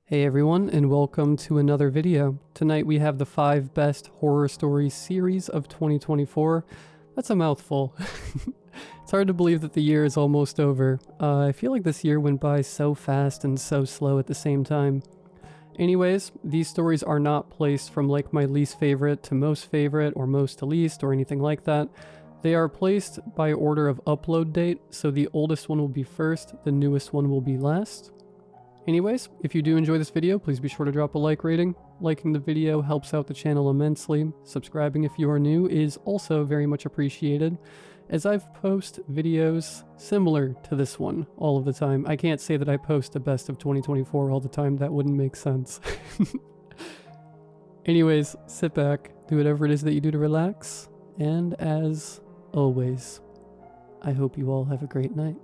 Hey everyone, and welcome to another video. Tonight we have the 5 best horror stories series of 2024. That's a mouthful. It's hard to believe that the year is almost over. I feel like this year went by so fast and so slow at the same time. Anyways, these stories are not placed from like my least favorite to most favorite or most to least or anything like that. They are placed by order of upload date, so the oldest one will be first, the newest one will be last. Anyways, if you do enjoy this video, please be sure to drop a like rating. Liking the video helps out the channel immensely. Subscribing if you are new is also very much appreciated, as I've post videos similar to this one all of the time. I can't say that I post a best of 2024 all the time, that wouldn't make sense. Anyways, sit back, do whatever it is that you do to relax, and as always, I hope you all have a great night.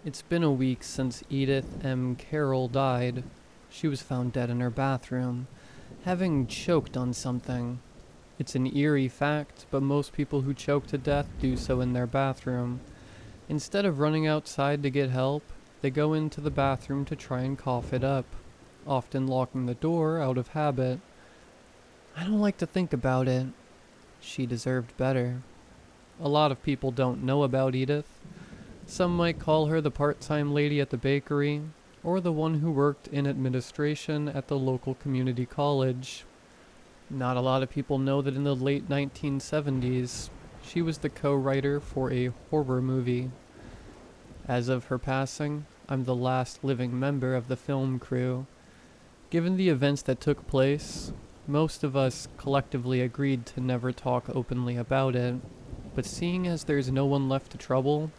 It's been a week since Edith M. Carroll died. She was found dead in her bathroom, having choked on something. It's an eerie fact, but most people who choke to death do so in their bathroom. Instead of running outside to get help, they go into the bathroom to try and cough it up, often locking the door out of habit. I don't like to think about it. She deserved better. A lot of people don't know about Edith. Some might call her the part-time lady at the bakery, or the one who worked in administration at the local community college. Not a lot of people know that in the late 1970s, she was the co-writer for a horror movie. As of her passing, I'm the last living member of the film crew. Given the events that took place, most of us collectively agreed to never talk openly about it, but seeing as there's no one left to trouble,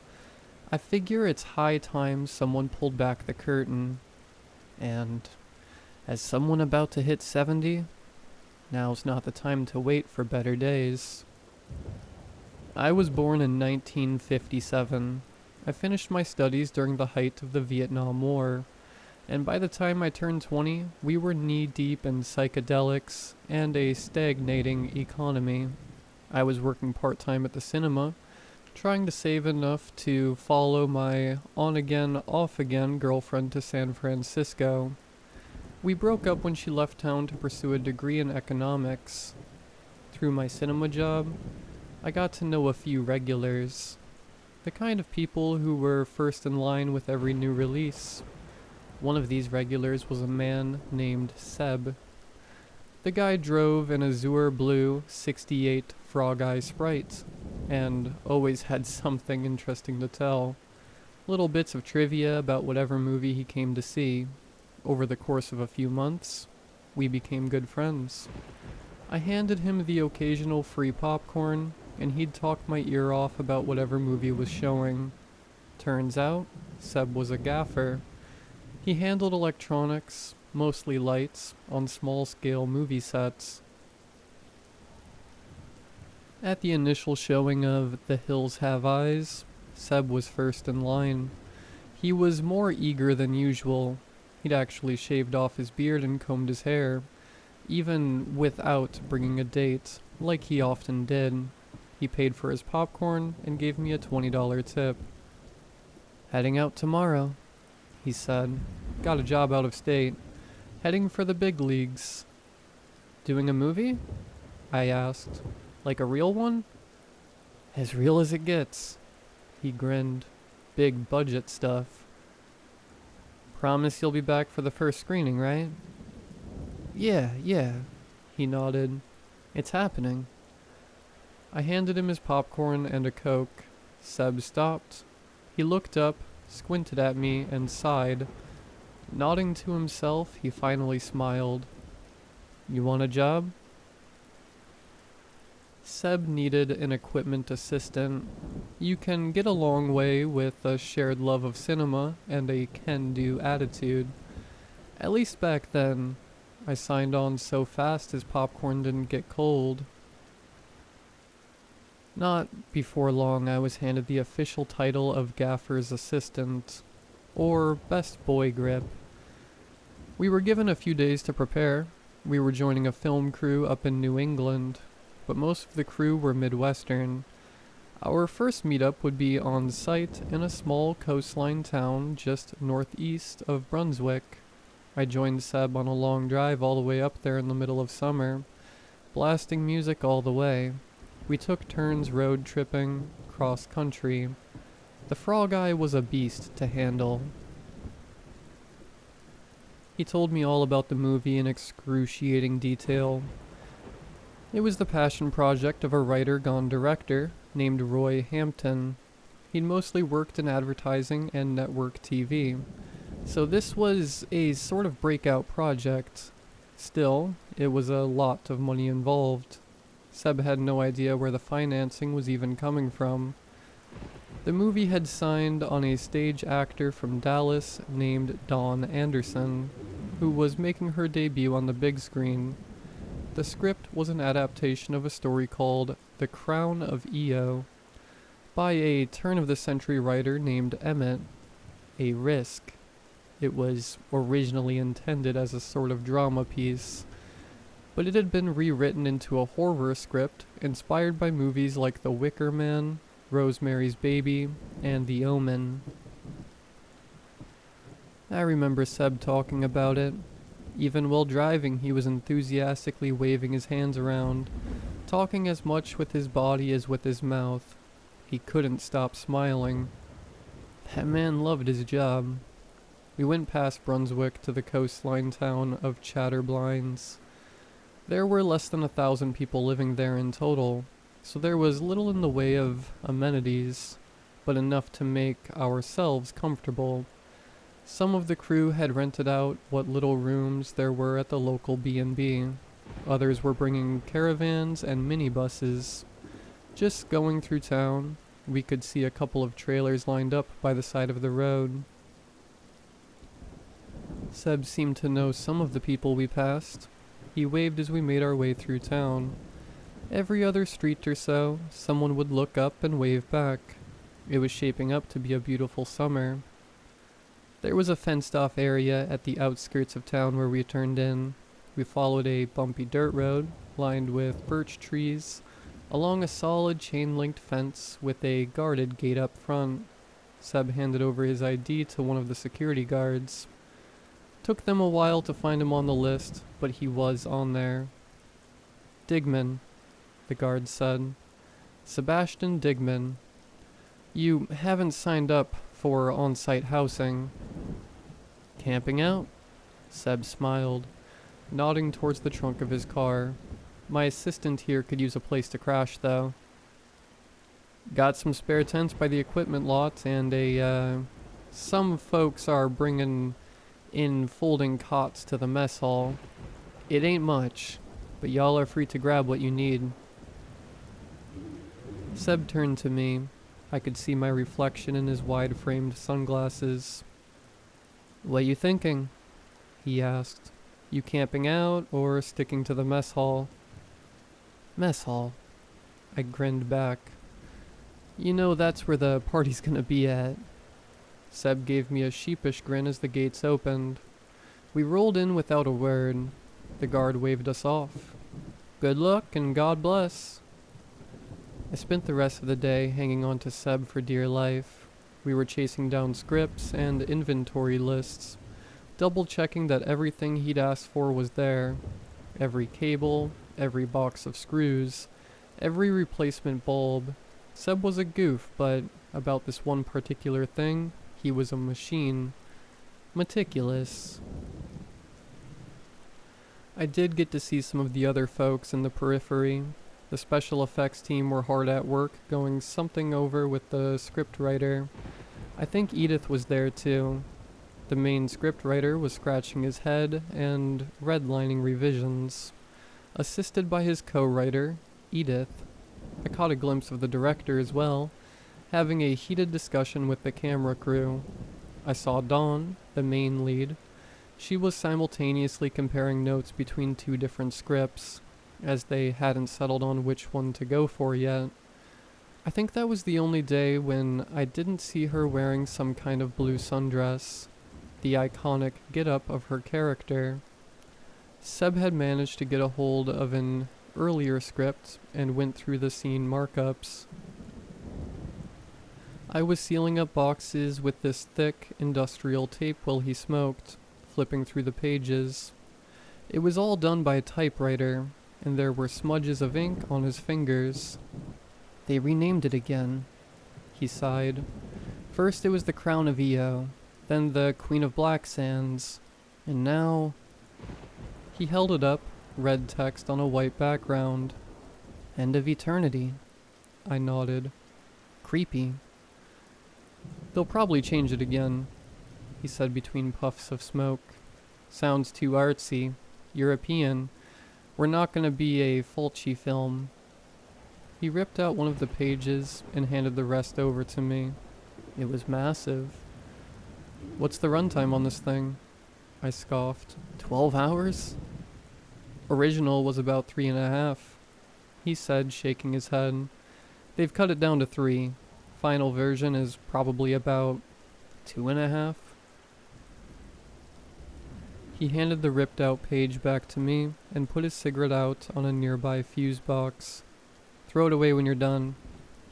I figure it's high time someone pulled back the curtain. And as someone about to hit 70, now's not the time to wait for better days. I was born in 1957. I finished my studies during the height of the Vietnam War, and by the time I turned 20, we were knee-deep in psychedelics and a stagnating economy. I was working part-time at the cinema, trying to save enough to follow my on-again, off-again girlfriend to San Francisco. We broke up when she left town to pursue a degree in economics. Through my cinema job, I got to know a few regulars, the kind of people who were first in line with every new release. One of these regulars was a man named Seb. The guy drove an azure blue 68 Frog Eye Sprite, and always had something interesting to tell. Little bits of trivia about whatever movie he came to see. Over the course of a few months, we became good friends. I handed him the occasional free popcorn, and he'd talk my ear off about whatever movie was showing. Turns out, Seb was a gaffer. He handled electronics, mostly lights, on small-scale movie sets. At the initial showing of The Hills Have Eyes, Seb was first in line. He was more eager than usual. He'd actually shaved off his beard and combed his hair, even without bringing a date, like he often did. He paid for his popcorn and gave me a $20 tip. "Heading out tomorrow," he said. "Got a job out of state. Heading for the big leagues." "Doing a movie?" I asked. "Like a real one?" "As real as it gets." He grinned. "Big budget stuff." "Promise you'll be back for the first screening, right?" Yeah, he nodded. "It's happening." I handed him his popcorn and a Coke. Seb stopped. He looked up, squinted at me, and sighed. Nodding to himself, he finally smiled. "You want a job?" Seb needed an equipment assistant. You can get a long way with a shared love of cinema and a can-do attitude. At least back then. I signed on so fast his popcorn didn't get cold. Not before long I was handed the official title of Gaffer's Assistant, or Best Boy Grip. We were given a few days to prepare. We were joining a film crew up in New England, but most of the crew were Midwestern. Our first meetup would be on site in a small coastline town just northeast of Brunswick. I joined Seb on a long drive all the way up there in the middle of summer, blasting music all the way. We took turns road tripping, cross country. The frog eye was a beast to handle. He told me all about the movie in excruciating detail. It was the passion project of a writer gone director named Roy Hampton. He'd mostly worked in advertising and network TV, so this was a sort of breakout project. Still, it was a lot of money involved. Seb had no idea where the financing was even coming from. The movie had signed on a stage actor from Dallas named Dawn Anderson, who was making her debut on the big screen. The script was an adaptation of a story called The Crown of Io by a turn-of-the-century writer named Emmett. A risk. It was originally intended as a sort of drama piece, but it had been rewritten into a horror script inspired by movies like The Wicker Man, Rosemary's Baby, and The Omen. I remember Seb talking about it. Even while driving, he was enthusiastically waving his hands around, talking as much with his body as with his mouth. He couldn't stop smiling. That man loved his job. We went past Brunswick to the coastline town of Chatterblines. There were less than 1,000 people living there in total, so there was little in the way of amenities, but enough to make ourselves comfortable. Some of the crew had rented out what little rooms there were at the local B&B. Others were bringing caravans and minibuses. Just going through town, we could see a couple of trailers lined up by the side of the road. Seb seemed to know some of the people we passed. He waved as we made our way through town. Every other street or so, someone would look up and wave back. It was shaping up to be a beautiful summer. There was a fenced-off area at the outskirts of town where we turned in. We followed a bumpy dirt road, lined with birch trees, along a solid chain-linked fence with a guarded gate up front. Seb handed over his ID to one of the security guards. Took them a while to find him on the list, but he was on there. Digman, the guard said. Sebastian Digman. You haven't signed up for on-site housing. Camping out? Seb smiled, nodding towards the trunk of his car. My assistant here could use a place to crash, though. Got some spare tents by the equipment lot, and some folks are bringing in folding cots to the mess hall. It ain't much, but y'all are free to grab what you need. Seb turned to me. I could see my reflection in his wide-framed sunglasses. What you thinking? He asked. You camping out or sticking to the mess hall? Mess hall. I grinned back. You know that's where the party's gonna be at. Seb gave me a sheepish grin as the gates opened. We rolled in without a word. The guard waved us off. Good luck and God bless. I spent the rest of the day hanging on to Seb for dear life. We were chasing down scripts and inventory lists, double-checking that everything he'd asked for was there. Every cable, every box of screws, every replacement bulb. Seb was a goof, but about this one particular thing, he was a machine. Meticulous. I did get to see some of the other folks in the periphery. The special effects team were hard at work, going something over with the scriptwriter. I think Edith was there too. The main scriptwriter was scratching his head and redlining revisions, assisted by his co-writer, Edith. I caught a glimpse of the director as well, having a heated discussion with the camera crew. I saw Dawn, the main lead. She was simultaneously comparing notes between two different scripts, as they hadn't settled on which one to go for yet. I think that was the only day when I didn't see her wearing some kind of blue sundress, the iconic get-up of her character. Seb had managed to get a hold of an earlier script and went through the scene markups. I was sealing up boxes with this thick industrial tape while he smoked, flipping through the pages. It was all done by a typewriter, and there were smudges of ink on his fingers. They renamed it again, he sighed. First it was the Crown of Io, then the Queen of Black Sands, and now... He held it up, red text on a white background. End of Eternity. I nodded. Creepy. They'll probably change it again, he said between puffs of smoke. Sounds too artsy, European. We're not gonna be a Fulci film. He ripped out one of the pages and handed the rest over to me. It was massive. What's the runtime on this thing? I scoffed. 12 hours? Original was about 3.5, he said, shaking his head. They've cut it down to 3. Final version is probably about 2.5. He handed the ripped out page back to me and put his cigarette out on a nearby fuse box. Throw it away when you're done,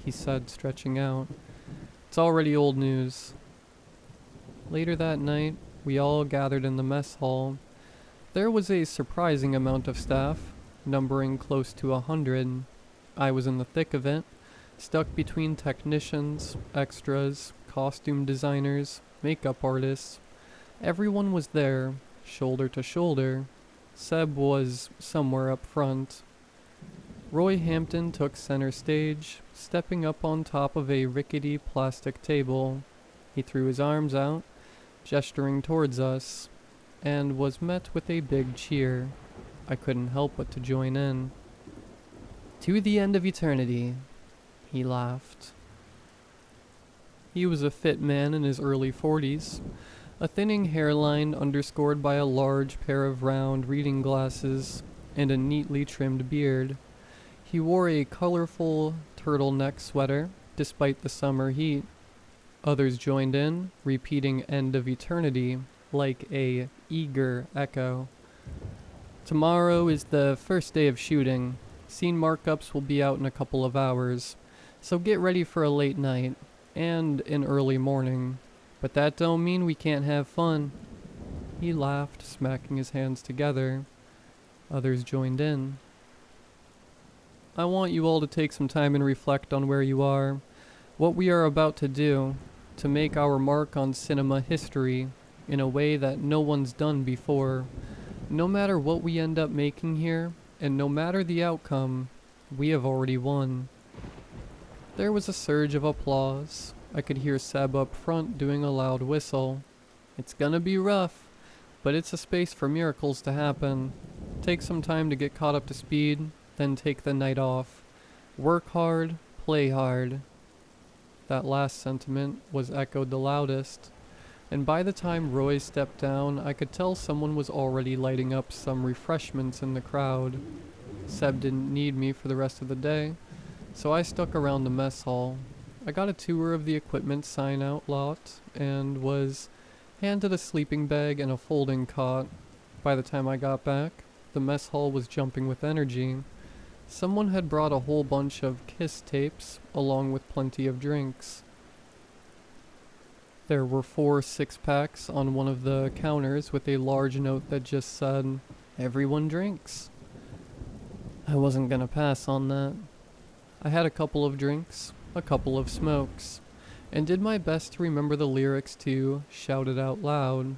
he said, stretching out. It's already old news. Later that night, we all gathered in the mess hall. There was a surprising amount of staff, numbering close to 100. I was in the thick of it, stuck between technicians, extras, costume designers, makeup artists. Everyone was there, shoulder to shoulder. Seb was somewhere up front. Roy Hampton took center stage, stepping up on top of a rickety plastic table. He threw his arms out, gesturing towards us, and was met with a big cheer. I couldn't help but to join in. To the end of eternity, he laughed. He was a fit man in his early 40s, a thinning hairline underscored by a large pair of round reading glasses and a neatly trimmed beard. He wore a colorful turtleneck sweater despite the summer heat. Others joined in, repeating end of eternity like a eager echo. Tomorrow is the first day of shooting. Scene markups will be out in a couple of hours, so get ready for a late night and an early morning. But that don't mean we can't have fun. He laughed, smacking his hands together. Others joined in. I want you all to take some time and reflect on where you are, what we are about to do, to make our mark on cinema history in a way that no one's done before. No matter what we end up making here, and no matter the outcome, we have already won. There was a surge of applause. I could hear Seb up front doing a loud whistle. It's gonna be rough, but it's a space for miracles to happen. Take some time to get caught up to speed, then take the night off. Work hard, play hard. That last sentiment was echoed the loudest, and by the time Roy stepped down, I could tell someone was already lighting up some refreshments in the crowd. Seb didn't need me for the rest of the day, so I stuck around the mess hall. I got a tour of the equipment sign-out lot and was handed a sleeping bag and a folding cot. By the time I got back, the mess hall was jumping with energy. Someone had brought a whole bunch of Kiss tapes, along with plenty of drinks. There were 4 6-packs on one of the counters with a large note that just said, "Everyone drinks." I wasn't gonna pass on that. I had a couple of drinks, a couple of smokes, and did my best to remember the lyrics to Shout It Out Loud.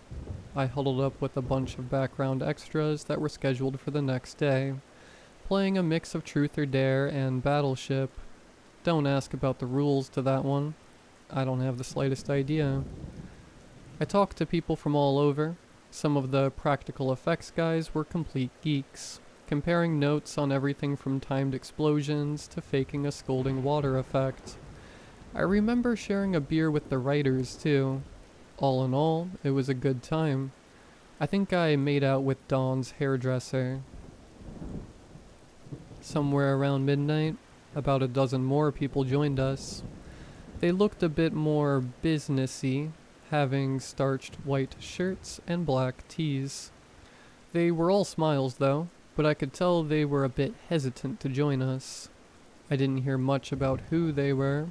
I huddled up with a bunch of background extras that were scheduled for the next day, playing a mix of Truth or Dare and Battleship. Don't ask about the rules to that one. I don't have the slightest idea. I talked to people from all over. Some of the practical effects guys were complete geeks, comparing notes on everything from timed explosions to faking a scalding water effect. I remember sharing a beer with the writers too. All in all, it was a good time. I think I made out with Dawn's hairdresser. Somewhere around midnight, about a dozen more people joined us. They looked a bit more businessy, having starched white shirts and black tees. They were all smiles though, but I could tell they were a bit hesitant to join us. I didn't hear much about who they were.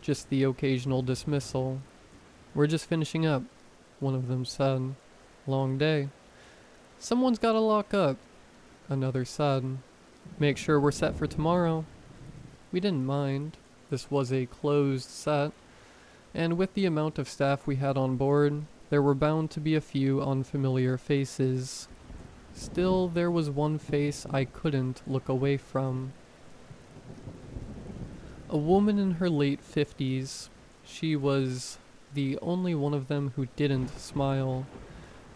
just the occasional dismissal. "We're just finishing up," one of them said. "Long day." "Someone's gotta lock up," another said. "Make sure we're set for tomorrow." We didn't mind. This was a closed set, and with the amount of staff we had on board, there were bound to be a few unfamiliar faces. Still, there was one face I couldn't look away from. A woman in her late 50s. She was the only one of them who didn't smile.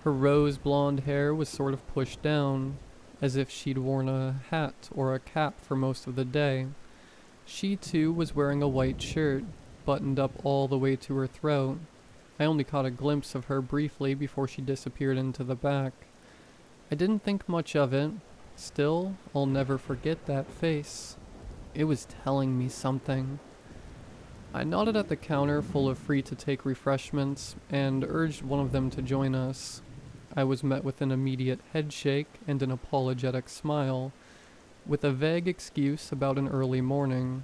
Her rose blonde hair was sort of pushed down, as if she'd worn a hat or a cap for most of the day. She too was wearing a white shirt, buttoned up all the way to her throat. I only caught a glimpse of her briefly before she disappeared into the back. I didn't think much of it. Still, I'll never forget that face. It was telling me something. I nodded at the counter full of free-to-take refreshments and urged one of them to join us. I was met with an immediate headshake and an apologetic smile, with a vague excuse about an early morning.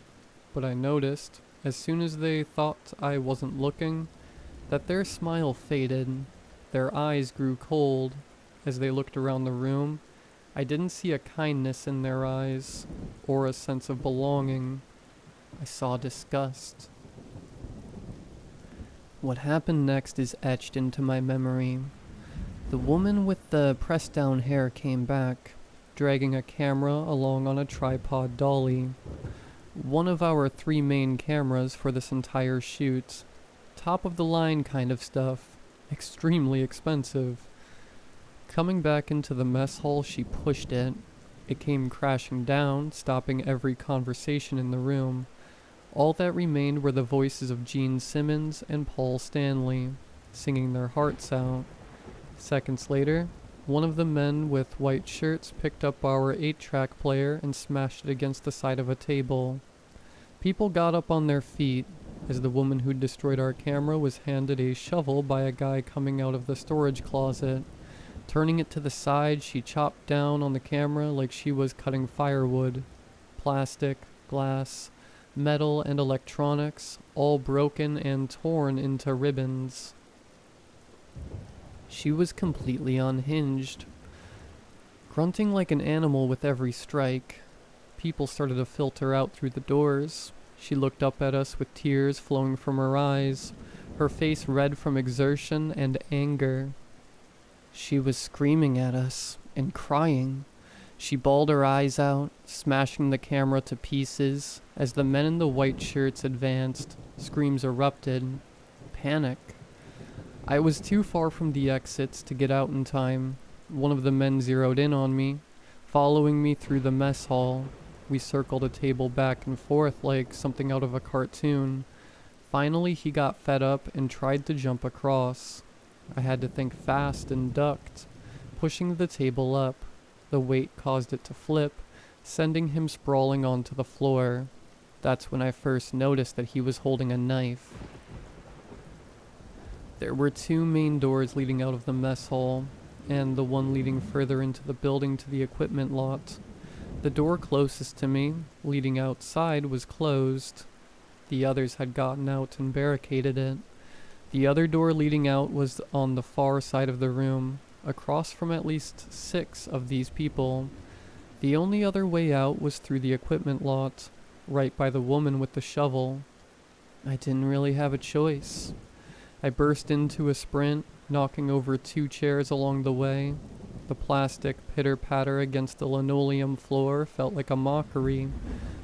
But I noticed, as soon as they thought I wasn't looking, that their smile faded. Their eyes grew cold. As they looked around the room, I didn't see a kindness in their eyes, or a sense of belonging. I saw disgust. What happened next is etched into my memory. The woman with the pressed-down hair came back, dragging a camera along on a tripod dolly. One of our 3 main cameras for this entire shoot. Top-of-the-line kind of stuff. Extremely expensive. Coming back into the mess hall, she pushed it. It came crashing down, stopping every conversation in the room. All that remained were the voices of Gene Simmons and Paul Stanley, singing their hearts out. Seconds later, one of the men with white shirts picked up our 8-track player and smashed it against the side of a table. People got up on their feet, as the woman who destroyed our camera was handed a shovel by a guy coming out of the storage closet. Turning it to the side, she chopped down on the camera like she was cutting firewood. Plastic, glass, metal, and electronics, all broken and torn into ribbons. She was completely unhinged, grunting like an animal with every strike. People started to filter out through the doors. She looked up at us with tears flowing from her eyes, her face red from exertion and anger. She was screaming at us and crying. She bawled her eyes out, smashing the camera to pieces. As the men in the white shirts advanced, screams erupted. Panic. I was too far from the exits to get out in time. One of the men zeroed in on me, following me through the mess hall. We circled a table back and forth like something out of a cartoon. Finally, he got fed up and tried to jump across. I had to think fast and ducked, pushing the table up. The weight caused it to flip, sending him sprawling onto the floor. That's when I first noticed that he was holding a knife. There were 2 main doors leading out of the mess hall, and the one leading further into the building to the equipment lot. The door closest to me, leading outside, was closed. The others had gotten out and barricaded it. The other door leading out was on the far side of the room, across from at least 6 of these people. The only other way out was through the equipment lot, right by the woman with the shovel. I didn't really have a choice. I burst into a sprint, knocking over 2 chairs along the way. The plastic pitter-patter against the linoleum floor felt like a mockery.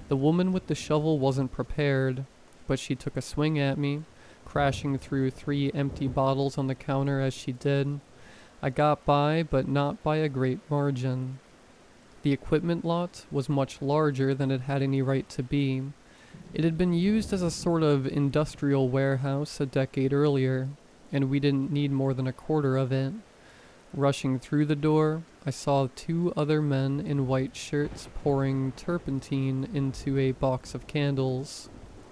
The woman with the shovel wasn't prepared, but she took a swing at me, crashing through 3 empty bottles on the counter as she did. I got by, but not by a great margin. The equipment lot was much larger than it had any right to be. It had been used as a sort of industrial warehouse a decade earlier, and we didn't need more than a quarter of it. Rushing through the door, I saw 2 other men in white shirts pouring turpentine into a box of candles.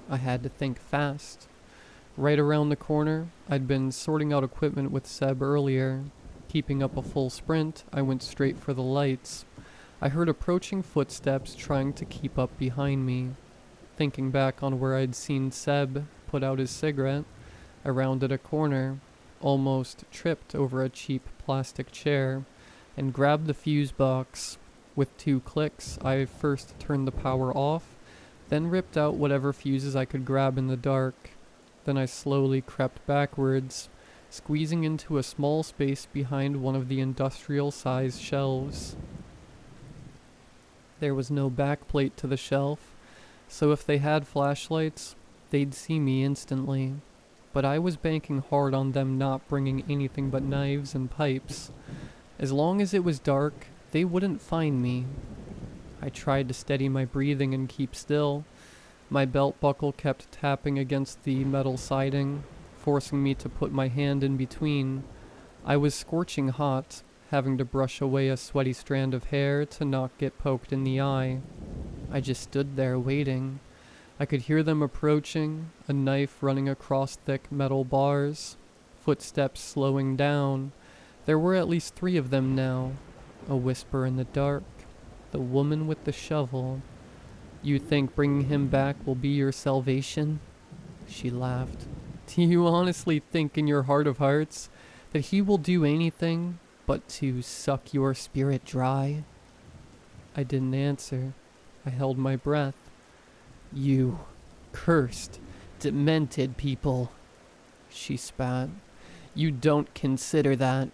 I had to think fast. Right around the corner, I'd been sorting out equipment with Seb earlier. Keeping up a full sprint, I went straight for the lights. I heard approaching footsteps trying to keep up behind me. Thinking back on where I'd seen Seb, put out his cigarette. I rounded a corner, almost tripped over a cheap plastic chair, and grabbed the fuse box. With 2 clicks, I first turned the power off, then ripped out whatever fuses I could grab in the dark. Then I slowly crept backwards, squeezing into a small space behind one of the industrial-sized shelves. There was no backplate to the shelf, so if they had flashlights, they'd see me instantly. But I was banking hard on them not bringing anything but knives and pipes. As long as it was dark, they wouldn't find me. I tried to steady my breathing and keep still. My belt buckle kept tapping against the metal siding, forcing me to put my hand in between. I was scorching hot, having to brush away a sweaty strand of hair to not get poked in the eye. I just stood there waiting. I could hear them approaching, a knife running across thick metal bars, footsteps slowing down. There were at least 3 of them now. A whisper in the dark. The woman with the shovel. "You think bringing him back will be your salvation?" She laughed. "Do you honestly think in your heart of hearts that he will do anything but to suck your spirit dry?" I didn't answer. I held my breath. "You cursed, demented people," she spat. "You don't consider that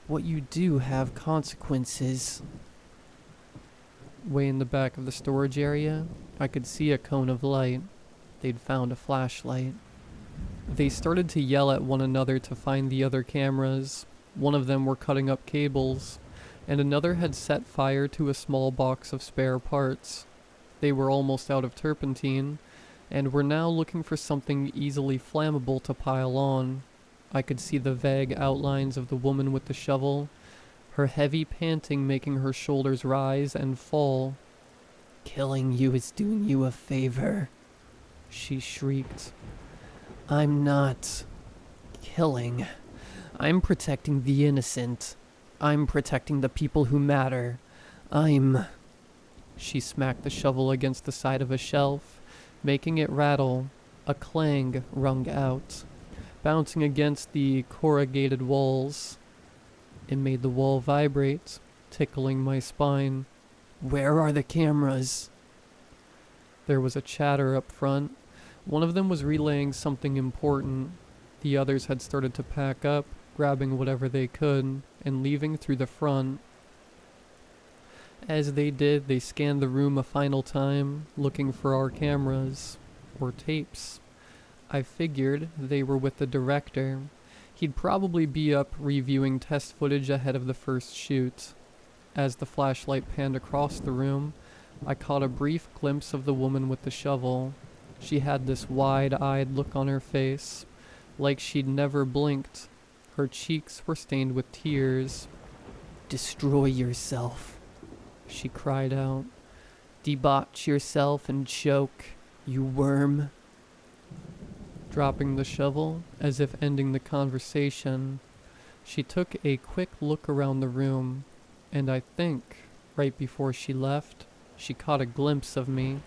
what you do have consequences." Way in the back of the storage area, I could see a cone of light. They'd found a flashlight. They started to yell at one another to find the other cameras. One of them were cutting up cables, and another had set fire to a small box of spare parts. They were almost out of turpentine, and were now looking for something easily flammable to pile on. I could see the vague outlines of the woman with the shovel, her heavy panting making her shoulders rise and fall. "Killing you is doing you a favor," she shrieked. "I'm not killing. I'm protecting the innocent. I'm protecting the people who matter. She smacked the shovel against the side of a shelf, making it rattle. A clang rung out, bouncing against the corrugated walls. It made the wall vibrate, tickling my spine. "Where are the cameras?" There was a chatter up front. One of them was relaying something important. The others had started to pack up, grabbing whatever they could, and leaving through the front. As they did, they scanned the room a final time, looking for our cameras, or tapes. I figured they were with the director. He'd probably be up reviewing test footage ahead of the first shoot. As the flashlight panned across the room, I caught a brief glimpse of the woman with the shovel. She had this wide-eyed look on her face, like she'd never blinked. Her cheeks were stained with tears. "Destroy yourself," she cried out. "Debauch yourself and choke, you worm." Dropping the shovel, as if ending the conversation, she took a quick look around the room, and I think, right before she left, she caught a glimpse of me.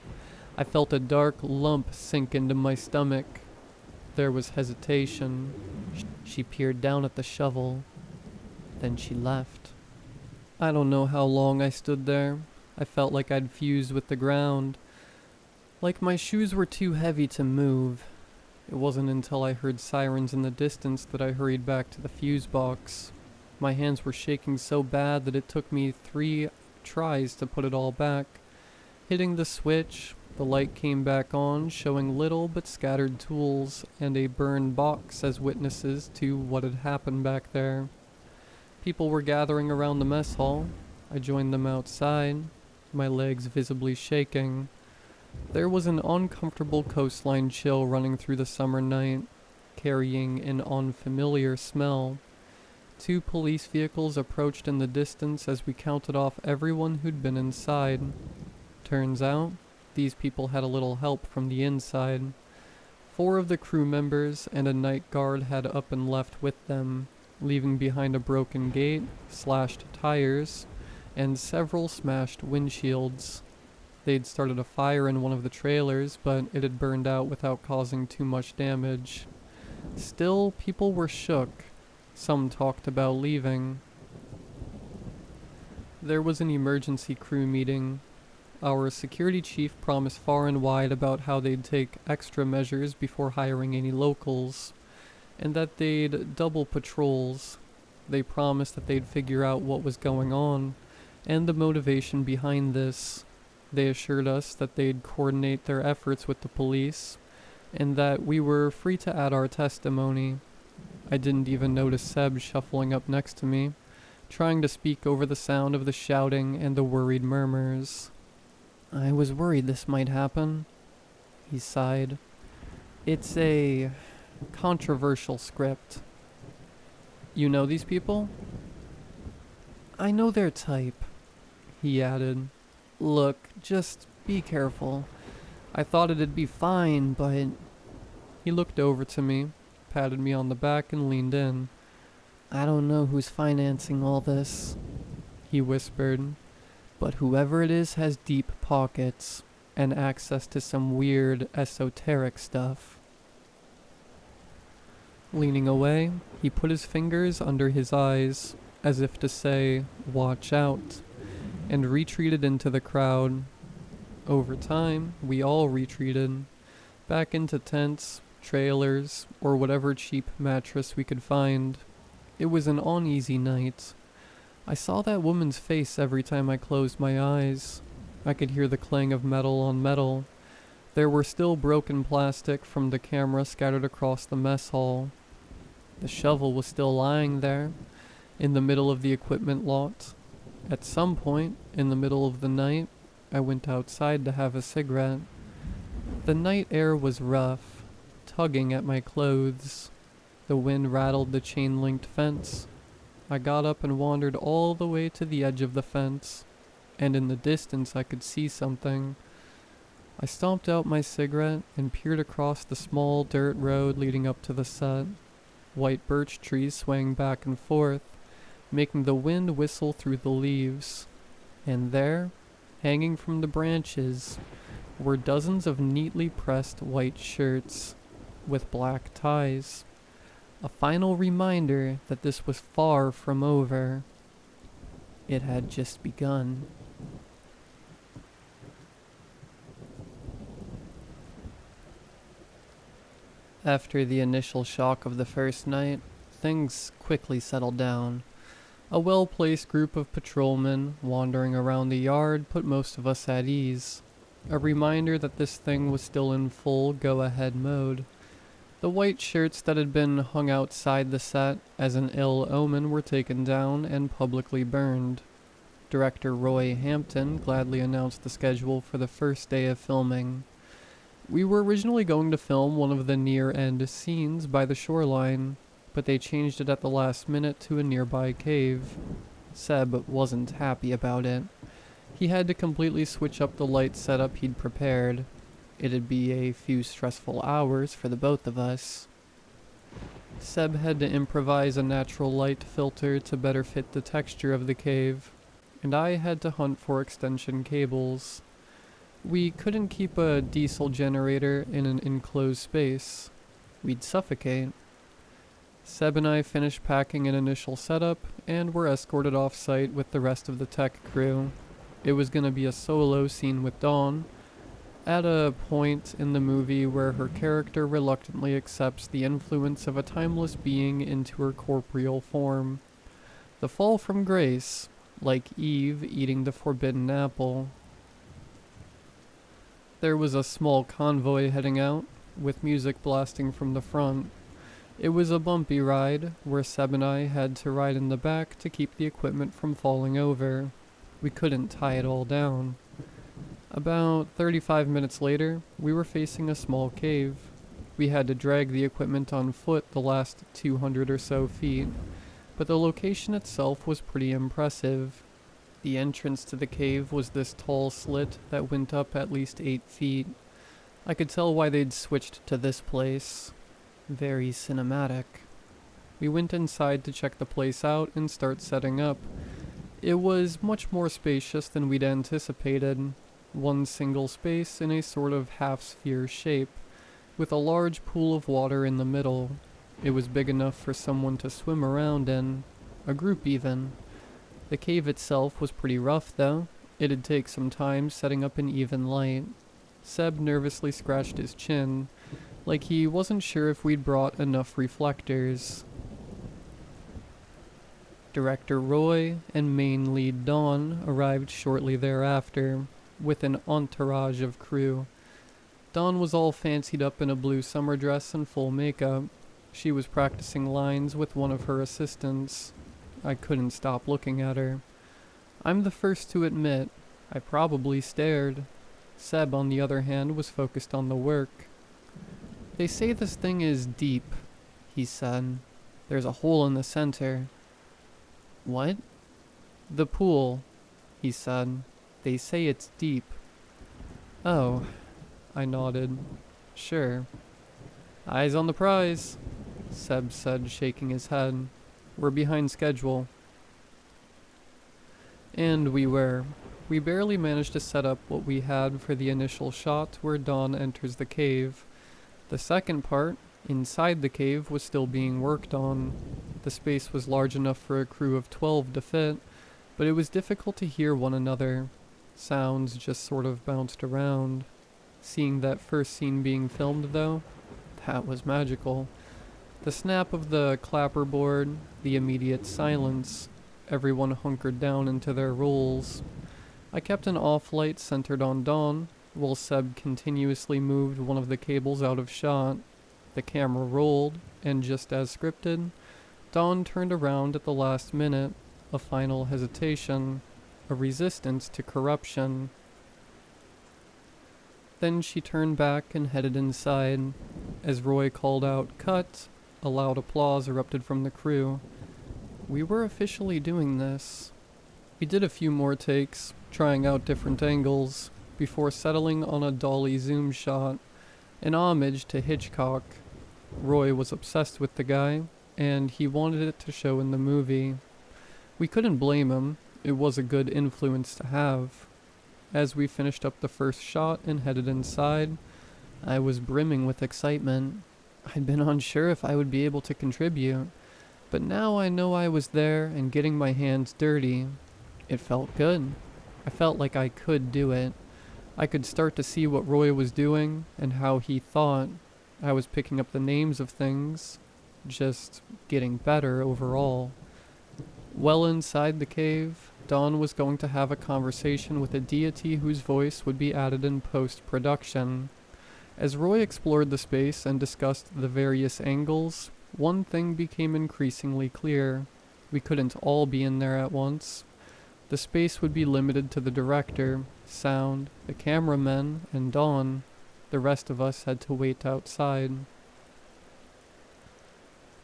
I felt a dark lump sink into my stomach. There was hesitation. She peered down at the shovel. Then she left. I don't know how long I stood there. I felt like I'd fused with the ground. Like my shoes were too heavy to move. It wasn't until I heard sirens in the distance that I hurried back to the fuse box. My hands were shaking so bad that it took me 3 tries to put it all back. Hitting the switch, the light came back on, showing little but scattered tools and a burned box as witnesses to what had happened back there. People were gathering around the mess hall. I joined them outside, my legs visibly shaking. There was an uncomfortable coastline chill running through the summer night, carrying an unfamiliar smell. 2 police vehicles approached in the distance as we counted off everyone who'd been inside. Turns out, these people had a little help from the inside. 4 of the crew members and a night guard had up and left with them, leaving behind a broken gate, slashed tires, and several smashed windshields. They'd started a fire in one of the trailers, but it had burned out without causing too much damage. Still, people were shook. Some talked about leaving. There was an emergency crew meeting. Our security chief promised far and wide about how they'd take extra measures before hiring any locals, and that they'd double patrols. They promised that they'd figure out what was going on, and the motivation behind this. They assured us that they'd coordinate their efforts with the police, and that we were free to add our testimony. I didn't even notice Seb shuffling up next to me, trying to speak over the sound of the shouting and the worried murmurs. "I was worried this might happen," he sighed. "It's a controversial script." "You know these people?" "I know their type," he added. "Look, just be careful. I thought it'd be fine, but..." He looked over to me, patted me on the back, and leaned in. "I don't know who's financing all this," he whispered, "but whoever it is has deep pockets and access to some weird, esoteric stuff." Leaning away, he put his fingers under his eyes, as if to say, "Watch out," and retreated into the crowd. Over time, we all retreated, back into tents, trailers, or whatever cheap mattress we could find. It was an uneasy night. I saw that woman's face every time I closed my eyes. I could hear the clang of metal on metal. There were still broken plastic from the camera scattered across the mess hall. The shovel was still lying there, in the middle of the equipment lot. At some point, in the middle of the night, I went outside to have a cigarette. The night air was rough, tugging at my clothes. The wind rattled the chain-linked fence. I got up and wandered all the way to the edge of the fence, and in the distance I could see something. I stomped out my cigarette and peered across the small dirt road leading up to the set. White birch trees swaying back and forth, making the wind whistle through the leaves. And there, hanging from the branches, were dozens of neatly pressed white shirts with black ties. A final reminder that this was far from over. It had just begun. After the initial shock of the first night, things quickly settled down. A well-placed group of patrolmen wandering around the yard put most of us at ease. A reminder that this thing was still in full go-ahead mode. The white shirts that had been hung outside the set as an ill omen were taken down and publicly burned. Director Roy Hampton gladly announced the schedule for the first day of filming. We were originally going to film one of the near-end scenes by the shoreline, but they changed it at the last minute to a nearby cave. Seb wasn't happy about it. He had to completely switch up the light setup he'd prepared. It'd be a few stressful hours for the both of us. Seb had to improvise a natural light filter to better fit the texture of the cave, and I had to hunt for extension cables. We couldn't keep a diesel generator in an enclosed space. We'd suffocate. Seb and I finished packing an initial setup and were escorted off-site with the rest of the tech crew. It was going to be a solo scene with Dawn, at a point in the movie where her character reluctantly accepts the influence of a timeless being into her corporeal form. The fall from grace, like Eve eating the forbidden apple. There was a small convoy heading out, with music blasting from the front. It was a bumpy ride, where Seb and I had to ride in the back to keep the equipment from falling over. We couldn't tie it all down. About 35 minutes later, we were facing a small cave. We had to drag the equipment on foot the last 200 or so feet, but the location itself was pretty impressive. The entrance to the cave was this tall slit that went up at least 8 feet. I could tell why they'd switched to this place. Very cinematic. We went inside to check the place out and start setting up. It was much more spacious than we'd anticipated. one single space in a sort of half-sphere shape, with a large pool of water in the middle. It was big enough for someone to swim around in, a group even. The cave itself was pretty rough though. It'd take some time setting up an even light. Seb nervously scratched his chin, like he wasn't sure if we'd brought enough reflectors. Director Roy and main lead Dawn arrived shortly thereafter, with an entourage of crew. Dawn was all fancied up in a blue summer dress and full makeup. She was practicing lines with one of her assistants. I couldn't stop looking at her. I'm the first to admit, I probably stared. Seb, on the other hand, was focused on the work. They say this thing is deep, he said. There's a hole in the center. What? The pool, he said. They say it's deep. Oh, I nodded. Sure. Eyes on the prize, Seb said, shaking his head. We're behind schedule. And we were. We barely managed to set up what we had for the initial shot where Dawn enters the cave. The second part, inside the cave, was still being worked on. The space was large enough for a crew of 12 to fit, but it was difficult to hear one another. Sounds just sort of bounced around. Seeing that first scene being filmed, though, that was magical. The snap of the clapperboard, the immediate silence. Everyone hunkered down into their roles. I kept an off light centered on Dawn, while Seb continuously moved one of the cables out of shot. The camera rolled, and just as scripted, Dawn turned around at the last minute, a final hesitation, a resistance to corruption. Then she turned back and headed inside. As Roy called out, "Cut!" a loud applause erupted from the crew. We were officially doing this. We did a few more takes, trying out different angles, before settling on a dolly zoom shot, an homage to Hitchcock. Roy was obsessed with the guy, and he wanted it to show in the movie. We couldn't blame him. It was a good influence to have. As we finished up the first shot and headed inside, I was brimming with excitement. I'd been unsure if I would be able to contribute, but now I know I was there and getting my hands dirty. It felt good. I felt like I could do it. I could start to see what Roy was doing and how he thought. I was picking up the names of things, just getting better overall. Well inside the cave, Dawn was going to have a conversation with a deity whose voice would be added in post-production. As Roy explored the space and discussed the various angles, one thing became increasingly clear. We couldn't all be in there at once. The space would be limited to the director, sound, the cameramen, and Dawn. The rest of us had to wait outside.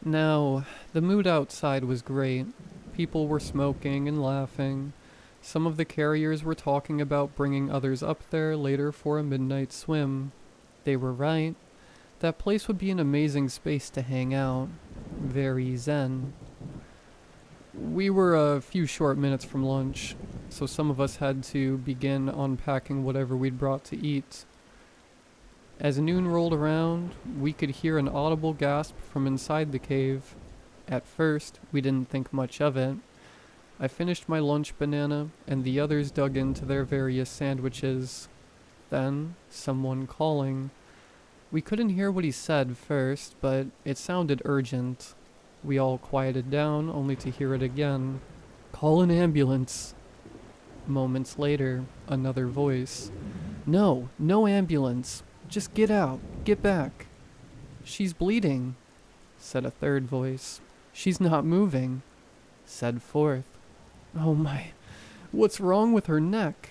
Now, the mood outside was great. People were smoking and laughing. Some of the carriers were talking about bringing others up there later for a midnight swim. They were right. That place would be an amazing space to hang out. Very zen. We were a few short minutes from lunch, so some of us had to begin unpacking whatever we'd brought to eat. As noon rolled around, we could hear an audible gasp from inside the cave. At first, we didn't think much of it. I finished my lunch banana, and the others dug into their various sandwiches. Then, someone calling. We couldn't hear what he said first, but it sounded urgent. We all quieted down, only to hear it again. "Call an ambulance." Moments later, another voice. "No, no ambulance. Just get out. Get back." "She's bleeding," said a third voice. "She's not moving," said fourth. "Oh my, what's wrong with her neck?"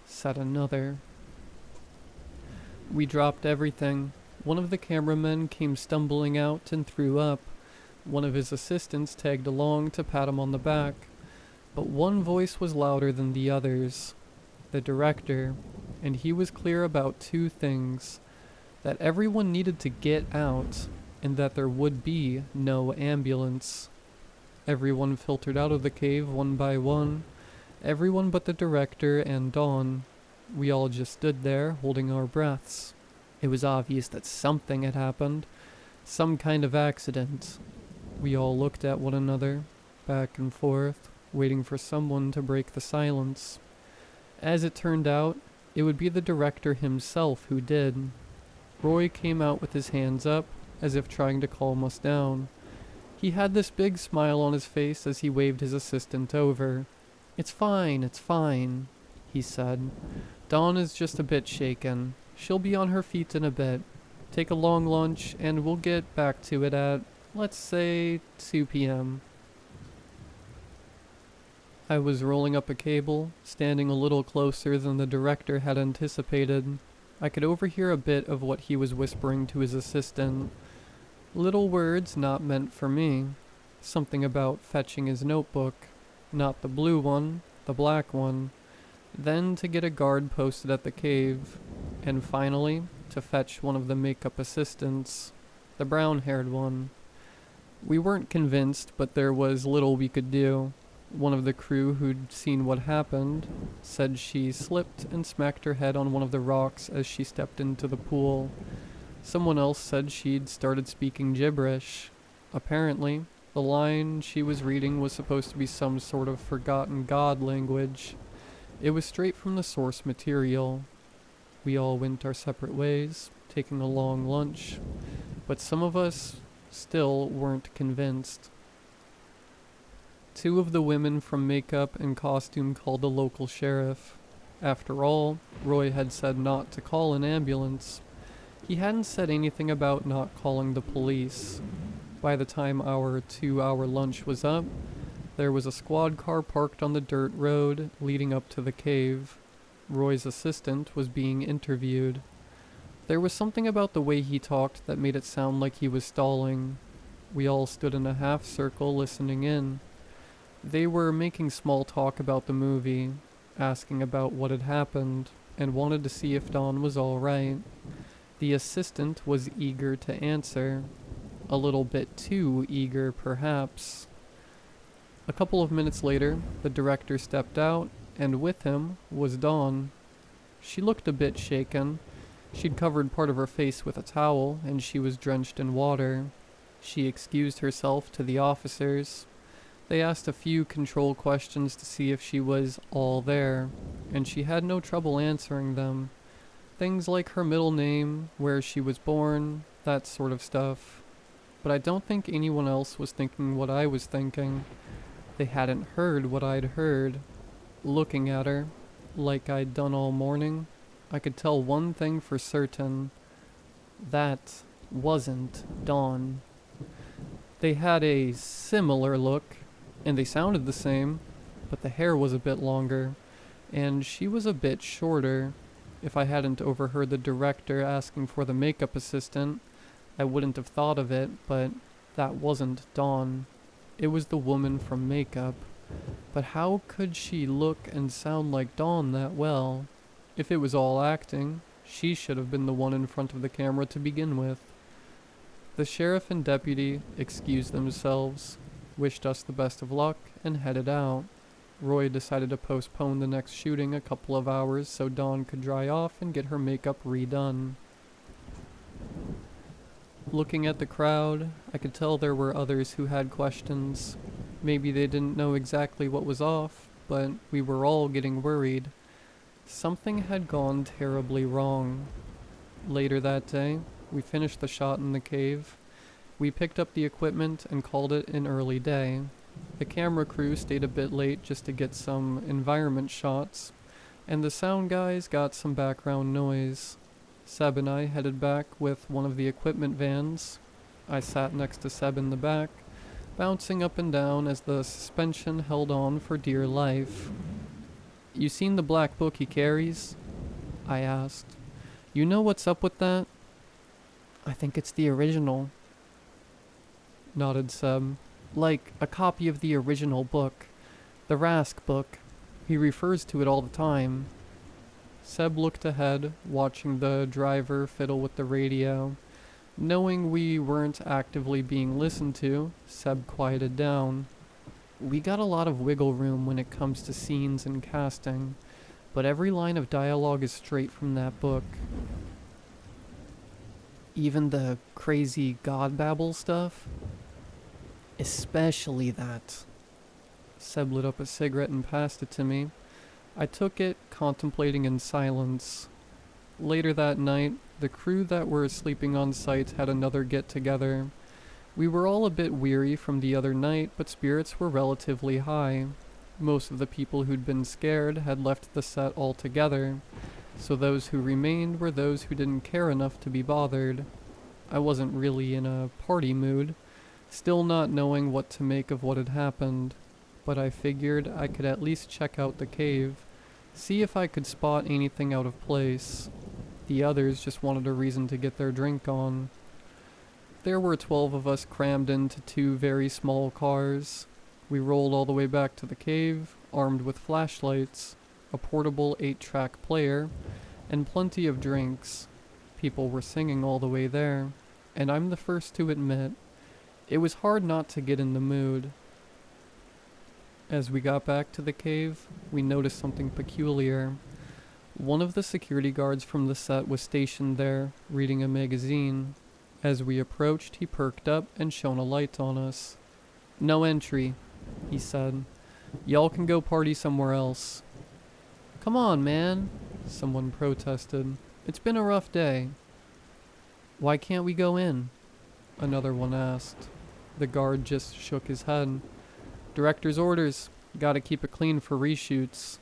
said another. We dropped everything. One of the cameramen came stumbling out and threw up. One of his assistants tagged along to pat him on the back. But one voice was louder than the others. The director. And he was clear about two things. That everyone needed to get out, and that there would be no ambulance. Everyone filtered out of the cave one by one. Everyone but the director and Dawn. We all just stood there, holding our breaths. It was obvious that something had happened. Some kind of accident. We all looked at one another, back and forth, waiting for someone to break the silence. As it turned out, it would be the director himself who did. Roy came out with his hands up, as if trying to calm us down. He had this big smile on his face as he waved his assistant over. It's fine, he said. Dawn is just a bit shaken. She'll be on her feet in a bit. Take a long lunch, and we'll get back to it at, let's say, 2 p.m. I was rolling up a cable, standing a little closer than the director had anticipated. I could overhear a bit of what he was whispering to his assistant. Little words not meant for me. Something about fetching his notebook. Not the blue one, the black one. Then to get a guard posted at the cave. And finally, to fetch one of the makeup assistants. The brown-haired one. We weren't convinced, but there was little we could do. One of the crew who'd seen what happened said she slipped and smacked her head on one of the rocks as she stepped into the pool. Someone else said she'd started speaking gibberish. Apparently, the line she was reading was supposed to be some sort of forgotten god language. It was straight from the source material. We all went our separate ways, taking a long lunch, but some of us still weren't convinced. Two of the women from makeup and costume called the local sheriff. After all, Roy had said not to call an ambulance. He hadn't said anything about not calling the police. By the time our 2-hour lunch was up, there was a squad car parked on the dirt road leading up to the cave. Roy's assistant was being interviewed. There was something about the way he talked that made it sound like he was stalling. We all stood in a half circle listening in. They were making small talk about the movie, asking about what had happened, and wanted to see if Dawn was all right. The assistant was eager to answer. A little bit too eager, perhaps. A couple of minutes later, the director stepped out, and with him was Dawn. She looked a bit shaken. She'd covered part of her face with a towel, and she was drenched in water. She excused herself to the officers. They asked a few control questions to see if she was all there, and she had no trouble answering them. Things like her middle name, where she was born, that sort of stuff. But I don't think anyone else was thinking what I was thinking. They hadn't heard what I'd heard. Looking at her, like I'd done all morning, I could tell one thing for certain. That wasn't Dawn. They had a similar look, and they sounded the same, but the hair was a bit longer, and she was a bit shorter. If I hadn't overheard the director asking for the makeup assistant, I wouldn't have thought of it, but that wasn't Dawn. It was the woman from makeup. But how could she look and sound like Dawn that well? If it was all acting, she should have been the one in front of the camera to begin with. The sheriff and deputy excused themselves, wished us the best of luck, and headed out. Roy decided to postpone the next shooting a couple of hours so Dawn could dry off and get her makeup redone. Looking at the crowd, I could tell there were others who had questions. Maybe they didn't know exactly what was off, but we were all getting worried. Something had gone terribly wrong. Later that day, we finished the shot in the cave. We picked up the equipment and called it an early day. The camera crew stayed a bit late just to get some environment shots, and the sound guys got some background noise. Seb and I headed back with one of the equipment vans. I sat next to Seb in the back, bouncing up and down as the suspension held on for dear life. "You seen the black book he carries?" I asked. "You know what's up with that?" "I think it's the original," nodded Seb. "Like a copy of the original book. The Rask book. He refers to it all the time." Seb looked ahead, watching the driver fiddle with the radio. Knowing we weren't actively being listened to, Seb quieted down. "We got a lot of wiggle room when it comes to scenes and casting. but every line of dialogue is straight from that book. Even the crazy god babble stuff? Especially that. Seb lit up a cigarette and passed it to me. I took it, contemplating in silence. Later that night, the crew that were sleeping on site had another get-together. We were all a bit weary from the other night, but spirits were relatively high. Most of the people who'd been scared had left the set altogether, so those who remained were those who didn't care enough to be bothered. I wasn't really in a party mood, still not knowing what to make of what had happened, but I figured I could at least check out the cave, see if I could spot anything out of place. The others just wanted a reason to get their drink on. There were 12 of us crammed into 2 very small cars. We rolled all the way back to the cave, armed with flashlights, a portable 8-track player, and plenty of drinks. People were singing all the way there, and I'm the first to admit, it was hard not to get in the mood. As we got back to the cave, we noticed something peculiar. One of the security guards from the set was stationed there, reading a magazine. As we approached, he perked up and shone a light on us. "No entry," he said. "Y'all can go party somewhere else." "Come on, man," someone protested. "It's been a rough day." "Why can't we go in?" another one asked. The guard just shook his head. "Director's orders. Gotta keep it clean for reshoots."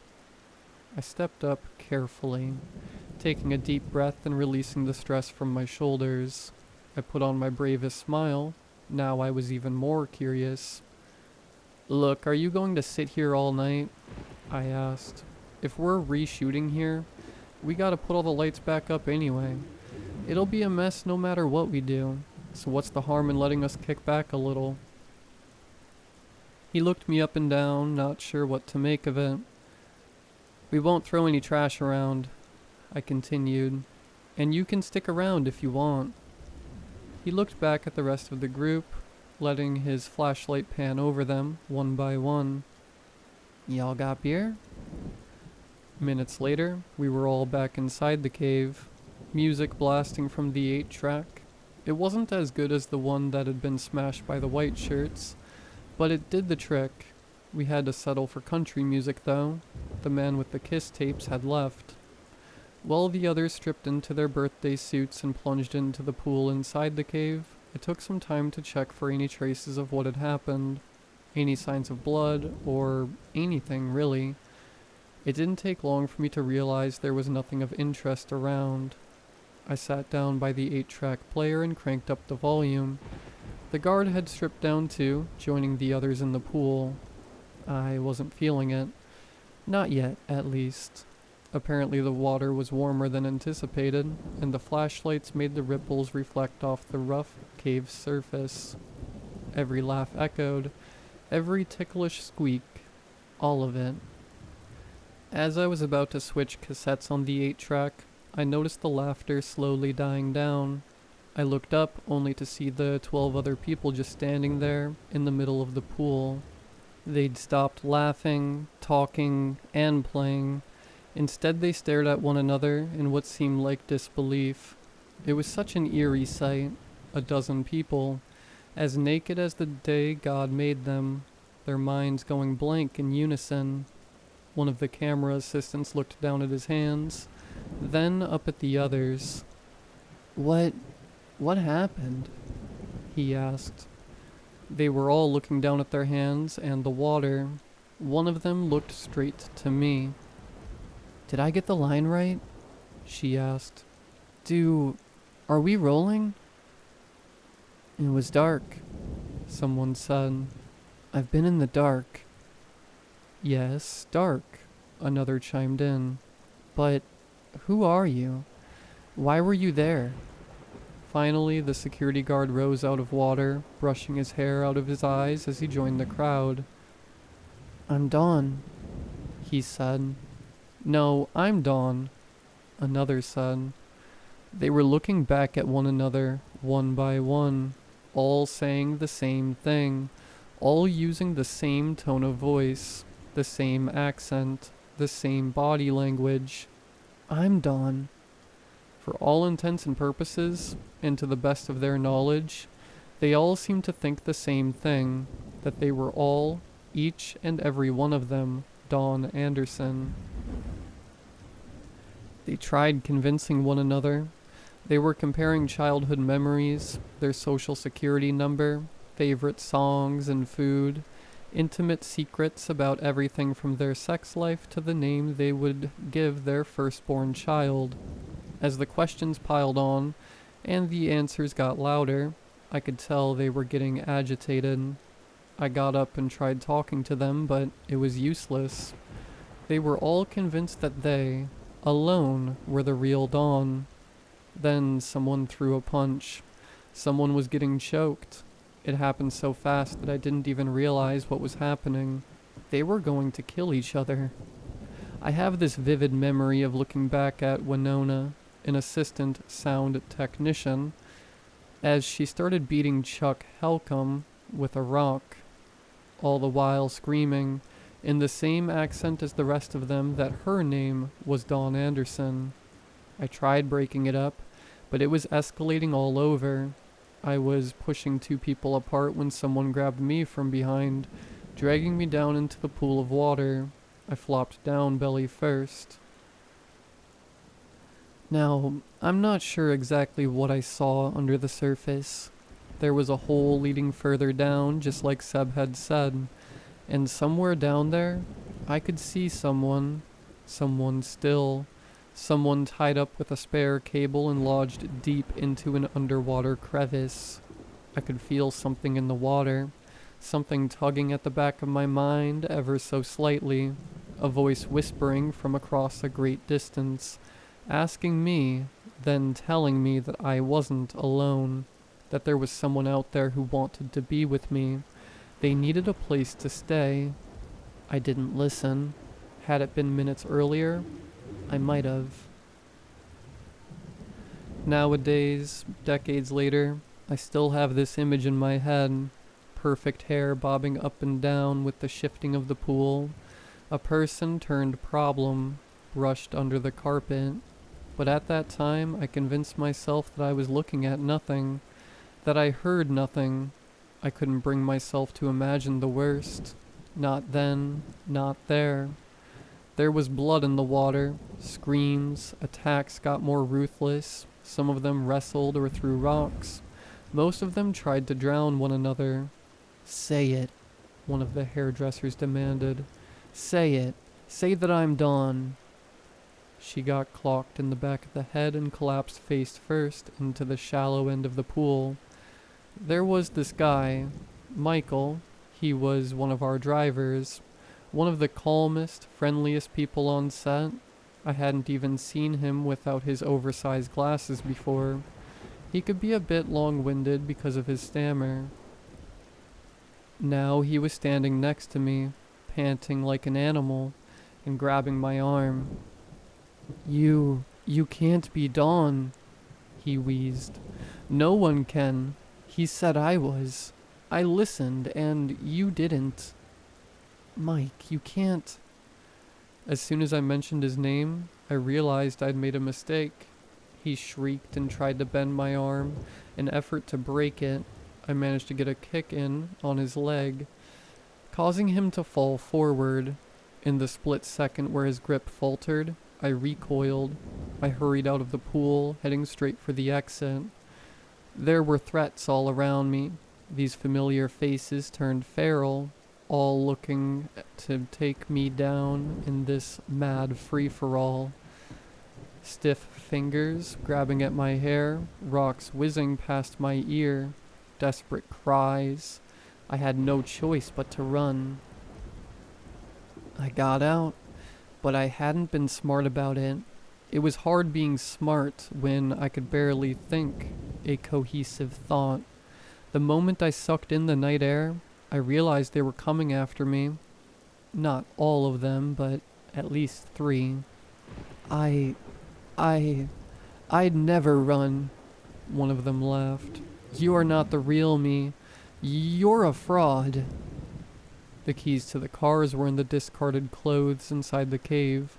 I stepped up carefully, taking a deep breath and releasing the stress from my shoulders. I put on my bravest smile. Now I was even more curious. "Look, are you going to sit here all night?" I asked. "If we're reshooting here, we gotta put all the lights back up anyway. It'll be a mess no matter what we do, so what's the harm in letting us kick back a little?" He looked me up and down, not sure what to make of it. "We won't throw any trash around," I continued, "and you can stick around if you want." He looked back at the rest of the group, letting his flashlight pan over them, one by one. "Y'all got beer?" Minutes later, we were all back inside the cave, music blasting from the 8-track. It wasn't as good as the one that had been smashed by the white shirts, but it did the trick. We had to settle for country music though. The man with the Kiss tapes had left. While the others stripped into their birthday suits and plunged into the pool inside the cave, I took some time to check for any traces of what had happened. Any signs of blood, or anything really. It didn't take long for me to realize there was nothing of interest around. I sat down by the 8-track player and cranked up the volume. The guard had stripped down too, joining the others in the pool. I wasn't feeling it. Not yet, at least. Apparently the water was warmer than anticipated, and the flashlights made the ripples reflect off the rough cave surface. Every laugh echoed, every ticklish squeak, all of it. As I was about to switch cassettes on the 8-track, I noticed the laughter slowly dying down. I looked up only to see the 12 other people just standing there in the middle of the pool. They'd stopped laughing, talking, and playing. Instead, they stared at one another in what seemed like disbelief. It was such an eerie sight. A dozen people, as naked as the day God made them, their minds going blank in unison. One of the camera assistants looked down at his hands, then up at the others. What happened?" he asked. They were all looking down at their hands and the water. One of them looked straight to me. "Did I get the line right?" she asked. Are we rolling?" "It was dark," someone said. "I've been in the dark." "Yes, dark," another chimed in. "But who are you? Why were you there?" Finally, the security guard rose out of water, brushing his hair out of his eyes as he joined the crowd. "I'm Dawn," he said. "No, I'm Dawn," another said. They were looking back at one another, one by one, all saying the same thing, all using the same tone of voice, the same accent, the same body language. I'm Dawn. For all intents and purposes, and to the best of their knowledge, they all seemed to think the same thing, that they were all, each and every one of them, Dawn Anderson. They tried convincing one another. They were comparing childhood memories, their social security number, favorite songs and food, intimate secrets about everything from their sex life to the name they would give their firstborn child. As the questions piled on, and the answers got louder, I could tell they were getting agitated. I got up and tried talking to them, but it was useless. They were all convinced that they, alone, were the real Dawn. Then someone threw a punch. Someone was getting choked. It happened so fast that I didn't even realize what was happening. They were going to kill each other. I have this vivid memory of looking back at Winona, an assistant sound technician, as she started beating Chuck Helcom with a rock, all the while screaming, in the same accent as the rest of them, that her name was Dawn Anderson. I tried breaking it up, but it was escalating all over. I was pushing two people apart when someone grabbed me from behind, dragging me down into the pool of water. I flopped down belly first. Now, I'm not sure exactly what I saw under the surface. There was a hole leading further down, just like Seb had said, and somewhere down there, I could see someone still, someone tied up with a spare cable and lodged deep into an underwater crevice. I could feel something in the water, something tugging at the back of my mind ever so slightly, a voice whispering from across a great distance, asking me, then telling me that I wasn't alone, that there was someone out there who wanted to be with me. They needed a place to stay. I didn't listen. Had it been minutes earlier, I might have. Nowadays, decades later, I still have this image in my head. Perfect hair bobbing up and down with the shifting of the pool. A person turned problem, brushed under the carpet. But at that time, I convinced myself that I was looking at nothing, that I heard nothing. I couldn't bring myself to imagine the worst. Not then, not there. There was blood in the water, screams, attacks got more ruthless. Some of them wrestled or threw rocks. Most of them tried to drown one another. "Say it," one of the hairdressers demanded. "Say it. Say that I'm Dawn." She got clocked in the back of the head and collapsed face first into the shallow end of the pool. There was this guy, Michael. He was one of our drivers, one of the calmest, friendliest people on set. I hadn't even seen him without his oversized glasses before. He could be a bit long-winded because of his stammer. Now he was standing next to me, panting like an animal, and grabbing my arm. You can't be Dawn," he wheezed. "No one can. He said I was. I listened, and you didn't. Mike, you can't." As soon as I mentioned his name, I realized I'd made a mistake. He shrieked and tried to bend my arm, an effort to break it. I managed to get a kick in on his leg, causing him to fall forward. In the split second where his grip faltered, I recoiled. I hurried out of the pool, heading straight for the exit. There were threats all around me. These familiar faces turned feral, all looking to take me down in this mad free-for-all. Stiff fingers grabbing at my hair, rocks whizzing past my ear, desperate cries. I had no choice but to run. I got out, but I hadn't been smart about it. It was hard being smart when I could barely think a cohesive thought. The moment I sucked in the night air, I realized they were coming after me. Not all of them, but at least 3. I'd never run, one of them laughed. "You are not the real me. You're a fraud." The keys to the cars were in the discarded clothes inside the cave.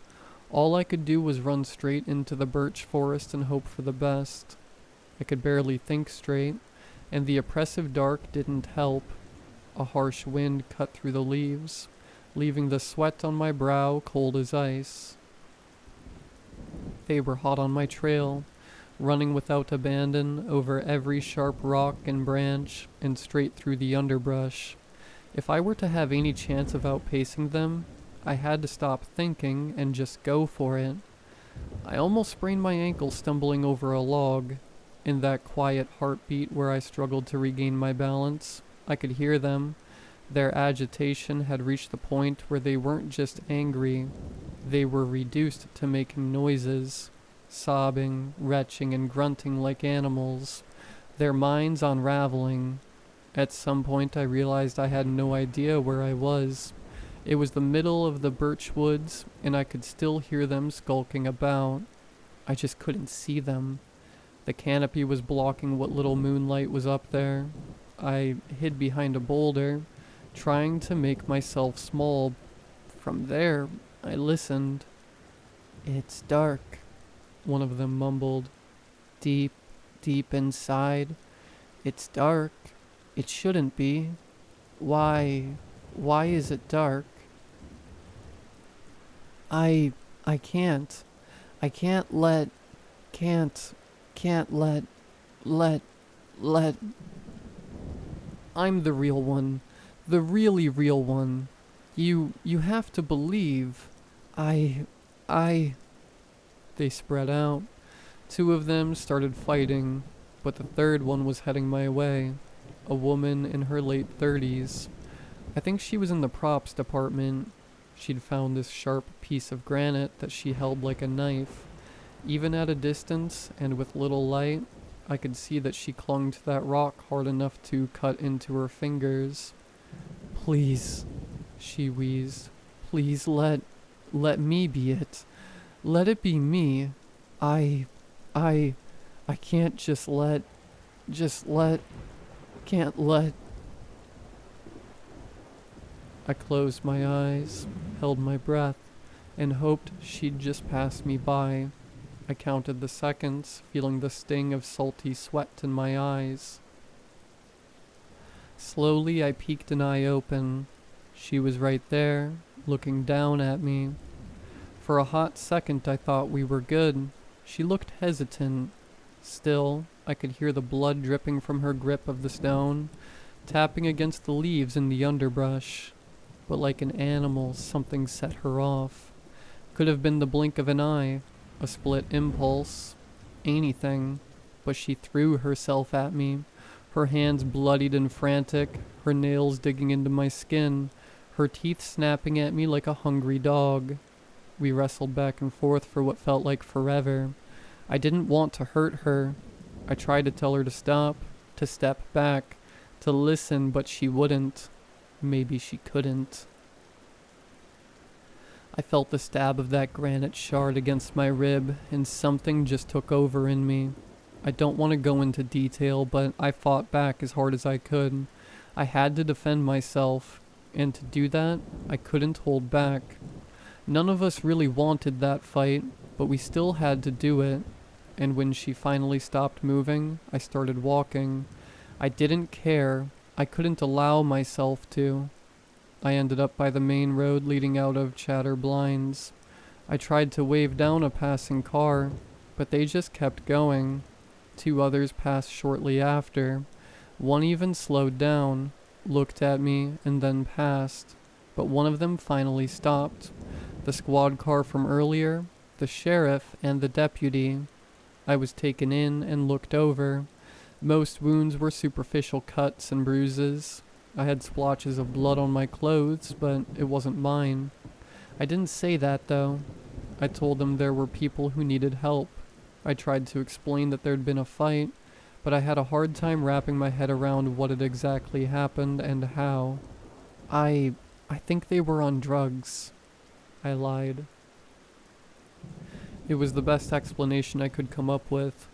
All I could do was run straight into the birch forest and hope for the best. I could barely think straight, and the oppressive dark didn't help. A harsh wind cut through the leaves, leaving the sweat on my brow cold as ice. They were hot on my trail, running without abandon over every sharp rock and branch and straight through the underbrush. If I were to have any chance of outpacing them, I had to stop thinking and just go for it. I almost sprained my ankle stumbling over a log. In that quiet heartbeat where I struggled to regain my balance, I could hear them. Their agitation had reached the point where they weren't just angry, they were reduced to making noises, sobbing, retching, and grunting like animals, their minds unraveling. At some point I realized I had no idea where I was. It was the middle of the birch woods, and I could still hear them skulking about. I just couldn't see them. The canopy was blocking what little moonlight was up there. I hid behind a boulder, trying to make myself small. From there, I listened. "It's dark," one of them mumbled. "Deep, deep inside. It's dark. It shouldn't be. Why is it dark?" I can't let. I'm the real one. The really real one. You have to believe. They spread out. Two of them started fighting, but the third one was heading my way. A woman in her late 30s. I think she was in the props department. She'd found this sharp piece of granite that she held like a knife. Even at a distance and with little light, I could see that she clung to that rock hard enough to cut into her fingers. "Please," she wheezed. "Please let me be it. Let it be me. I can't can't let." I closed my eyes, held my breath, and hoped she'd just pass me by. I counted the seconds, feeling the sting of salty sweat in my eyes. Slowly I peeked an eye open. She was right there, looking down at me. For a hot second I thought we were good. She looked hesitant. Still, I could hear the blood dripping from her grip of the stone, tapping against the leaves in the underbrush. But like an animal, something set her off. Could have been the blink of an eye, a split impulse, anything, but she threw herself at me, her hands bloodied and frantic, her nails digging into my skin, her teeth snapping at me like a hungry dog. We wrestled back and forth for what felt like forever. I didn't want to hurt her. I tried to tell her to stop, to step back, to listen, but she wouldn't. Maybe she couldn't. I felt the stab of that granite shard against my rib, and something just took over in me. I don't want to go into detail, but I fought back as hard as I could. I had to defend myself, and to do that, I couldn't hold back. None of us really wanted that fight, but we still had to do it. And when she finally stopped moving, I started walking. I didn't care. I couldn't allow myself to. I ended up by the main road leading out of Chatter Blinds. I tried to wave down a passing car, but they just kept going. Two others passed shortly after. One even slowed down, looked at me, and then passed. But one of them finally stopped. The squad car from earlier, the sheriff, and the deputy. I was taken in and looked over. Most wounds were superficial cuts and bruises. I had splotches of blood on my clothes, but it wasn't mine. I didn't say that, though. I told them there were people who needed help. I tried to explain that there'd been a fight, but I had a hard time wrapping my head around what had exactly happened and how. I think they were on drugs. I lied. It was the best explanation I could come up with.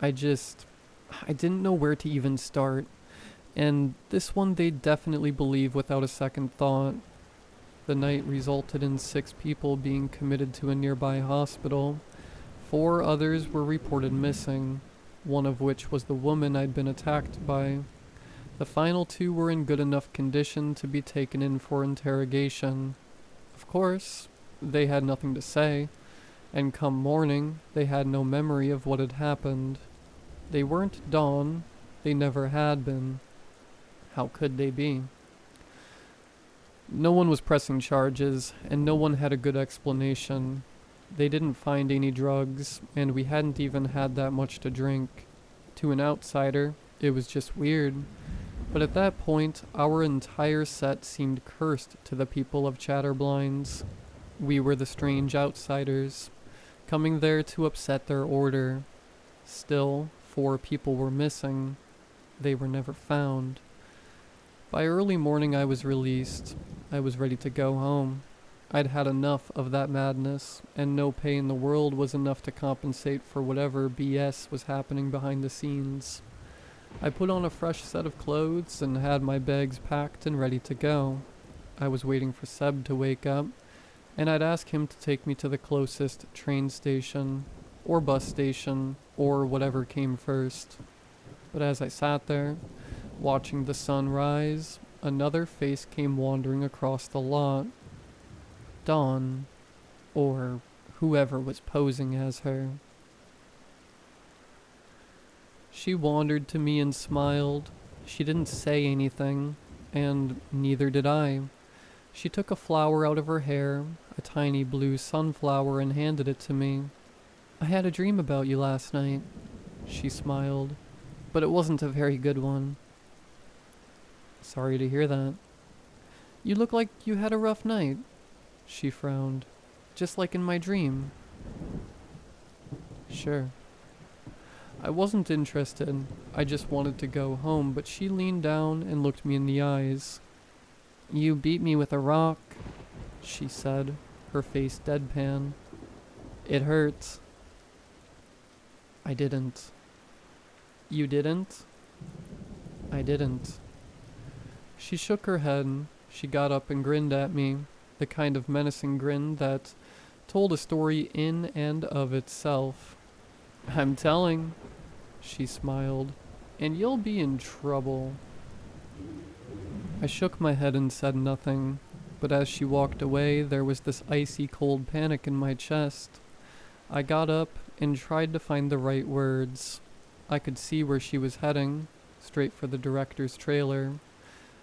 I didn't know where to even start. And this one they definitely believe without a second thought. The night resulted in 6 people being committed to a nearby hospital. 4 others were reported missing, one of which was the woman I'd been attacked by. The final 2 were in good enough condition to be taken in for interrogation. Of course, they had nothing to say, and come morning, they had no memory of what had happened. They weren't Dawn, they never had been. How could they be? No one was pressing charges, and no one had a good explanation. They didn't find any drugs, and we hadn't even had that much to drink. To an outsider, it was just weird. But at that point, our entire set seemed cursed to the people of Chatterblinds. We were the strange outsiders, coming there to upset their order. Still, 4 people were missing. They were never found. By early morning I was released. I was ready to go home. I'd had enough of that madness, and no pay in the world was enough to compensate for whatever BS was happening behind the scenes. I put on a fresh set of clothes and had my bags packed and ready to go. I was waiting for Seb to wake up, and I'd ask him to take me to the closest train station, or bus station, or whatever came first. But as I sat there, watching the sun rise, another face came wandering across the lot. Dawn, or whoever was posing as her. She wandered to me and smiled. She didn't say anything, and neither did I. She took a flower out of her hair, a tiny blue sunflower, and handed it to me. "I had a dream about you last night," she smiled, "but it wasn't a very good one." "Sorry to hear that." "You look like you had a rough night." She frowned. "Just like in my dream." "Sure." I wasn't interested. I just wanted to go home, but she leaned down and looked me in the eyes. "You beat me with a rock," she said, her face deadpan. "It hurts." I didn't. "You didn't?" I didn't. She shook her head. She got up and grinned at me, the kind of menacing grin that told a story in and of itself. "I'm telling," she smiled, "and you'll be in trouble." I shook my head and said nothing, but as she walked away, there was this icy cold panic in my chest. I got up and tried to find the right words. I could see where she was heading, straight for the director's trailer.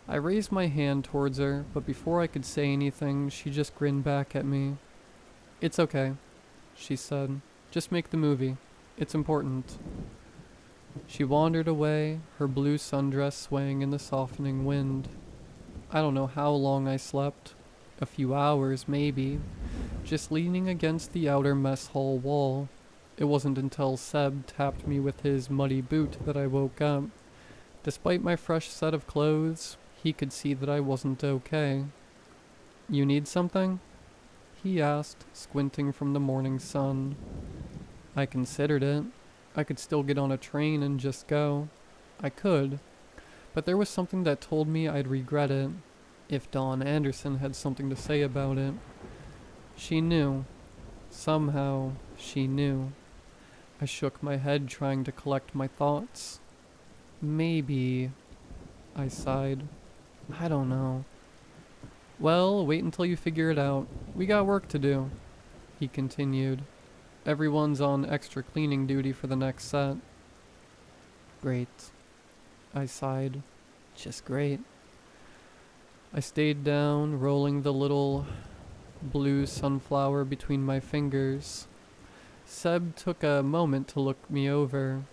I raised my hand towards her, but before I could say anything, she just grinned back at me. "It's okay," she said. "Just make the movie. It's important." She wandered away, her blue sundress swaying in the softening wind. I don't know how long I slept. A few hours, maybe, just leaning against the outer mess hall wall. It wasn't until Seb tapped me with his muddy boot that I woke up. Despite my fresh set of clothes, he could see that I wasn't okay. "You need something?" he asked, squinting from the morning sun. I considered it. I could still get on a train and just go. I could. But there was something that told me I'd regret it, if Dawn Anderson had something to say about it. She knew. Somehow, she knew. I shook my head, trying to collect my thoughts. "Maybe," I sighed. "I don't know." "Well, wait until you figure it out. We got work to do," he continued. "Everyone's on extra cleaning duty for the next set." "Great," I sighed. "Just great." I stayed down, rolling the little blue sunflower between my fingers. Seb took a moment to look me over.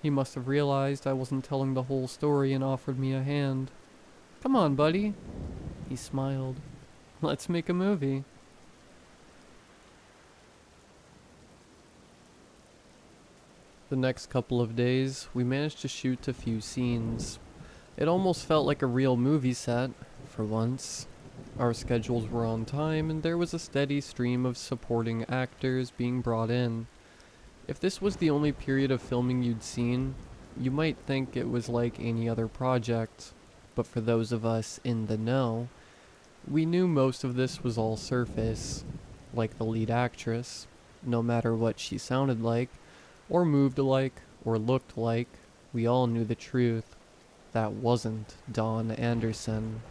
He must have realized I wasn't telling the whole story and offered me a hand. "Come on, buddy." He smiled. "Let's make a movie." The next couple of days, we managed to shoot a few scenes. It almost felt like a real movie set, for once. Our schedules were on time, and there was a steady stream of supporting actors being brought in. If this was the only period of filming you'd seen, You might think it was like any other project, but for those of us in the know, we knew most of this was all surface, like the lead actress. No matter what she sounded like, or moved like, or looked like, we all knew the truth. That wasn't Dawn Anderson.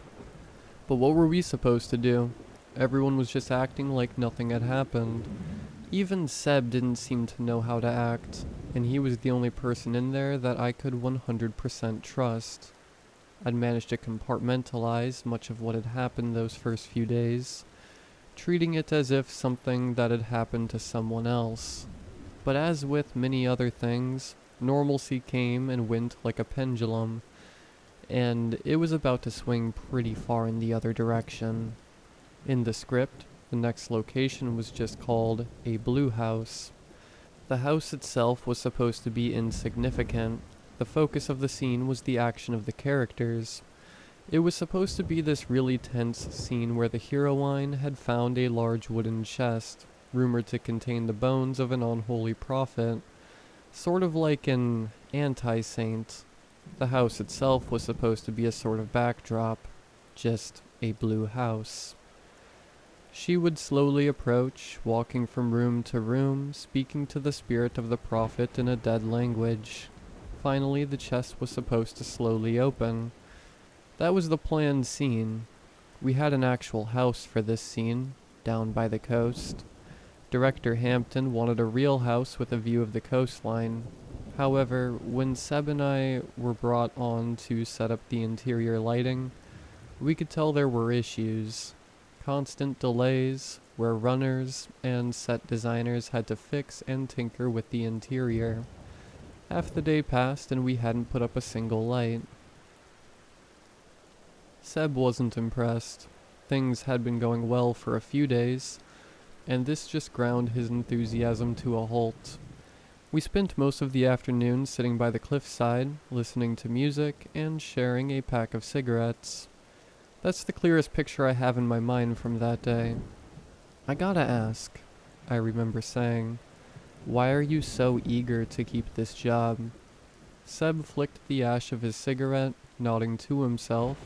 But what were we supposed to do? Everyone was just acting like nothing had happened. Even Seb didn't seem to know how to act, and he was the only person in there that I could 100% trust. I'd managed to compartmentalize much of what had happened those first few days, treating it as if something that had happened to someone else. But as with many other things, normalcy came and went like a pendulum, and it was about to swing pretty far in the other direction. In the script, the next location was just called a blue house. The house itself was supposed to be insignificant. The focus of the scene was the action of the characters. It was supposed to be this really tense scene where the heroine had found a large wooden chest, rumored to contain the bones of an unholy prophet, sort of like an anti-saint. The house itself was supposed to be a sort of backdrop, just a blue house. She would slowly approach, walking from room to room, speaking to the spirit of the prophet in a dead language. Finally, the chest was supposed to slowly open. That was the planned scene. We had an actual house for this scene, down by the coast. Director Hampton wanted a real house with a view of the coastline. However, when Seb and I were brought on to set up the interior lighting, we could tell there were issues. Constant delays, where runners and set designers had to fix and tinker with the interior. Half the day passed and we hadn't put up a single light. Seb wasn't impressed. Things had been going well for a few days, and this just ground his enthusiasm to a halt. We spent most of the afternoon sitting by the cliffside, listening to music, and sharing a pack of cigarettes. That's the clearest picture I have in my mind from that day. "I gotta ask," I remember saying, "why are you so eager to keep this job?" Seb flicked the ash of his cigarette, nodding to himself.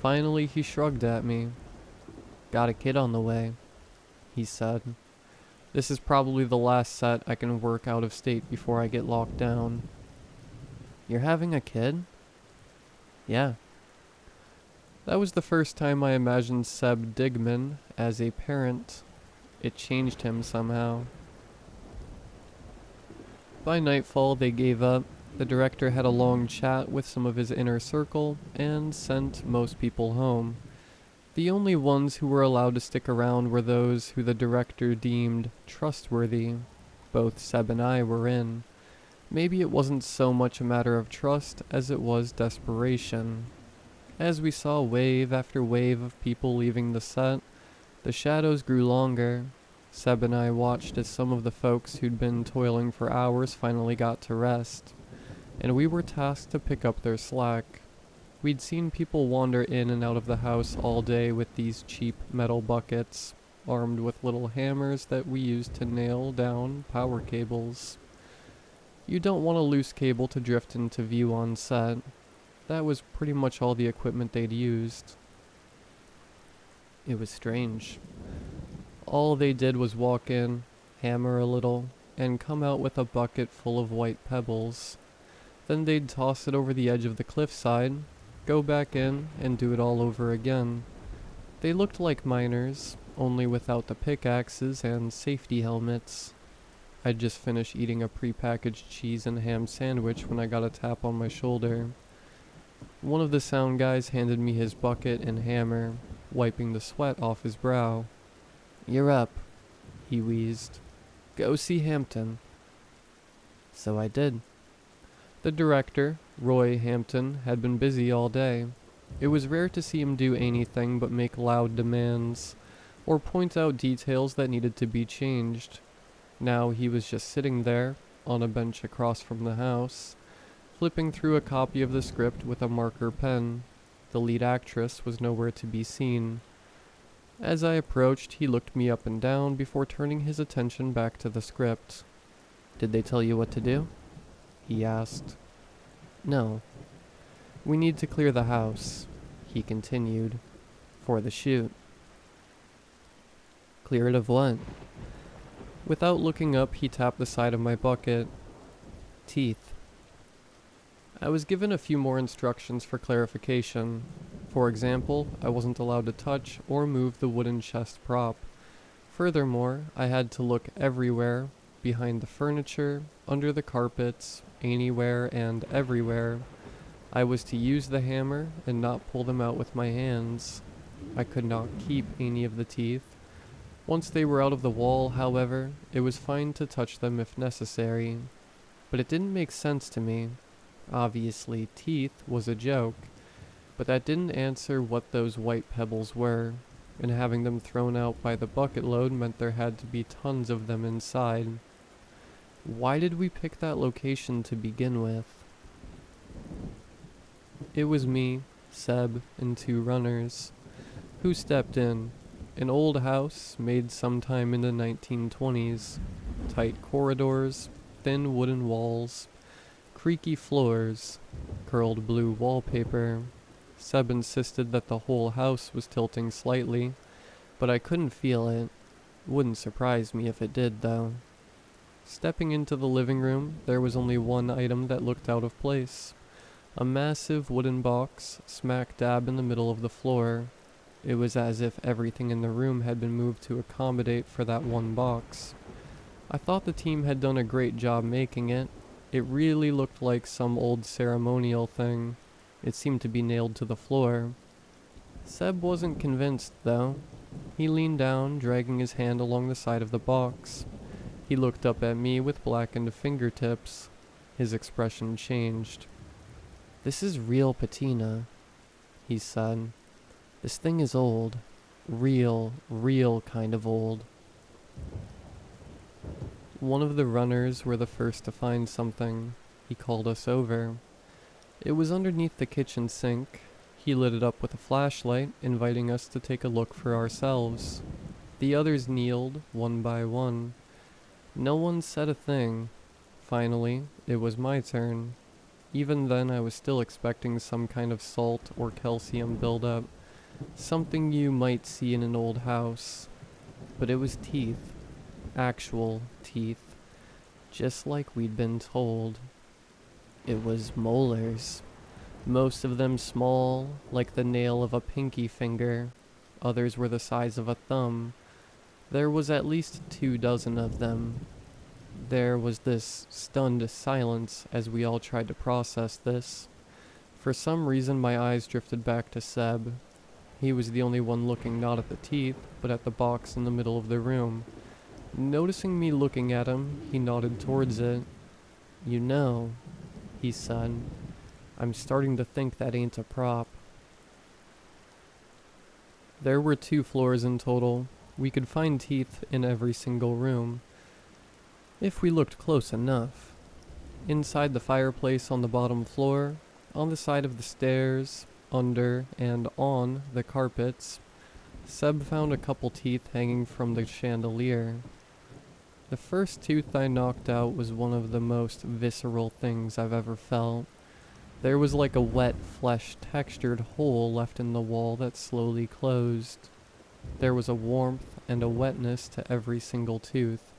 Finally, he shrugged at me. "Got a kid on the way," he said. "This is probably the last set I can work out of state before I get locked down." "You're having a kid?" "Yeah." That was the first time I imagined Seb Digman as a parent. It changed him somehow. By nightfall, they gave up. The director had a long chat with some of his inner circle and sent most people home. The only ones who were allowed to stick around were those who the director deemed trustworthy. Both Seb and I were in. Maybe it wasn't so much a matter of trust as it was desperation. As we saw wave after wave of people leaving the set, the shadows grew longer. Seb and I watched as some of the folks who'd been toiling for hours finally got to rest, and we were tasked to pick up their slack. We'd seen people wander in and out of the house all day with these cheap metal buckets, armed with little hammers that we used to nail down power cables. You don't want a loose cable to drift into view on set. That was pretty much all the equipment they'd used. It was strange. All they did was walk in, hammer a little, and come out with a bucket full of white pebbles. Then they'd toss it over the edge of the cliffside, go back in, and do it all over again. They looked like miners, only without the pickaxes and safety helmets. I'd just finished eating a prepackaged cheese and ham sandwich when I got a tap on my shoulder. One of the sound guys handed me his bucket and hammer, wiping the sweat off his brow. "You're up," he wheezed. "Go see Hampton." So I did. The director, Roy Hampton, had been busy all day. It was rare to see him do anything but make loud demands, or point out details that needed to be changed. Now he was just sitting there, on a bench across from the house, flipping through a copy of the script with a marker pen. The lead actress was nowhere to be seen. As I approached, he looked me up and down before turning his attention back to the script. "Did they tell you what to do?" he asked. No. We need to clear the house, he continued, for the shoot. Clear it of what? Without looking up, he tapped the side of my bucket. Teeth. I was given a few more instructions for clarification. For example, I wasn't allowed to touch or move the wooden chest prop. Furthermore, I had to look everywhere, behind the furniture, under the carpets, anywhere and everywhere. I was to use the hammer and not pull them out with my hands. I could not keep any of the teeth. Once they were out of the wall, however, it was fine to touch them if necessary. But it didn't make sense to me. Obviously, teeth was a joke, but that didn't answer what those white pebbles were, and having them thrown out by the bucket load meant there had to be tons of them inside. Why did we pick that location to begin with? It was me, Seb, and 2 runners. Who stepped in? An old house made sometime in the 1920s. Tight corridors, thin wooden walls, creaky floors, curled blue wallpaper. Seb insisted that the whole house was tilting slightly, but I couldn't feel it. Wouldn't surprise me if it did, though. Stepping into the living room, there was only one item that looked out of place. A massive wooden box, smack dab in the middle of the floor. It was as if everything in the room had been moved to accommodate for that one box. I thought the team had done a great job making it. It really looked like some old ceremonial thing. It seemed to be nailed to the floor. Seb wasn't convinced, though. He leaned down, dragging his hand along the side of the box. He looked up at me with blackened fingertips. His expression changed. "This is real patina," he said. "This thing is old. Real kind of old." One of the runners were the first to find something. He called us over. It was underneath the kitchen sink. He lit it up with a flashlight, inviting us to take a look for ourselves. The others kneeled, one by one. No one said a thing. Finally, it was my turn. Even then, I was still expecting some kind of salt or calcium buildup. Something you might see in an old house. But it was teeth. Actual teeth. Just like we'd been told. It was molars. Most of them small, like the nail of a pinky finger. Others were the size of a thumb. There was at least 24 of them. There was this stunned silence as we all tried to process this. For some reason, my eyes drifted back to Seb. He was the only one looking not at the teeth, but at the box in the middle of the room. Noticing me looking at him, he nodded towards it. "You know," he said, "I'm starting to think that ain't a prop." There were 2 floors in total. We could find teeth in every single room, if we looked close enough. Inside the fireplace on the bottom floor, on the side of the stairs, under and on the carpets, Seb found a couple teeth hanging from the chandelier. The first tooth I knocked out was one of the most visceral things I've ever felt. There was like a wet, flesh-textured hole left in the wall that slowly closed. There was a warmth and a wetness to every single tooth,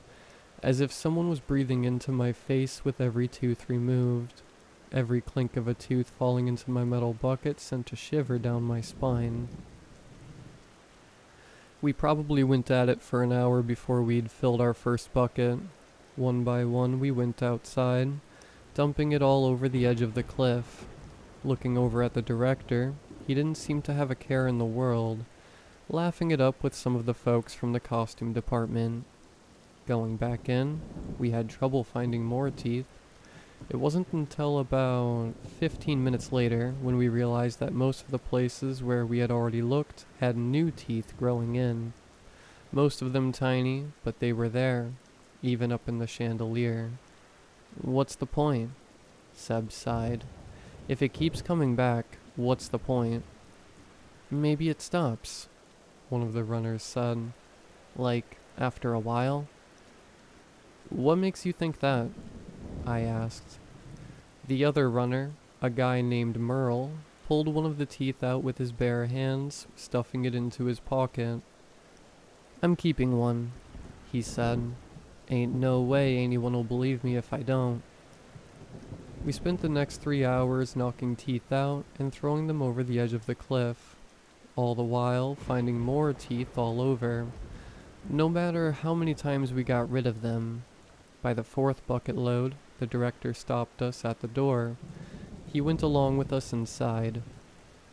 as if someone was breathing into my face with every tooth removed. Every clink of a tooth falling into my metal bucket sent a shiver down my spine. We probably went at it for an hour before we'd filled our first bucket. One by one we went outside, dumping it all over the edge of the cliff. Looking over at the director, he didn't seem to have a care in the world, laughing it up with some of the folks from the costume department. Going back in, we had trouble finding more teeth. It wasn't until about 15 minutes later when we realized that most of the places where we had already looked had new teeth growing in. Most of them tiny, but they were there, even up in the chandelier. "What's the point?" Seb sighed. "If it keeps coming back, what's the point?" "Maybe it stops," one of the runners said. "Like, after a while?" "What makes you think that?" I asked. The other runner, A guy named Merle pulled one of the teeth out with his bare hands, stuffing it into his pocket. "I'm keeping one," he said. "Ain't no way anyone'll believe me if I don't." We spent the next 3 hours knocking teeth out and throwing them over the edge of the cliff, all the while finding more teeth all over. No matter how many times we got rid of them. By the fourth bucket load, the director stopped us at the door. He went along with us inside.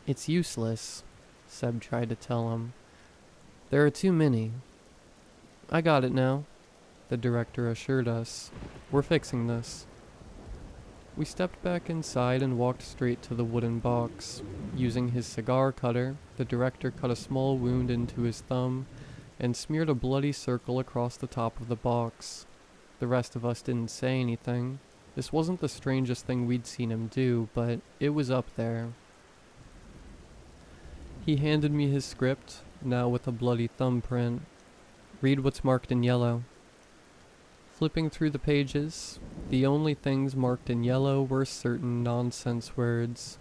"It's useless," Seb tried to tell him. "There are too many." "I got it now," the director assured us. "We're fixing this." We stepped back inside and walked straight to the wooden box. Using his cigar cutter, the director cut a small wound into his thumb and smeared a bloody circle across the top of the box. The rest of us didn't say anything. This wasn't the strangest thing we'd seen him do, but it was up there. He handed me his script, now with a bloody thumbprint. "Read what's marked in yellow." Flipping through the pages, the only things marked in yellow were certain nonsense words.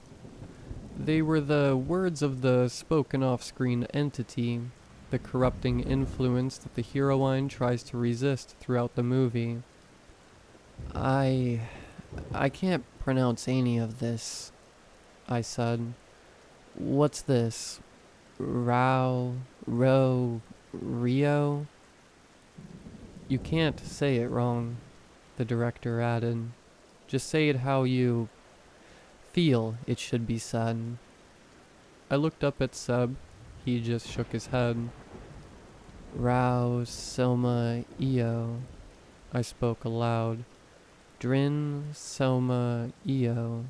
They were the words of the spoken off-screen entity, the corrupting influence that the heroine tries to resist throughout the movie. I can't pronounce any of this," I said. "What's this? Rio? "You can't say it wrong," the director added. "Just say it how you feel it should be said." I looked up at Seb. He just shook his head. "Rao Soma Io," I spoke aloud. "Drin Soma Io."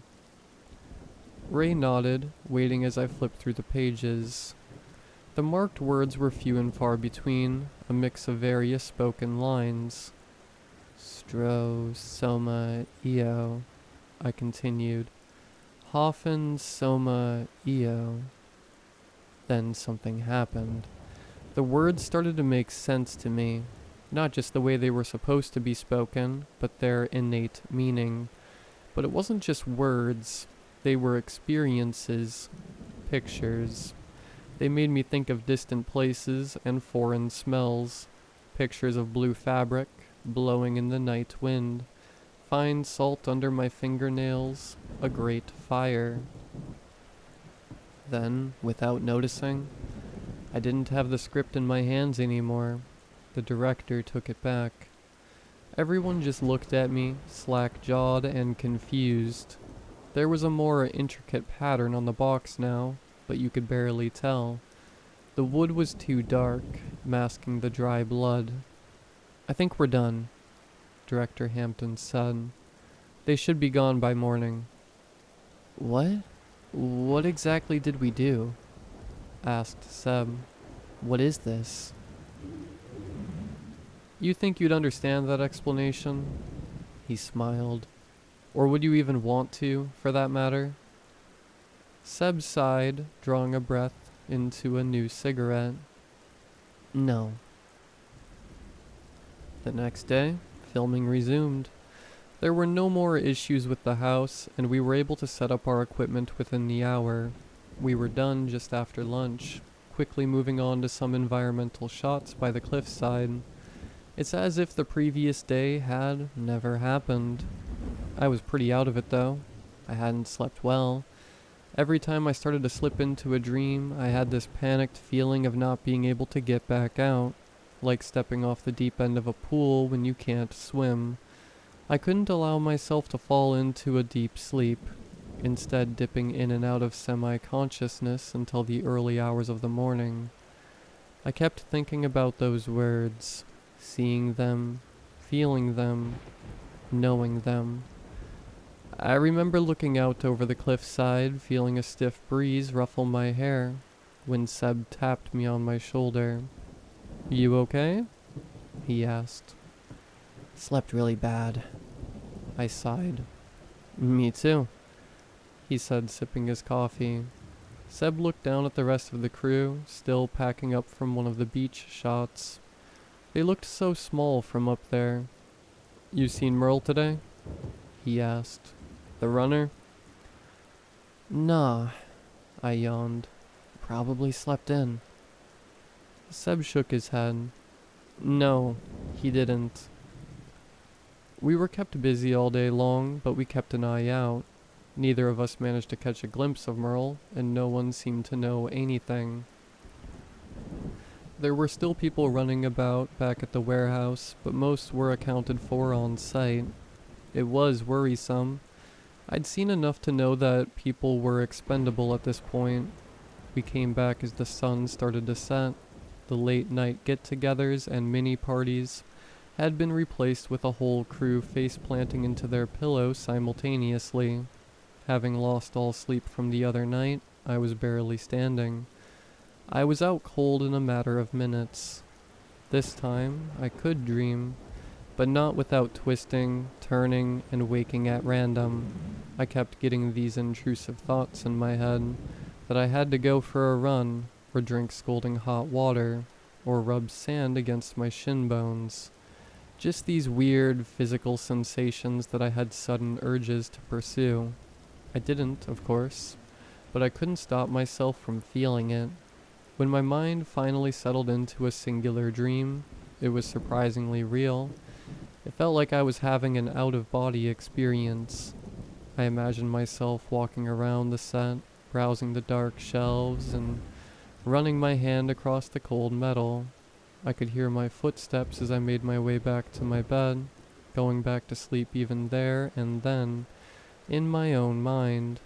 Ray nodded, waiting as I flipped through the pages. The marked words were few and far between, a mix of various spoken lines. "Stro Soma Io," I continued. "Hoffen Soma Io." Then something happened. The words started to make sense to me, not just the way they were supposed to be spoken, but their innate meaning. But it wasn't just words, they were experiences, pictures. They made me think of distant places and foreign smells. Pictures of blue fabric, blowing in the night wind, fine salt under my fingernails, a great fire. Then, without noticing, I didn't have the script in my hands anymore. The director took it back. Everyone just looked at me, slack-jawed and confused. There was a more intricate pattern on the box now, but you could barely tell. The wood was too dark, masking the dry blood. "I think we're done," Director Hampton said. "They should be gone by morning." "What? What exactly did we do?" asked Seb. "What is this?" "You think you'd understand that explanation?" He smiled. "Or would you even want to, for that matter?" Seb sighed, drawing a breath into a new cigarette. "No." The next day, filming resumed. There were no more issues with the house, and we were able to set up our equipment within the hour. We were done just after lunch, quickly moving on to some environmental shots by the cliffside. It's as if the previous day had never happened. I was pretty out of it though. I hadn't slept well. Every time I started to slip into a dream, I had this panicked feeling of not being able to get back out, like stepping off the deep end of a pool when you can't swim. I couldn't allow myself to fall into a deep sleep, instead dipping in and out of semi-consciousness until the early hours of the morning. I kept thinking about those words, seeing them, feeling them, knowing them. I remember looking out over the cliffside, feeling a stiff breeze ruffle my hair, when Seb tapped me on my shoulder. "You okay?" he asked. "Slept really bad," I sighed. "Me too," he said, sipping his coffee. Seb looked down at the rest of the crew, still packing up from one of the beach shots. They looked so small from up there. "You seen Merle today?" he asked. "The runner?" Nah, I yawned. Probably slept in. Seb shook his head. No, he didn't. We were kept busy all day long, but we kept an eye out. Neither of us managed to catch a glimpse of Merle, and no one seemed to know anything. There were still people running about back at the warehouse, but most were accounted for on site. It was worrisome. I'd seen enough to know that people were expendable at this point. We came back as the sun started to set. The late night get-togethers and mini-parties had been replaced with a whole crew face-planting into their pillow simultaneously. Having lost all sleep from the other night, I was barely standing. I was out cold in a matter of minutes. This time, I could dream, but not without twisting, turning, and waking at random. I kept getting these intrusive thoughts in my head that I had to go for a run, or drink scalding hot water, or rub sand against my shin bones. Just these weird physical sensations that I had sudden urges to pursue. I didn't, of course, but I couldn't stop myself from feeling it. When my mind finally settled into a singular dream, it was surprisingly real. It felt like I was having an out-of-body experience. I imagined myself walking around the set, browsing the dark shelves, and running my hand across the cold metal. I could hear my footsteps as I made my way back to my bed, going back to sleep even there and then, in my own mind.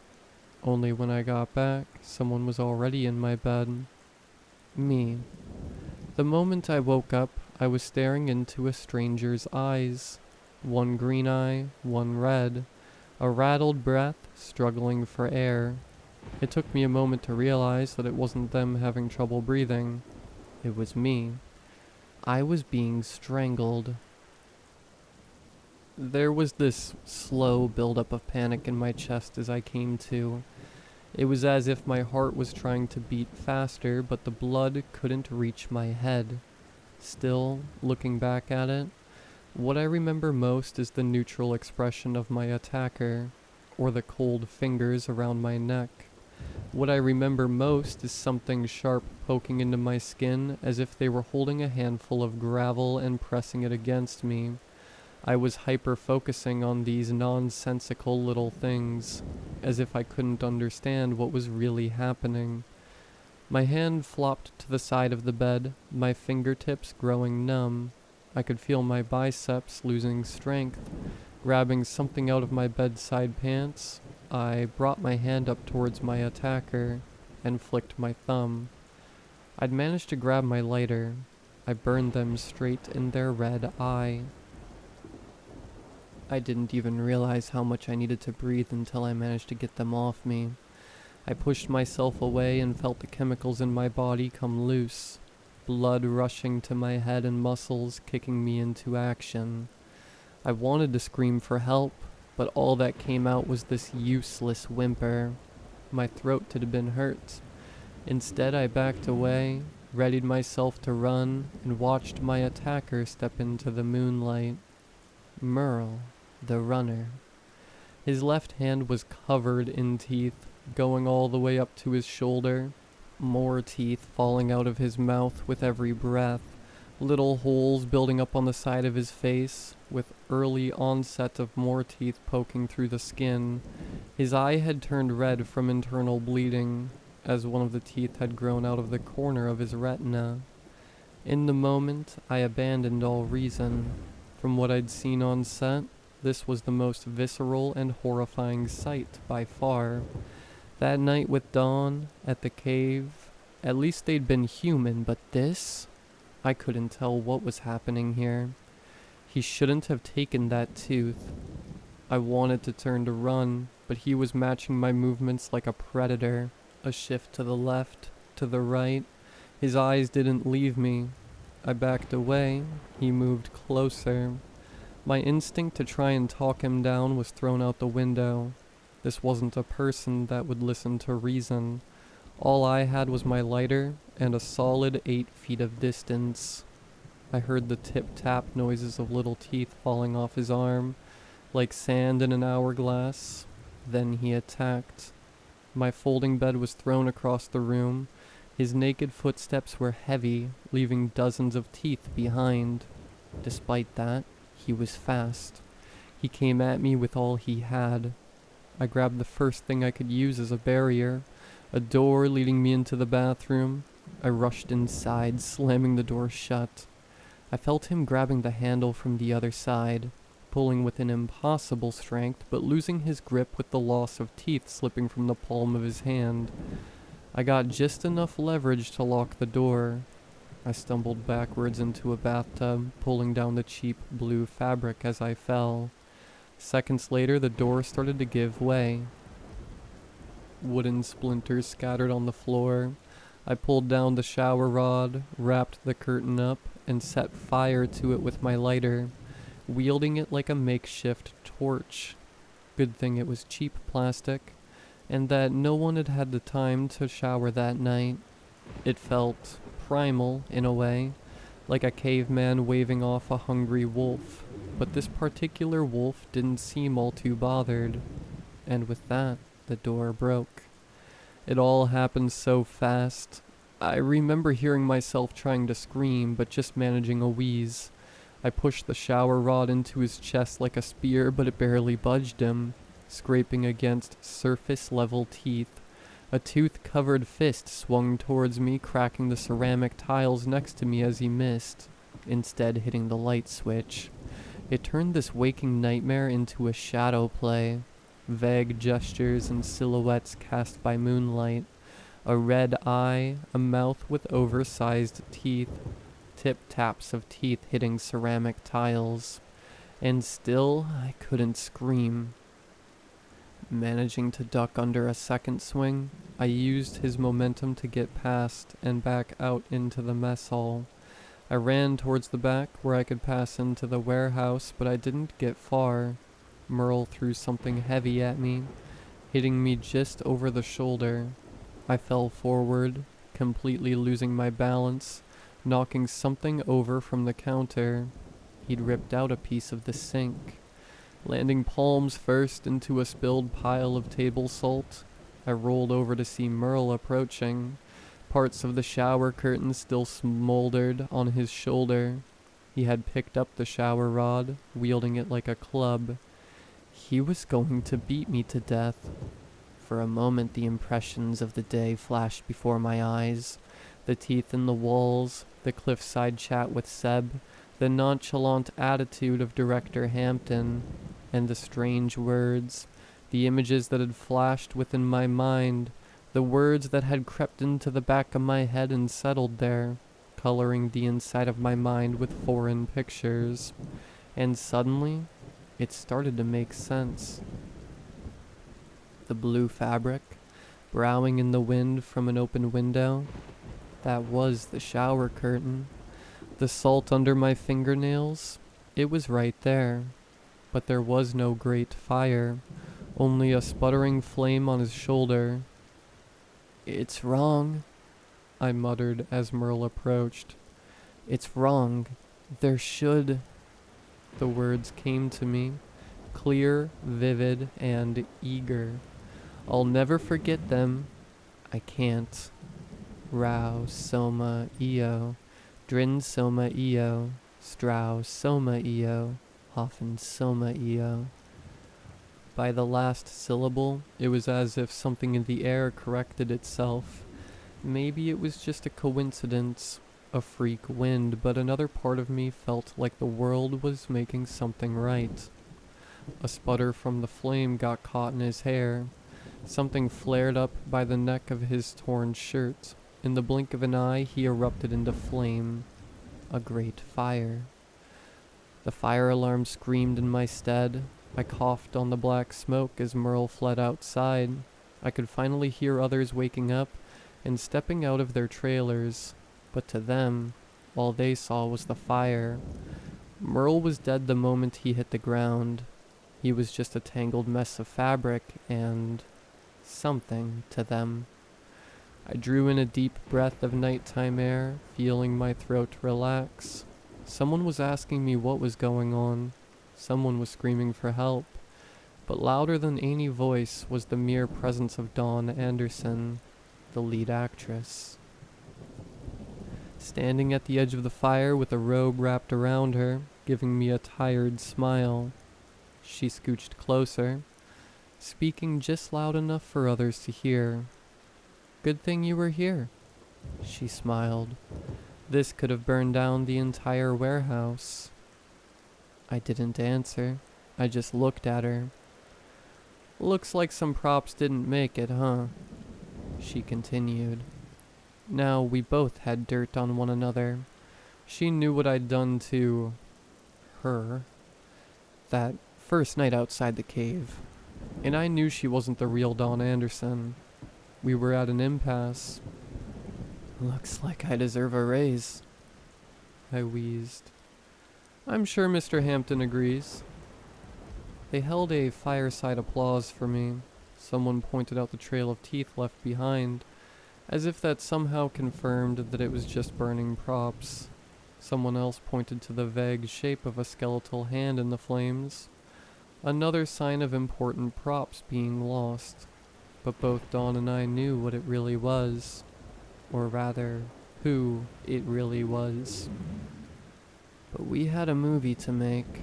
Only when I got back, someone was already in my bed. Me. The moment I woke up, I was staring into a stranger's eyes. One green eye, one red. A rattled breath, struggling for air. It took me a moment to realize that it wasn't them having trouble breathing. It was me. I was being strangled. There was this slow buildup of panic in my chest as I came to. It was as if my heart was trying to beat faster, but the blood couldn't reach my head. Still, looking back at it, what I remember most is the neutral expression of my attacker, or the cold fingers around my neck. What I remember most is something sharp poking into my skin as if they were holding a handful of gravel and pressing it against me. I was hyper-focusing on these nonsensical little things, as if I couldn't understand what was really happening. My hand flopped to the side of the bed, my fingertips growing numb. I could feel my biceps losing strength. Grabbing something out of my bedside pants, I brought my hand up towards my attacker and flicked my thumb. I'd managed to grab my lighter. I burned them straight in their red eye. I didn't even realize how much I needed to breathe until I managed to get them off me. I pushed myself away and felt the chemicals in my body come loose, blood rushing to my head and muscles, kicking me into action. I wanted to scream for help, but all that came out was this useless whimper. My throat had been hurt. Instead, I backed away, readied myself to run, and watched my attacker step into the moonlight. Merle, the runner. His left hand was covered in teeth, going all the way up to his shoulder. More teeth falling out of his mouth with every breath. Little holes building up on the side of his face, with early onset of more teeth poking through the skin. His eye had turned red from internal bleeding, as one of the teeth had grown out of the corner of his retina. In the moment, I abandoned all reason. From what I'd seen on set, this was the most visceral and horrifying sight by far. That night with Dawn, at the cave, at least they'd been human, but this? I couldn't tell what was happening here. He shouldn't have taken that tooth. I wanted to turn to run, but he was matching my movements like a predator. A shift to the left, to the right. His eyes didn't leave me. I backed away. He moved closer. My instinct to try and talk him down was thrown out the window. This wasn't a person that would listen to reason. All I had was my lighter and a solid 8 feet of distance. I heard the tip-tap noises of little teeth falling off his arm, like sand in an hourglass. Then he attacked. My folding bed was thrown across the room. His naked footsteps were heavy, leaving dozens of teeth behind. Despite that, he was fast. He came at me with all he had. I grabbed the first thing I could use as a barrier, a door leading me into the bathroom. I rushed inside, slamming the door shut. I felt him grabbing the handle from the other side, pulling with an impossible strength, but losing his grip with the loss of teeth slipping from the palm of his hand. I got just enough leverage to lock the door. I stumbled backwards into a bathtub, pulling down the cheap blue fabric as I fell. Seconds later, the door started to give way. Wooden splinters scattered on the floor. I pulled down the shower rod, wrapped the curtain up, and set fire to it with my lighter, wielding it like a makeshift torch. Good thing it was cheap plastic, and that no one had had the time to shower that night. It felt primal, in a way, like a caveman waving off a hungry wolf, but this particular wolf didn't seem all too bothered. And with that, the door broke. It all happened so fast. I remember hearing myself trying to scream, but just managing a wheeze. I pushed the shower rod into his chest like a spear, but it barely budged him, scraping against surface-level teeth. A tooth-covered fist swung towards me, cracking the ceramic tiles next to me as he missed, instead hitting the light switch. It turned this waking nightmare into a shadow play. Vague gestures and silhouettes cast by moonlight. A red eye, a mouth with oversized teeth, tip-taps of teeth hitting ceramic tiles. And still, I couldn't scream. Managing to duck under a second swing, I used his momentum to get past and back out into the mess hall. I ran towards the back where I could pass into the warehouse, but I didn't get far. Merle threw something heavy at me, hitting me just over the shoulder. I fell forward, completely losing my balance, knocking something over from the counter. He'd ripped out a piece of the sink. Landing palms first into a spilled pile of table salt, I rolled over to see Merle approaching. Parts of the shower curtain still smoldered on his shoulder. He had picked up the shower rod, wielding it like a club. He was going to beat me to death. For a moment, the impressions of the day flashed before my eyes. The teeth in the walls, the cliffside chat with Seb, the nonchalant attitude of Director Hampton, and the strange words, the images that had flashed within my mind, the words that had crept into the back of my head and settled there, coloring the inside of my mind with foreign pictures. And suddenly, it started to make sense. The blue fabric, browing in the wind from an open window, that was the shower curtain. The salt under my fingernails, it was right there. But there was no great fire, only a sputtering flame on his shoulder. "It's wrong," I muttered as Merle approached. "It's wrong. There should..." The words came to me, clear, vivid, and eager. I'll never forget them. I can't. Rau soma io, drin soma io, strau soma io, hoffen soma io. By the last syllable, it was as if something in the air corrected itself. Maybe it was just a coincidence, a freak wind, but another part of me felt like the world was making something right. A sputter from the flame got caught in his hair. Something flared up by the neck of his torn shirt. In the blink of an eye, he erupted into flame. A great fire. The fire alarm screamed in my stead. I coughed on the black smoke as Merle fled outside. I could finally hear others waking up and stepping out of their trailers. But to them, all they saw was the fire. Merle was dead the moment he hit the ground. He was just a tangled mess of fabric and something to them. I drew in a deep breath of nighttime air, feeling my throat relax. Someone was asking me what was going on. Someone was screaming for help. But louder than any voice was the mere presence of Dawn Anderson, the lead actress. Standing at the edge of the fire with a robe wrapped around her, giving me a tired smile, she scooched closer, speaking just loud enough for others to hear. "Good thing you were here," she smiled. "This could have burned down the entire warehouse." I didn't answer. I just looked at her. "Looks like some props didn't make it, huh?" she continued. Now we both had dirt on one another. She knew what I'd done to her that first night outside the cave, and I knew she wasn't the real Dawn Anderson. We were at an impasse. "Looks like I deserve a raise," I wheezed. "I'm sure Mr. Hampton agrees." They held a fireside applause for me. Someone pointed out the trail of teeth left behind, as if that somehow confirmed that it was just burning props. Someone else pointed to the vague shape of a skeletal hand in the flames, another sign of important props being lost. But both Dawn and I knew what it really was, or rather, who it really was. But we had a movie to make.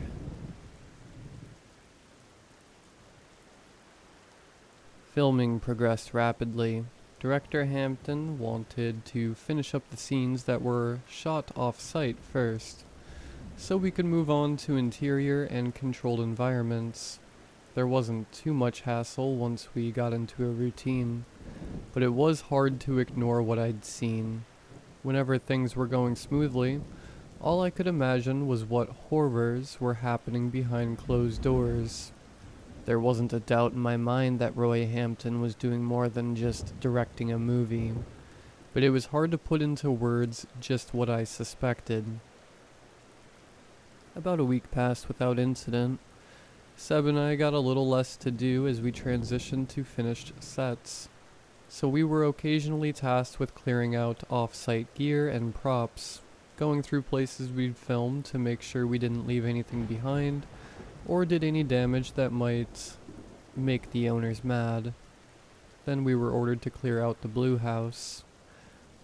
Filming progressed rapidly. Director Hampton wanted to finish up the scenes that were shot off-site first, so we could move on to interior and controlled environments. There wasn't too much hassle once we got into a routine, but it was hard to ignore what I'd seen. Whenever things were going smoothly, all I could imagine was what horrors were happening behind closed doors. There wasn't a doubt in my mind that Roy Hampton was doing more than just directing a movie, but it was hard to put into words just what I suspected. About a week passed without incident. Seb and I got a little less to do as we transitioned to finished sets, so we were occasionally tasked with clearing out off-site gear and props, going through places we'd filmed to make sure we didn't leave anything behind, or did any damage that might make the owners mad. Then we were ordered to clear out the Blue House,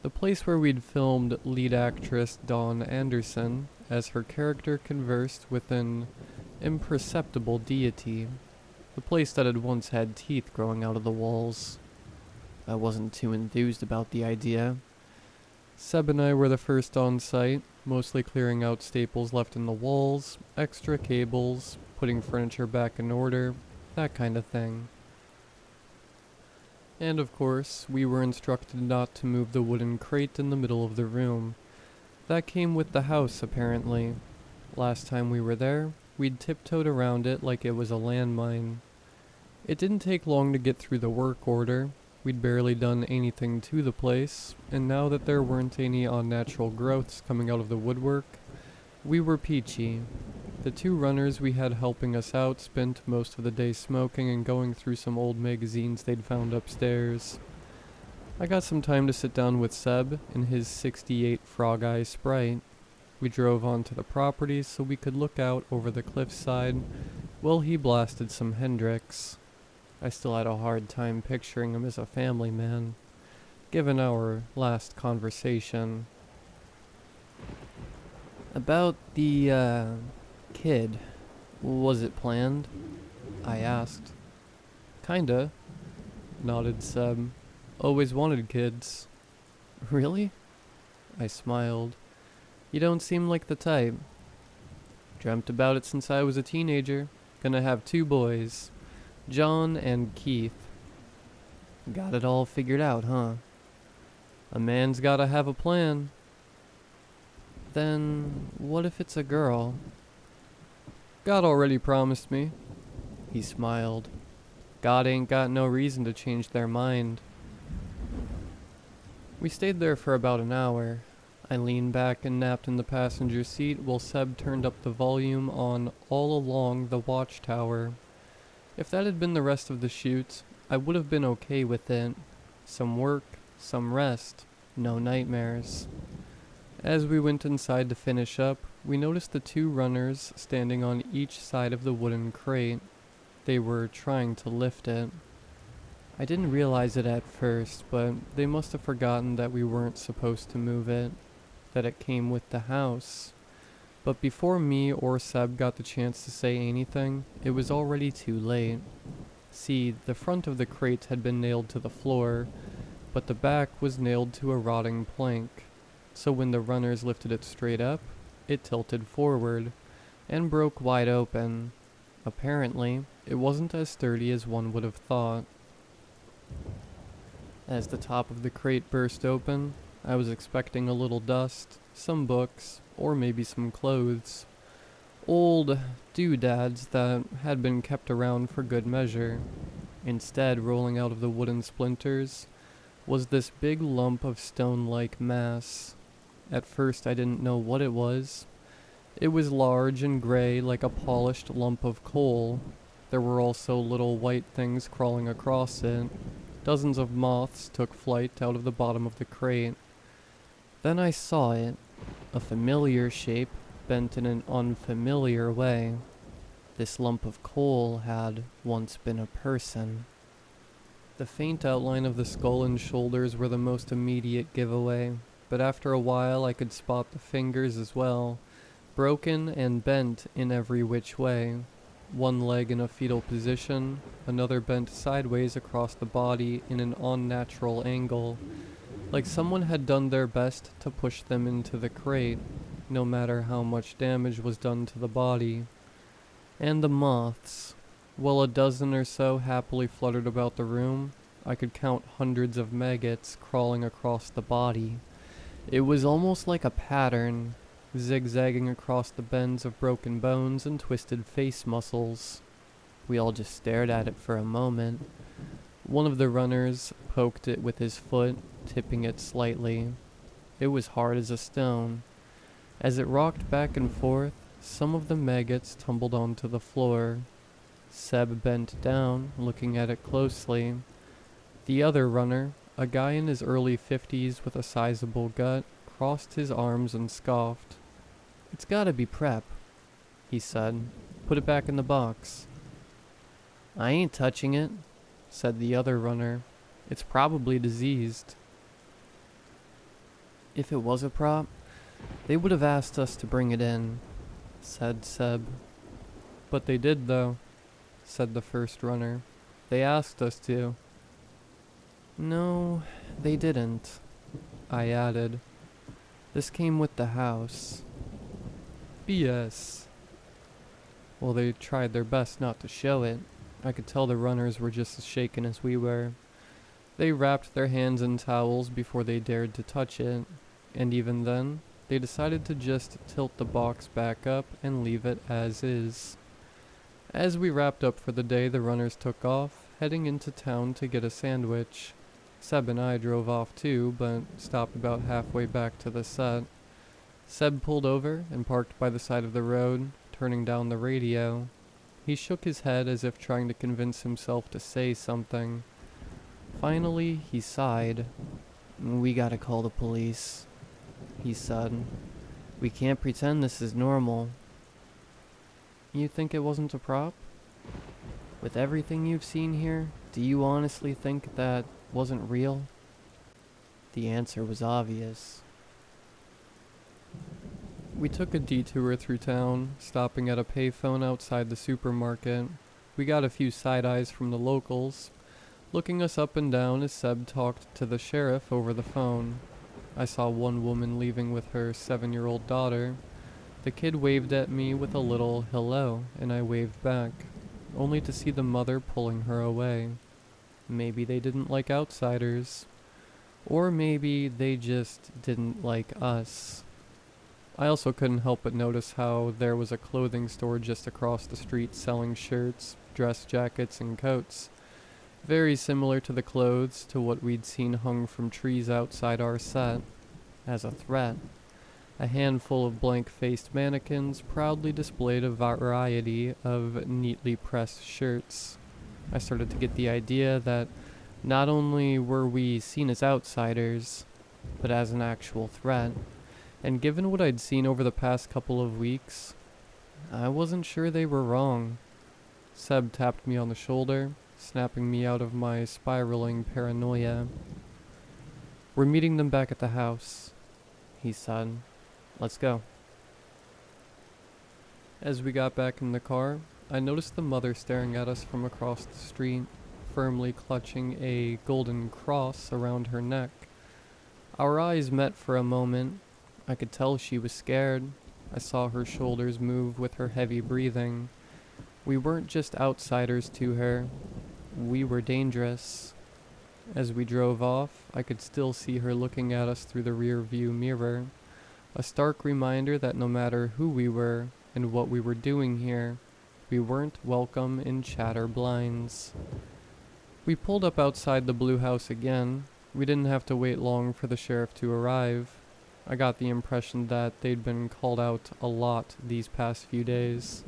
the place where we'd filmed lead actress Dawn Anderson as her character conversed with an imperceptible deity, the place that had once had teeth growing out of the walls. I wasn't too enthused about the idea. Seb and I were the first on site, mostly clearing out staples left in the walls, extra cables, putting furniture back in order, that kind of thing. And of course, we were instructed not to move the wooden crate in the middle of the room. That came with the house, apparently. Last time we were there, we'd tiptoed around it like it was a landmine. It didn't take long to get through the work order. We'd barely done anything to the place, and now that there weren't any unnatural growths coming out of the woodwork, we were peachy. The two runners we had helping us out spent most of the day smoking and going through some old magazines they'd found upstairs. I got some time to sit down with Seb and his 68 Frog Eye Sprite. We drove onto the property so we could look out over the cliffside while he blasted some Hendrix. I still had a hard time picturing him as a family man, given our last conversation. "About the, kid, was it planned?" I asked. "Kinda," nodded Seb. "Always wanted kids." "Really?" I smiled. "You don't seem like the type." "Dreamt about it since I was a teenager. Gonna have 2 boys. John and Keith." "Got it all figured out, huh?" "A man's gotta have a plan." "Then, what if it's a girl?" "God already promised me." He smiled. "God ain't got no reason to change their mind." We stayed there for about an hour. I leaned back and napped in the passenger seat while Seb turned up the volume on All Along the Watchtower. If that had been the rest of the shoot, I would have been okay with it. Some work, some rest, no nightmares. As we went inside to finish up, we noticed the 2 runners standing on each side of the wooden crate. they were trying to lift it. I didn't realize it at first, but they must have forgotten that we weren't supposed to move it, that it came with the house. But before me or Seb got the chance to say anything, it was already too late. See, the front of the crate had been nailed to the floor, but the back was nailed to a rotting plank. So when the runners lifted it straight up, it tilted forward and broke wide open. Apparently, it wasn't as sturdy as one would have thought. As the top of the crate burst open, I was expecting a little dust, some books, or maybe some clothes. Old doodads that had been kept around for good measure. Instead, rolling out of the wooden splinters was this big lump of stone-like mass. At first I didn't know what it was. It was large and gray like a polished lump of coal. There were also little white things crawling across it. Dozens of moths took flight out of the bottom of the crate. Then I saw it, a familiar shape bent in an unfamiliar way. This lump of coal had once been a person. The faint outline of the skull and shoulders were the most immediate giveaway, but after a while I could spot the fingers as well, broken and bent in every which way. One leg in a fetal position, another bent sideways across the body in an unnatural angle, like someone had done their best to push them into the crate, no matter how much damage was done to the body. And the moths. While a dozen or so happily fluttered about the room, I could count hundreds of maggots crawling across the body. It was almost like a pattern, zigzagging across the bends of broken bones and twisted face muscles. We all just stared at it for a moment. One of the runners poked it with his foot, tipping it slightly. It was hard as a stone. As it rocked back and forth, some of the maggots tumbled onto the floor. Seb bent down, looking at it closely. The other runner, a guy in his early 50s with a sizable gut, crossed his arms and scoffed. "It's gotta be prep," he said. "Put it back in the box." "I ain't touching it," said the other runner. "It's probably diseased." "If it was a prop, they would have asked us to bring it in," said Seb. "But they did though," said the first runner. "They asked us to." "No, they didn't," I added. "This came with the house." "BS." Well, they tried their best not to show it. I could tell the runners were just as shaken as we were. They wrapped their hands in towels before they dared to touch it, and even then, they decided to just tilt the box back up and leave it as is. As we wrapped up for the day, the runners took off, heading into town to get a sandwich. Seb and I drove off too, but stopped about halfway back to the set. Seb pulled over and parked by the side of the road, turning down the radio. He shook his head as if trying to convince himself to say something. Finally, he sighed. "We gotta call the police," he said. "We can't pretend this is normal." "You think it wasn't a prop? With everything you've seen here, do you honestly think that wasn't real?" The answer was obvious. We took a detour through town, stopping at a payphone outside the supermarket. We got a few side eyes from the locals, looking us up and down as Seb talked to the sheriff over the phone. I saw one woman leaving with her 7-year-old daughter. The kid waved at me with a little hello, and I waved back, only to see the mother pulling her away. Maybe they didn't like outsiders. Or maybe they just didn't like us. I also couldn't help but notice how there was a clothing store just across the street selling shirts, dress jackets, and coats. Very similar to the clothes to what we'd seen hung from trees outside our set. As a threat, a handful of blank-faced mannequins proudly displayed a variety of neatly pressed shirts. I started to get the idea that not only were we seen as outsiders, but as an actual threat. And given what I'd seen over the past couple of weeks, I wasn't sure they were wrong. Seb tapped me on the shoulder, snapping me out of my spiraling paranoia. "We're meeting them back at the house," he said. "Let's go." As we got back in the car, I noticed the mother staring at us from across the street, firmly clutching a golden cross around her neck. Our eyes met for a moment. I could tell she was scared. I saw her shoulders move with her heavy breathing. We weren't just outsiders to her. We were dangerous. As we drove off, I could still see her looking at us through the rear view mirror. A stark reminder that no matter who we were and what we were doing here, we weren't welcome in Chatterblinds. We pulled up outside the blue house again. We didn't have to wait long for the sheriff to arrive. I got the impression that they'd been called out a lot these past few days.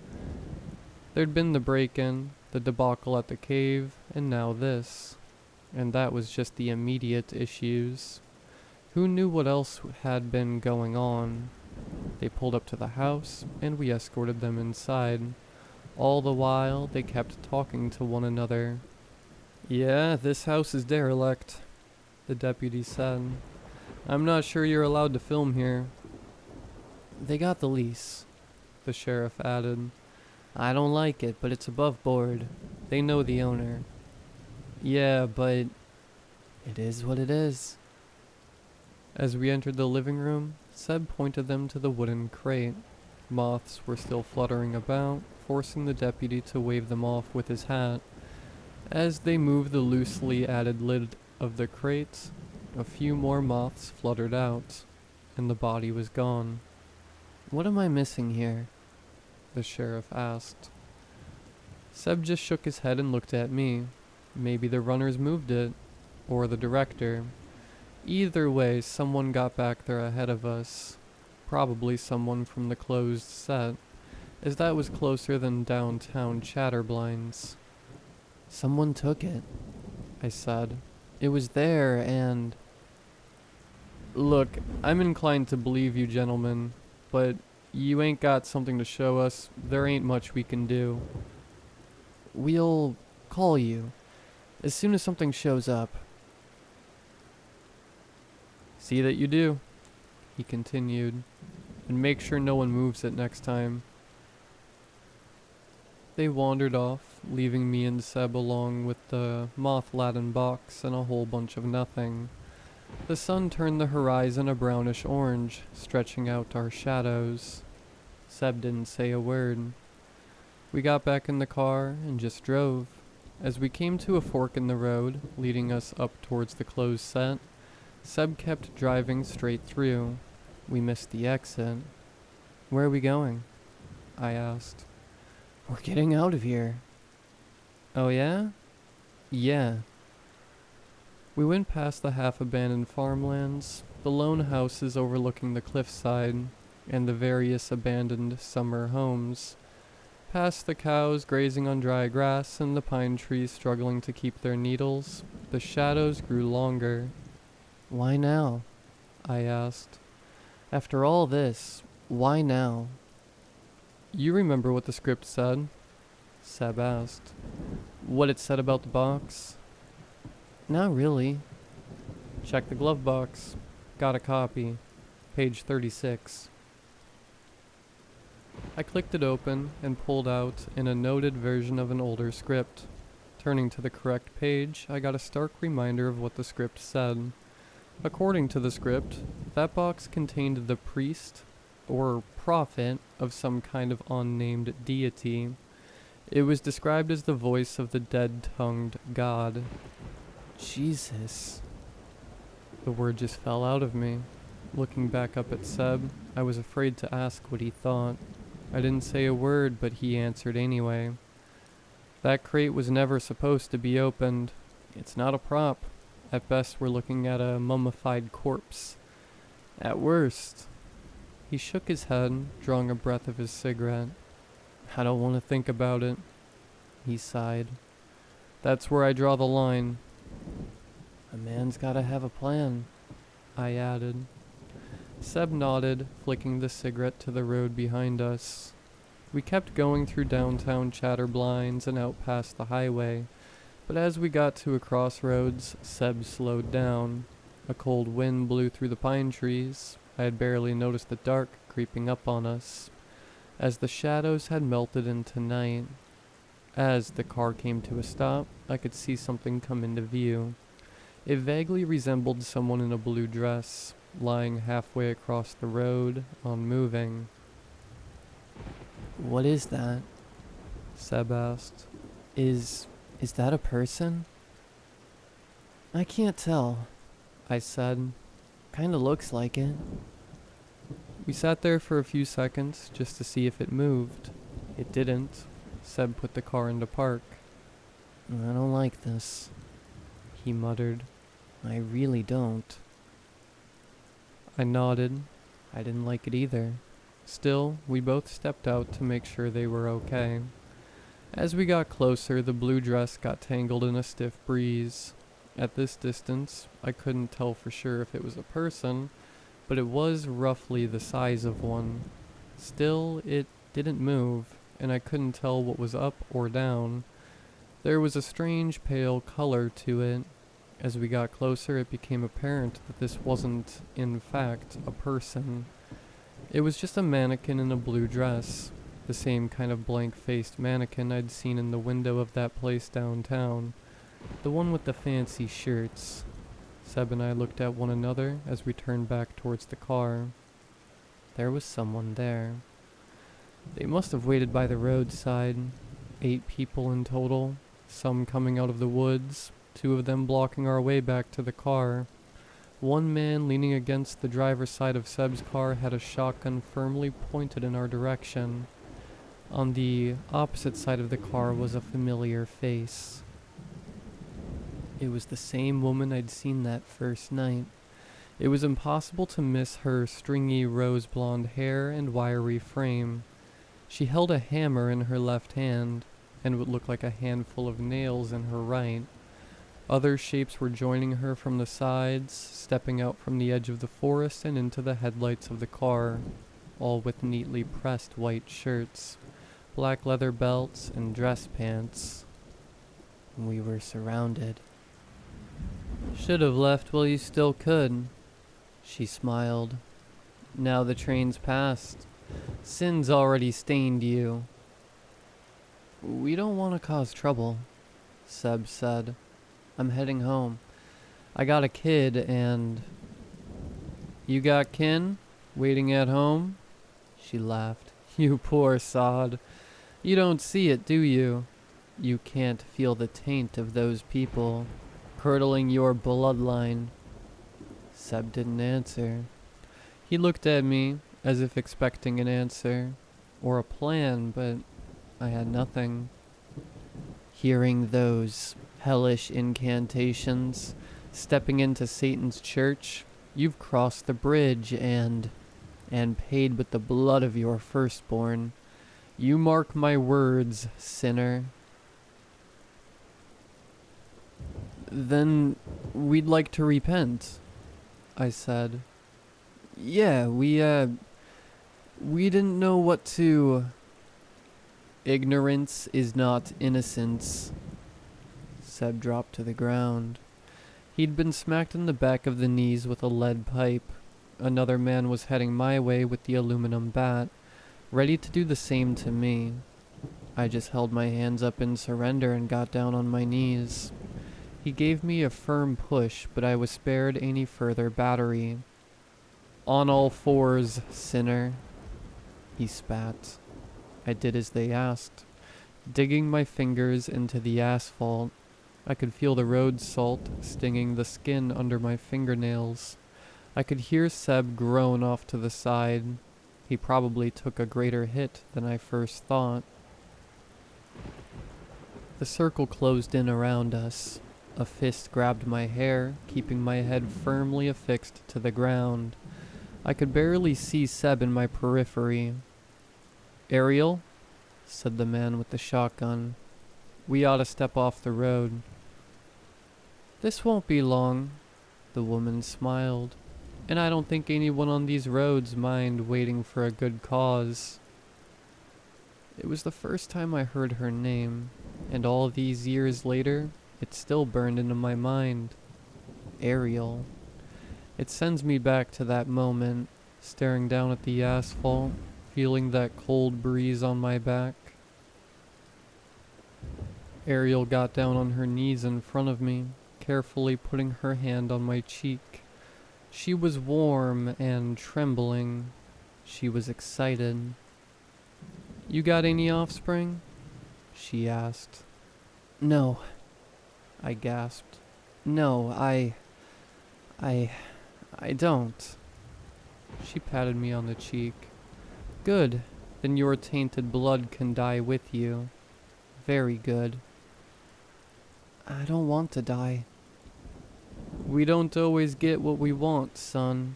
There'd been the break-in, the debacle at the cave, and now this. And that was just the immediate issues. Who knew what else had been going on? They pulled up to the house, and we escorted them inside. All the while, they kept talking to one another. "Yeah, this house is derelict," the deputy said. "I'm not sure you're allowed to film here." "They got the lease," the sheriff added. "I don't like it, but it's above board. They know the owner." "Yeah, but it is what it is." As we entered the living room, Seb pointed them to the wooden crate. Moths were still fluttering about, forcing the deputy to wave them off with his hat. As they moved the loosely added lid of the crate, a few more moths fluttered out, and the body was gone. "What am I missing here?" the sheriff asked. Seb just shook his head and looked at me. Maybe the runners moved it, or the director. Either way, someone got back there ahead of us. Probably someone from the closed set, as that was closer than downtown Chatterblinds. "Someone took it," I said. "It was there and—" "Look, I'm inclined to believe you gentlemen, but you ain't got something to show us. There ain't much we can do." "We'll call you as soon as something shows up." "See that you do," he continued, "and make sure no one moves it next time." They wandered off, leaving me and Seb along with the moth-laden box and a whole bunch of nothing. The sun turned the horizon a brownish orange, stretching out our shadows. Seb didn't say a word. We got back in the car and just drove. As we came to a fork in the road, leading us up towards the closed set, Seb kept driving straight through. We missed the exit. "Where are we going?" I asked. "We're getting out of here." "Oh yeah?" "Yeah." We went past the half-abandoned farmlands, the lone houses overlooking the cliffside, and the various abandoned summer homes. Past the cows grazing on dry grass and the pine trees struggling to keep their needles, the shadows grew longer. "Why now?" I asked. "After all this, why now?" "You remember what the script said?" Seb asked. "What it said about the box?" "Not really." "Check the glove box. Got a copy. Page 36. I clicked it open and pulled out in a noted version of an older script. Turning to the correct page, I got a stark reminder of what the script said. According to the script, that box contained the priest, or prophet, of some kind of unnamed deity. It was described as the voice of the dead-tongued god. Jesus. The word just fell out of me. Looking back up at Seb, I was afraid to ask what he thought. I didn't say a word, but he answered anyway. "That crate was never supposed to be opened. It's not a prop. At best, we're looking at a mummified corpse. At worst." He shook his head, drawing a breath of his cigarette. "I don't want to think about it," he sighed. "That's where I draw the line." "A man's gotta have a plan," I added. Seb nodded, flicking the cigarette to the road behind us. We kept going through downtown Chatterblinds and out past the highway, but as we got to a crossroads, Seb slowed down. A cold wind blew through the pine trees. I had barely noticed the dark creeping up on us, as the shadows had melted into night. As the car came to a stop, I could see something come into view. It vaguely resembled someone in a blue dress, lying halfway across the road, unmoving. "What is that?" Seb asked. Is that a person?" "I can't tell," I said. "Kinda looks like it." We sat there for a few seconds just to see if it moved. It didn't. Seb put the car into park. "I don't like this," he muttered. "I really don't." I nodded. I didn't like it either. Still, we both stepped out to make sure they were okay. As we got closer, the blue dress got tangled in a stiff breeze. At this distance, I couldn't tell for sure if it was a person, but it was roughly the size of one. Still, it didn't move, and I couldn't tell what was up or down. There was a strange pale color to it. As we got closer, it became apparent that this wasn't, in fact, a person. It was just a mannequin in a blue dress, the same kind of blank-faced mannequin I'd seen in the window of that place downtown, the one with the fancy shirts. Seb and I looked at one another as we turned back towards the car. There was someone there. They must have waited by the roadside. 8 people in total, some coming out of the woods, 2 of them blocking our way back to the car. One man leaning against the driver's side of Seb's car had a shotgun firmly pointed in our direction. On the opposite side of the car was a familiar face. It was the same woman I'd seen that first night. It was impossible to miss her stringy rose blonde hair and wiry frame. She held a hammer in her left hand, and what looked like a handful of nails in her right. Other shapes were joining her from the sides, stepping out from the edge of the forest and into the headlights of the car, all with neatly pressed white shirts, black leather belts, and dress pants. We were surrounded. "Should have left while you still could," she smiled. "Now the train's passed. Sin's already stained you." "We don't want to cause trouble," Seb said. "I'm heading home. I got a kid and—" "You got kin? Waiting at home?" She laughed. "You poor sod. You don't see it, do you? You can't feel the taint of those people curdling your bloodline." Seb didn't answer. He looked at me as if expecting an answer or a plan, but I had nothing. Hearing those hellish incantations, stepping into Satan's church, you've crossed the bridge and paid with the blood of your firstborn. You mark my words, sinner. "Then we'd like to repent," I said. "Yeah, we didn't know what to—" "Ignorance is not innocence." Seb dropped to the ground. He'd been smacked in the back of the knees with a lead pipe. Another man was heading my way with the aluminum bat, ready to do the same to me. I just held my hands up in surrender and got down on my knees. He gave me a firm push, but I was spared any further battery. "On all fours, sinner," he spat. I did as they asked, digging my fingers into the asphalt. I could feel the road salt stinging the skin under my fingernails. I could hear Seb groan off to the side. He probably took a greater hit than I first thought. The circle closed in around us. A fist grabbed my hair, keeping my head firmly affixed to the ground. I could barely see Seb in my periphery. "Ariel," said the man with the shotgun. "We ought to step off the road." "This won't be long," the woman smiled. "And I don't think anyone on these roads mind waiting for a good cause." It was the first time I heard her name, and all these years later, it still burned into my mind. Ariel. It sends me back to that moment, staring down at the asphalt, feeling that cold breeze on my back. Ariel got down on her knees in front of me, carefully putting her hand on my cheek. She was warm and trembling. She was excited. "You got any offspring?" she asked. "No," I gasped. "No, I don't." She patted me on the cheek. "Good, then your tainted blood can die with you. Very good." "I don't want to die." "We don't always get what we want, son."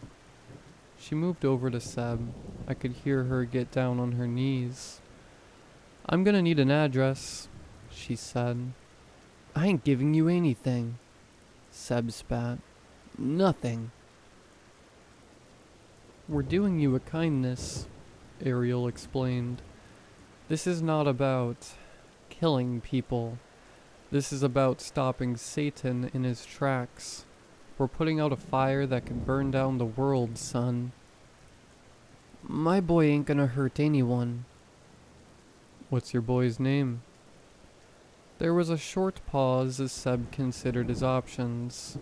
She moved over to Seb. I could hear her get down on her knees. "I'm gonna need an address," she said. "I ain't giving you anything," Seb spat. "Nothing." "We're doing you a kindness," Ariel explained. "This is not about killing people. This is about stopping Satan in his tracks. We're putting out a fire that can burn down the world, son." "My boy ain't gonna hurt anyone." "What's your boy's name?" There was a short pause as Seb considered his options.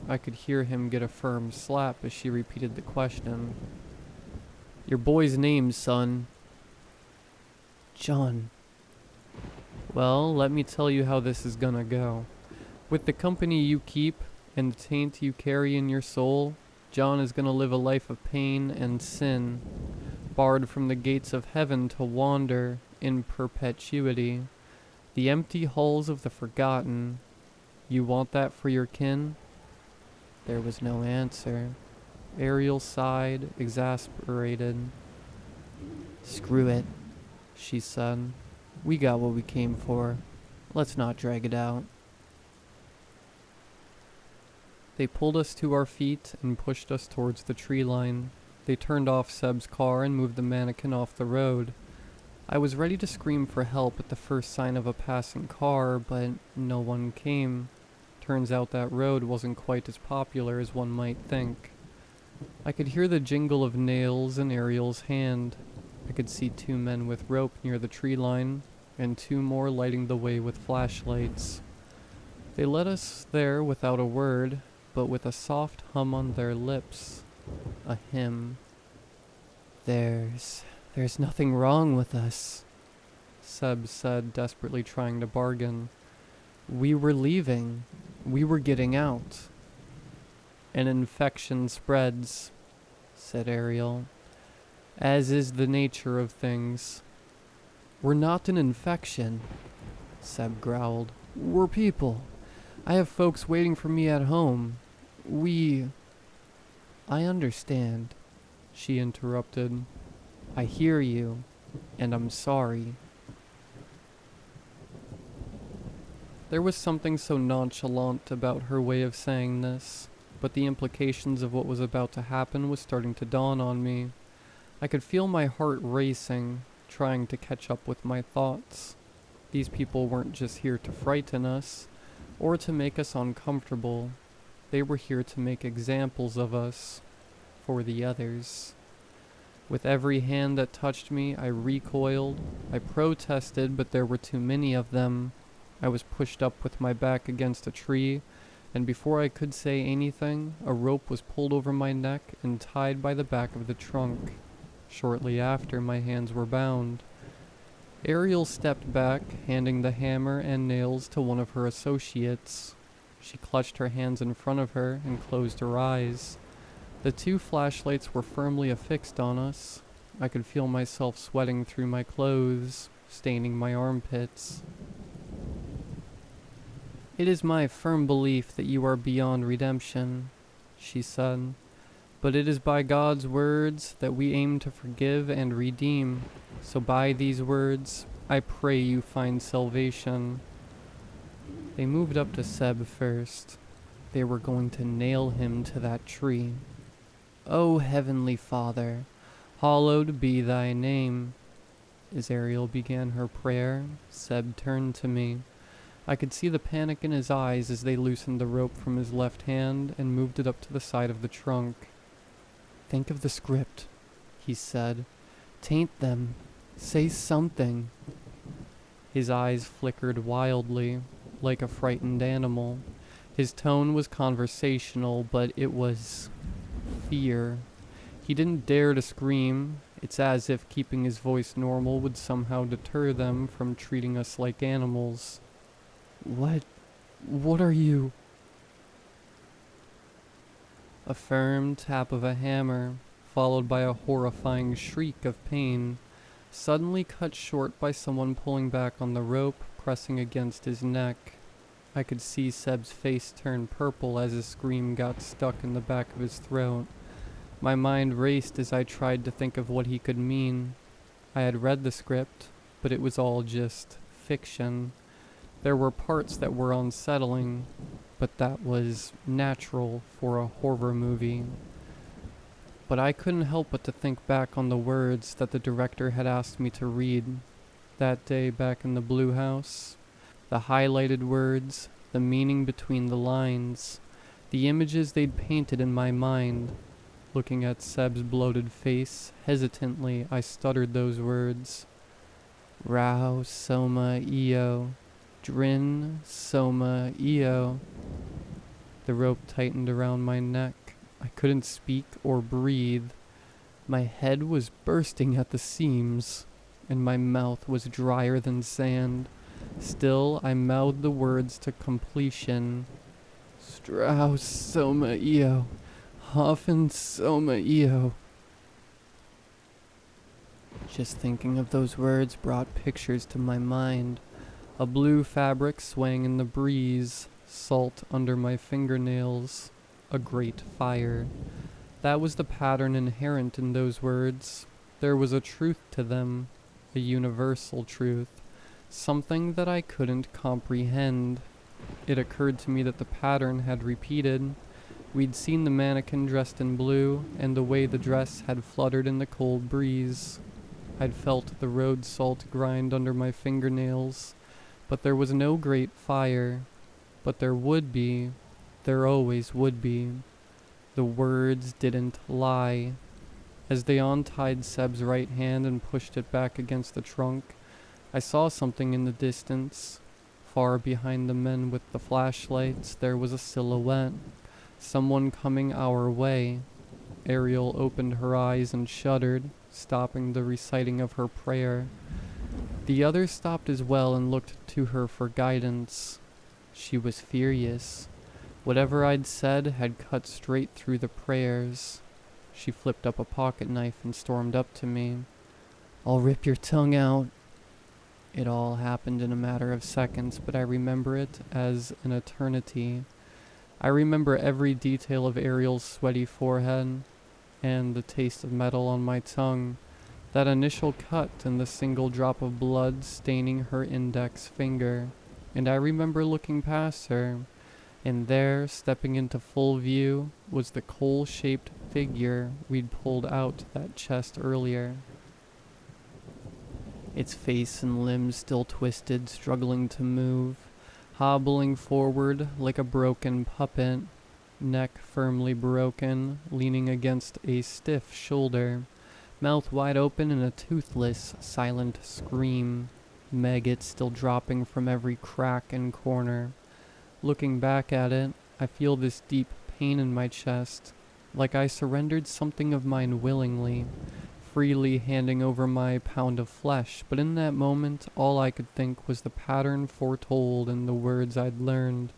I could hear him get a firm slap as she repeated the question. "Your boy's name, son." "John." "Well, let me tell you how this is gonna go. With the company you keep and the taint you carry in your soul, John is gonna live a life of pain and sin, barred from the gates of heaven to wander in perpetuity. The empty halls of the forgotten. You want that for your kin?" There was no answer. Ariel sighed, exasperated. "Screw it," she said. "We got what we came for. Let's not drag it out." They pulled us to our feet and pushed us towards the tree line. They turned off Seb's car and moved the mannequin off the road. I was ready to scream for help at the first sign of a passing car, but no one came. Turns out that road wasn't quite as popular as one might think. I could hear the jingle of nails in Ariel's hand. I could see 2 men with rope near the tree line, and 2 more lighting the way with flashlights. They led us there without a word, but with a soft hum on their lips. A hymn. There's nothing wrong with us," Seb said, desperately trying to bargain. "We were leaving. We were getting out." "An infection spreads," said Ariel, "as is the nature of things." "We're not an infection," Seb growled. "We're people. I have folks waiting for me at home. I understand," she interrupted. "I hear you, and I'm sorry." There was something so nonchalant about her way of saying this, but the implications of what was about to happen was starting to dawn on me. I could feel my heart racing, trying to catch up with my thoughts. These people weren't just here to frighten us, or to make us uncomfortable. They were here to make examples of us, for the others. With every hand that touched me, I recoiled. I protested, but there were too many of them. I was pushed up with my back against a tree, and before I could say anything, a rope was pulled over my neck and tied by the back of the trunk. Shortly after, my hands were bound. Ariel stepped back, handing the hammer and nails to one of her associates. She clutched her hands in front of her and closed her eyes. The 2 flashlights were firmly affixed on us. I could feel myself sweating through my clothes, staining my armpits. "It is my firm belief that you are beyond redemption," she said. "But it is by God's words that we aim to forgive and redeem. So by these words, I pray you find salvation." They moved up to Seb first. They were going to nail him to that tree. "O Heavenly Father, hallowed be thy name." As Ariel began her prayer, Seb turned to me. I could see the panic in his eyes as they loosened the rope from his left hand and moved it up to the side of the trunk. "Think of the script," he said. "Taint them. Say something." His eyes flickered wildly, like a frightened animal. His tone was conversational, but it was fear. He didn't dare to scream. It's as if keeping his voice normal would somehow deter them from treating us like animals. What are you?" A firm tap of a hammer, followed by a horrifying shriek of pain, suddenly cut short by someone pulling back on the rope, pressing against his neck. I could see Seb's face turn purple as his scream got stuck in the back of his throat. My mind raced as I tried to think of what he could mean. I had read the script, but it was all just fiction. There were parts that were unsettling, but that was natural for a horror movie. But I couldn't help but to think back on the words that the director had asked me to read that day back in the Blue House. The highlighted words, the meaning between the lines, the images they'd painted in my mind. Looking at Seb's bloated face, hesitantly I stuttered those words. Rao Soma Io. Drin Soma Io. The rope tightened around my neck. I couldn't speak or breathe. My head was bursting at the seams, and my mouth was drier than sand. Still, I mouthed the words to completion. Strauss Soma Io. Hoffen Soma Io. Just thinking of those words brought pictures to my mind. A blue fabric swaying in the breeze, salt under my fingernails, a great fire. That was the pattern inherent in those words. There was a truth to them, a universal truth, something that I couldn't comprehend. It occurred to me that the pattern had repeated. We'd seen the mannequin dressed in blue, and the way the dress had fluttered in the cold breeze. I'd felt the road salt grind under my fingernails. But there was no great fire. But there would be. There always would be. The words didn't lie. As they untied Seb's right hand and pushed it back against the trunk, I saw something in the distance. Far behind the men with the flashlights, there was a silhouette. Someone coming our way. Ariel opened her eyes and shuddered, stopping the reciting of her prayer. The others stopped as well and looked to her for guidance. She was furious. Whatever I'd said had cut straight through the prayers. She flipped up a pocket knife and stormed up to me. "I'll rip your tongue out." It all happened in a matter of seconds, but I remember it as an eternity. I remember every detail of Ariel's sweaty forehead and the taste of metal on my tongue. That initial cut and the single drop of blood staining her index finger. And I remember looking past her, and there, stepping into full view, was the coal-shaped figure we'd pulled out that chest earlier. Its face and limbs still twisted, struggling to move, hobbling forward like a broken puppet, neck firmly broken, leaning against a stiff shoulder. Mouth wide open in a toothless, silent scream, maggots still dropping from every crack and corner. Looking back at it, I feel this deep pain in my chest, like I surrendered something of mine willingly, freely handing over my pound of flesh, but in that moment all I could think was the pattern foretold in the words I'd learned.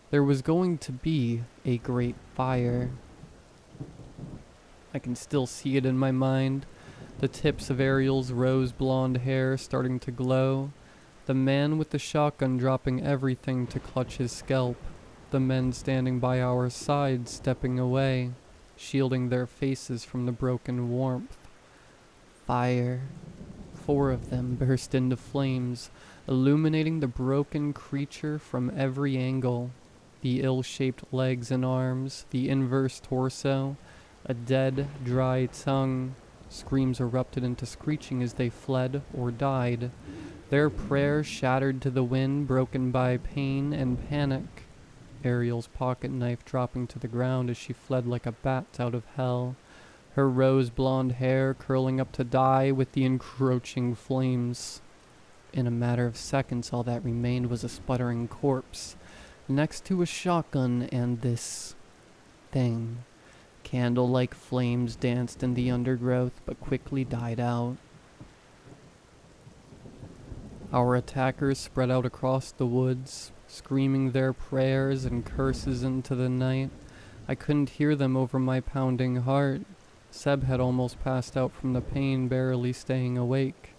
There was going to be a great fire. I can still see it in my mind, the tips of Ariel's rose-blonde hair starting to glow, the man with the shotgun dropping everything to clutch his scalp, the men standing by our side stepping away, shielding their faces from the broken warmth. Fire. 4 of them burst into flames, illuminating the broken creature from every angle. The ill-shaped legs and arms, the inverse torso, a dead, dry tongue, Screams erupted into screeching as they fled or died. Their prayers shattered to the wind, broken by pain and panic. Ariel's pocket knife dropping to the ground as she fled like a bat out of hell. Her rose-blonde hair curling up to die with the encroaching flames. In a matter of seconds, all that remained was a sputtering corpse, next to a shotgun and this thing. Candle-like flames danced in the undergrowth, but quickly died out. Our attackers spread out across the woods, screaming their prayers and curses into the night. I couldn't hear them over my pounding heart. Seb had almost passed out from the pain, barely staying awake.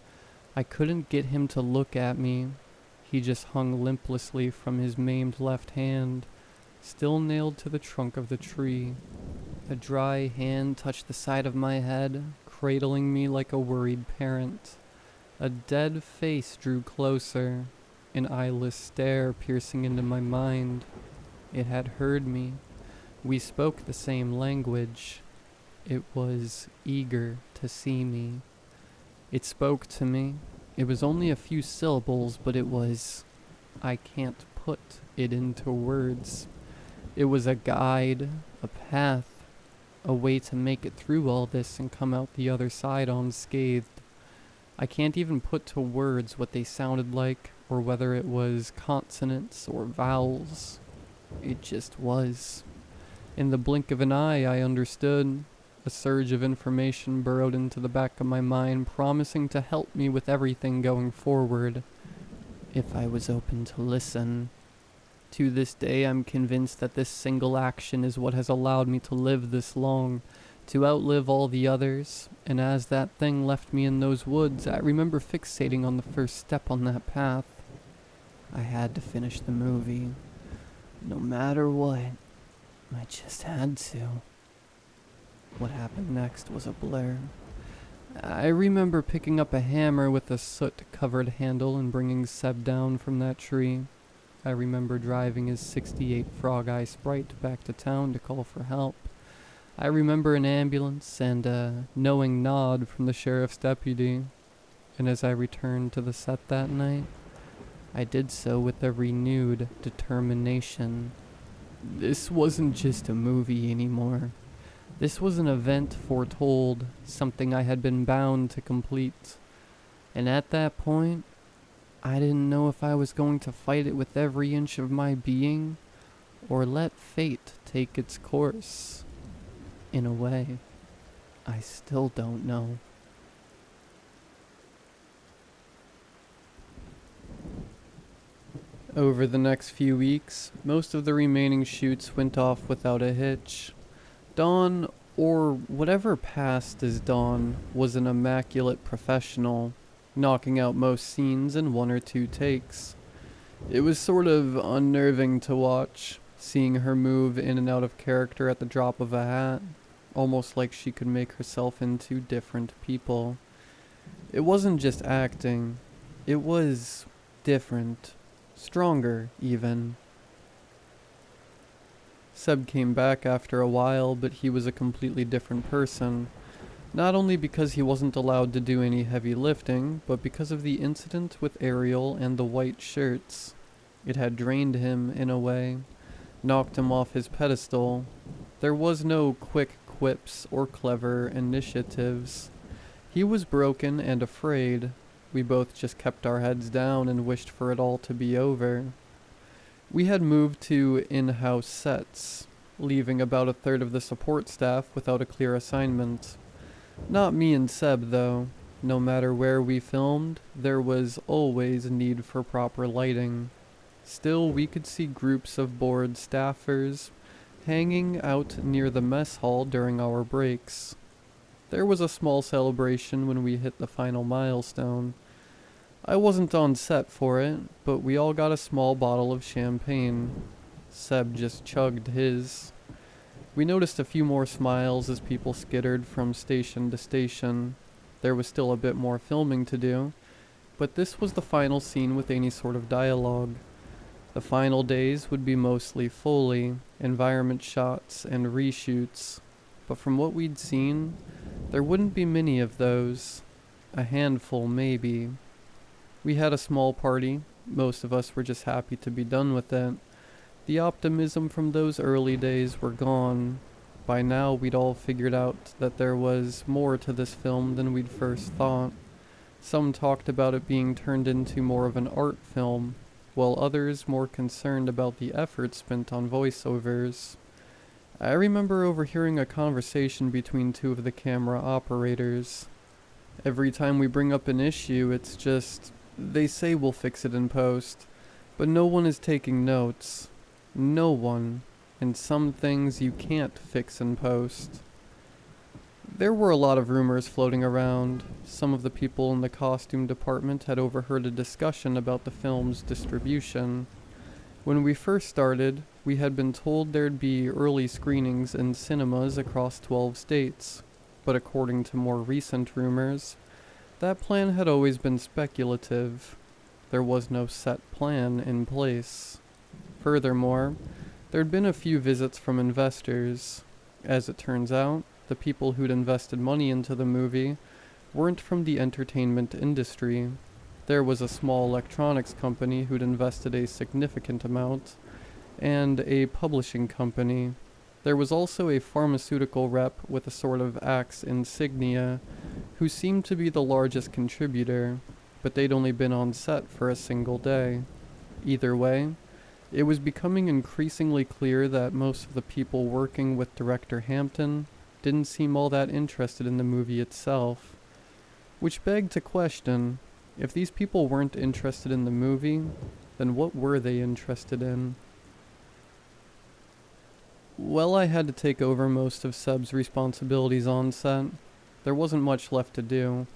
I couldn't get him to look at me. He just hung limplessly from his maimed left hand, still nailed to the trunk of the tree. A dry hand touched the side of my head, cradling me like a worried parent. A dead face drew closer, an eyeless stare piercing into my mind. It had heard me. We spoke the same language. It was eager to see me. It spoke to me. It was only a few syllables, but it was... I can't put it into words. It was a guide, a path, a way to make it through all this and come out the other side unscathed. I can't even put to words what they sounded like, or whether it was consonants or vowels. It just was. In the blink of an eye, I understood. A surge of information burrowed into the back of my mind, promising to help me with everything going forward, if I was open to listen. To this day, I'm convinced that this single action is what has allowed me to live this long, to outlive all the others, and as that thing left me in those woods, I remember fixating on the first step on that path. I had to finish the movie. No matter what, I just had to. What happened next was a blur. I remember picking up a hammer with a soot-covered handle and bringing Seb down from that tree. I remember driving his '68 Frog Eye Sprite back to town to call for help. I remember an ambulance and a knowing nod from the sheriff's deputy. And as I returned to the set that night, I did so with a renewed determination. This wasn't just a movie anymore. This was an event foretold, something I had been bound to complete. And at that point, I didn't know if I was going to fight it with every inch of my being, or let fate take its course. In a way, I still don't know. Over the next few weeks, most of the remaining shoots went off without a hitch. Dawn, or whatever passed as Dawn, was an immaculate professional, knocking out most scenes in 1 or 2 takes. It was sort of unnerving to watch, seeing her move in and out of character at the drop of a hat, almost like she could make herself into different people. It wasn't just acting, it was different, stronger even. Seb came back after a while, but he was a completely different person. Not only because he wasn't allowed to do any heavy lifting, but because of the incident with Ariel and the white shirts. It had drained him, in a way, knocked him off his pedestal. There was no quick quips or clever initiatives. He was broken and afraid. We both just kept our heads down and wished for it all to be over. We had moved to in-house sets, leaving about a third of the support staff without a clear assignment. Not me and Seb, though. No matter where we filmed, there was always a need for proper lighting. Still, we could see groups of bored staffers hanging out near the mess hall during our breaks. There was a small celebration when we hit the final milestone. I wasn't on set for it, but we all got a small bottle of champagne. Seb just chugged his. We noticed a few more smiles as people skittered from station to station. There was still a bit more filming to do, but this was the final scene with any sort of dialogue. The final days would be mostly Foley, environment shots, and reshoots, but from what we'd seen, There wouldn't be many of those. A handful, maybe. We had a small party. Most of us were just happy to be done with it. The optimism from those early days were gone. By now, we'd all figured out that there was more to this film than we'd first thought. Some talked about it being turned into more of an art film, while others more concerned about the effort spent on voiceovers. I remember overhearing a conversation between two of the camera operators. Every time we bring up an issue, it's just, they say we'll fix it in post, but no one is taking notes. No one. And some things you can't fix in post. There were a lot of rumors floating around. Some of the people in the costume department had overheard a discussion about the film's distribution. When we first started, we had been told there'd be early screenings in cinemas across 12 states, but according to more recent rumors, that plan had always been speculative. There was no set plan in place. Furthermore, there'd been a few visits from investors. As it turns out, the people who'd invested money into the movie weren't from the entertainment industry. There was a small electronics company who'd invested a significant amount, and a publishing company. There was also a pharmaceutical rep with a sort of Axe insignia, who seemed to be the largest contributor, but they'd only been on set for a single day. Either way, it was becoming increasingly clear that most of the people working with director Hampton didn't seem all that interested in the movie itself. Which begged to question, if these people weren't interested in the movie, then what were they interested in? Well, I had to take over most of Seb's responsibilities on set. There wasn't much left to do.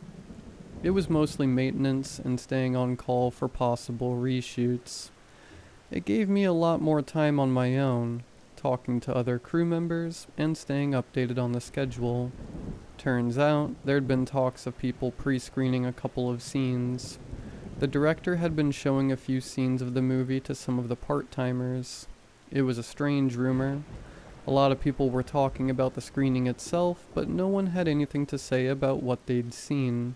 It was mostly maintenance and staying on call for possible reshoots. It gave me a lot more time on my own, talking to other crew members and staying updated on the schedule. Turns out, there'd been talks of people pre-screening a couple of scenes. The director had been showing a few scenes of the movie to some of the part-timers. It was a strange rumor. A lot of people were talking about the screening itself, but no one had anything to say about what they'd seen.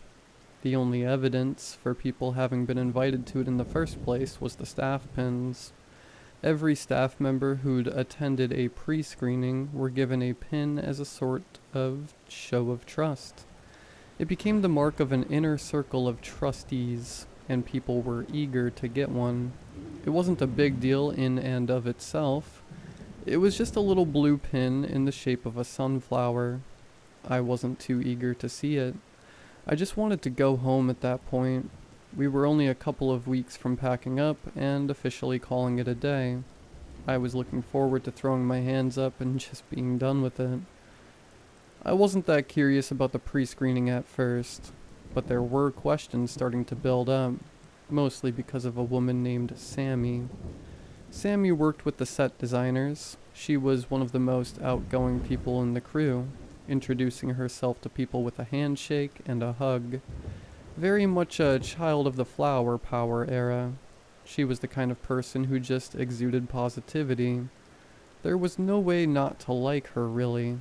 The only evidence for people having been invited to it in the first place was the staff pins. Every staff member who'd attended a pre-screening were given a pin as a sort of show of trust. It became the mark of an inner circle of trustees, and people were eager to get one. It wasn't a big deal in and of itself. It was just a little blue pin in the shape of a sunflower. I wasn't too eager to see it. I just wanted to go home at that point. We were only a couple of weeks from packing up and officially calling it a day. I was looking forward to throwing my hands up and just being done with it. I wasn't that curious about the pre-screening at first, but there were questions starting to build up, mostly because of a woman named Sammy. Sammy worked with the set designers. She was one of the most outgoing people in the crew, introducing herself to people with a handshake and a hug. Very much a child of the flower power era. She was the kind of person who just exuded positivity. There was no way not to like her, really.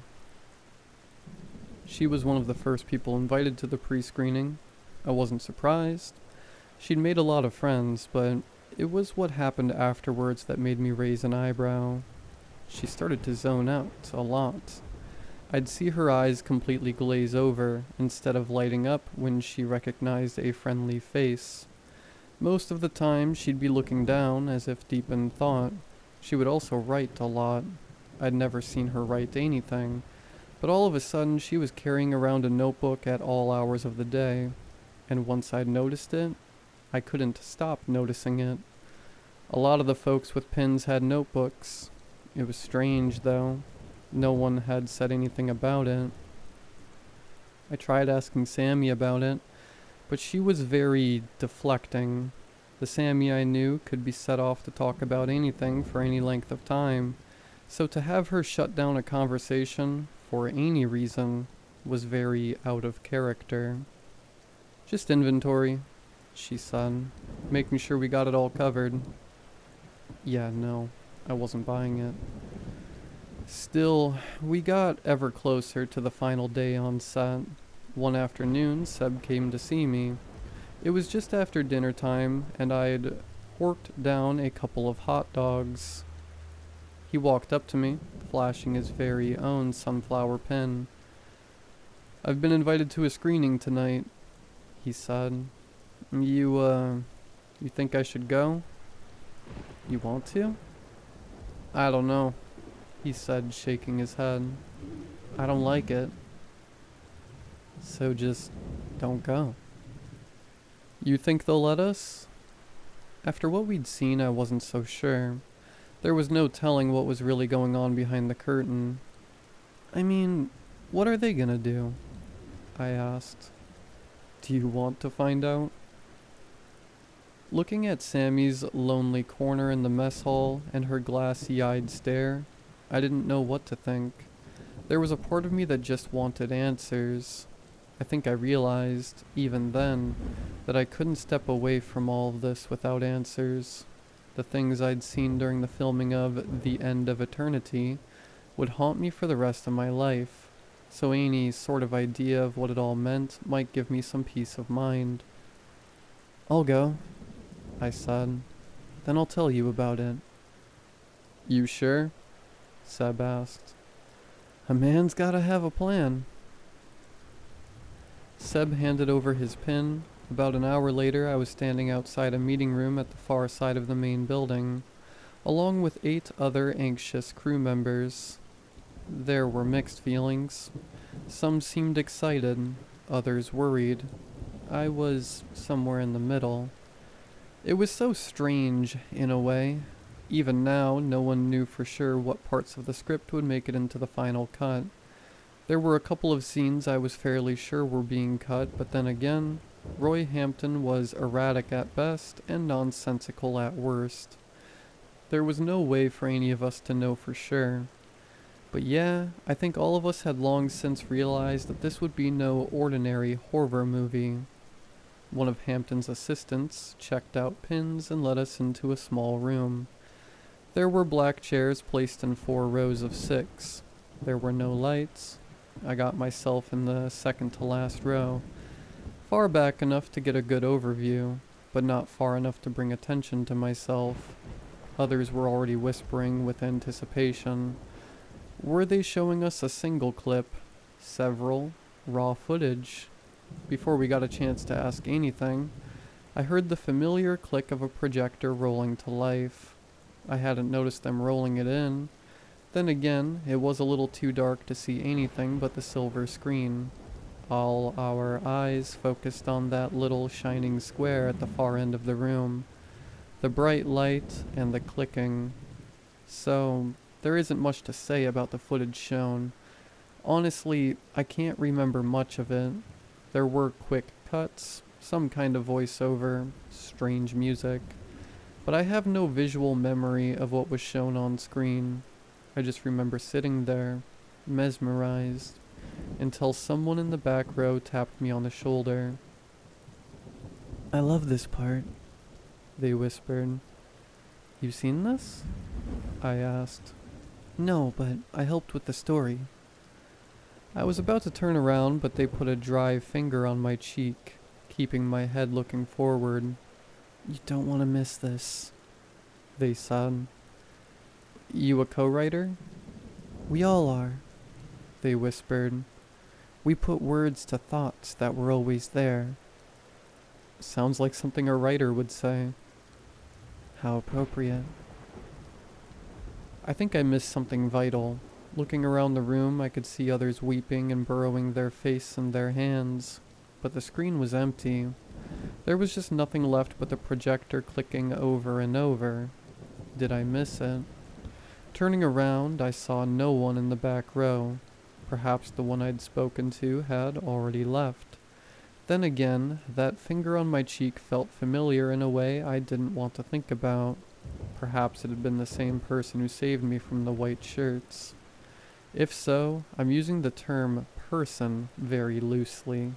She was one of the first people invited to the pre-screening. I wasn't surprised. She'd made a lot of friends, but it was what happened afterwards that made me raise an eyebrow. She started to zone out a lot. I'd see her eyes completely glaze over, instead of lighting up when she recognized a friendly face. Most of the time, she'd be looking down, as if deep in thought. She would also write a lot. I'd never seen her write anything, but all of a sudden she was carrying around a notebook at all hours of the day, and once I'd noticed it, I couldn't stop noticing it. A lot of the folks with pins had notebooks. It was strange, though. No one had said anything about it. I tried asking Sammy about it, but she was very deflecting. The Sammy I knew could be set off to talk about anything for any length of time, so to have her shut down a conversation for any reason was very out of character. "Just inventory," she said, "making sure we got it all covered." Yeah, no, I wasn't buying it. Still, we got ever closer to the final day on set. One afternoon, Seb came to see me. It was just after dinner time, and I'd horked down a couple of hot dogs. He walked up to me, flashing his very own sunflower pin. "I've been invited to a screening tonight," he said. You think I should go?" "You want to?" "I don't know," he said, shaking his head. "I don't like it." "So just don't go." "You think they'll let us?" After what we'd seen, I wasn't so sure. There was no telling what was really going on behind the curtain. "I mean, what are they gonna do?" I asked. "Do you want to find out?" Looking at Sammy's lonely corner in the mess hall and her glassy-eyed stare, I didn't know what to think. There was a part of me that just wanted answers. I think I realized, even then, that I couldn't step away from all of this without answers. The things I'd seen during the filming of The End of Eternity would haunt me for the rest of my life, so any sort of idea of what it all meant might give me some peace of mind. "I'll go," I said. "Then I'll tell you about it." "You sure?" Seb asked. "A man's gotta have a plan." Seb handed over his pin. About an hour later, I was standing outside a meeting room at the far side of the main building, along with 8 other anxious crew members. There were mixed feelings. Some seemed excited, others worried. I was somewhere in the middle. It was so strange, in a way. Even now, no one knew for sure what parts of the script would make it into the final cut. There were a couple of scenes I was fairly sure were being cut, but then again, Roy Hampton was erratic at best and nonsensical at worst. There was no way for any of us to know for sure. But yeah, I think all of us had long since realized that this would be no ordinary horror movie. One of Hampton's assistants checked out pins and led us into a small room. There were black chairs placed in 4 rows of 6. There were no lights. I got myself in the second to last row, far back enough to get a good overview, but not far enough to bring attention to myself. Others were already whispering with anticipation. Were they showing us a single clip? Several? Raw footage? Before we got a chance to ask anything, I heard the familiar click of a projector rolling to life. I hadn't noticed them rolling it in. Then again, it was a little too dark to see anything but the silver screen. All our eyes focused on that little shining square at the far end of the room. The bright light and the clicking. So, there isn't much to say about the footage shown. Honestly, I can't remember much of it. There were quick cuts, some kind of voiceover, strange music, but I have no visual memory of what was shown on screen. I just remember sitting there, mesmerized, until someone in the back row tapped me on the shoulder. "I love this part," they whispered. "You've seen this?" I asked. "No, but I helped with the story." I was about to turn around, but they put a dry finger on my cheek, keeping my head looking forward. "You don't want to miss this," they said. "You a co-writer?" "We all are," they whispered. "We put words to thoughts that were always there." Sounds like something a writer would say. How appropriate. I think I missed something vital. Looking around the room, I could see others weeping and burrowing their face in their hands, but the screen was empty. There was just nothing left but the projector clicking over and over. Did I miss it? Turning around, I saw no one in the back row. Perhaps the one I'd spoken to had already left. Then again, that finger on my cheek felt familiar in a way I didn't want to think about. Perhaps it had been the same person who saved me from the white shirts. If so, I'm using the term person very loosely.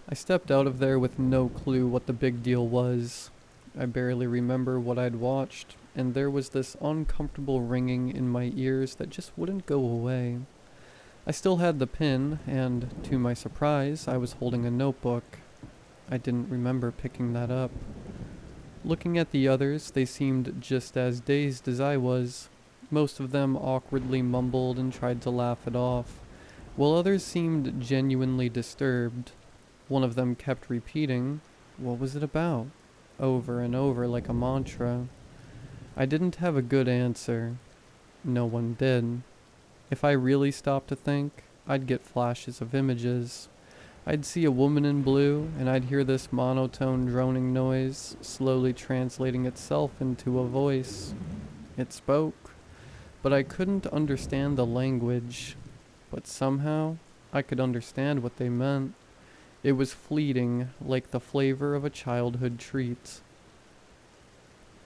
I stepped out of there with no clue what the big deal was. I barely remember what I'd watched. and there was this uncomfortable ringing in my ears that just wouldn't go away. I still had the pin, and to my surprise, I was holding a notebook. I didn't remember picking that up. Looking at the others, they seemed just as dazed as I was. Most of them awkwardly mumbled and tried to laugh it off, while others seemed genuinely disturbed. One of them kept repeating, "What was it about?" over and over like a mantra. I didn't have a good answer. No one did. If I really stopped to think, I'd get flashes of images. I'd see a woman in blue, and I'd hear this monotone droning noise slowly translating itself into a voice. It spoke, but I couldn't understand the language. But somehow, I could understand what they meant. It was fleeting, like the flavor of a childhood treat.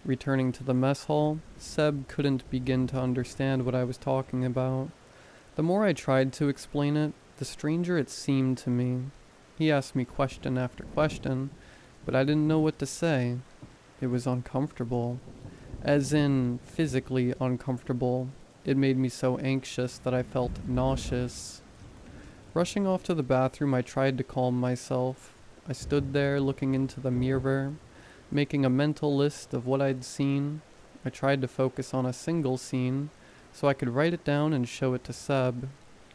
Returning to the mess hall, Seb couldn't begin to understand what I was talking about. The more I tried to explain it, the stranger it seemed to me. He asked me question after question, but I didn't know what to say. It was uncomfortable. As in, physically uncomfortable. It made me so anxious that I felt nauseous. Rushing off to the bathroom, I tried to calm myself. I stood there looking into the mirror, making a mental list of what I'd seen. I tried to focus on a single scene, so I could write it down and show it to Seb.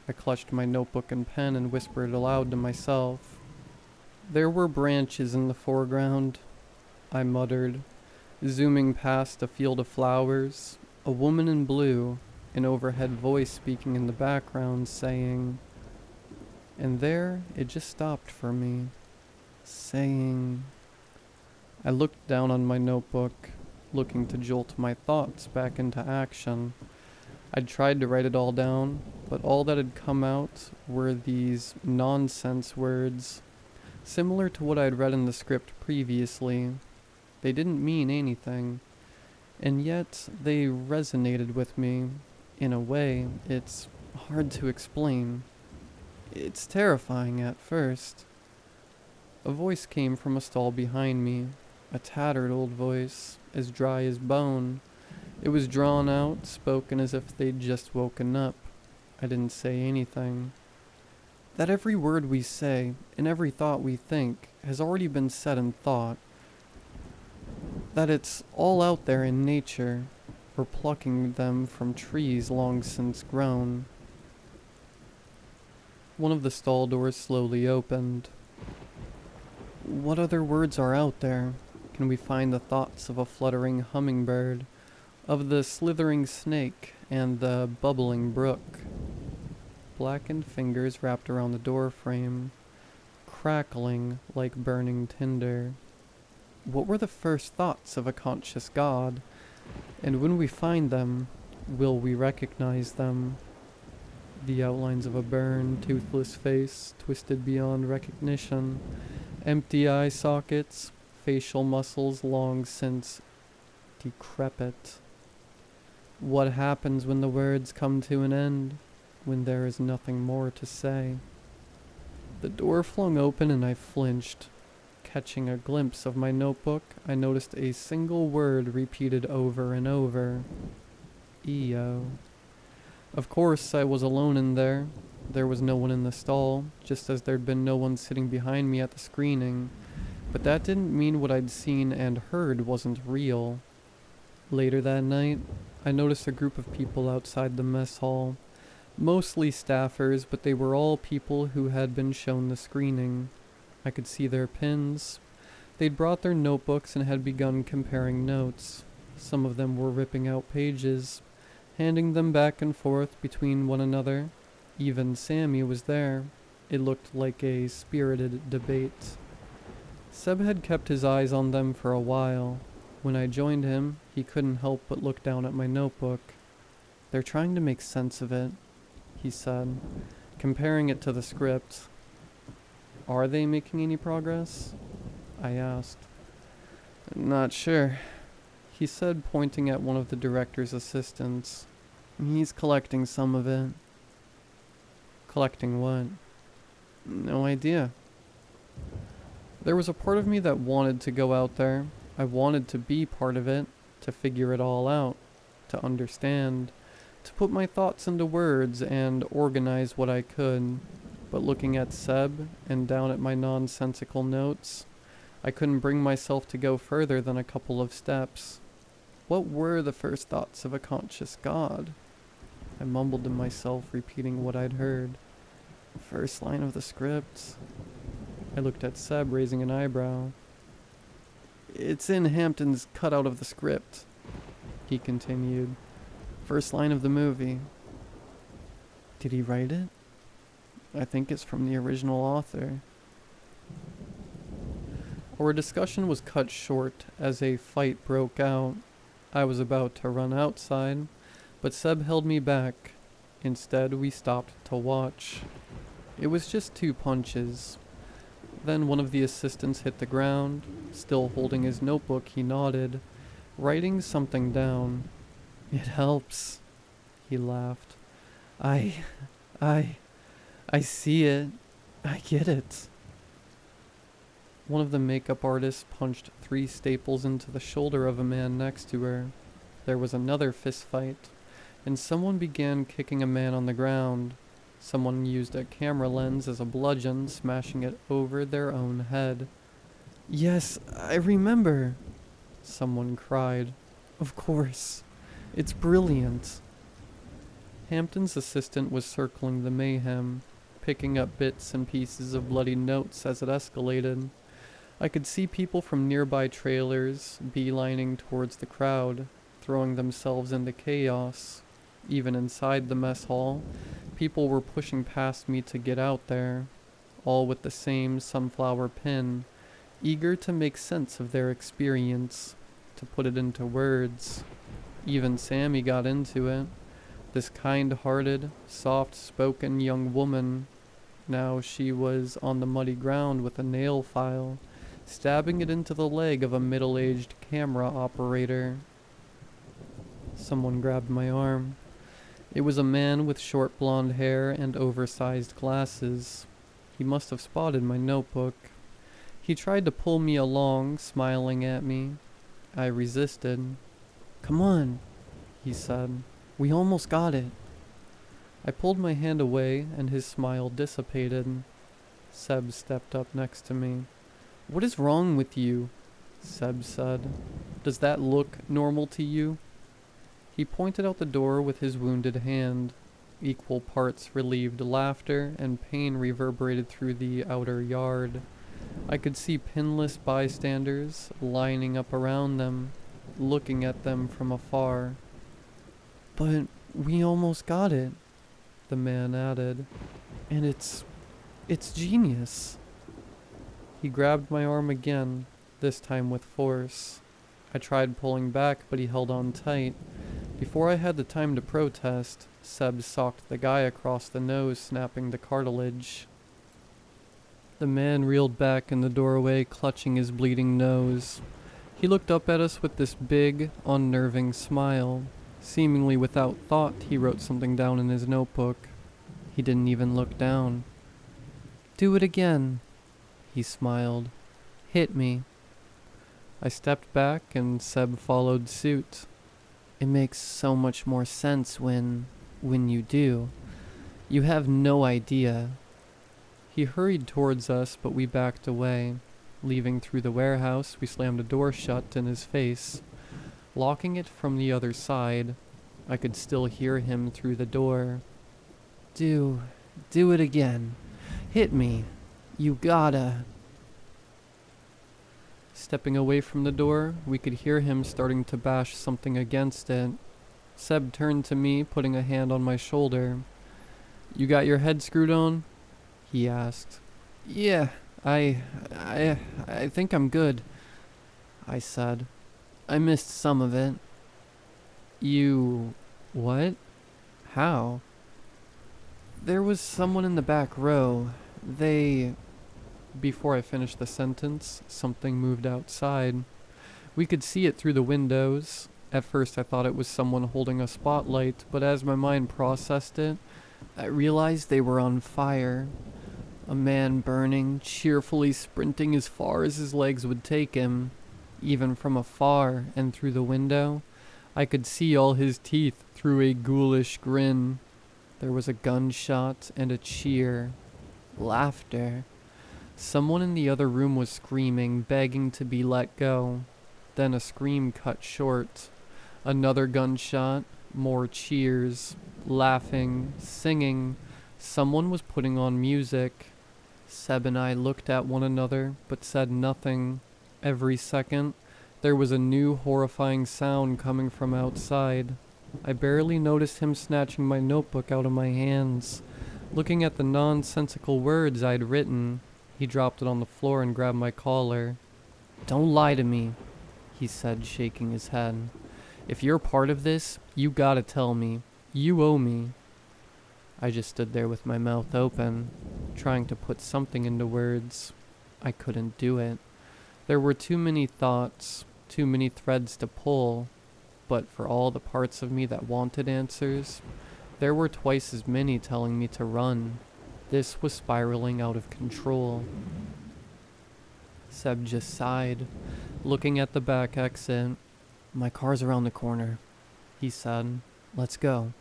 I clutched my notebook and pen and whispered aloud to myself. "There were branches in the foreground," I muttered, zooming past a field of flowers, a woman in blue, an overhead voice speaking in the background saying, and there it just stopped for me, saying... I looked down on my notebook, looking to jolt my thoughts back into action. I'd tried to write it all down, but all that had come out were these nonsense words, similar to what I'd read in the script previously. They didn't mean anything, and yet they resonated with me. In a way, it's hard to explain. It's terrifying at first. A voice came from a stall behind me, a tattered old voice, as dry as bone. It was drawn out, spoken as if they'd just woken up. I didn't say anything. That every word we say, and every thought we think, has already been said in thought. That it's all out there in nature, or plucking them from trees long since grown. One of the stall doors slowly opened. What other words are out there? Can we find the thoughts of a fluttering hummingbird, of the slithering snake, and the bubbling brook? Blackened fingers wrapped around the door frame, crackling like burning tinder. What were the first thoughts of a conscious God? And when we find them, will we recognize them? The outlines of a burned, toothless face, twisted beyond recognition. Empty eye sockets, facial muscles long since decrepit. What happens when the words come to an end? When there is nothing more to say? The door flung open and I flinched. Catching a glimpse of my notebook, I noticed a single word repeated over and over. EO. Of course, I was alone in there. There was no one in the stall, just as there'd been no one sitting behind me at the screening. But that didn't mean what I'd seen and heard wasn't real. Later that night, I noticed a group of people outside the mess hall. Mostly staffers, but they were all people who had been shown the screening. I could see their pins. They'd brought their notebooks and had begun comparing notes. Some of them were ripping out pages, handing them back and forth between one another. Even Sammy was there. It looked like a spirited debate. Seb had kept his eyes on them for a while. When I joined him, he couldn't help but look down at my notebook. "They're trying to make sense of it," he said, comparing it to the script. "Are they making any progress?" I asked. "Not sure," he said, pointing at one of the director's assistants. "He's collecting some of it." "Collecting what?" "No idea." There was a part of me that wanted to go out there. I wanted to be part of it. to figure it all out, to understand, to put my thoughts into words and organize what I could. But looking at Seb and down at my nonsensical notes, I couldn't bring myself to go further than a couple of steps. What were the first thoughts of a conscious God? I mumbled to myself, repeating what I'd heard. First line of the script. I looked at Seb, raising an eyebrow. It's in Hampton's cutout of the script, he continued. First line of the movie. Did he write it? I think it's from the original author. Our discussion was cut short as a fight broke out. I was about to run outside, but Seb held me back. Instead, we stopped to watch. It was just 2 punches. Then one of the assistants hit the ground. Still holding his notebook, he nodded, writing something down. It helps, he laughed. I see it. I get it. One of the makeup artists punched 3 staples into the shoulder of a man next to her. There was another fist fight, and someone began kicking a man on the ground. Someone used a camera lens as a bludgeon, smashing it over their own head. Yes, I remember, someone cried. Of course. It's brilliant. Hampton's assistant was circling the mayhem, picking up bits and pieces of bloody notes as it escalated. I could see people from nearby trailers beelining towards the crowd, throwing themselves into chaos. Even inside the mess hall, people were pushing past me to get out there, all with the same sunflower pin, eager to make sense of their experience, to put it into words. Even Sammy got into it, this kind-hearted, soft-spoken young woman. Now she was on the muddy ground with a nail file, stabbing it into the leg of a middle-aged camera operator. Someone grabbed my arm. It was a man with short blonde hair and oversized glasses. He must have spotted my notebook. He tried to pull me along, smiling at me. I resisted. Come on, he said. We almost got it. I pulled my hand away and his smile dissipated. Seb stepped up next to me. What is wrong with you? Seb said. Does that look normal to you? He pointed out the door with his wounded hand. Equal parts relieved laughter and pain reverberated through the outer yard. I could see pinless bystanders lining up around them, looking at them from afar. But we almost got it, the man added. And it's genius. He grabbed my arm again, this time with force. I tried pulling back, but he held on tight. Before I had the time to protest, Seb socked the guy across the nose, snapping the cartilage. The man reeled back in the doorway, clutching his bleeding nose. He looked up at us with this big, unnerving smile. Seemingly without thought, he wrote something down in his notebook. He didn't even look down. Do it again, he smiled. Hit me. I stepped back and Seb followed suit. It makes so much more sense when you do. You have no idea. He hurried towards us, but we backed away. Leaving through the warehouse, we slammed a door shut in his face. Locking it from the other side, I could still hear him through the door. Do it again. Hit me. You gotta. Stepping away from the door, we could hear him starting to bash something against it. Seb turned to me, putting a hand on my shoulder. You got your head screwed on? He asked. Yeah, I think I'm good, I said. I missed some of it. You... what? How? There was someone in the back row. They... Before I finished the sentence, something moved outside. We could see it through the windows. At first I thought it was someone holding a spotlight, but as my mind processed it, I realized they were on fire. A man burning, cheerfully sprinting as far as his legs would take him. Even from afar and through the window, I could see all his teeth through a ghoulish grin. There was a gunshot and a cheer. Laughter. Someone in the other room was screaming, begging to be let go. Then a scream cut short. Another gunshot, more cheers, laughing, singing. Someone was putting on music. Seb and I looked at one another, but said nothing. Every second, there was a new horrifying sound coming from outside. I barely noticed him snatching my notebook out of my hands. Looking at the nonsensical words I'd written, he dropped it on the floor and grabbed my collar. "Don't lie to me," he said, shaking his head. "If you're part of this, you gotta tell me. You owe me." I just stood there with my mouth open, trying to put something into words. I couldn't do it. There were too many thoughts, too many threads to pull, but for all the parts of me that wanted answers, there were twice as many telling me to run. This was spiraling out of control. Seb just sighed, looking at the back exit. "My car's around the corner," he said. "Let's go."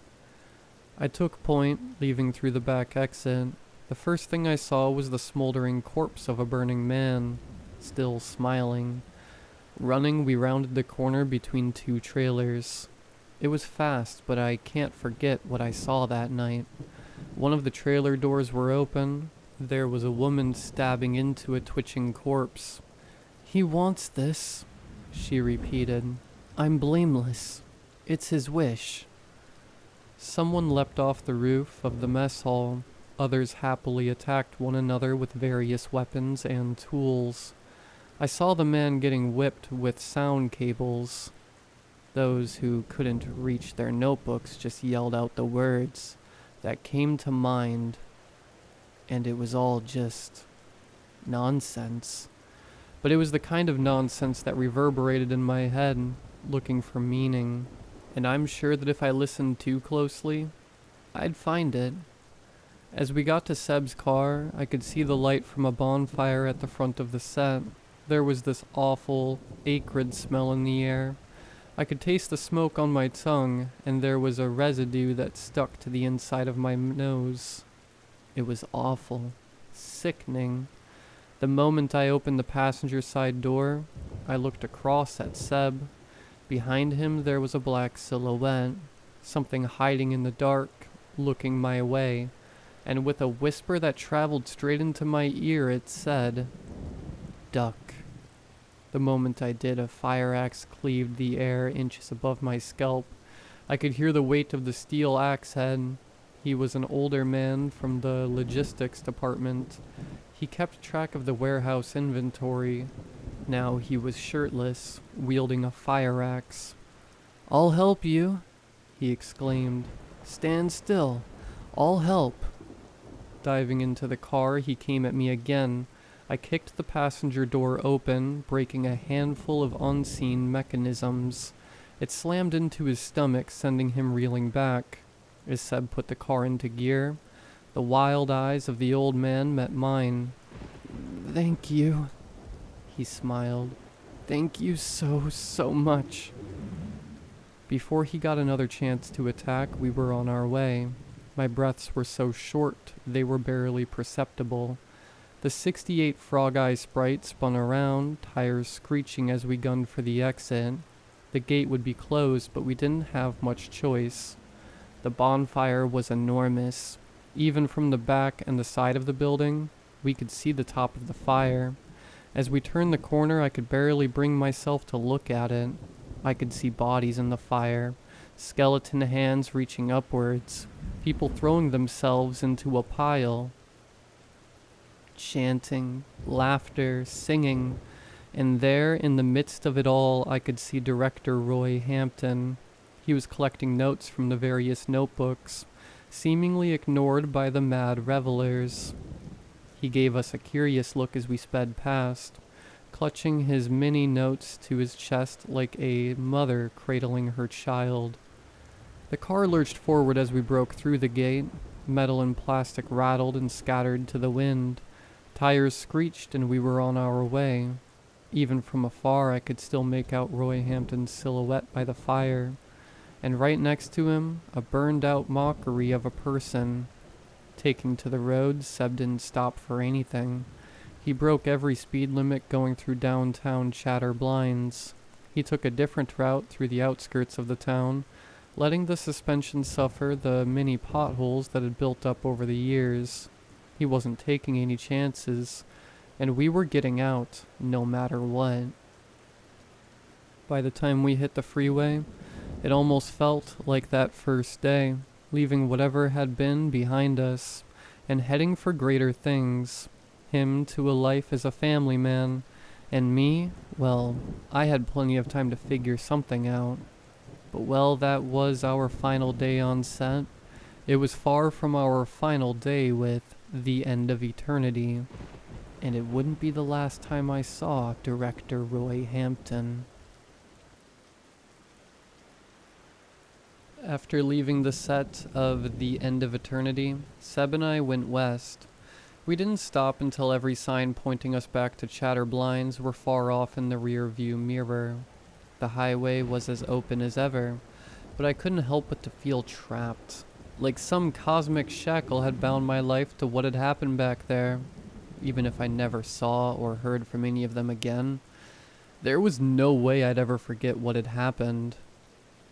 I took point, leaving through the back exit. The first thing I saw was the smoldering corpse of a burning man, still smiling. Running, we rounded the corner between two trailers. It was fast, but I can't forget what I saw that night. One of the trailer doors were open. There was a woman stabbing into a twitching corpse. "He wants this," she repeated. "I'm blameless. It's his wish." Someone leapt off the roof of the mess hall. Others happily attacked one another with various weapons and tools. I saw the man getting whipped with sound cables. Those who couldn't reach their notebooks just yelled out the words that came to mind, and it was all just nonsense. But it was the kind of nonsense that reverberated in my head, looking for meaning, and I'm sure that if I listened too closely, I'd find it. As we got to Seb's car, I could see the light from a bonfire at the front of the set. There was this awful, acrid smell in the air. I could taste the smoke on my tongue, and there was a residue that stuck to the inside of my nose. It was awful, sickening. The moment I opened the passenger side door, I looked across at Seb. Behind him there was a black silhouette, something hiding in the dark, looking my way, and with a whisper that traveled straight into my ear it said, "Duck." The moment I did, a fire axe cleaved the air inches above my scalp. I could hear the weight of the steel axe head. He was an older man from the logistics department. He kept track of the warehouse inventory. Now he was shirtless, wielding a fire axe. "I'll help you," he exclaimed. "Stand still. I'll help." Diving into the car, he came at me again. I kicked the passenger door open, breaking a handful of unseen mechanisms. It slammed into his stomach, sending him reeling back. As Seb put the car into gear, the wild eyes of the old man met mine. "Thank you," he smiled. "Thank you so much." Before he got another chance to attack, we were on our way. My breaths were so short, they were barely perceptible. The 68 Frog Eye Sprite spun around, tires screeching as we gunned for the exit. The gate would be closed, but we didn't have much choice. The bonfire was enormous. Even from the back and the side of the building, we could see the top of the fire. As we turned the corner, I could barely bring myself to look at it. I could see bodies in the fire, skeleton hands reaching upwards, people throwing themselves into a pile. Chanting, laughter, singing, and there, in the midst of it all, I could see Director Roy Hampton. He was collecting notes from the various notebooks, seemingly ignored by the mad revelers. He gave us a curious look as we sped past, clutching his mini notes to his chest like a mother cradling her child. The car lurched forward as we broke through the gate. Metal and plastic rattled and scattered to the wind. Tires screeched and we were on our way. Even from afar, I could still make out Roy Hampton's silhouette by the fire, and right next to him, a burned-out mockery of a person. Taking to the road, Seb didn't stop for anything. He broke every speed limit going through downtown Chatterblinds. He took a different route through the outskirts of the town, letting the suspension suffer the many potholes that had built up over the years. He wasn't taking any chances, and we were getting out, no matter what. By the time we hit the freeway, it almost felt like that first day, leaving whatever had been behind us, and heading for greater things. Him to a life as a family man, and me, well, I had plenty of time to figure something out. But well, that was our final day on set. It was far from our final day with the end of eternity. And it wouldn't be the last time I saw director Roy Hampton. After leaving the set of The End of Eternity, Seb and I went west. We didn't stop until every sign pointing us back to Chatterblinds were far off in the rear view mirror. The highway was as open as ever, but I couldn't help but to feel trapped. Like some cosmic shackle had bound my life to what had happened back there. Even if I never saw or heard from any of them again, there was no way I'd ever forget what had happened.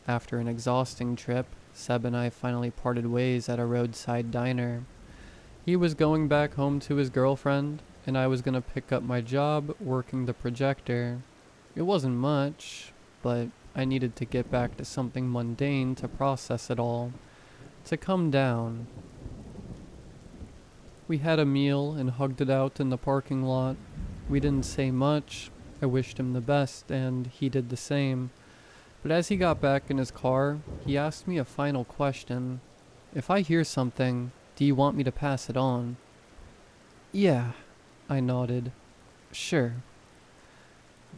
After an exhausting trip, Seb and I finally parted ways at a roadside diner. He was going back home to his girlfriend, and I was gonna pick up my job working the projector. It wasn't much, but I needed to get back to something mundane to process it all, to come down. We had a meal and hugged it out in the parking lot. We didn't say much. I wished him the best, and he did the same. But as he got back in his car, he asked me a final question. If I hear something, do you want me to pass it on? Yeah, I nodded. Sure.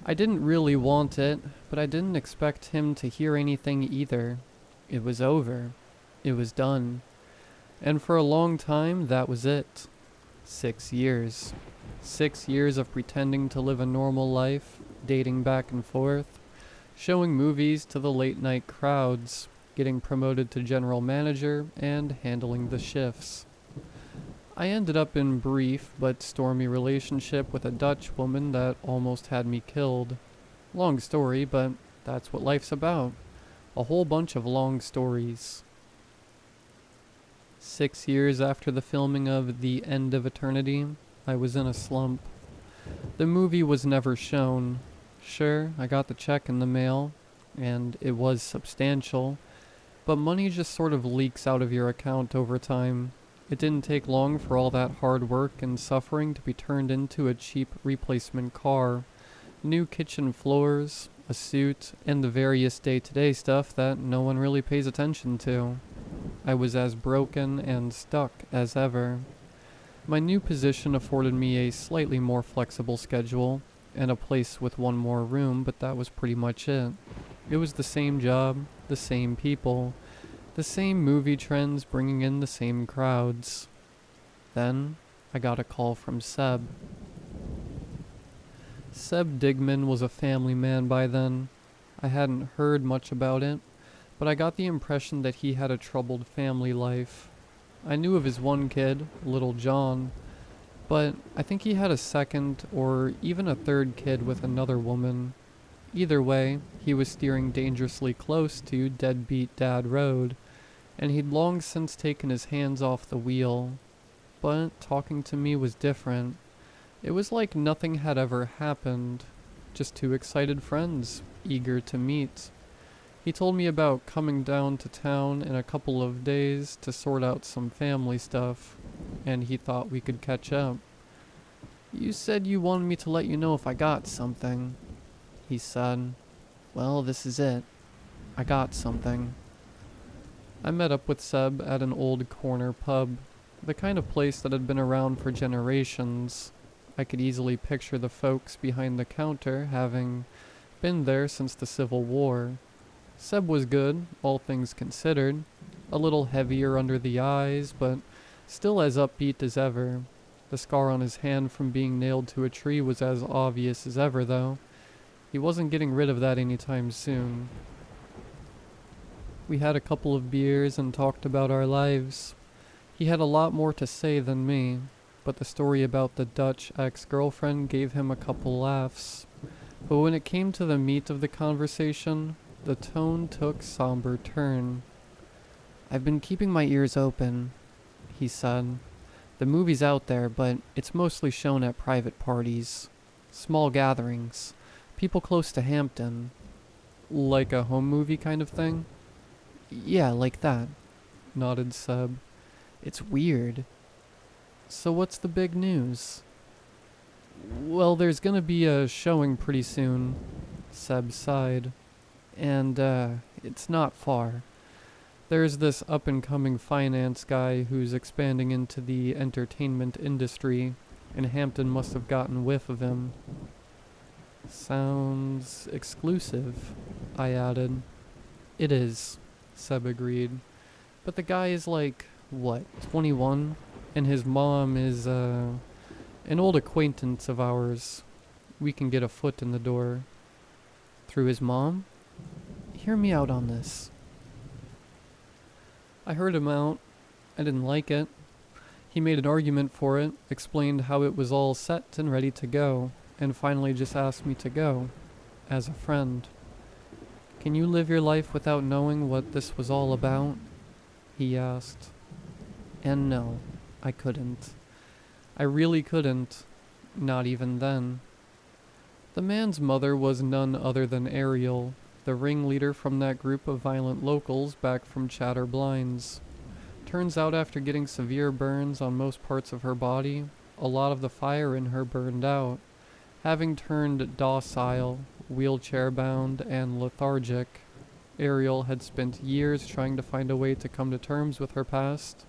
I didn't really want it, but I didn't expect him to hear anything either. It was over. It was done. And for a long time, that was it. 6 years. 6 years of pretending to live a normal life, dating back and forth, showing movies to the late night crowds, getting promoted to general manager, and handling the shifts. I ended up in brief but stormy relationship with a Dutch woman that almost had me killed. Long story, but that's what life's about. A whole bunch of long stories. 6 years after the filming of The End of Eternity, I was in a slump. The movie was never shown. Sure, I got the check in the mail, and it was substantial, but money just sort of leaks out of your account over time. It didn't take long for all that hard work and suffering to be turned into a cheap replacement car, new kitchen floors, a suit, and the various day-to-day stuff that no one really pays attention to. I was as broken and stuck as ever. My new position afforded me a slightly more flexible schedule, and a place with one more room, but that was pretty much it. It was the same job, the same people, the same movie trends bringing in the same crowds. Then, I got a call from Seb. Seb Digman was a family man by then. I hadn't heard much about it, but I got the impression that he had a troubled family life. I knew of his one kid, little John, but I think he had a second or even a third kid with another woman. Either way, he was steering dangerously close to Deadbeat Dad Road, and he'd long since taken his hands off the wheel. But talking to me was different. It was like nothing had ever happened, just two excited friends, eager to meet. He told me about coming down to town in a couple of days to sort out some family stuff, and he thought we could catch up. You said you wanted me to let you know if I got something, he said. Well, this is it. I got something. I met up with Seb at an old corner pub, the kind of place that had been around for generations. I could easily picture the folks behind the counter having been there since the Civil War. Seb was good, all things considered, a little heavier under the eyes, but still as upbeat as ever. The scar on his hand from being nailed to a tree was as obvious as ever, though. He wasn't getting rid of that anytime soon. We had a couple of beers and talked about our lives. He had a lot more to say than me, but the story about the Dutch ex-girlfriend gave him a couple laughs. But when it came to the meat of the conversation, the tone took somber turn. "I've been keeping my ears open," he said. "The movie's out there, but it's mostly shown at private parties. Small gatherings. People close to Hampton." "Like a home movie kind of thing?" "Yeah, like that," nodded Seb. "It's weird." "So what's the big news?" "Well, there's gonna be a showing pretty soon," Seb sighed. "And, it's not far. There's this up-and-coming finance guy who's expanding into the entertainment industry, and Hampton must have gotten whiff of him." "Sounds exclusive," I added. "It is," Seb agreed. "But the guy is like, 21? And his mom is, an old acquaintance of ours. We can get a foot in the door." "Through his mom? Hear me out on this." I heard him out. I didn't like it. He made an argument for it, explained how it was all set and ready to go, and finally just asked me to go, as a friend. "Can you live your life without knowing what this was all about?" he asked. And no, I couldn't. I really couldn't. Not even then. The man's mother was none other than Ariel, the ringleader from that group of violent locals back from Chatter Blinds. Turns out after getting severe burns on most parts of her body, a lot of the fire in her burned out. Having turned docile, wheelchair-bound, and lethargic, Ariel had spent years trying to find a way to come to terms with her past.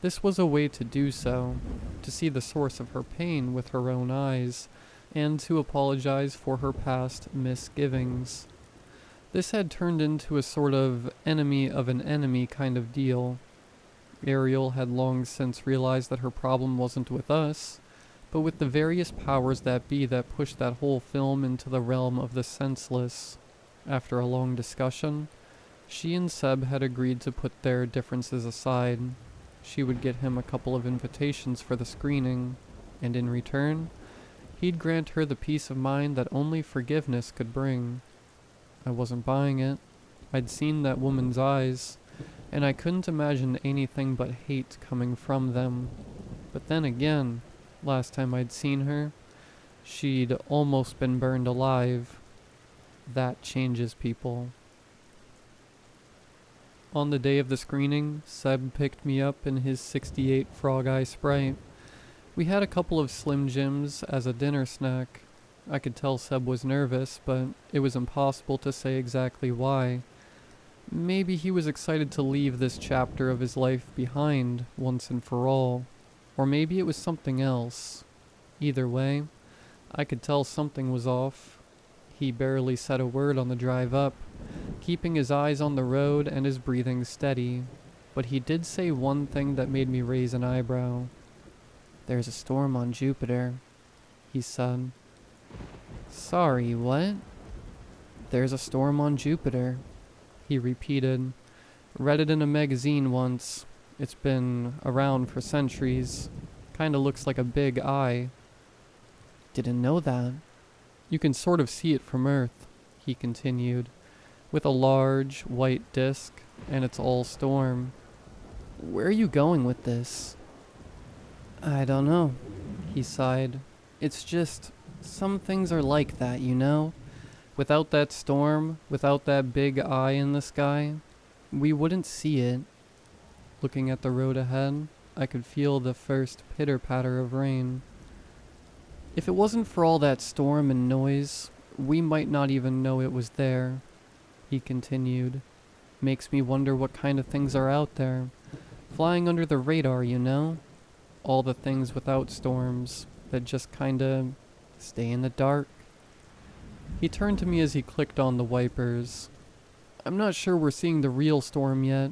This was a way to do so, to see the source of her pain with her own eyes, and to apologize for her past misgivings. This had turned into a sort of enemy of an enemy kind of deal. Ariel had long since realized that her problem wasn't with us, but with the various powers that be that pushed that whole film into the realm of the senseless. After a long discussion, she and Seb had agreed to put their differences aside. She would get him a couple of invitations for the screening, and in return, he'd grant her the peace of mind that only forgiveness could bring. I wasn't buying it. I'd seen that woman's eyes, and I couldn't imagine anything but hate coming from them. But then again, last time I'd seen her, she'd almost been burned alive. That changes people. On the day of the screening, Seb picked me up in his '68 Frog Eye Sprite. We had a couple of Slim Jims as a dinner snack. I could tell Seb was nervous, but it was impossible to say exactly why. Maybe he was excited to leave this chapter of his life behind once and for all. Or maybe it was something else. Either way, I could tell something was off. He barely said a word on the drive up, keeping his eyes on the road and his breathing steady. But he did say one thing that made me raise an eyebrow. "There's a storm on Jupiter," he said. "Sorry, what?" "There's a storm on Jupiter," he repeated. "Read it in a magazine once. It's been around for centuries. Kinda looks like a big eye." "Didn't know that." "You can sort of see it from Earth," he continued, "with a large, white disk, and it's all storm." "Where are you going with this?" "I don't know," he sighed. "It's just, some things are like that, you know? Without that storm, without that big eye in the sky, we wouldn't see it." Looking at the road ahead, I could feel the first pitter-patter of rain. "If it wasn't for all that storm and noise, we might not even know it was there," he continued. "Makes me wonder what kind of things are out there, flying under the radar, you know? All the things without storms, that just kinda stay in the dark." He turned to me as he clicked on the wipers. "I'm not sure we're seeing the real storm yet,"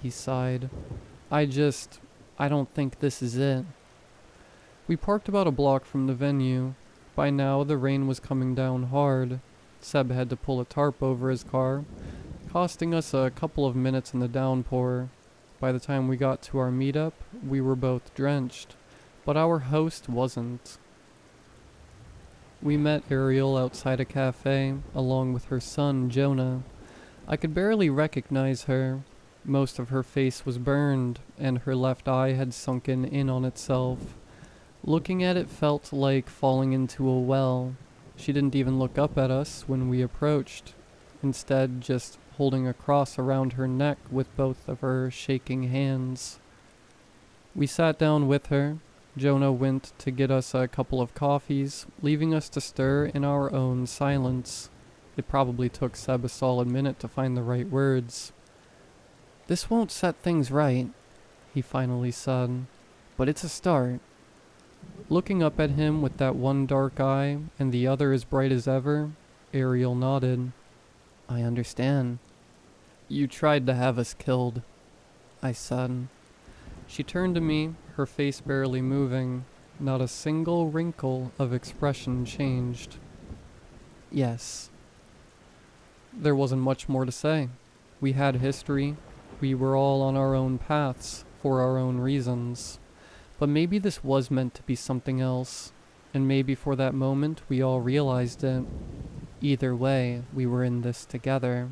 he sighed. I don't think this is it." We parked about a block from the venue. By now, the rain was coming down hard. Seb had to pull a tarp over his car, costing us a couple of minutes in the downpour. By the time we got to our meetup, we were both drenched, but our host wasn't. We met Ariel outside a cafe, along with her son, Jonah. I could barely recognize her. Most of her face was burned, and her left eye had sunken in on itself. Looking at it felt like falling into a well. She didn't even look up at us when we approached, instead just holding a cross around her neck with both of her shaking hands. We sat down with her. Jonah went to get us a couple of coffees, leaving us to stir in our own silence. It probably took Seb a solid minute to find the right words. "This won't set things right," he finally said, "but it's a start." Looking up at him with that one dark eye and the other as bright as ever, Ariel nodded. "I understand." "You tried to have us killed," I said. She turned to me, her face barely moving. Not a single wrinkle of expression changed. "Yes." There wasn't much more to say. We had history. We were all on our own paths, for our own reasons. But maybe this was meant to be something else, and maybe for that moment we all realized it. Either way, we were in this together.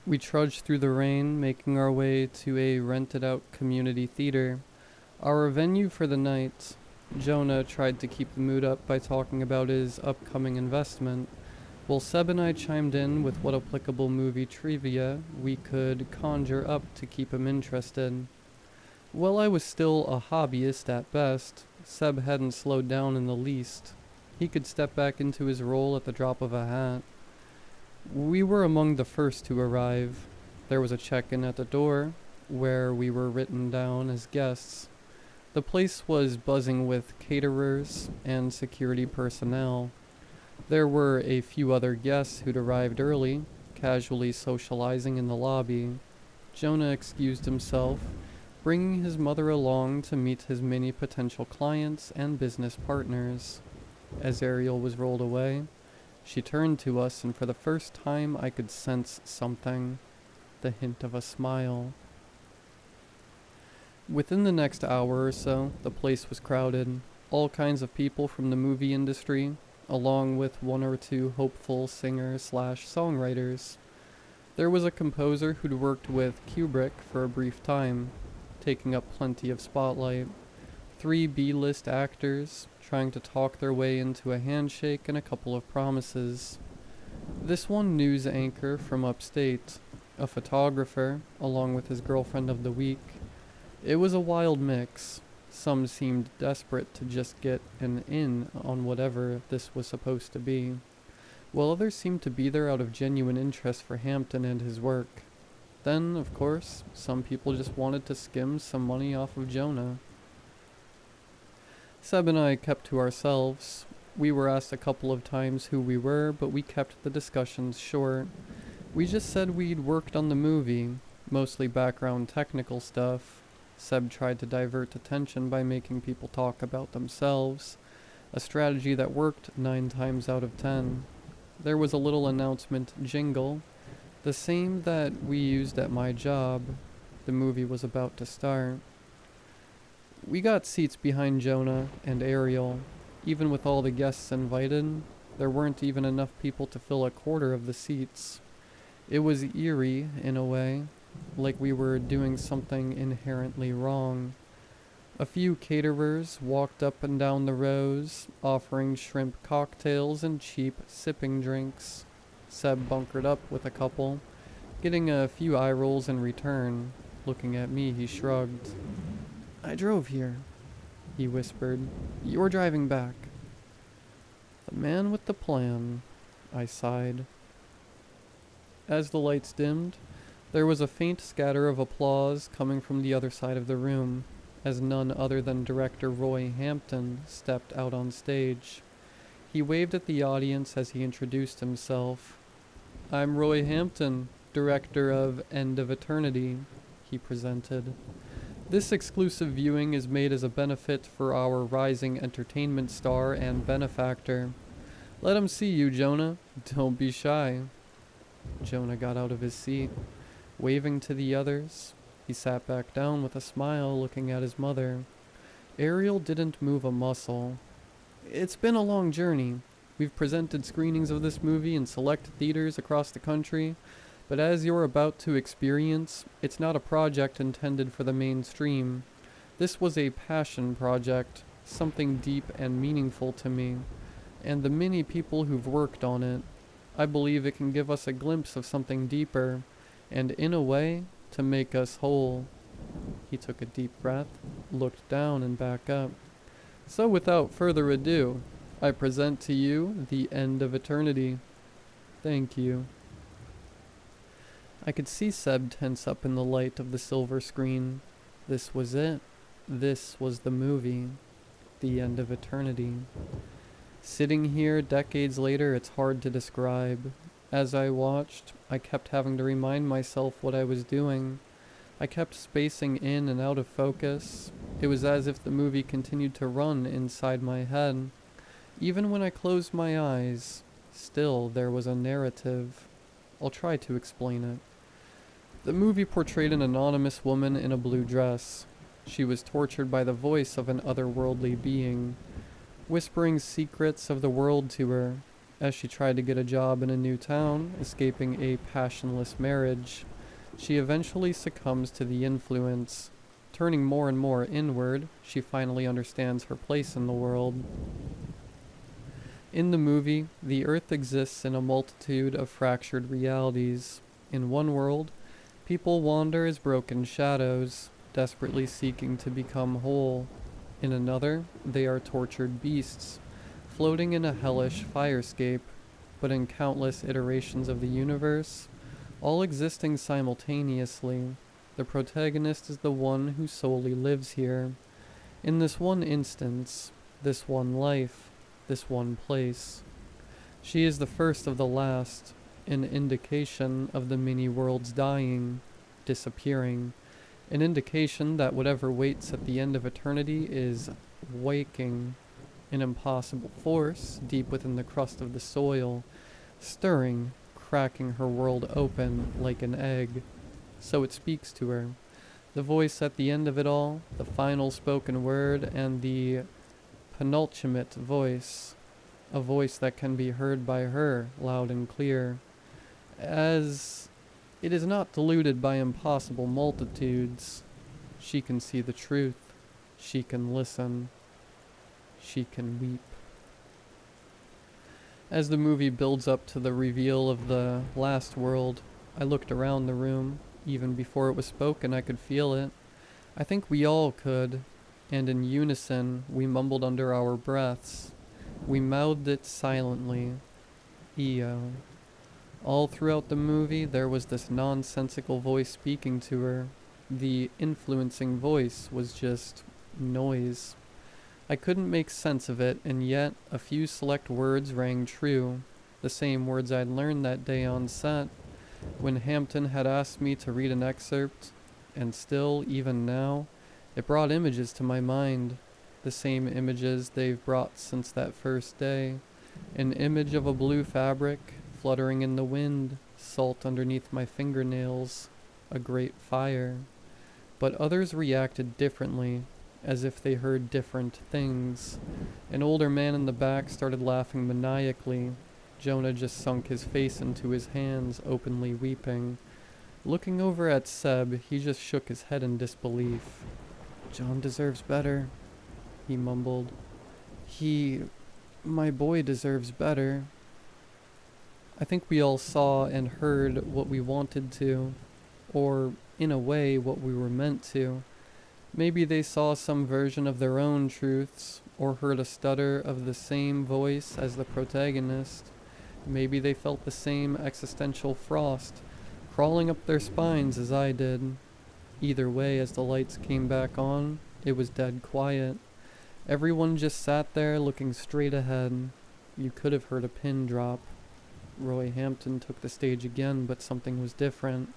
We trudged through the rain, making our way to a rented-out community theater, our venue for the night. Jonah tried to keep the mood up by talking about his upcoming investment, while Seb and I chimed in with what applicable movie trivia we could conjure up to keep him interested. While I was still a hobbyist at best, Seb hadn't slowed down in the least. He could step back into his role at the drop of a hat. We were among the first to arrive. There was a check-in at the door, where we were written down as guests. The place was buzzing with caterers and security personnel. There were a few other guests who'd arrived early, casually socializing in the lobby. Jonah excused himself, bringing his mother along to meet his many potential clients and business partners. As Ariel was rolled away, she turned to us, and for the first time I could sense something, the hint of a smile. Within the next hour or so, the place was crowded. All kinds of people from the movie industry, along with one or two hopeful singers/songwriters. There was a composer who'd worked with Kubrick for a brief time, taking up plenty of spotlight. 3 B-list actors, trying to talk their way into a handshake and a couple of promises. This one news anchor from upstate, a photographer, along with his girlfriend of the week. It was a wild mix. Some seemed desperate to just get an in on whatever this was supposed to be, while others seemed to be there out of genuine interest for Hampton and his work. Then, of course, some people just wanted to skim some money off of Jonah. Seb and I kept to ourselves. We were asked a couple of times who we were, but we kept the discussions short. We just said we'd worked on the movie, mostly background technical stuff. Seb tried to divert attention by making people talk about themselves, a strategy that worked 9 times out of 10. There was a little announcement jingle, the same that we used at my job. The movie was about to start. We got seats behind Jonah and Ariel. Even with all the guests invited, there weren't even enough people to fill a quarter of the seats. It was eerie, in a way, like we were doing something inherently wrong. A few caterers walked up and down the rows, offering shrimp cocktails and cheap sipping drinks. Seb bunkered up with a couple, getting a few eye rolls in return. Looking at me, he shrugged. "I drove here," he whispered. "You're driving back." "The man with the plan," I sighed. As the lights dimmed, there was a faint scatter of applause coming from the other side of the room, as none other than director Roy Hampton stepped out on stage. He waved at the audience as he introduced himself. "I'm Roy Hampton, director of End of Eternity," he presented. This exclusive viewing is made as a benefit for our rising entertainment star and benefactor. Let him see you, Jonah. Don't be shy. Jonah got out of his seat, waving to the others. He sat back down with a smile, looking at his mother. Ariel didn't move a muscle. It's been a long journey. We've presented screenings of this movie in select theaters across the country, but as you're about to experience, it's not a project intended for the mainstream. This was a passion project, something deep and meaningful to me, and the many people who've worked on it. I believe it can give us a glimpse of something deeper, and in a way, to make us whole. He took a deep breath, looked down and back up. So without further ado, I present to you the end of eternity. Thank you. I could see Seb tense up in the light of the silver screen. This was it. This was the movie. The end of eternity. Sitting here decades later, it's hard to describe. As I watched, I kept having to remind myself what I was doing. I kept spacing in and out of focus. It was as if the movie continued to run inside my head. Even when I closed my eyes, still there was a narrative. I'll try to explain it. The movie portrayed an anonymous woman in a blue dress. She was tortured by the voice of an otherworldly being, whispering secrets of the world to her, as she tried to get a job in a new town, escaping a passionless marriage. She eventually succumbs to the influence. Turning more and more inward, she finally understands her place in the world. In the movie, the Earth exists in a multitude of fractured realities. In one world, people wander as broken shadows, desperately seeking to become whole. In another, they are tortured beasts, floating in a hellish firescape. But in countless iterations of the universe, all existing simultaneously, the protagonist is the one who solely lives here. In this one instance, this one life, this one place. She is the first of the last, an indication of the many worlds dying, disappearing, an indication that whatever waits at the end of eternity is waking, an impossible force deep within the crust of the soil, stirring, cracking her world open like an egg. So it speaks to her. The voice at the end of it all, the final spoken word, and the penultimate voice, a voice that can be heard by her loud and clear, as it is not diluted by impossible multitudes. She can see the truth. She can listen. She can weep. As the movie builds up to the reveal of the last world, I looked around the room. Even before it was spoken, I could feel it. I think we all could, and in unison, we mumbled under our breaths. We mouthed it silently. Eo. All throughout the movie, there was this nonsensical voice speaking to her. The influencing voice was just noise. I couldn't make sense of it, and yet a few select words rang true, the same words I'd learned that day on set, when Hampton had asked me to read an excerpt, and still, even now, it brought images to my mind, the same images they've brought since that first day. An image of a blue fabric, fluttering in the wind, salt underneath my fingernails, a great fire. But others reacted differently, as if they heard different things. An older man in the back started laughing maniacally. Jonah just sunk his face into his hands, openly weeping. Looking over at Seb, he just shook his head in disbelief. "John deserves better," he mumbled. My boy deserves better." I think we all saw and heard what we wanted to, or, in a way, what we were meant to. Maybe they saw some version of their own truths, or heard a stutter of the same voice as the protagonist. Maybe they felt the same existential frost crawling up their spines as I did. Either way, as the lights came back on, it was dead quiet. Everyone just sat there looking straight ahead. You could have heard a pin drop. Roy Hampton took the stage again, but something was different.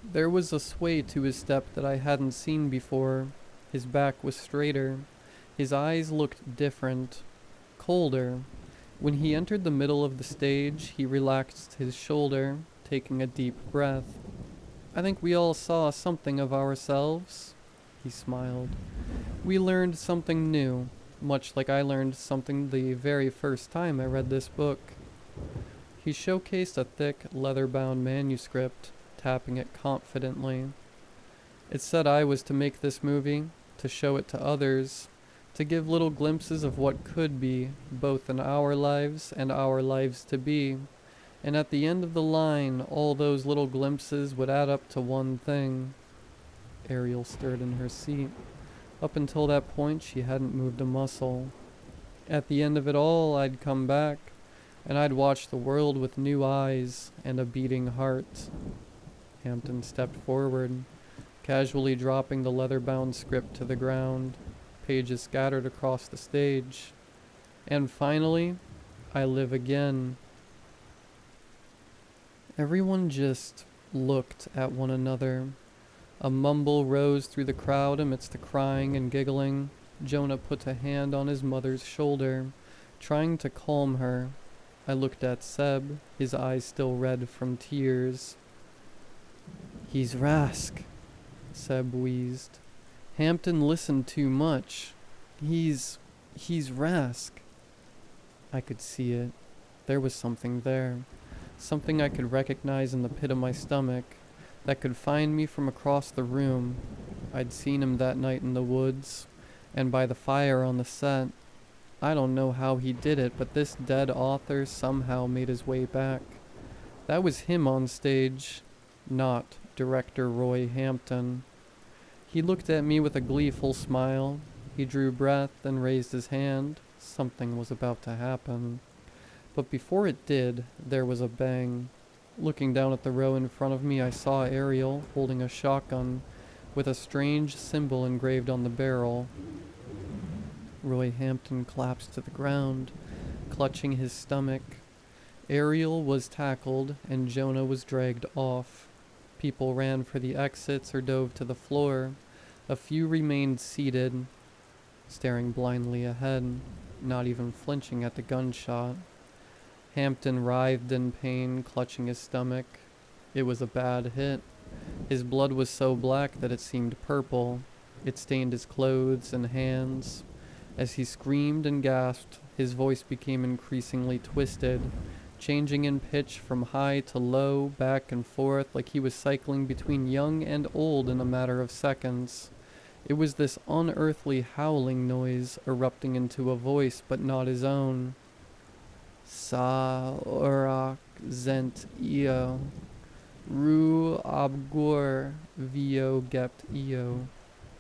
There was a sway to his step that I hadn't seen before. His back was straighter. His eyes looked different, colder. When he entered the middle of the stage, he relaxed his shoulder, taking a deep breath. I think we all saw something of ourselves. He smiled. We learned something new, much like I learned something the very first time I read this book. He showcased a thick, leather-bound manuscript, tapping it confidently. It said I was to make this movie, to show it to others, to give little glimpses of what could be, both in our lives and our lives to be. And at the end of the line, all those little glimpses would add up to one thing. Ariel stirred in her seat. Up until that point, she hadn't moved a muscle. At the end of it all, I'd come back, and I'd watch the world with new eyes and a beating heart. Hampton stepped forward, casually dropping the leather-bound script to the ground. Pages scattered across the stage. And finally, I live again. Everyone just looked at one another. A mumble rose through the crowd amidst the crying and giggling. Jonah put a hand on his mother's shoulder, trying to calm her. I looked at Seb, his eyes still red from tears. "He's Rask," Seb wheezed. "Hampton listened too much. He's Rask." I could see it. There was something there. Something I could recognize in the pit of my stomach, that could find me from across the room. I'd seen him that night in the woods, and by the fire on the set. I don't know how he did it, but this dead author somehow made his way back. That was him on stage, not director Roy Hampton. He looked at me with a gleeful smile. He drew breath and raised his hand. Something was about to happen. But before it did, there was a bang. Looking down at the row in front of me, I saw Ariel holding a shotgun with a strange symbol engraved on the barrel. Roy Hampton collapsed to the ground, clutching his stomach. Ariel was tackled, and Jonah was dragged off. People ran for the exits or dove to the floor. A few remained seated, staring blindly ahead, not even flinching at the gunshot. Hampton writhed in pain, clutching his stomach. It was a bad hit. His blood was so black that it seemed purple. It stained his clothes and hands. As he screamed and gasped, his voice became increasingly twisted, changing in pitch from high to low, back and forth, like he was cycling between young and old in a matter of seconds. It was this unearthly howling noise erupting into a voice, but not his own. Sa orak zent io, ru abgur vio gept io.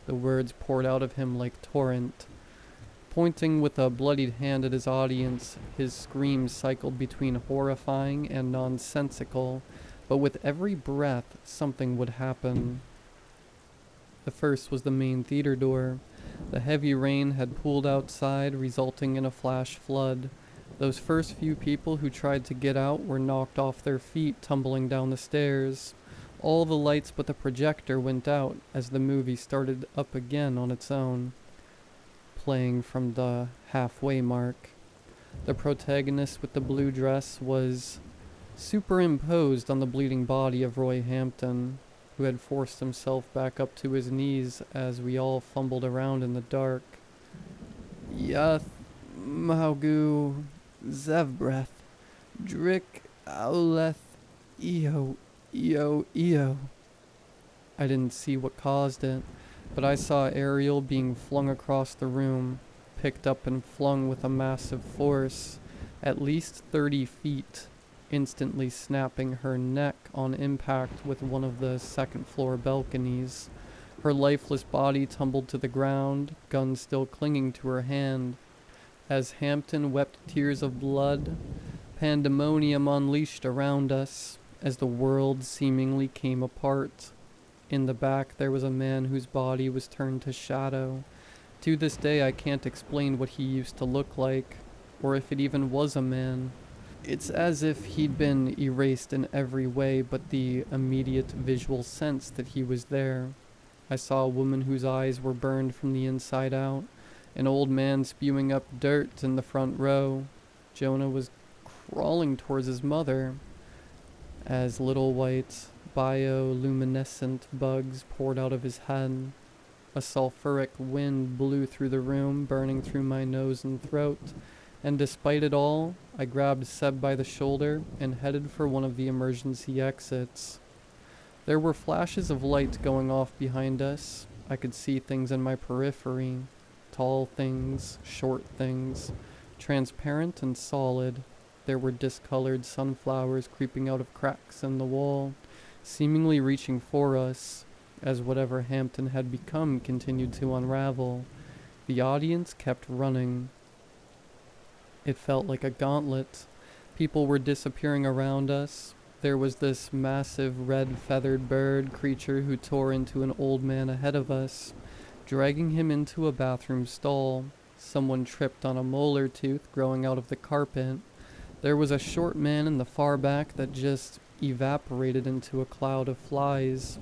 The words poured out of him like torrent. Pointing with a bloodied hand at his audience, his screams cycled between horrifying and nonsensical, but with every breath something would happen. The first was the main theater door. The heavy rain had pooled outside, resulting in a flash flood. Those first few people who tried to get out were knocked off their feet, tumbling down the stairs. All the lights but the projector went out as the movie started up again on its own, playing from the halfway mark. The protagonist with the blue dress was superimposed on the bleeding body of Roy Hampton, who had forced himself back up to his knees as we all fumbled around in the dark. Yath Maugu Zevbreth Drick Auleth Eo Eo Eo. I didn't see what caused it, but I saw Ariel being flung across the room, picked up and flung with a massive force, at least 30 feet, instantly snapping her neck on impact with one of the second-floor balconies. Her lifeless body tumbled to the ground, gun still clinging to her hand. As Hampton wept tears of blood, pandemonium unleashed around us, as the world seemingly came apart. In the back there was a man whose body was turned to shadow. To this day I can't explain what he used to look like, or if it even was a man. It's as if he'd been erased in every way but the immediate visual sense that he was there. I saw a woman whose eyes were burned from the inside out, an old man spewing up dirt in the front row. Jonah was crawling towards his mother as little white bioluminescent bugs poured out of his head. A sulfuric wind blew through the room, burning through my nose and throat, and despite it all, I grabbed Seb by the shoulder and headed for one of the emergency exits. There were flashes of light going off behind us. I could see things in my periphery. Tall things, short things, transparent and solid. There were discolored sunflowers creeping out of cracks in the wall, seemingly reaching for us, as whatever Hampton had become continued to unravel. The audience kept running. It felt like a gauntlet. People were disappearing around us. There was this massive red-feathered bird creature who tore into an old man ahead of us, dragging him into a bathroom stall. Someone tripped on a molar tooth growing out of the carpet. There was a short man in the far back that just evaporated into a cloud of flies.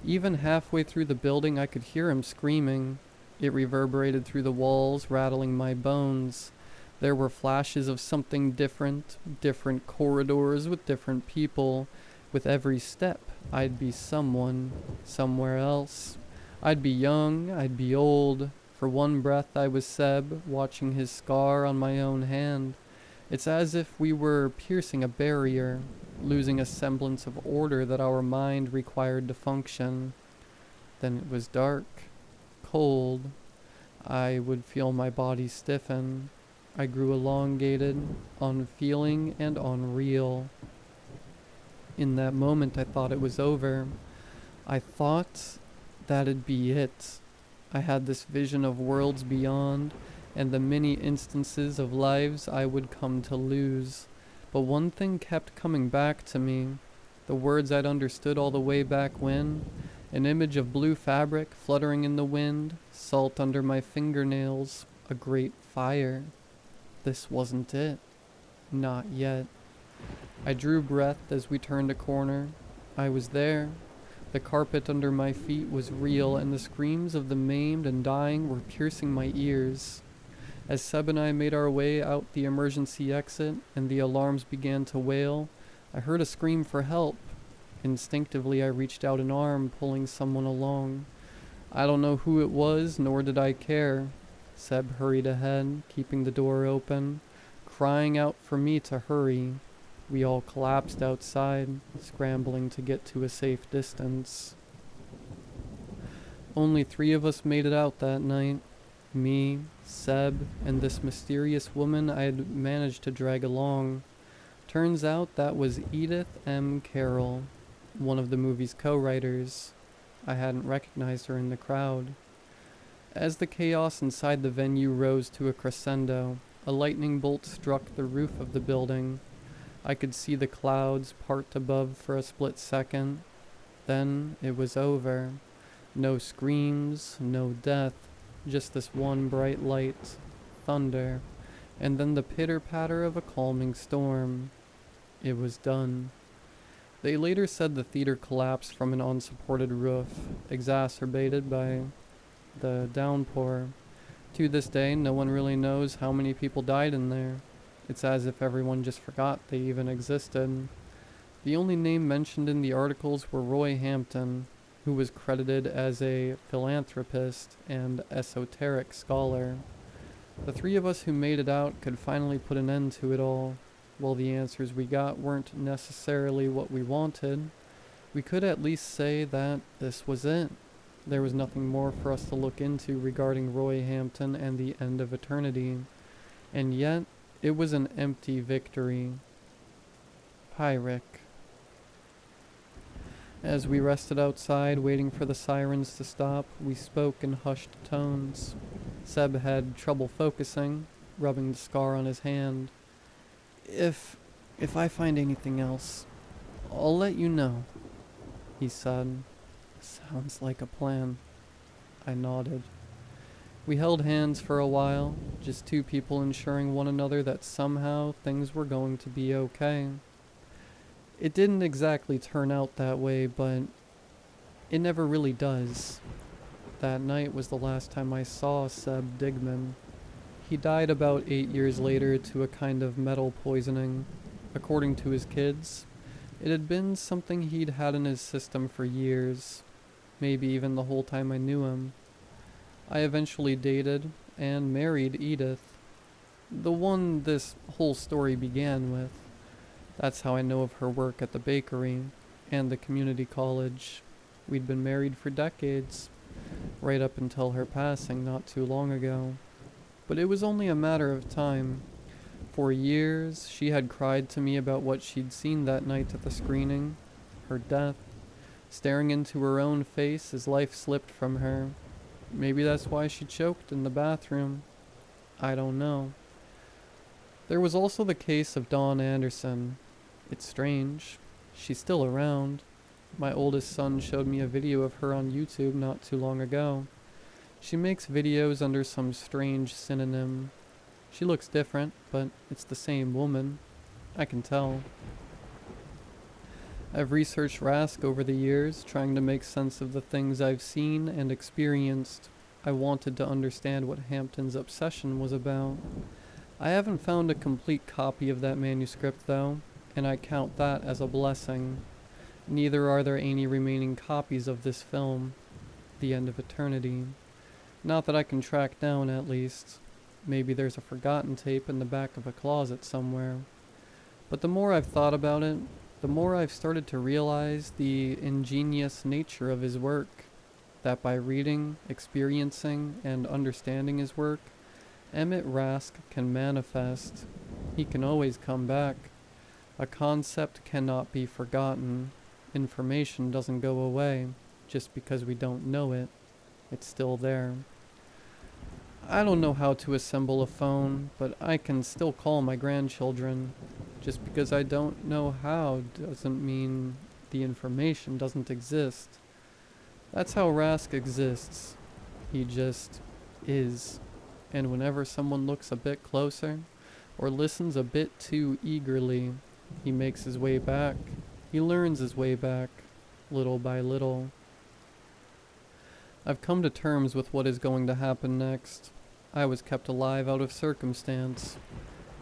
Even halfway through the building, I could hear him screaming. It reverberated through the walls, rattling my bones. There were flashes of something different corridors with different people. With every step, I'd be someone, somewhere else. I'd be young, I'd be old. For one breath, I was Seb, watching his scar on my own hand. It's as if we were piercing a barrier, losing a semblance of order that our mind required to function. Then it was dark, cold. I would feel my body stiffen. I grew elongated, unfeeling, and unreal. In that moment, I thought it was over. I thought that'd be it. I had this vision of worlds beyond, and the many instances of lives I would come to lose. But one thing kept coming back to me, the words I'd understood all the way back when, an image of blue fabric fluttering in the wind, salt under my fingernails, a great fire. This wasn't it. Not yet. I drew breath as we turned a corner. I was there. The carpet under my feet was real, and the screams of the maimed and dying were piercing my ears. As Seb and I made our way out the emergency exit and the alarms began to wail, I heard a scream for help. Instinctively, I reached out an arm, pulling someone along. I don't know who it was, nor did I care. Seb hurried ahead, keeping the door open, crying out for me to hurry. We all collapsed outside, scrambling to get to a safe distance. Only 3 of us made it out that night. Me, Seb, and this mysterious woman I had managed to drag along. Turns out that was Edith M. Carroll, one of the movie's co-writers. I hadn't recognized her in the crowd. As the chaos inside the venue rose to a crescendo, a lightning bolt struck the roof of the building. I could see the clouds part above for a split second. Then it was over. No screams, no death, just this one bright light, thunder, and then the pitter-patter of a calming storm. It was done. They later said the theater collapsed from an unsupported roof, exacerbated by the downpour. To this day, no one really knows how many people died in there. It's as if everyone just forgot they even existed. The only name mentioned in the articles were Roy Hampton, who was credited as a philanthropist and esoteric scholar. The 3 of us who made it out could finally put an end to it all. While the answers we got weren't necessarily what we wanted, we could at least say that this was it. There was nothing more for us to look into regarding Roy Hampton and the end of eternity. And yet, it was an empty victory. Pyric. As we rested outside, waiting for the sirens to stop, we spoke in hushed tones. Seb had trouble focusing, rubbing the scar on his hand. If I find anything else, I'll let you know, he said. Sounds like a plan. I nodded. We held hands for a while, just two people ensuring one another that somehow things were going to be okay. It didn't exactly turn out that way, but it never really does. That night was the last time I saw Seb Digman. He died about 8 years later to a kind of metal poisoning. According to his kids, it had been something he'd had in his system for years, maybe even the whole time I knew him. I eventually dated and married Edith, the one this whole story began with. That's how I know of her work at the bakery and the community college. We'd been married for decades, right up until her passing not too long ago. But it was only a matter of time. For years, she had cried to me about what she'd seen that night at the screening, her death, staring into her own face as life slipped from her. Maybe that's why she choked in the bathroom. I don't know. There was also the case of Dawn Anderson. It's strange. She's still around. My oldest son showed me a video of her on YouTube not too long ago. She makes videos under some strange synonym. She looks different, but it's the same woman. I can tell. I've researched Rask over the years, trying to make sense of the things I've seen and experienced. I wanted to understand what Hampton's obsession was about. I haven't found a complete copy of that manuscript, though, and I count that as a blessing. Neither are there any remaining copies of this film, The End of Eternity. Not that I can track down, at least. Maybe there's a forgotten tape in the back of a closet somewhere. But the more I've thought about it, the more I've started to realize the ingenious nature of his work. That by reading, experiencing, and understanding his work, Emmett Rask can manifest. He can always come back. A concept cannot be forgotten. Information doesn't go away just because we don't know it. It's still there. I don't know how to assemble a phone, but I can still call my grandchildren. Just because I don't know how doesn't mean the information doesn't exist. That's how Rask exists. He just is. And whenever someone looks a bit closer, or listens a bit too eagerly, he makes his way back. He learns his way back, little by little. I've come to terms with what is going to happen next. I was kept alive out of circumstance.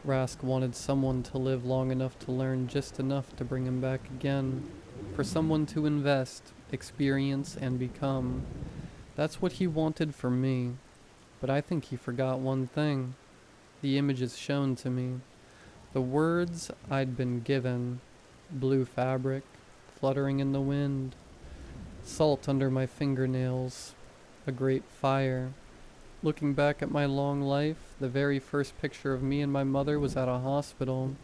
Rask wanted someone to live long enough to learn just enough to bring him back again. For someone to invest, experience, and become. That's what he wanted for me. But I think he forgot one thing. The images shown to me. The words I'd been given. Blue fabric, fluttering in the wind. Salt under my fingernails. A great fire. Looking back at my long life, the very first picture of me and my mother was at a hospital.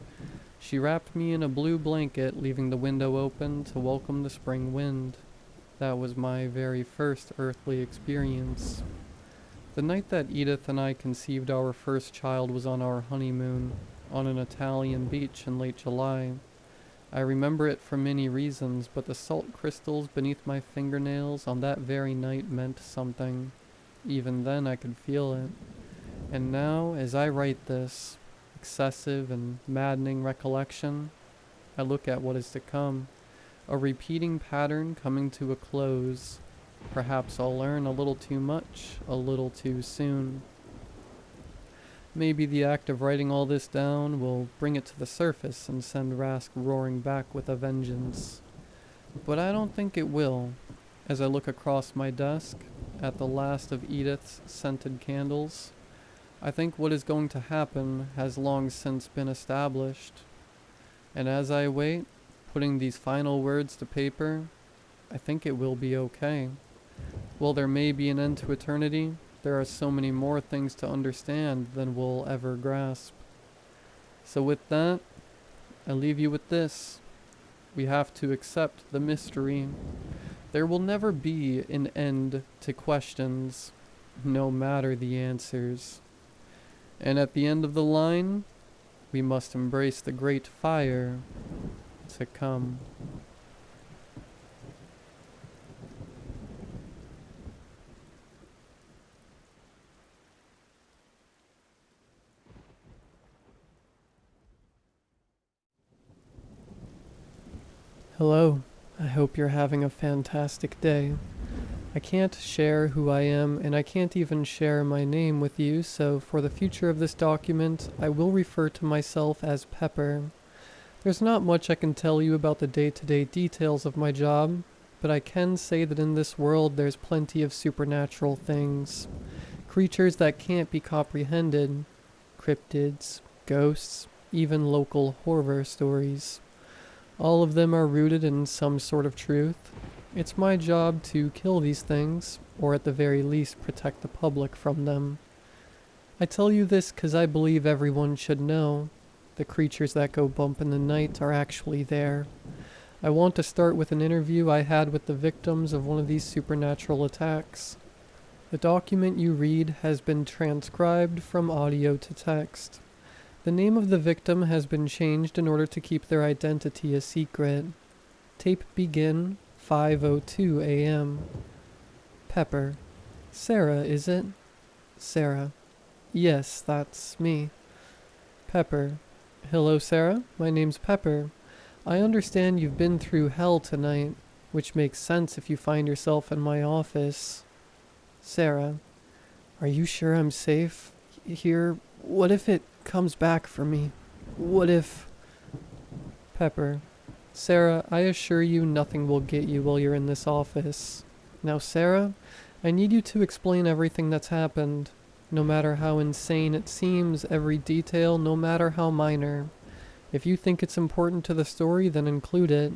She wrapped me in a blue blanket, leaving the window open to welcome the spring wind. That was my very first earthly experience. The night that Edith and I conceived our first child was on our honeymoon, on an Italian beach in late July. I remember it for many reasons, but the salt crystals beneath my fingernails on that very night meant something. Even then I could feel it. And now, as I write this excessive and maddening recollection, I look at what is to come. A repeating pattern coming to a close. Perhaps I'll learn a little too much, a little too soon. Maybe the act of writing all this down will bring it to the surface and send Rask roaring back with a vengeance. But I don't think it will. As I look across my desk, at the last of Edith's scented candles, I think what is going to happen has long since been established. And as I wait, putting these final words to paper, I think it will be okay. While there may be an end to eternity, there are so many more things to understand than we'll ever grasp. So with that, I leave you with this. We have to accept the mystery. There will never be an end to questions, no matter the answers. And at the end of the line, we must embrace the great fire to come. Hello, I hope you're having a fantastic day. I can't share who I am, and I can't even share my name with you, so for the future of this document, I will refer to myself as Pepper. There's not much I can tell you about the day-to-day details of my job, but I can say that in this world there's plenty of supernatural things. Creatures that can't be comprehended. Cryptids, ghosts, even local horror stories. All of them are rooted in some sort of truth. It's my job to kill these things, or at the very least protect the public from them. I tell you this because I believe everyone should know. The creatures that go bump in the night are actually there. I want to start with an interview I had with the victims of one of these supernatural attacks. The document you read has been transcribed from audio to text. The name of the victim has been changed in order to keep their identity a secret. Tape begin 5:02 a.m. Pepper. Sarah, is it? Sarah. Yes, that's me. Pepper. Hello, Sarah. My name's Pepper. I understand you've been through hell tonight, which makes sense if you find yourself in my office. Sarah. Are you sure I'm safe here? What if it comes back for me? What if... Pepper. Sarah, I assure you nothing will get you while you're in this office. Now, Sarah, I need you to explain everything that's happened. No matter how insane it seems, every detail, no matter how minor. If you think it's important to the story, then include it.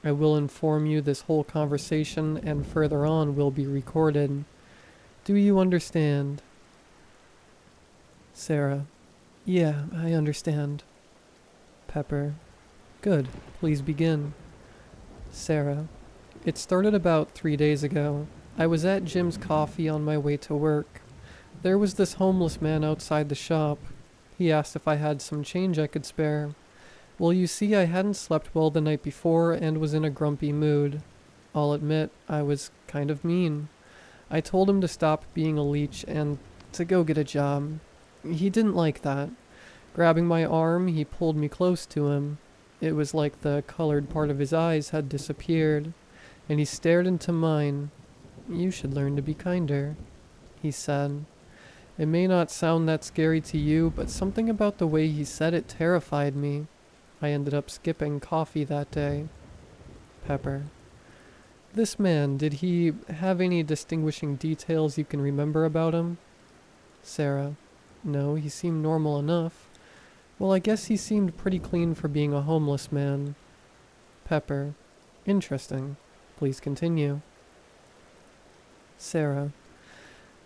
I will inform you this whole conversation and further on will be recorded. Do you understand? Sarah. Yeah, I understand. Pepper. Good. Please begin. Sarah. It started about 3 days ago. I was at Jim's Coffee on my way to work. There was this homeless man outside the shop. He asked if I had some change I could spare. Well, you see, I hadn't slept well the night before and was in a grumpy mood. I'll admit, I was kind of mean. I told him to stop being a leech and to go get a job. He didn't like that. Grabbing my arm, he pulled me close to him. It was like the colored part of his eyes had disappeared, and he stared into mine. You should learn to be kinder, he said. It may not sound that scary to you, but something about the way he said it terrified me. I ended up skipping coffee that day. Pepper. This man, did he have any distinguishing details you can remember about him? Sarah. No, he seemed normal enough. Well, I guess he seemed pretty clean for being a homeless man. Pepper. Interesting. Please continue. Sarah.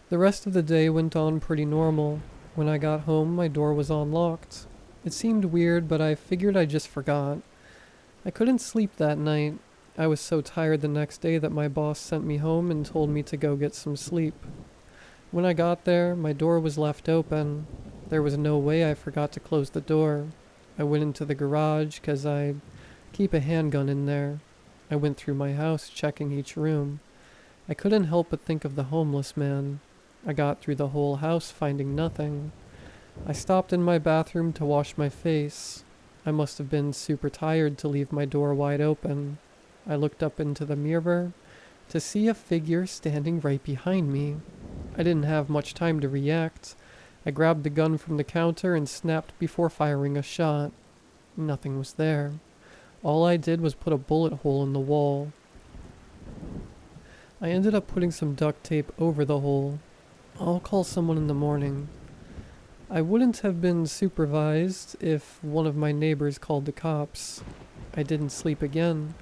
The rest of the day went on pretty normal. When I got home, my door was unlocked. It seemed weird, but I figured I just forgot. I couldn't sleep that night. I was so tired the next day that my boss sent me home and told me to go get some sleep. When I got there, my door was left open. There was no way I forgot to close the door. I went into the garage because I keep a handgun in there. I went through my house checking each room. I couldn't help but think of the homeless man. I got through the whole house finding nothing. I stopped in my bathroom to wash my face. I must have been super tired to leave my door wide open. I looked up into the mirror to see a figure standing right behind me. I didn't have much time to react. I grabbed the gun from the counter and snapped before firing a shot. Nothing was there. All I did was put a bullet hole in the wall. I ended up putting some duct tape over the hole. I'll call someone in the morning. I wouldn't have been supervised if one of my neighbors called the cops. I didn't sleep again.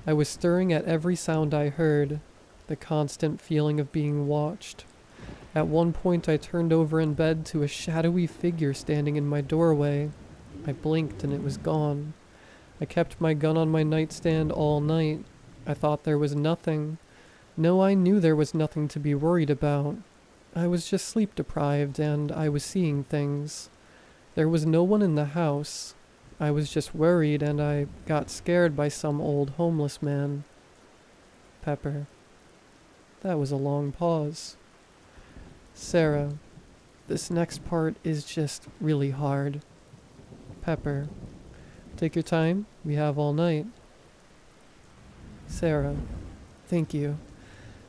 I was stirring at every sound I heard, the constant feeling of being watched. At one point I turned over in bed to a shadowy figure standing in my doorway. I blinked and it was gone. I kept my gun on my nightstand all night. I thought there was nothing. No, I knew there was nothing to be worried about. I was just sleep deprived and I was seeing things. There was no one in the house. I was just worried and I got scared by some old homeless man. Pepper. That was a long pause. Sarah. This next part is just really hard. Pepper. Take your time. We have all night. Sarah, thank you.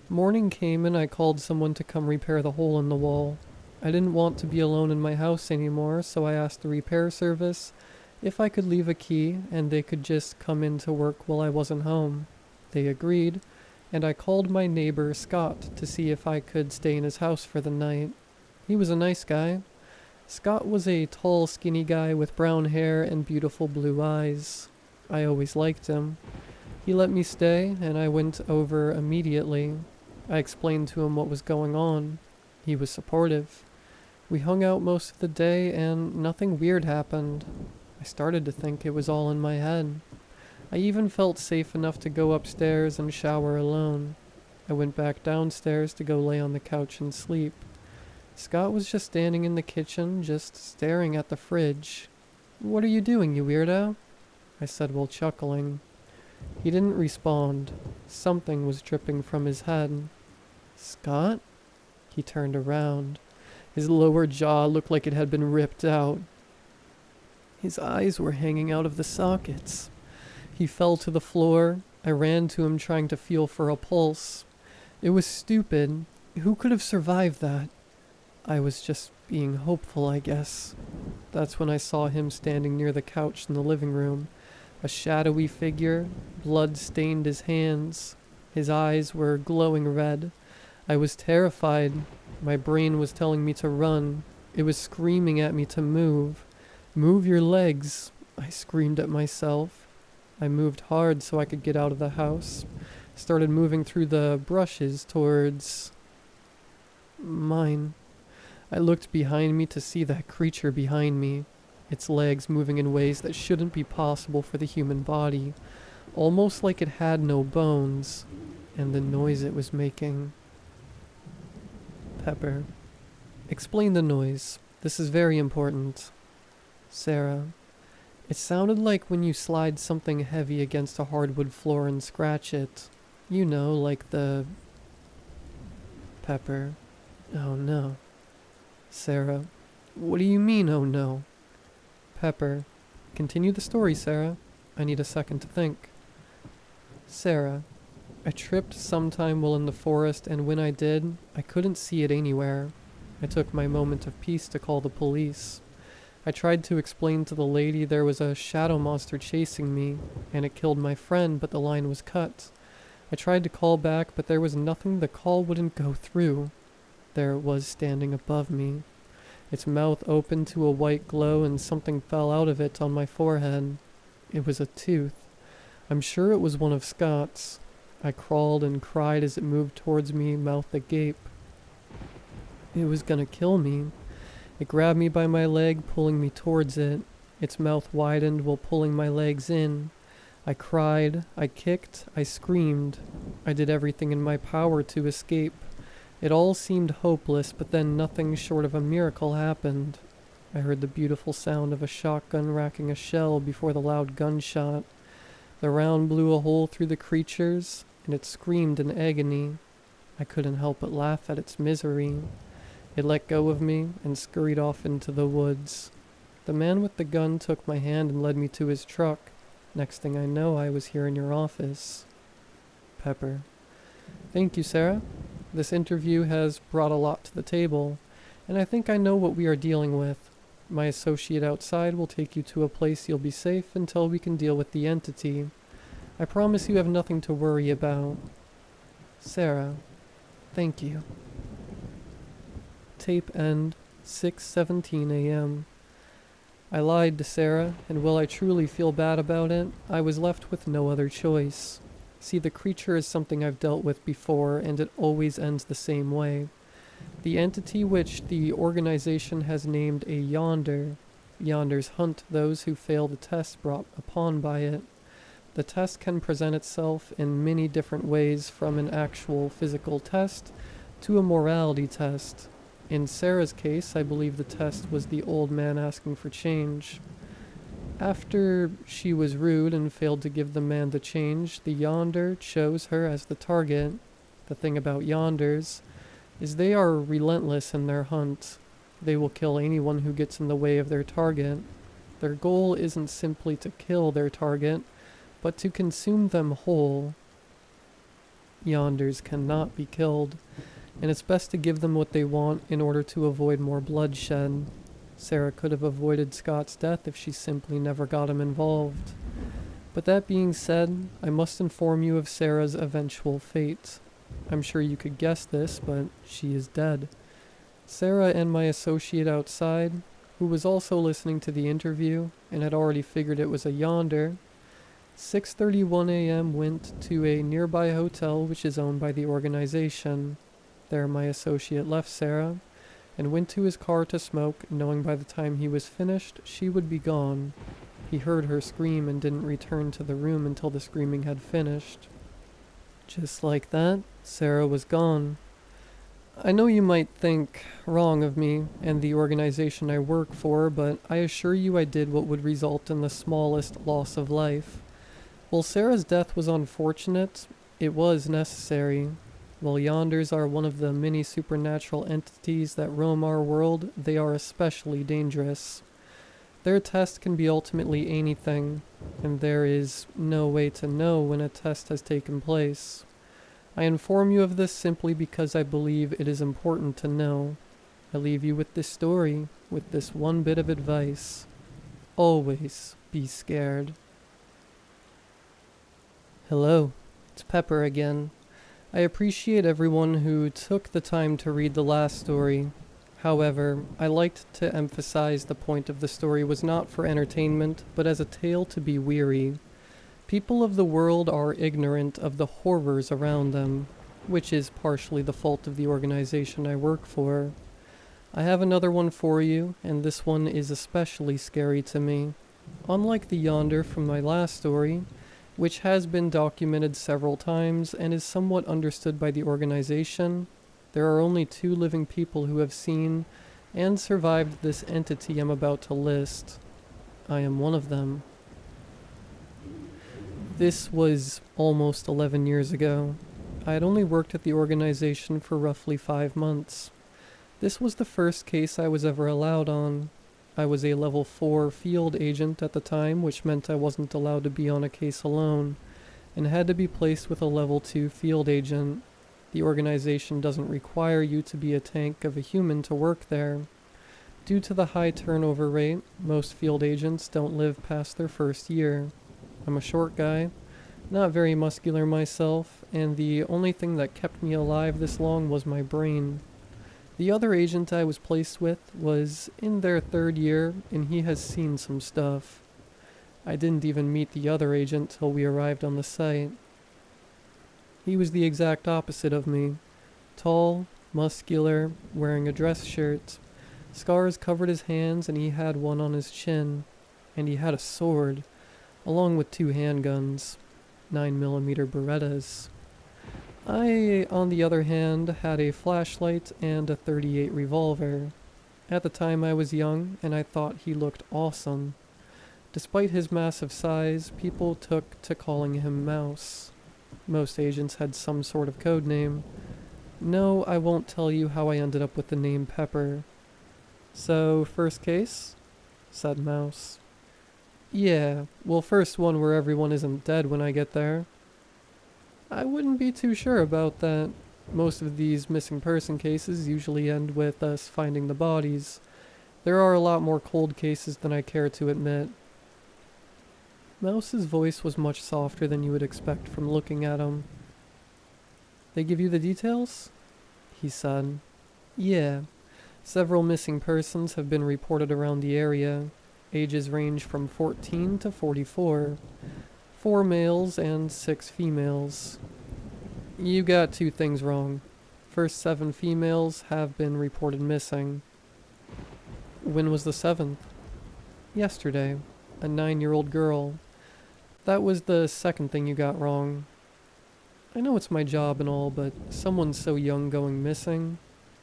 Morning came and I called someone to come repair the hole in the wall. I didn't want to be alone in my house anymore, so I asked the repair service if I could leave a key and they could just come in to work while I wasn't home. They agreed, and I called my neighbor Scott to see if I could stay in his house for the night. He was a nice guy. Scott was a tall, skinny guy with brown hair and beautiful blue eyes. I always liked him. He let me stay, and I went over immediately. I explained to him what was going on. He was supportive. We hung out most of the day, and nothing weird happened. I started to think it was all in my head. I even felt safe enough to go upstairs and shower alone. I went back downstairs to go lay on the couch and sleep. Scott was just standing in the kitchen, just staring at the fridge. "What are you doing, you weirdo?" I said while chuckling. He didn't respond. Something was dripping from his head. "Scott?" He turned around. His lower jaw looked like it had been ripped out. His eyes were hanging out of the sockets. He fell to the floor. I ran to him trying to feel for a pulse. It was stupid. Who could have survived that? I was just being hopeful, I guess. That's when I saw him standing near the couch in the living room. A shadowy figure. Blood stained his hands. His eyes were glowing red. I was terrified. My brain was telling me to run. It was screaming at me to move. "Move your legs," I screamed at myself. I moved hard so I could get out of the house. Started moving through the brushes towards mine. I looked behind me to see that creature behind me, its legs moving in ways that shouldn't be possible for the human body, almost like it had no bones, and the noise it was making. Pepper. Explain the noise. This is very important. Sarah. It sounded like when you slide something heavy against a hardwood floor and scratch it. You know, like the... Pepper. Oh no. Sarah. What do you mean, oh no? Pepper. Continue the story, Sarah. I need a second to think. Sarah. I tripped sometime while in the forest, and when I did, I couldn't see it anywhere. I took my moment of peace to call the police. I tried to explain to the lady there was a shadow monster chasing me, and it killed my friend, but the line was cut. I tried to call back, but there was nothing. The call wouldn't go through. There it was standing above me. Its mouth opened to a white glow, and something fell out of it on my forehead. It was a tooth. I'm sure it was one of Scott's. I crawled and cried as it moved towards me, mouth agape. It was gonna kill me. It grabbed me by my leg, pulling me towards it. Its mouth widened while pulling my legs in. I cried, I kicked, I screamed. I did everything in my power to escape. It all seemed hopeless, but then nothing short of a miracle happened. I heard the beautiful sound of a shotgun racking a shell before the loud gunshot. The round blew a hole through the creatures, and it screamed in agony. I couldn't help but laugh at its misery. It let go of me and scurried off into the woods. The man with the gun took my hand and led me to his truck. Next thing I know, I was here in your office. Pepper. Thank you, Sarah. This interview has brought a lot to the table, and I think I know what we are dealing with. My associate outside will take you to a place you'll be safe until we can deal with the entity. I promise you have nothing to worry about. Sarah. Thank you. Tape end, 6:17 a.m. I lied to Sarah, and while I truly feel bad about it, I was left with no other choice. See, the creature is something I've dealt with before, and it always ends the same way. The entity which the organization has named a Yonder. Yonders hunt those who fail the test brought upon by it. The test can present itself in many different ways, from an actual physical test to a morality test. In Sarah's case, I believe the test was the old man asking for change. After she was rude and failed to give the man the change, the Yonder chose her as the target. The thing about Yonders is they are relentless in their hunt. They will kill anyone who gets in the way of their target. Their goal isn't simply to kill their target, but to consume them whole. Yonders cannot be killed, and it's best to give them what they want in order to avoid more bloodshed. Sarah could have avoided Scott's death if she simply never got him involved. But that being said, I must inform you of Sarah's eventual fate. I'm sure you could guess this, but she is dead. Sarah and my associate outside, who was also listening to the interview and had already figured it was a Yonder, 6:31 a.m. went to a nearby hotel which is owned by the organization. There my associate left Sarah and went to his car to smoke, knowing by the time he was finished, she would be gone. He heard her scream and didn't return to the room until the screaming had finished. Just like that, Sarah was gone. I know you might think wrong of me and the organization I work for, but I assure you I did what would result in the smallest loss of life. While Sarah's death was unfortunate, it was necessary. While Yonders are one of the many supernatural entities that roam our world, they are especially dangerous. Their test can be ultimately anything, and there is no way to know when a test has taken place. I inform you of this simply because I believe it is important to know. I leave you with this story, with this one bit of advice. Always be scared. Hello, it's Pepper again. I appreciate everyone who took the time to read the last story. However, I liked to emphasize the point of the story was not for entertainment, but as a tale to be weary. People of the world are ignorant of the horrors around them, which is partially the fault of the organization I work for. I have another one for you, and this one is especially scary to me. Unlike the Yonder from my last story, which has been documented several times and is somewhat understood by the organization, there are only 2 living people who have seen and survived this entity I'm about to list. I am one of them. This was almost 11 years ago. I had only worked at the organization for roughly 5 months. This was the first case I was ever allowed on. I was a level 4 field agent at the time, which meant I wasn't allowed to be on a case alone, and had to be placed with a level 2 field agent. The organization doesn't require you to be a tank of a human to work there. Due to the high turnover rate, most field agents don't live past their first year. I'm a short guy, not very muscular myself, and the only thing that kept me alive this long was my brain. The other agent I was placed with was in their 3rd year, and he has seen some stuff. I didn't even meet the other agent till we arrived on the site. He was the exact opposite of me. Tall, muscular, wearing a dress shirt. Scars covered his hands, and he had one on his chin. And he had a sword, along with 2 handguns, 9mm Berettas. I, on the other hand, had a flashlight and a .38 revolver. At the time I was young, and I thought he looked awesome. Despite his massive size, people took to calling him Mouse. Most agents had some sort of code name. No, I won't tell you how I ended up with the name Pepper. So, first case? Said Mouse. Yeah, well, first one where everyone isn't dead when I get there. I wouldn't be too sure about that. Most of these missing person cases usually end with us finding the bodies. There are a lot more cold cases than I care to admit. Mouse's voice was much softer than you would expect from looking at him. They give you the details? He said. Yeah. Several missing persons have been reported around the area. Ages range from 14 to 44. 4 males and 6 females. You got 2 things wrong. First 7 females have been reported missing. When was the 7th? Yesterday. A 9-year-old girl. That was the second thing you got wrong. I know it's my job and all, but someone so young going missing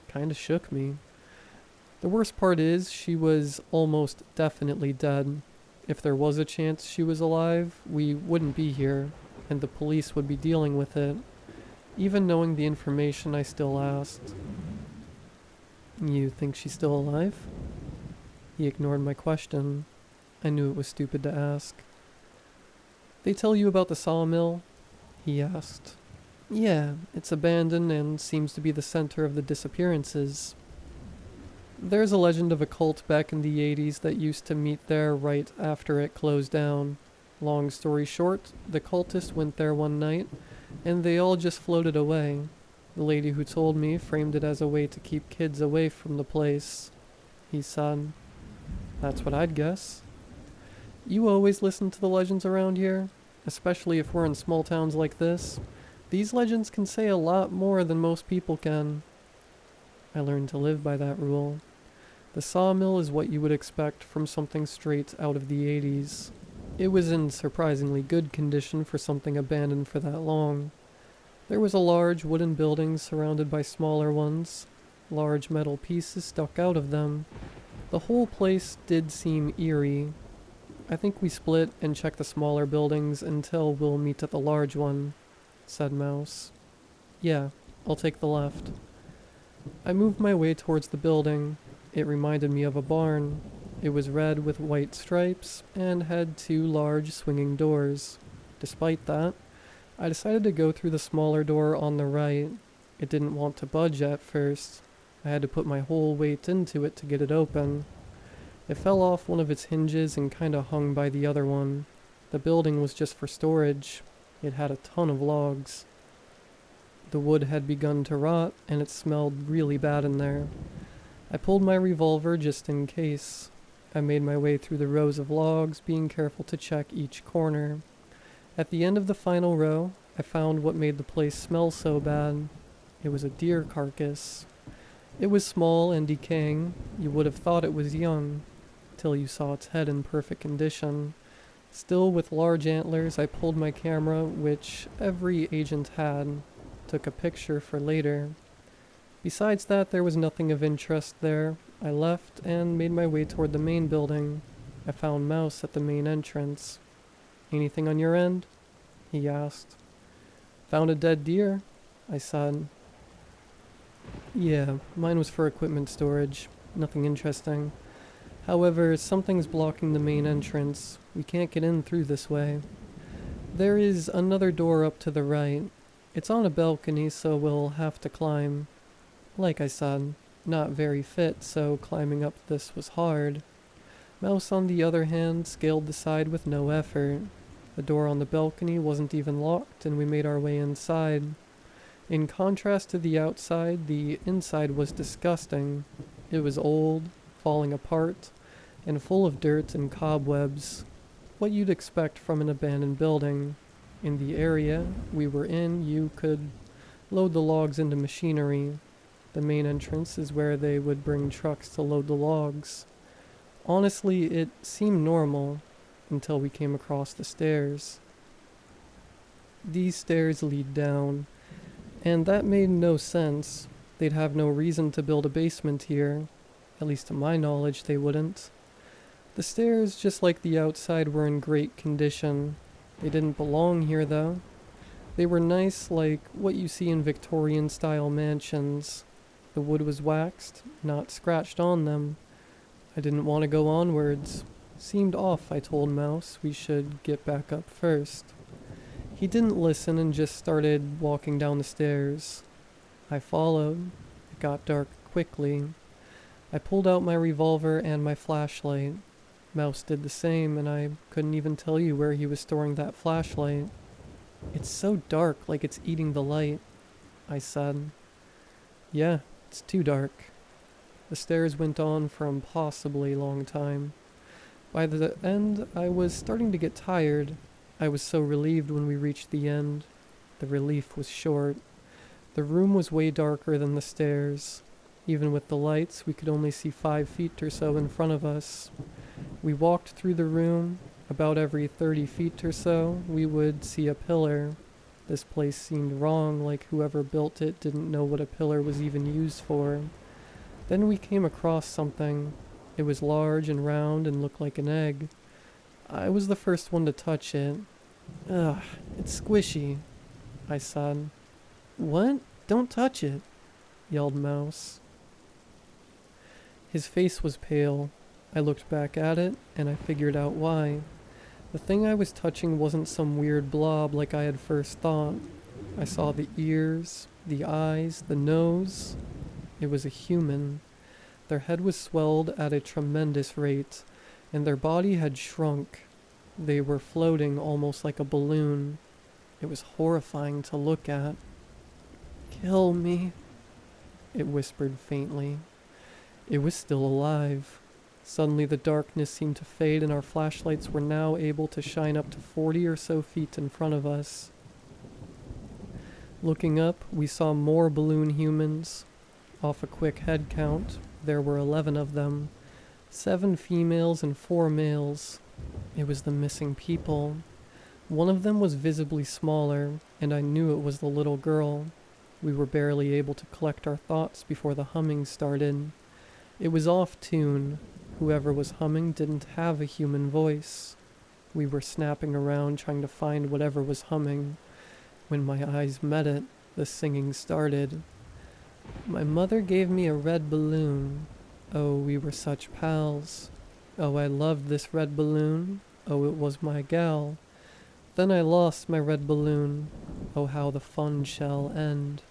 kinda shook me. The worst part is, she was almost definitely dead. If there was a chance she was alive, we wouldn't be here, and the police would be dealing with it. Even knowing the information, I still asked. You think she's still alive? He ignored my question. I knew it was stupid to ask. They tell you about the Sawmill? He asked. Yeah, it's abandoned and seems to be the center of the disappearances. There's a legend of a cult back in the 80s that used to meet there right after it closed down. Long story short, the cultist went there one night, and they all just floated away. The lady who told me framed it as a way to keep kids away from the place. He said, "That's what I'd guess." You always listen to the legends around here, especially if we're in small towns like this. These legends can say a lot more than most people can. I learned to live by that rule. The Sawmill is what you would expect from something straight out of the 80s. It was in surprisingly good condition for something abandoned for that long. There was a large wooden building surrounded by smaller ones. Large metal pieces stuck out of them. The whole place did seem eerie. I think we split and checked the smaller buildings until we'll meet at the large one, said Mouse. Yeah, I'll take the left. I moved my way towards the building. It reminded me of a barn. It was red with white stripes and had two large swinging doors. Despite that, I decided to go through the smaller door on the right. It didn't want to budge at first. I had to put my whole weight into it to get it open. It fell off one of its hinges and kinda hung by the other one. The building was just for storage. It had a ton of logs. The wood had begun to rot, and it smelled really bad in there. I pulled my revolver just in case. I made my way through the rows of logs, being careful to check each corner. At the end of the final row, I found what made the place smell so bad. It was a deer carcass. It was small and decaying. You would have thought it was young, till you saw its head in perfect condition. Still with large antlers, I pulled my camera, which every agent had, took a picture for later. Besides that, there was nothing of interest there. I left and made my way toward the main building. I found Mouse at the main entrance. "Anything on your end?" he asked. "Found a dead deer," I said. "Yeah, mine was for equipment storage. Nothing interesting. However, something's blocking the main entrance. We can't get in through this way. There is another door up to the right. It's on a balcony, so we'll have to climb. Like I said, not very fit, so climbing up this was hard." Mouse, on the other hand, scaled the side with no effort. The door on the balcony wasn't even locked, and we made our way inside. In contrast to the outside, the inside was disgusting. It was old, falling apart, and full of dirt and cobwebs. What you'd expect from an abandoned building. In the area we were in, you could load the logs into machinery. The main entrance is where they would bring trucks to load the logs. Honestly, it seemed normal until we came across the stairs. These stairs lead down, and that made no sense. They'd have no reason to build a basement here. At least to my knowledge, they wouldn't. The stairs, just like the outside, were in great condition. They didn't belong here, though. They were nice, like what you see in Victorian-style mansions. The wood was waxed, not scratched on them. I didn't want to go onwards. Seemed off, I told Mouse. We should get back up first. He didn't listen and just started walking down the stairs. I followed. It got dark quickly. I pulled out my revolver and my flashlight. Mouse did the same, and I couldn't even tell you where he was storing that flashlight. "It's so dark, like it's eating the light," I said. "Yeah, it's too dark." The stairs went on for impossibly long time. By the end, I was starting to get tired. I was so relieved when we reached the end. The relief was short. The room was way darker than the stairs. Even with the lights, we could only see 5 feet or so in front of us. We walked through the room. About every 30 feet or so, we would see a pillar. This place seemed wrong, like whoever built it didn't know what a pillar was even used for. Then we came across something. It was large and round and looked like an egg. I was the first one to touch it. "Ugh, it's squishy," I said. "What? Don't touch it," yelled Mouse. His face was pale. I looked back at it, and I figured out why. The thing I was touching wasn't some weird blob like I had first thought. I saw the ears, the eyes, the nose. It was a human. Their head was swelled at a tremendous rate, and their body had shrunk. They were floating almost like a balloon. It was horrifying to look at. "Kill me," it whispered faintly. It was still alive. Suddenly the darkness seemed to fade and our flashlights were now able to shine up to 40 or so feet in front of us. Looking up, we saw more balloon humans. Off a quick head count, there were 11 of them. 7 females and 4 males. It was the missing people. One of them was visibly smaller, and I knew it was the little girl. We were barely able to collect our thoughts before the humming started. It was off tune. Whoever was humming didn't have a human voice. We were snapping around trying to find whatever was humming. When my eyes met it, the singing started. "My mother gave me a red balloon. Oh, we were such pals. Oh, I loved this red balloon. Oh, it was my gal. Then I lost my red balloon. Oh, how the fun shall end.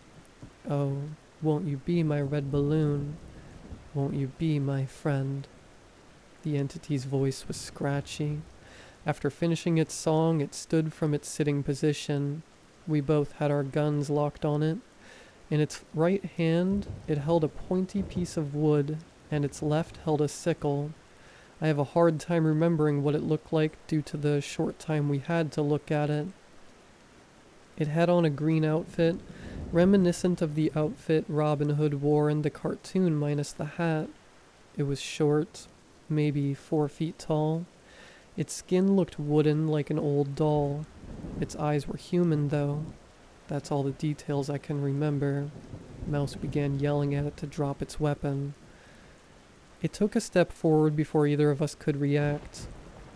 Oh, won't you be my red balloon? Won't you be my friend?" The entity's voice was scratchy. After finishing its song, it stood from its sitting position. We both had our guns locked on it. In its right hand, it held a pointy piece of wood, and its left held a sickle. I have a hard time remembering what it looked like due to the short time we had to look at it. It had on a green outfit, reminiscent of the outfit Robin Hood wore in the cartoon minus the hat. It was short, maybe 4 feet tall. Its skin looked wooden like an old doll. Its eyes were human, though. That's all the details I can remember. Mouse began yelling at it to drop its weapon. It took a step forward before either of us could react.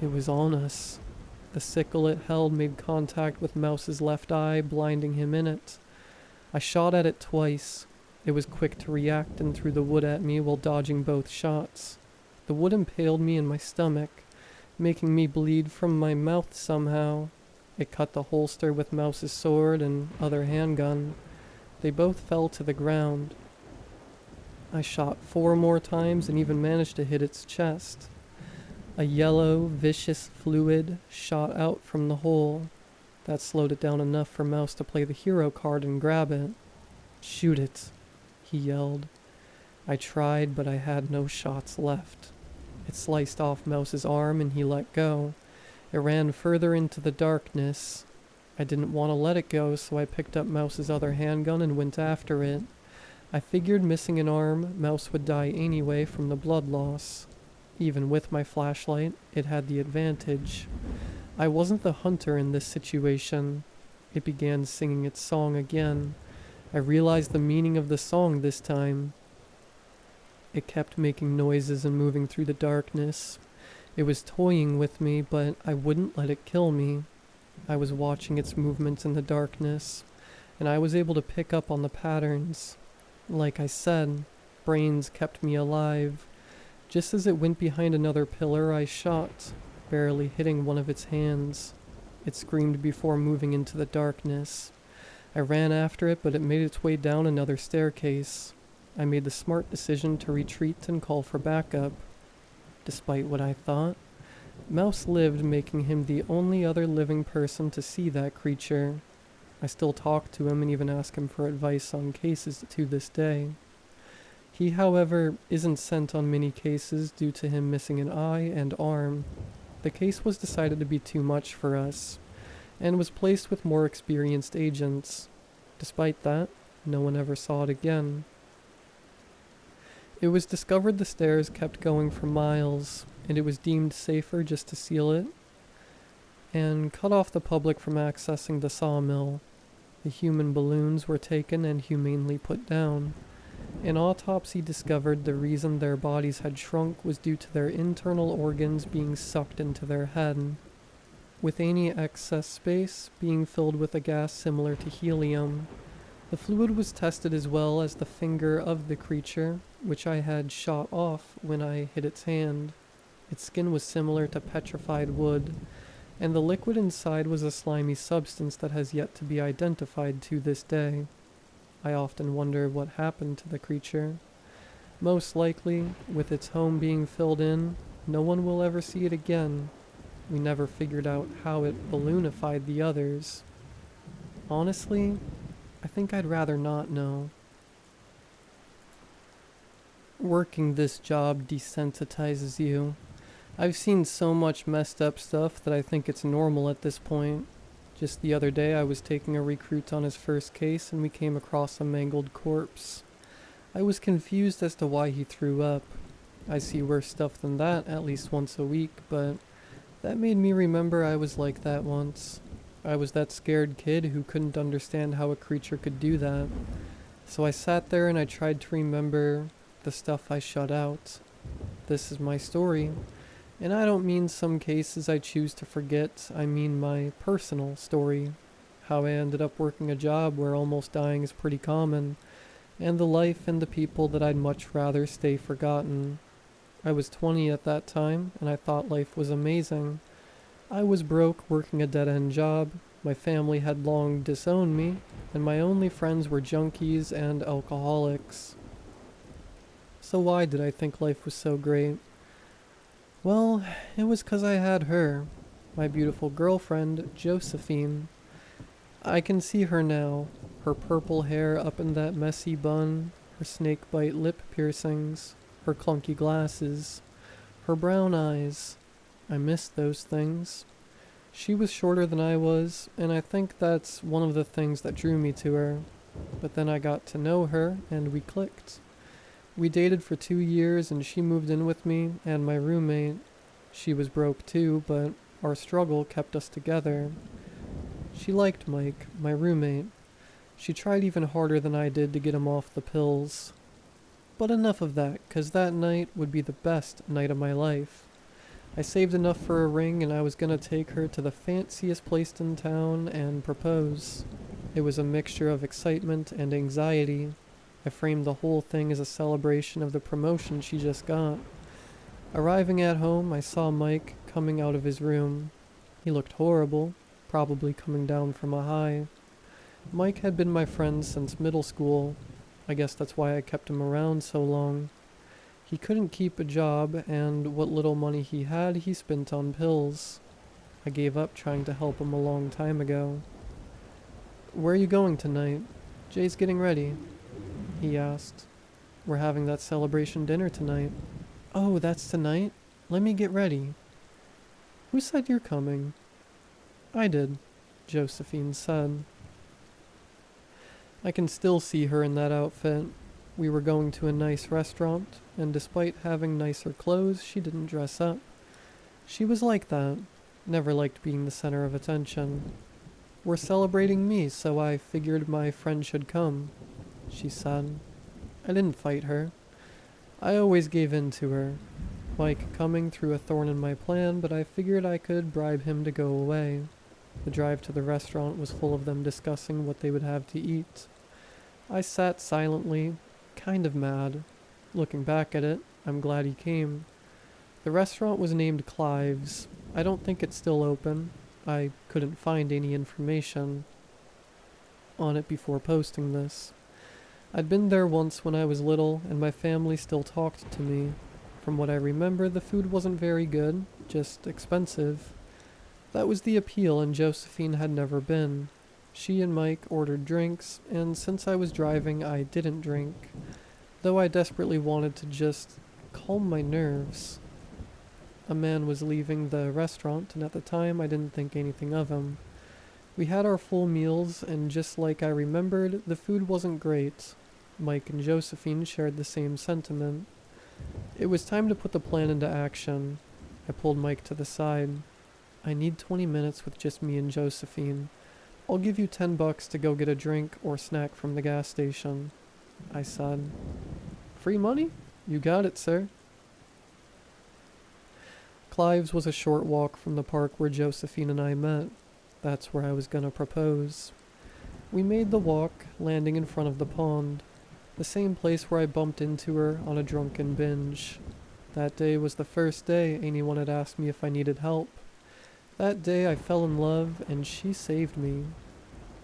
It was on us. The sickle it held made contact with Mouse's left eye, blinding him in it. I shot at it twice. It was quick to react and threw the wood at me while dodging both shots. The wood impaled me in my stomach, making me bleed from my mouth somehow. It cut the holster with Mouse's sword and other handgun. They both fell to the ground. I shot 4 more times and even managed to hit its chest. A yellow, vicious fluid shot out from the hole. That slowed it down enough for Mouse to play the hero card and grab it. "Shoot it," he yelled. I tried, but I had no shots left. It sliced off Mouse's arm and he let go. It ran further into the darkness. I didn't want to let it go, so I picked up Mouse's other handgun and went after it. I figured missing an arm, Mouse would die anyway from the blood loss. Even with my flashlight, it had the advantage. I wasn't the hunter in this situation. It began singing its song again. I realized the meaning of the song this time. It kept making noises and moving through the darkness. It was toying with me, but I wouldn't let it kill me. I was watching its movements in the darkness, and I was able to pick up on the patterns. Like I said, brains kept me alive. Just as it went behind another pillar, I shot, barely hitting one of its hands. It screamed before moving into the darkness. I ran after it, but it made its way down another staircase. I made the smart decision to retreat and call for backup. Despite what I thought, Mouse lived, making him the only other living person to see that creature. I still talk to him and even ask him for advice on cases to this day. He, however, isn't sent on many cases due to him missing an eye and arm. The case was decided to be too much for us, and was placed with more experienced agents. Despite that, no one ever saw it again. It was discovered the stairs kept going for miles, and it was deemed safer just to seal it and cut off the public from accessing the Sawmill. The human balloons were taken and humanely put down. An autopsy discovered the reason their bodies had shrunk was due to their internal organs being sucked into their head, with any excess space being filled with a gas similar to helium. The fluid was tested as well as the finger of the creature, which I had shot off when I hit its hand. Its skin was similar to petrified wood. and the liquid inside was a slimy substance that has yet to be identified to this day. I often wonder what happened to the creature. Most likely, with its home being filled in, no one will ever see it again. We never figured out how it balloonified the others. Honestly, I think I'd rather not know. Working this job desensitizes you. I've seen so much messed up stuff that I think it's normal at this point. Just the other day I was taking a recruit on his first case and we came across a mangled corpse. I was confused as to why he threw up. I see worse stuff than that at least once a week, but that made me remember I was like that once. I was that scared kid who couldn't understand how a creature could do that. So I sat there and I tried to remember the stuff I shut out. This is my story. And I don't mean some cases I choose to forget, I mean my personal story. How I ended up working a job where almost dying is pretty common, and the life and the people that I'd much rather stay forgotten. I was 20 at that time, and I thought life was amazing. I was broke working a dead-end job, my family had long disowned me, and my only friends were junkies and alcoholics. So why did I think life was so great? Well, it was 'cause I had her, my beautiful girlfriend, Josephine. I can see her now, her purple hair up in that messy bun, her snakebite lip piercings, her clunky glasses, her brown eyes. I missed those things. She was shorter than I was, and I think that's one of the things that drew me to her. But then I got to know her, and we clicked. We dated for 2 years and she moved in with me and my roommate. She was broke too, but our struggle kept us together. She liked Mike, my roommate. She tried even harder than I did to get him off the pills. But enough of that, 'cause that night would be the best night of my life. I saved enough for a ring and I was gonna take her to the fanciest place in town and propose. It was a mixture of excitement and anxiety. I framed the whole thing as a celebration of the promotion she just got. Arriving at home, I saw Mike coming out of his room. He looked horrible, probably coming down from a high. Mike had been my friend since middle school. I guess that's why I kept him around so long. He couldn't keep a job, and what little money he had, he spent on pills. I gave up trying to help him a long time ago. "Where are you going tonight? Jay's getting ready," he asked. "We're having that celebration dinner tonight." "Oh, that's tonight? Let me get ready." "Who said you're coming?" "I did," Josephine said. I can still see her in that outfit. We were going to a nice restaurant, and despite having nicer clothes, she didn't dress up. She was like that, never liked being the center of attention. "We're celebrating me, so I figured my friend should come," she said. I didn't fight her. I always gave in to her. Mike coming threw a thorn in my plan, but I figured I could bribe him to go away. The drive to the restaurant was full of them discussing what they would have to eat. I sat silently, kind of mad. Looking back at it, I'm glad he came. The restaurant was named Clive's. I don't think it's still open. I couldn't find any information on it before posting this. I'd been there once when I was little, and my family still talked to me. From what I remember, the food wasn't very good, just expensive. That was the appeal, and Josephine had never been. She and Mike ordered drinks, and since I was driving, I didn't drink, though I desperately wanted to just calm my nerves. A man was leaving the restaurant, and at the time I didn't think anything of him. We had our full meals, and just like I remembered, the food wasn't great. Mike and Josephine shared the same sentiment. It was time to put the plan into action. I pulled Mike to the side. "I need 20 minutes with just me and Josephine. I'll give you $10 to go get a drink or snack from the gas station," I said. "Free money? You got it, sir." Clive's was a short walk from the park where Josephine and I met. That's where I was gonna propose. We made the walk, landing in front of the pond, the same place where I bumped into her on a drunken binge. That day was the first day anyone had asked me if I needed help. That day I fell in love and she saved me.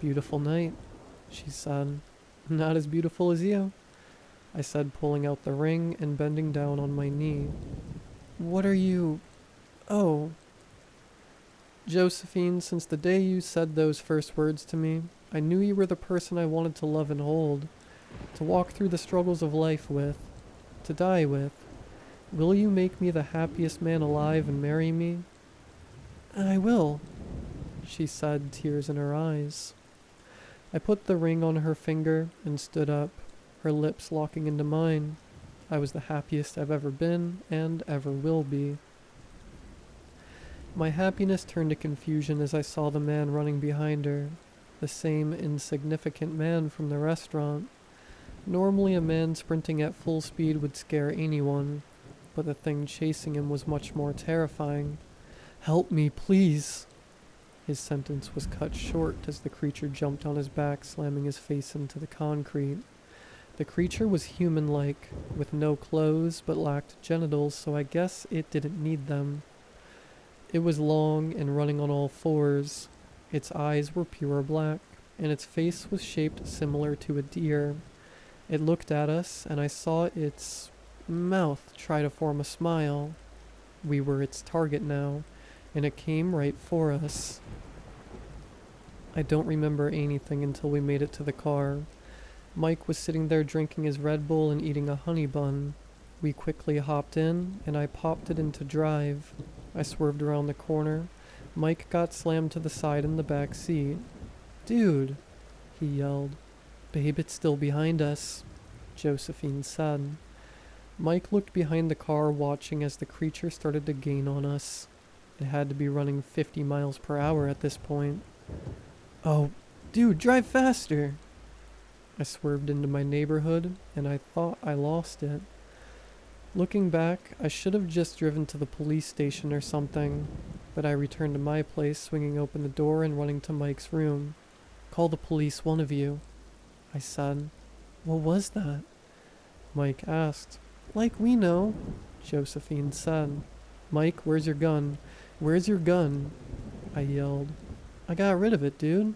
Beautiful night, she said. Not as beautiful as you, I said, pulling out the ring and bending down on my knee. What are you... Oh. Josephine, since the day you said those first words to me, I knew you were the person I wanted to love and hold, to walk through the struggles of life with, to die with. Will you make me the happiest man alive and marry me? I will, she said, tears in her eyes. I put the ring on her finger and stood up, her lips locking into mine. I was the happiest I've ever been and ever will be. My happiness turned to confusion as I saw the man running behind her, the same insignificant man from the restaurant. Normally a man sprinting at full speed would scare anyone, but the thing chasing him was much more terrifying. Help me, please. His sentence was cut short as the creature jumped on his back, slamming his face into the concrete. The creature was human-like, with no clothes but lacked genitals, so I guess it didn't need them. It was long and running on all fours. Its eyes were pure black, and its face was shaped similar to a deer. It looked at us, and I saw its mouth try to form a smile. We were its target now, and it came right for us. I don't remember anything until we made it to the car. Mike was sitting there drinking his Red Bull and eating a honey bun. We quickly hopped in, and I popped it into drive. I swerved around the corner. Mike got slammed to the side in the back seat. Dude, he yelled. Babe, it's still behind us, Josephine said. Mike looked behind the car, watching as the creature started to gain on us. It had to be running 50 miles per hour at this point. Oh, dude, drive faster! I swerved into my neighborhood, and I thought I lost it. Looking back, I should have just driven to the police station or something, but I returned to my place, swinging open the door and running to Mike's room. Call the police, one of you, I said. What was that? Mike asked. Like we know, Josephine said. Mike, where's your gun? Where's your gun? I yelled. I got rid of it, dude.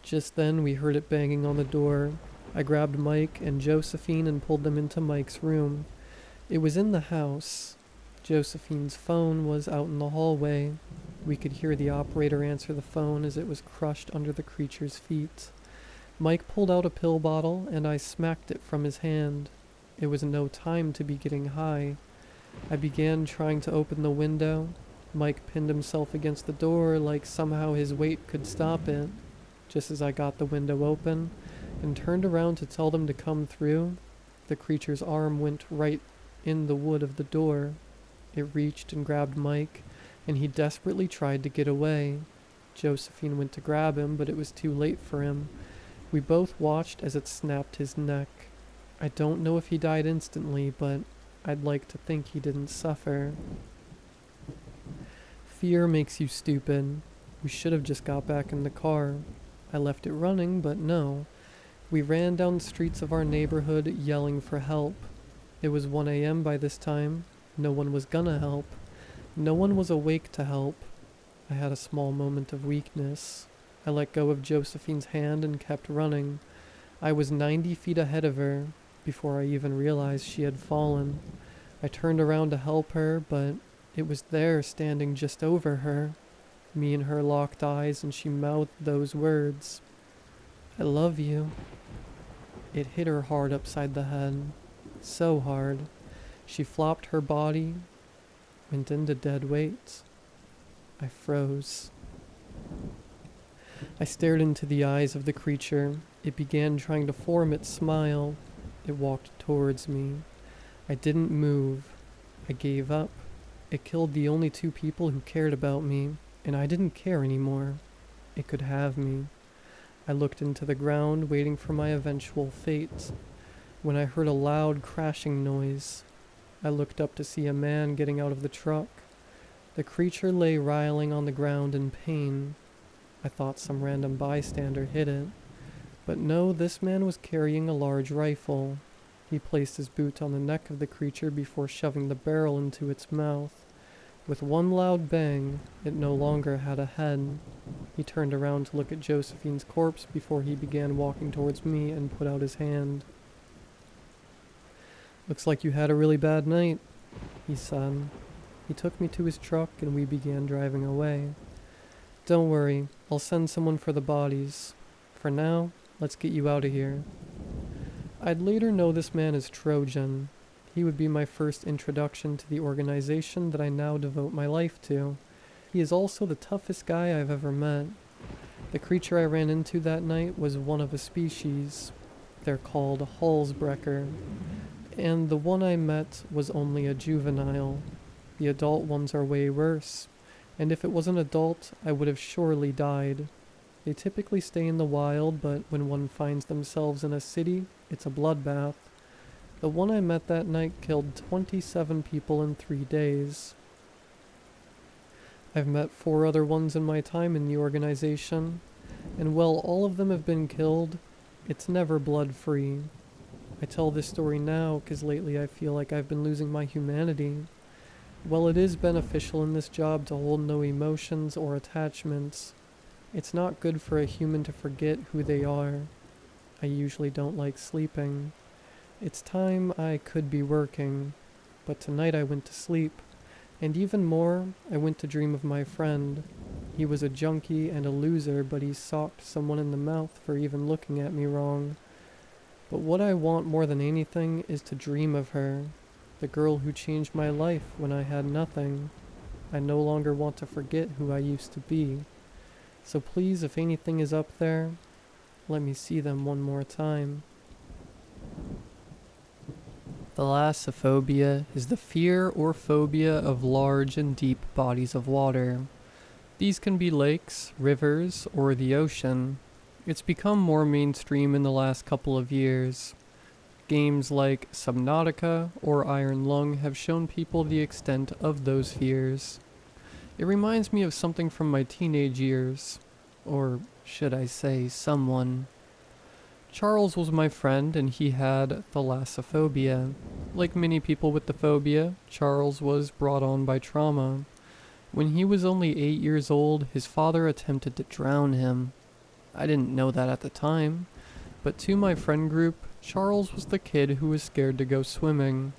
Just then we heard it banging on the door. I grabbed Mike and Josephine and pulled them into Mike's room. It was in the house. Josephine's phone was out in the hallway. We could hear the operator answer the phone as it was crushed under the creature's feet. Mike pulled out a pill bottle and I smacked it from his hand. It was no time to be getting high. I began trying to open the window. Mike pinned himself against the door like somehow his weight could stop it. Just as I got the window open and turned around to tell them to come through, the creature's arm went right in the wood of the door. It reached and grabbed Mike, and he desperately tried to get away. Josephine went to grab him, but it was too late for him. We both watched as it snapped his neck. I don't know if he died instantly, but I'd like to think he didn't suffer. Fear makes you stupid. We should have just got back in the car. I left it running, but no. We ran down the streets of our neighborhood yelling for help. It was 1 a.m. by this time. No one was gonna help. No one was awake to help. I had a small moment of weakness. I let go of Josephine's hand and kept running. I was 90 feet ahead of her before I even realized she had fallen. I turned around to help her, but it was there standing just over her. Me and her locked eyes, and she mouthed those words. I love you. It hit her hard upside the head. So hard. She flopped her body, went into dead weight. I froze. I stared into the eyes of the creature. It began trying to form its smile. It walked towards me. I didn't move. I gave up. It killed the only two people who cared about me, and I didn't care anymore. It could have me. I looked into the ground, waiting for my eventual fate, when I heard a loud crashing noise. I looked up to see a man getting out of the truck. The creature lay writhing on the ground in pain. I thought some random bystander hit it. But no, this man was carrying a large rifle. He placed his boot on the neck of the creature before shoving the barrel into its mouth. With one loud bang, it no longer had a head. He turned around to look at Josephine's corpse before he began walking towards me and put out his hand. "Looks like you had a really bad night," he said. He took me to his truck and we began driving away. "Don't worry, I'll send someone for the bodies. For now, let's get you out of here." I'd later know this man as Trojan. He would be my first introduction to the organization that I now devote my life to. He is also the toughest guy I've ever met. The creature I ran into that night was one of a species. They're called Halsbrecker. And the one I met was only a juvenile. The adult ones are way worse. And if it was an adult, I would have surely died. They typically stay in the wild, but when one finds themselves in a city, it's a bloodbath. The one I met that night killed 27 people in 3 days. I've met 4 other ones in my time in the organization, and while all of them have been killed, it's never blood-free. I tell this story now because lately I feel like I've been losing my humanity. While it is beneficial in this job to hold no emotions or attachments, it's not good for a human to forget who they are. I usually don't like sleeping. It's time I could be working, but tonight I went to sleep, and even more, I went to dream of my friend. He was a junkie and a loser, but he socked someone in the mouth for even looking at me wrong. But what I want more than anything is to dream of her, the girl who changed my life when I had nothing. I no longer want to forget who I used to be. So please, if anything is up there, let me see them one more time. Thalassophobia is the fear or phobia of large and deep bodies of water. These can be lakes, rivers, or the ocean. It's become more mainstream in the last couple of years. Games like Subnautica or Iron Lung have shown people the extent of those fears. It reminds me of something from my teenage years. Or should I say, someone. Charles was my friend and he had thalassophobia. Like many people with the phobia, Charles was brought on by trauma. When he was only 8 years old, his father attempted to drown him. I didn't know that at the time, but to my friend group, Charles was the kid who was scared to go swimming.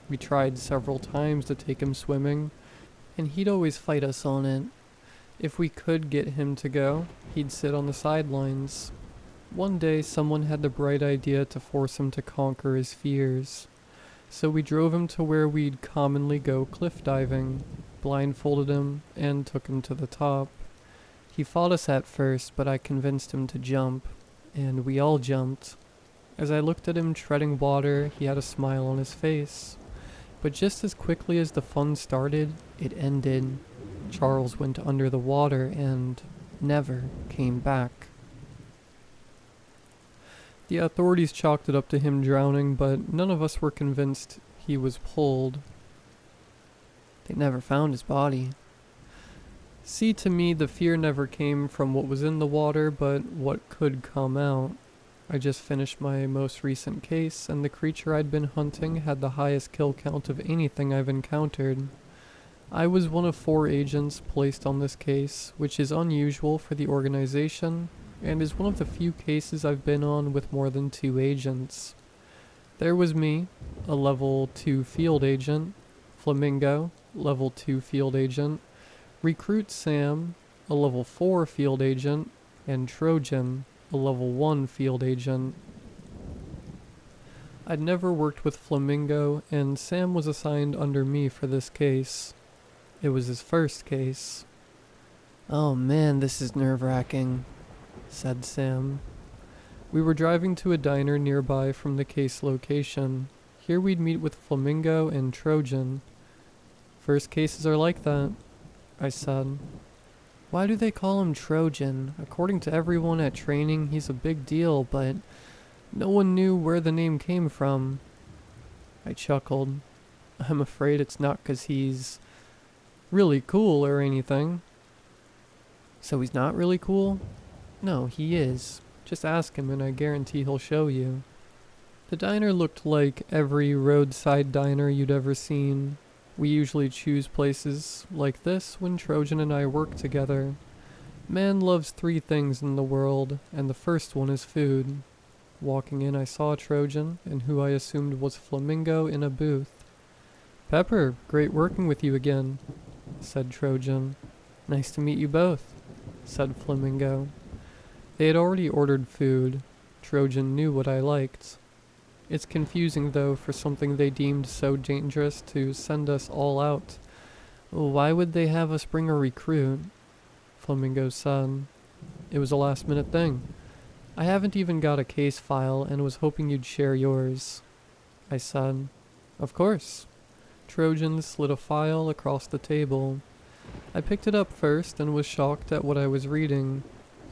We tried several times to take him swimming, and he'd always fight us on it. If we could get him to go, he'd sit on the sidelines. One day, someone had the bright idea to force him to conquer his fears. So we drove him to where we'd commonly go cliff diving, blindfolded him, and took him to the top. He fought us at first, but I convinced him to jump, and we all jumped. As I looked at him treading water, he had a smile on his face. But just as quickly as the fun started, it ended. Charles went under the water and never came back. The authorities chalked it up to him drowning, but none of us were convinced he was pulled. They never found his body. See, to me, the fear never came from what was in the water, but what could come out. I just finished my most recent case, and the creature I'd been hunting had the highest kill count of anything I've encountered. I was one of 4 agents placed on this case, which is unusual for the organization, and is one of the few cases I've been on with more than 2 agents. There was me, a level 2 field agent, Flamingo, level 2 field agent, Recruit Sam, a level 4 field agent, and Trojan, a level 1 field agent. I'd never worked with Flamingo, and Sam was assigned under me for this case. It was his first case. "Oh man, this is nerve-wracking," said Sam. We were driving to a diner nearby from the case location. Here we'd meet with Flamingo and Trojan. "First cases are like that," I said. "Why do they call him Trojan? According to everyone at training, he's a big deal, but no one knew where the name came from." I chuckled. "I'm afraid it's not 'cause he's really cool or anything." "So he's not really cool?" "No, he is. Just ask him and I guarantee he'll show you." The diner looked like every roadside diner you'd ever seen. We usually choose places like this when Trojan and I work together. Man loves 3 things in the world, and the first one is food. Walking in, I saw Trojan, and who I assumed was Flamingo in a booth. "Pepper, great working with you again," said Trojan. "Nice to meet you both," said Flamingo. They had already ordered food. Trojan knew what I liked. It's confusing, though, for something they deemed so dangerous to send us all out. Why would they have us bring a recruit? Flamingo said. "It was a last-minute thing. I haven't even got a case file and was hoping you'd share yours," I said. "Of course." Trojan slid a file across the table. I picked it up first and was shocked at what I was reading.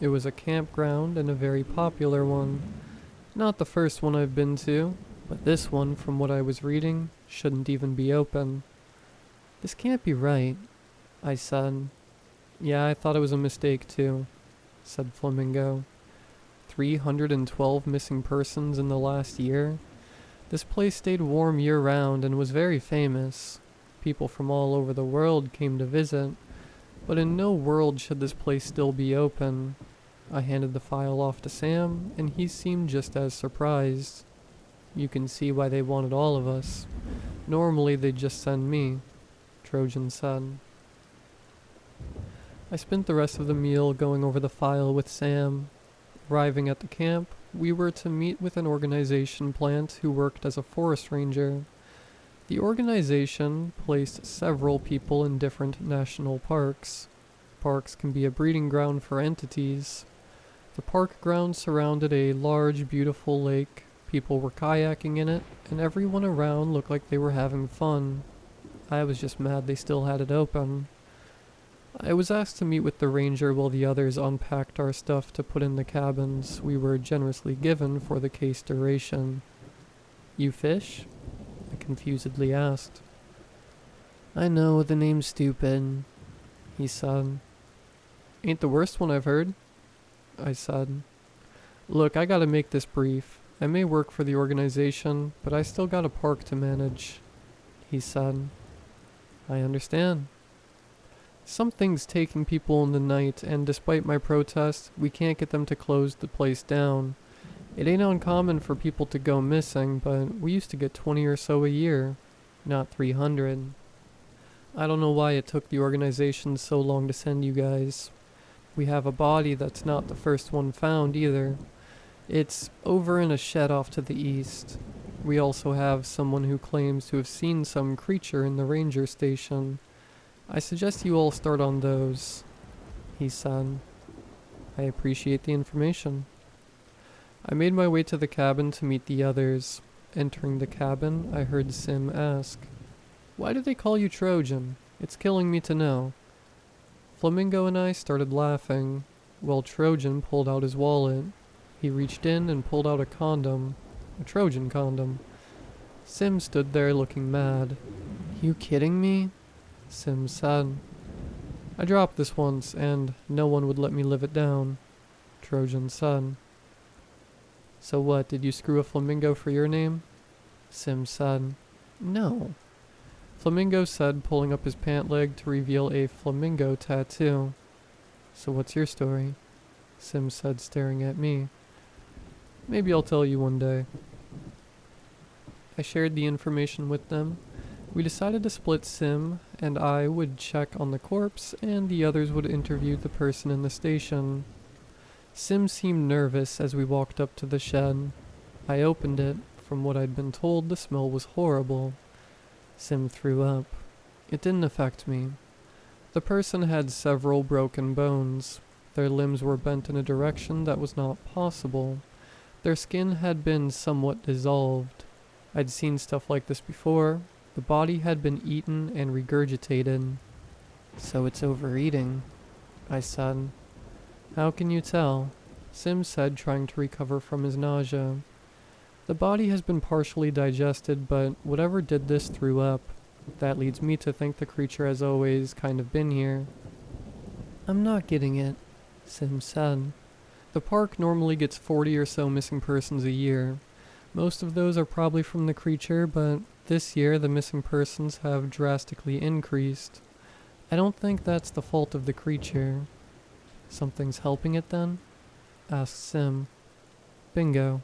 It was a campground and a very popular one. Not the first one I've been to, but this one, from what I was reading, shouldn't even be open. "This can't be right," I said. "Yeah, I thought it was a mistake too," said Flamingo. 312 missing persons in the last year? This place stayed warm year-round and was very famous. People from all over the world came to visit, but in no world should this place still be open. I handed the file off to Sam, and he seemed just as surprised. "You can see why they wanted all of us. Normally they'd just send me," Trojan said. I spent the rest of the meal going over the file with Sam. Arriving at the camp, we were to meet with an organization plant who worked as a forest ranger. The organization placed several people in different national parks. Parks can be a breeding ground for entities. The park grounds surrounded a large, beautiful lake. People were kayaking in it, and everyone around looked like they were having fun. I was just mad they still had it open. I was asked to meet with the ranger while the others unpacked our stuff to put in the cabins we were generously given for the case duration. "You fish?" I confusedly asked. "I know, the name's stupid," he said. "Ain't the worst one I've heard," I said. "Look, I gotta make this brief. I may work for the organization, but I still got a park to manage," he said. "I understand. Something's taking people in the night, and despite my protest, we can't get them to close the place down. It ain't uncommon for people to go missing, but we used to get 20 or so a year, not 300. I don't know why it took the organization so long to send you guys. We have a body that's not the first one found either. It's over in a shed off to the east. We also have someone who claims to have seen some creature in the ranger station. I suggest you all start on those," he said. "I appreciate the information." I made my way to the cabin to meet the others. Entering the cabin, I heard Sim ask, "Why do they call you Trojan? It's killing me to know." Flamingo and I started laughing, while Trojan pulled out his wallet. He reached in and pulled out a condom, a Trojan condom. Sim stood there looking mad. "You kidding me?" Sim said. "I dropped this once, and no one would let me live it down," Trojan said. "So what, did you screw a flamingo for your name?" Sim said. "No." Flamingo said, pulling up his pant leg to reveal a flamingo tattoo. "So what's your story?" Sim said, staring at me. "Maybe I'll tell you one day." I shared the information with them. We decided to split. Sim and I would check on the corpse, and the others would interview the person in the station. Sim seemed nervous as we walked up to the shed. I opened it. From what I'd been told, the smell was horrible. Sim threw up. It didn't affect me. The person had several broken bones. Their limbs were bent in a direction that was not possible. Their skin had been somewhat dissolved. I'd seen stuff like this before. The body had been eaten and regurgitated. "So it's overeating," I said. "How can you tell?" Sim said, trying to recover from his nausea. "The body has been partially digested, but whatever did this threw up. That leads me to think the creature has always kind of been here." "I'm not getting it," Sim said. "The park normally gets 40 or so missing persons a year. Most of those are probably from the creature, but This year, the missing persons have drastically increased. I don't think that's the fault of the creature. Something's helping it then? Asked Sim. Bingo.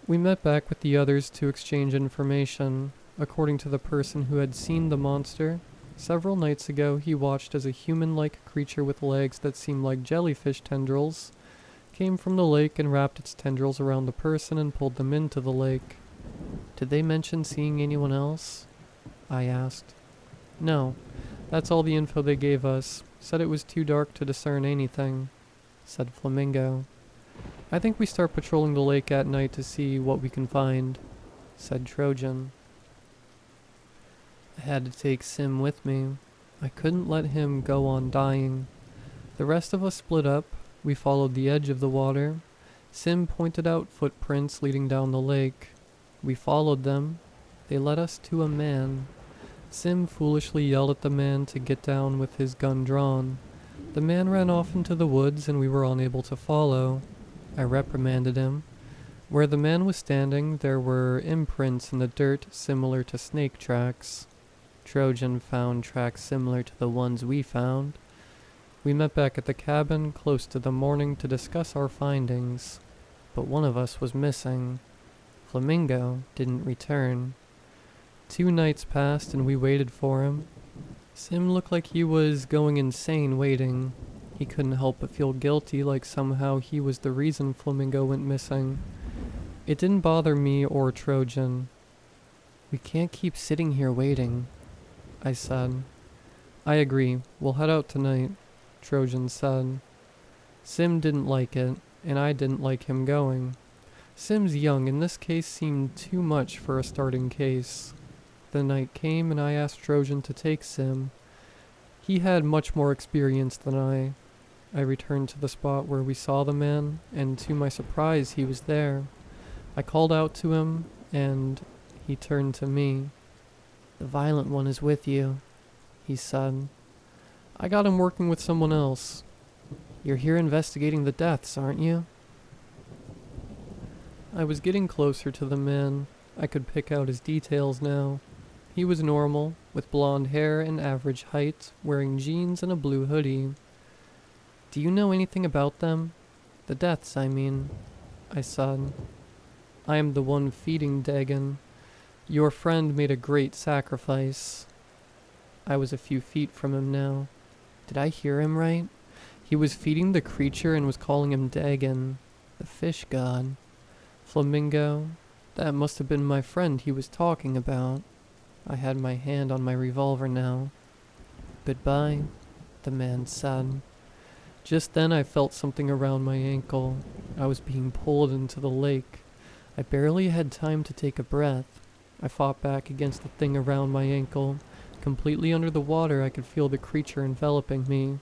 We met back with the others to exchange information. According to the person who had seen the monster, several nights ago he watched as a human-like creature with legs that seemed like jellyfish tendrils came from the lake and wrapped its tendrils around the person and pulled them into the lake. Did they mention seeing anyone else? I asked. No, that's all the info they gave us. Said it was too dark to discern anything, said Flamingo. I think we start patrolling the lake at night to see what we can find, said Trojan. I had to take Sim with me. I couldn't let him go on dying. The rest of us split up. We followed the edge of the water. Sim pointed out footprints leading down the lake. We followed them. They led us to a man. Sim foolishly yelled at the man to get down with his gun drawn. The man ran off into the woods and we were unable to follow. I reprimanded him. Where the man was standing, there were imprints in the dirt similar to snake tracks. Trojan found tracks similar to the ones we found. We met back at the cabin close to the morning to discuss our findings, but one of us was missing. Flamingo didn't return. 2 nights passed and we waited for him. Sim looked like he was going insane waiting. He couldn't help but feel guilty, like somehow he was the reason Flamingo went missing. It didn't bother me or Trojan. We can't keep sitting here waiting, I said. I agree. We'll head out tonight, Trojan said. Sim didn't like it, and I didn't like him going. Sim's young, and this case seemed too much for a starting case. The night came, and I asked Trojan to take Sim. He had much more experience than I. I returned to the spot where we saw the man, and to my surprise, he was there. I called out to him, and he turned to me. The violent one is with you, he said. I got him working with someone else. You're here investigating the deaths, aren't you? I was getting closer to the man. I could pick out his details now. He was normal, with blonde hair and average height, wearing jeans and a blue hoodie. Do you know anything about them? The deaths, I mean, I said. I am the one feeding Dagon. Your friend made a great sacrifice. I was a few feet from him now. Did I hear him right? He was feeding the creature and was calling him Dagon, the fish god. Flamingo, that must have been my friend he was talking about. I had my hand on my revolver now. Goodbye, the man said. Just then I felt something around my ankle. I was being pulled into the lake. I barely had time to take a breath. I fought back against the thing around my ankle. Completely under the water, I could feel the creature enveloping me.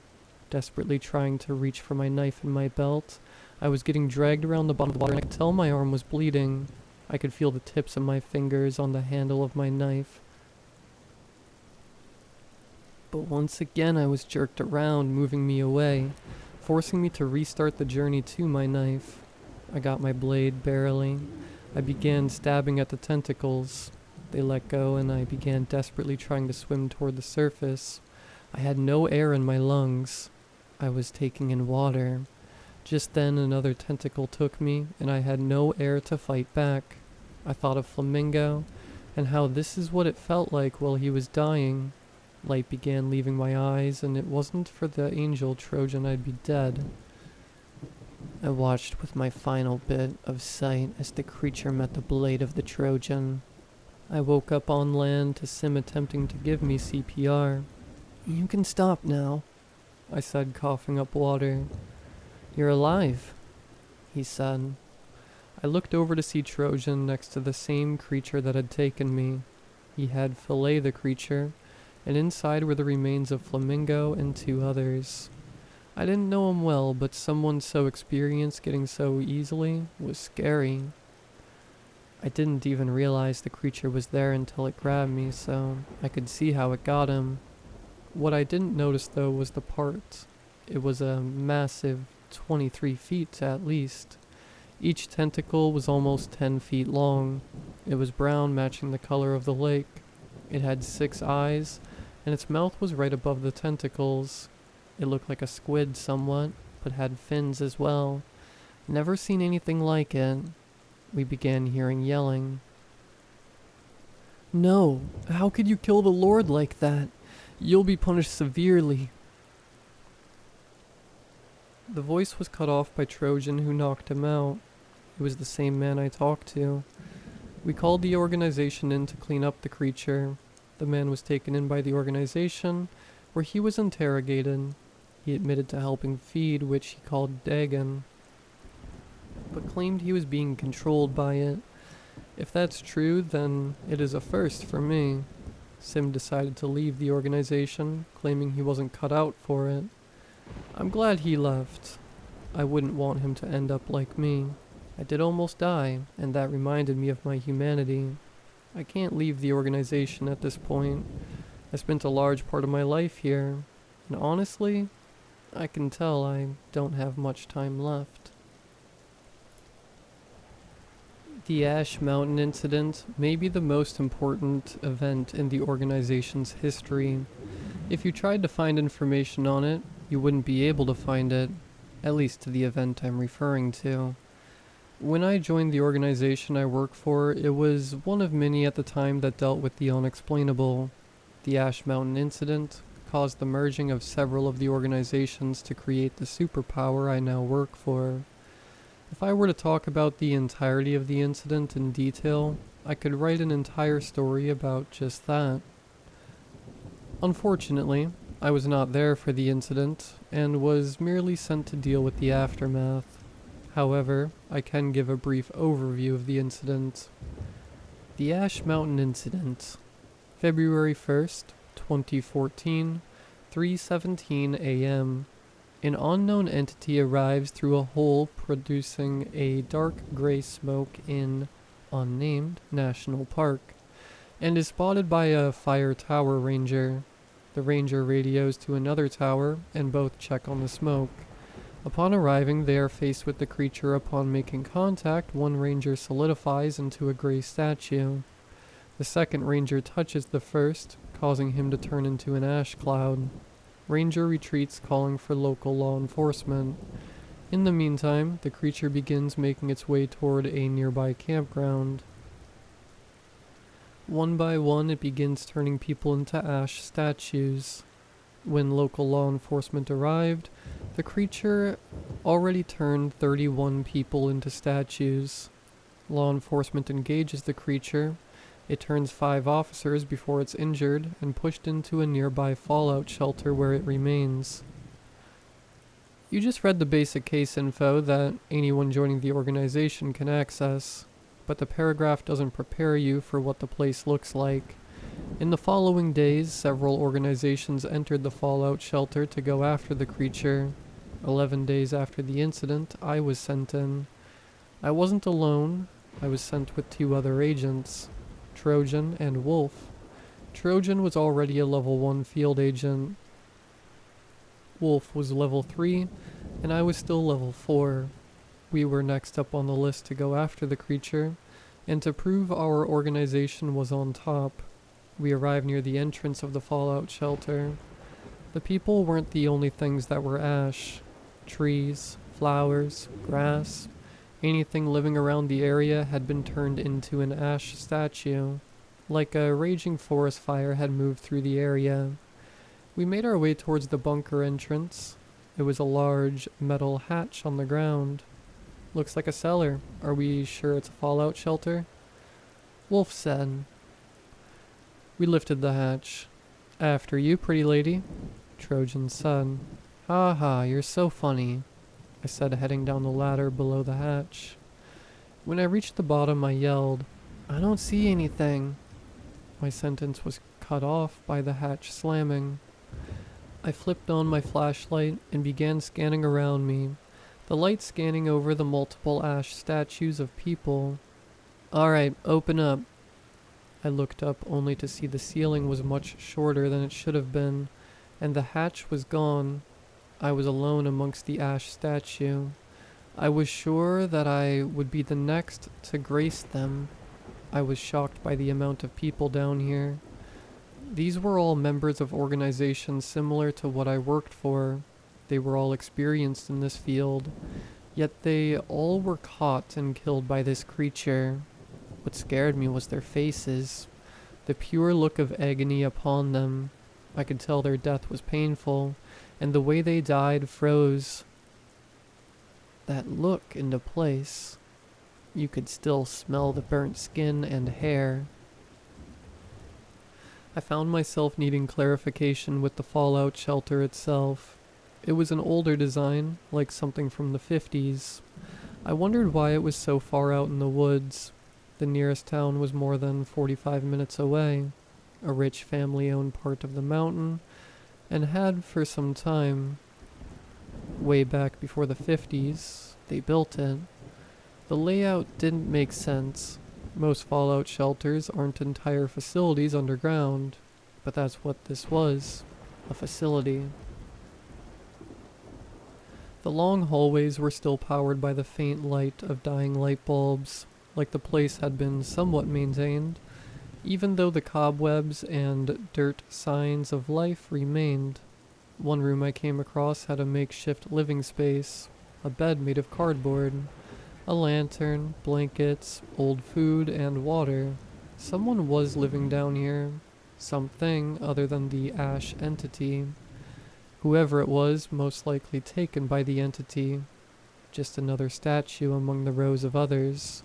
Desperately trying to reach for my knife in my belt, I was getting dragged around the bottom of the water and I could tell my arm was bleeding. I could feel the tips of my fingers on the handle of my knife. But once again I was jerked around, moving me away, forcing me to restart the journey to my knife. I got my blade barely. I began stabbing at the tentacles. They let go and I began desperately trying to swim toward the surface. I had no air in my lungs. I was taking in water. Just then another tentacle took me and I had no air to fight back. I thought of Flamingo and how this is what it felt like while he was dying. Light began leaving my eyes, and it wasn't for the angel Trojan I'd be dead. I watched with my final bit of sight as the creature met the blade of the Trojan. I woke up on land to Sim attempting to give me CPR. You can stop now, I said, coughing up water. You're alive, he said. I looked over to see Trojan next to the same creature that had taken me. He had filleted the creature, and inside were the remains of Flamingo and 2 others. I didn't know him well, but someone so experienced getting so easily was scary. I didn't even realize the creature was there until it grabbed me, so I could see how it got him. What I didn't notice though was the part. It was a massive 23 feet at least. Each tentacle was almost 10 feet long. It was brown, matching the color of the lake. It had 6 eyes, and its mouth was right above the tentacles. It looked like a squid somewhat, but had fins as well. Never seen anything like it. We began hearing yelling. "No, how could you kill the Lord like that? You'll be punished severely." The voice was cut off by Trojan, who knocked him out. It was the same man I talked to. We called the organization in to clean up the creature. The man was taken in by the organization, where he was interrogated. He admitted to helping feed, which he called Dagon, but claimed he was being controlled by it. If that's true, then it is a first for me. Sim decided to leave the organization, claiming he wasn't cut out for it. I'm glad he left. I wouldn't want him to end up like me. I did almost die, and that reminded me of my humanity. I can't leave the organization at this point. I spent a large part of my life here, and honestly, I can tell I don't have much time left. The Ash Mountain incident may be the most important event in the organization's history. If you tried to find information on it, you wouldn't be able to find it, at least to the event I'm referring to. When I joined the organization I work for, it was one of many at the time that dealt with the unexplainable. The Ash Mountain incident caused the merging of several of the organizations to create the superpower I now work for. If I were to talk about the entirety of the incident in detail, I could write an entire story about just that. Unfortunately, I was not there for the incident, and was merely sent to deal with the aftermath. However, I can give a brief overview of the incident. The Ash Mountain Incident. February 1st, 2014, 3:17 a.m. An unknown entity arrives through a hole producing a dark gray smoke in unnamed national park, and is spotted by a fire tower ranger. The ranger radios to another tower, and both check on the smoke. Upon arriving, they are faced with the creature. Upon making contact, one ranger solidifies into a gray statue. The second ranger touches the first, causing him to turn into an ash cloud. Ranger retreats, calling for local law enforcement. In the meantime, the creature begins making its way toward a nearby campground. One by one, it begins turning people into ash statues. When local law enforcement arrived, the creature already turned 31 people into statues. Law enforcement engages the creature. It turns 5 officers before it's injured and pushed into a nearby fallout shelter where it remains. You just read the basic case info that anyone joining the organization can access, but the paragraph doesn't prepare you for what the place looks like. In the following days, several organizations entered the fallout shelter to go after the creature. 11 days after the incident, I was sent in. I wasn't alone. I was sent with 2 other agents, Trojan and Wolf. Trojan was already a level 1 field agent. Wolf was level 3, and I was still level 4. We were next up on the list to go after the creature, and to prove our organization was on top. We arrived near the entrance of the fallout shelter. The people weren't the only things that were ash. Trees, flowers, grass, anything living around the area had been turned into an ash statue, like a raging forest fire had moved through the area. We made our way towards the bunker entrance. It was a large metal hatch on the ground. Looks like a cellar. Are we sure it's a fallout shelter? Wolf said. We lifted the hatch. After you, pretty lady, Trojan said. Ha ha, you're so funny, I said, heading down the ladder below the hatch. When I reached the bottom, I yelled, I don't see anything. My sentence was cut off by the hatch slamming. I flipped on my flashlight and began scanning around me, the light scanning over the multiple ash statues of people. Alright, open up. I looked up only to see the ceiling was much shorter than it should have been, and the hatch was gone. I was alone amongst the ash statue. I was sure that I would be the next to grace them. I was shocked by the amount of people down here. These were all members of organizations similar to what I worked for. They were all experienced in this field, yet they all were caught and killed by this creature. What scared me was their faces, the pure look of agony upon them. I could tell their death was painful, and the way they died froze that look into place. You could still smell the burnt skin and hair. I found myself needing clarification with the fallout shelter itself. It was an older design, like something from the 50s. I wondered why it was so far out in the woods. The nearest town was more than 45 minutes away, a rich family-owned part of the mountain, and had for some time. Way back before the 50s, they built it. The layout didn't make sense. Most fallout shelters aren't entire facilities underground, but that's what this was, a facility. The long hallways were still powered by the faint light of dying light bulbs, like the place had been somewhat maintained, even though the cobwebs and dirt signs of life remained. One room I came across had a makeshift living space, a bed made of cardboard, a lantern, blankets, old food, and water. Someone was living down here. Something other than the ash entity. Whoever it was, most likely taken by the entity. Just another statue among the rows of others.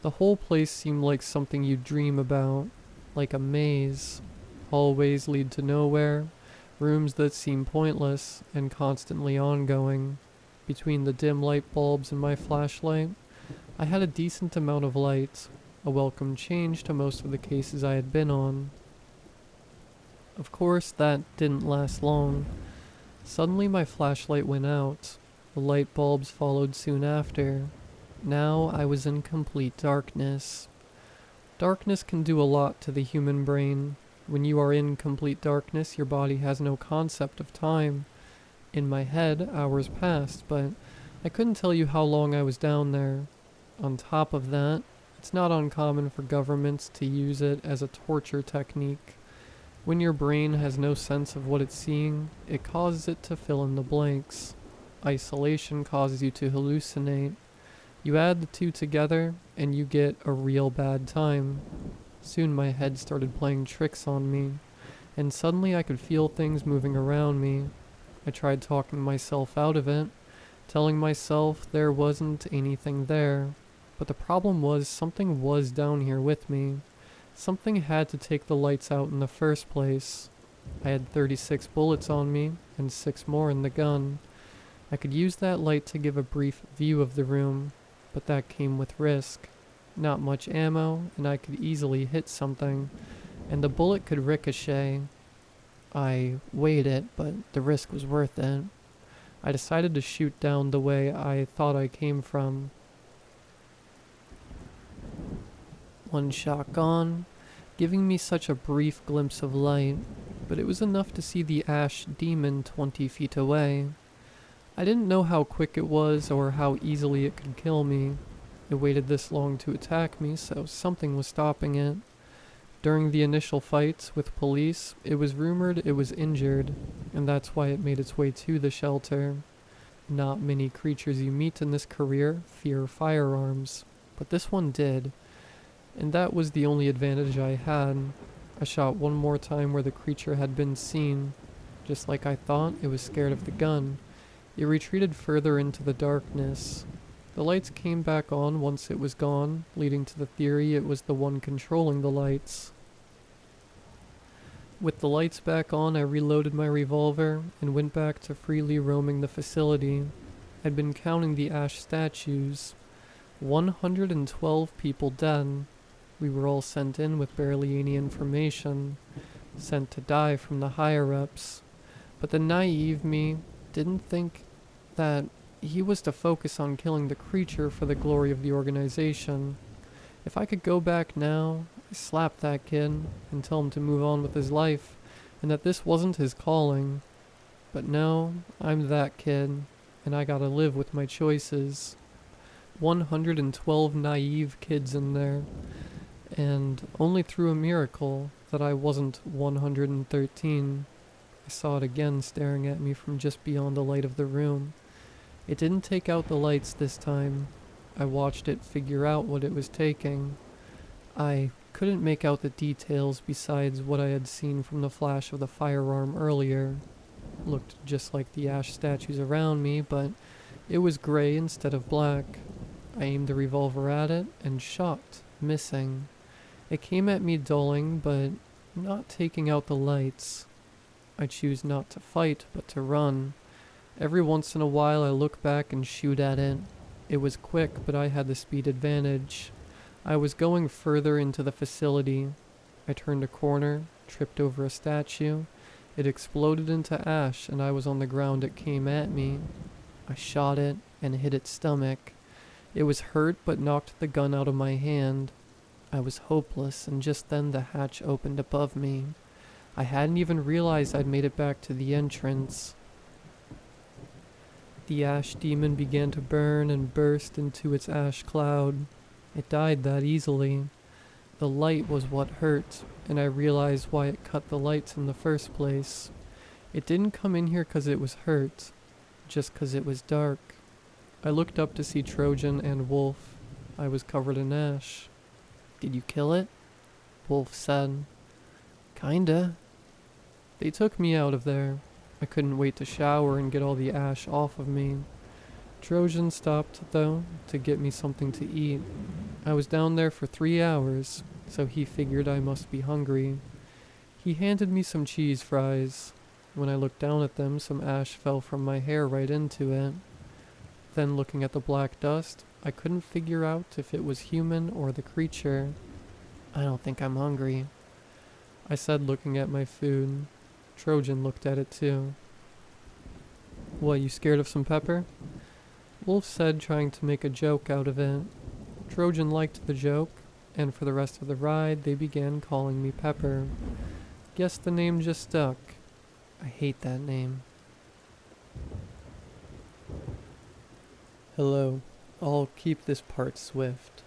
The whole place seemed like something you'd dream about, like a maze. Hallways lead to nowhere, rooms that seem pointless and constantly ongoing. Between the dim light bulbs and my flashlight, I had a decent amount of light, a welcome change to most of the cases I had been on. Of course, that didn't last long. Suddenly my flashlight went out. The light bulbs followed soon after. Now I was in complete darkness. Darkness can do a lot to the human brain. When you are in complete darkness, your body has no concept of time. In my head, hours passed, but I couldn't tell you how long I was down there. On top of that, it's not uncommon for governments to use it as a torture technique. When your brain has no sense of what it's seeing, it causes it to fill in the blanks. Isolation causes you to hallucinate. You add the two together, and you get a real bad time. Soon my head started playing tricks on me, and suddenly I could feel things moving around me. I tried talking myself out of it, telling myself there wasn't anything there. But the problem was something was down here with me. Something had to take the lights out in the first place. I had 36 bullets on me, and 6 more in the gun. I could use that light to give a brief view of the room, but that came with risk. Not much ammo, and I could easily hit something, and the bullet could ricochet. I weighed it, but the risk was worth it. I decided to shoot down the way I thought I came from. One shot gone, giving me such a brief glimpse of light, but it was enough to see the ash demon 20 feet away. I didn't know how quick it was or how easily it could kill me. It waited this long to attack me, so something was stopping it. During the initial fights with police, it was rumored it was injured, and that's why it made its way to the shelter. Not many creatures you meet in this career fear firearms, but this one did, and that was the only advantage I had. I shot one more time where the creature had been seen. Just like I thought, it was scared of the gun. It retreated further into the darkness. The lights came back on once it was gone, leading to the theory it was the one controlling the lights. With the lights back on, I reloaded my revolver and went back to freely roaming the facility. I'd been counting the ash statues. 112 people dead. We were all sent in with barely any information, sent to die from the higher-ups. But the naive me didn't think that he was to focus on killing the creature for the glory of the organization. If I could go back now, I'd slap that kid and tell him to move on with his life, and that this wasn't his calling. But no, I'm that kid. and I gotta live with my choices. 112 naive kids in there, and only through a miracle that I wasn't 113. I saw it again staring at me from just beyond the light of the room. It didn't take out the lights this time. I watched it figure out what it was taking. I couldn't make out the details besides what I had seen from the flash of the firearm earlier. Looked just like the ash statues around me, but it was gray instead of black. I aimed the revolver at it and shot, missing. It came at me dulling, but not taking out the lights. I choose not to fight, but to run. Every once in a while I look back and shoot at it. It was quick, but I had the speed advantage. I was going further into the facility. I turned a corner, tripped over a statue. It exploded into ash, and I was on the ground. It came at me. I shot it and hit its stomach. It was hurt, but knocked the gun out of my hand. I was hopeless, and just then the hatch opened above me. I hadn't even realized I'd made it back to the entrance. The ash demon began to burn and burst into its ash cloud. It died that easily. The light was what hurt, and I realized why it cut the lights in the first place. It didn't come in here 'cause it was hurt, just 'cause it was dark. I looked up to see Trojan and Wolf. I was covered in ash. "Did you kill it?" Wolf said. "Kinda." They took me out of there. I couldn't wait to shower and get all the ash off of me. Trojan stopped, though, to get me something to eat. I was down there for 3 hours, so he figured I must be hungry. He handed me some cheese fries. When I looked down at them, some ash fell from my hair right into it. Then, looking at the black dust, I couldn't figure out if it was human or the creature. "I don't think I'm hungry," I said, looking at my food. Trojan looked at it too. "What, you scared of some pepper?" Wolf said, trying to make a joke out of it. Trojan liked the joke, and for the rest of the ride, they began calling me Pepper. Guess the name just stuck. I hate that name. Hello. I'll keep this part swift.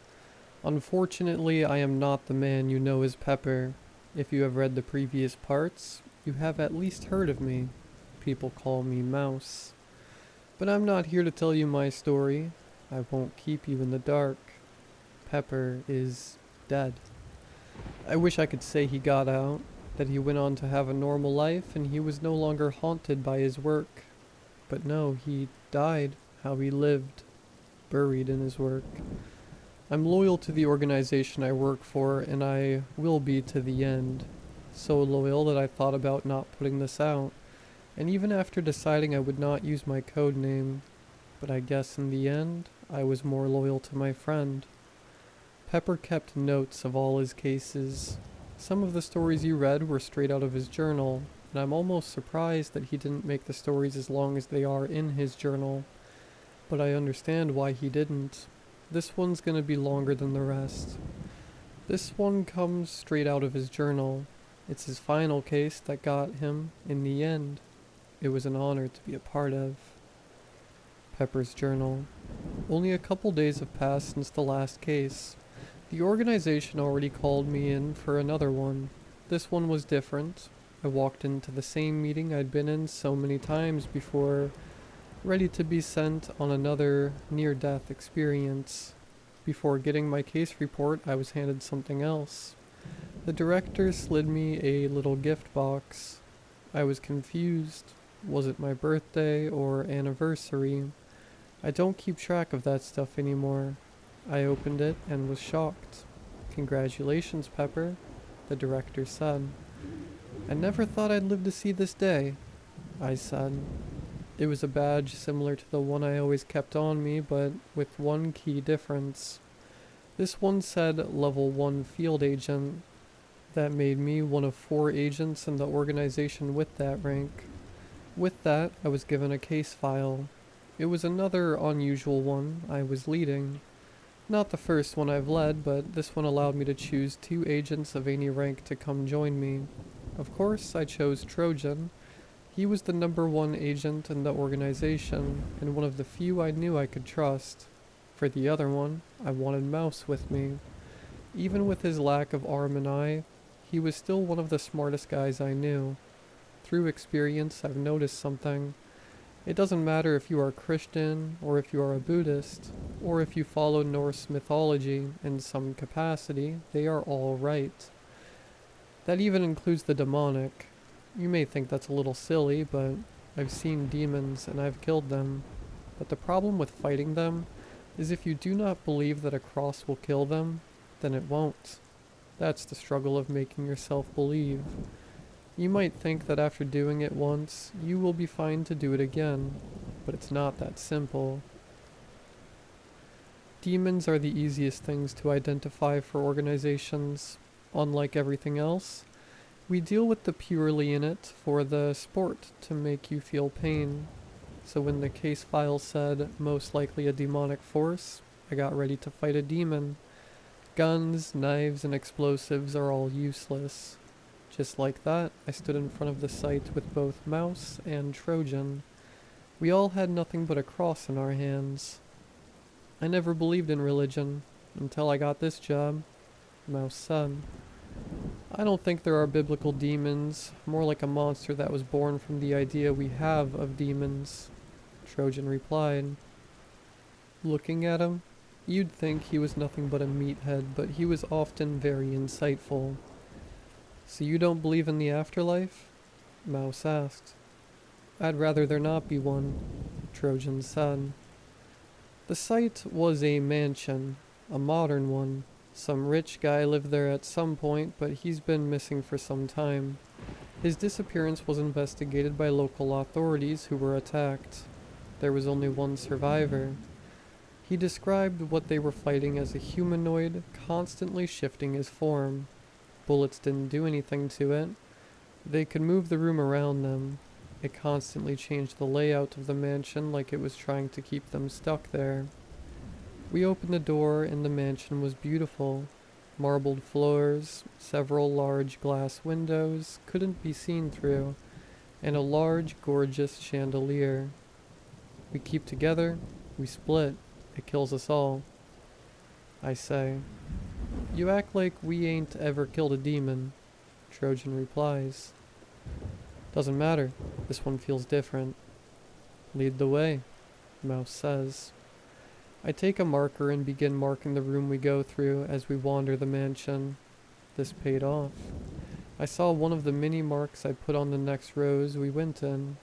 Unfortunately, I am not the man you know as Pepper. If you have read the previous parts, you have at least heard of me. People call me Mouse. But I'm not here to tell you my story. I won't keep you in the dark. Pepper is dead. I wish I could say he got out, that he went on to have a normal life and he was no longer haunted by his work. But no, he died how he lived, buried in his work. I'm loyal to the organization I work for, and I will be to the end. So loyal that I thought about not putting this out, and even after deciding I would not use my code name. But I guess in the end, I was more loyal to my friend. Pepper kept notes of all his cases. Some of the stories you read were straight out of his journal, and I'm almost surprised that he didn't make the stories as long as they are in his journal. But I understand why he didn't. This one's gonna be longer than the rest. This one comes straight out of his journal. It's his final case that got him in the end. It was an honor to be a part of. Pepper's journal. Only a couple days have passed since the last case. The organization already called me in for another one. This one was different. I walked into the same meeting I'd been in so many times before, ready to be sent on another near-death experience. Before getting my case report, I was handed something else. The director slid me a little gift box. I was confused. Was it my birthday or anniversary? I don't keep track of that stuff anymore. I opened it and was shocked. "Congratulations, Pepper," the director said. "I never thought I'd live to see this day," I said. It was a badge similar to the one I always kept on me, but with one key difference. This one said Level 1 Field Agent. That made me one of 4 agents in the organization with that rank. With that, I was given a case file. It was another unusual one I was leading. Not the first one I've led, but this one allowed me to choose 2 agents of any rank to come join me. Of course, I chose Trojan. He was the #1 agent in the organization, and one of the few I knew I could trust. For the other one, I wanted Mouse with me. Even with his lack of arm and eye, he was still one of the smartest guys I knew. Through experience, I've noticed something. It doesn't matter if you are Christian, or if you are a Buddhist, or if you follow Norse mythology in some capacity, they are all right. That even includes the demonic. You may think that's a little silly, but I've seen demons and I've killed them. But the problem with fighting them is if you do not believe that a cross will kill them, then it won't. That's the struggle of making yourself believe. You might think that after doing it once, you will be fine to do it again, but it's not that simple. Demons are the easiest things to identify for organizations. Unlike everything else, we deal with the purely in it for the sport to make you feel pain. So when the case file said most likely a demonic force, I got ready to fight a demon. Guns, knives, and explosives are all useless. Just like that, I stood in front of the site with both Mouse and Trojan. We all had nothing but a cross in our hands. I never believed in religion, until I got this job, Mouse said. I don't think there are biblical demons, more like a monster that was born from the idea we have of demons, Trojan replied. Looking at him, you'd think he was nothing but a meathead, but he was often very insightful. So you don't believe in the afterlife? Mouse asked. I'd rather there not be one, Trojan said. The site was a mansion, a modern one. Some rich guy lived there at some point, but he's been missing for some time. His disappearance was investigated by local authorities who were attacked. There was only one survivor. He described what they were fighting as a humanoid, constantly shifting his form. Bullets didn't do anything to it. They could move the room around them. It constantly changed the layout of the mansion like it was trying to keep them stuck there. We opened the door and the mansion was beautiful. Marbled floors, several large glass windows couldn't be seen through, and a large, gorgeous chandelier. We keep together, we split. It kills us all. I say. You act like we ain't ever killed a demon, Trojan replies. Doesn't matter. This one feels different. Lead the way, Mouse says. I take a marker and begin marking the room we go through as we wander the mansion. This paid off. I saw one of the mini marks I put on the next rows we went in.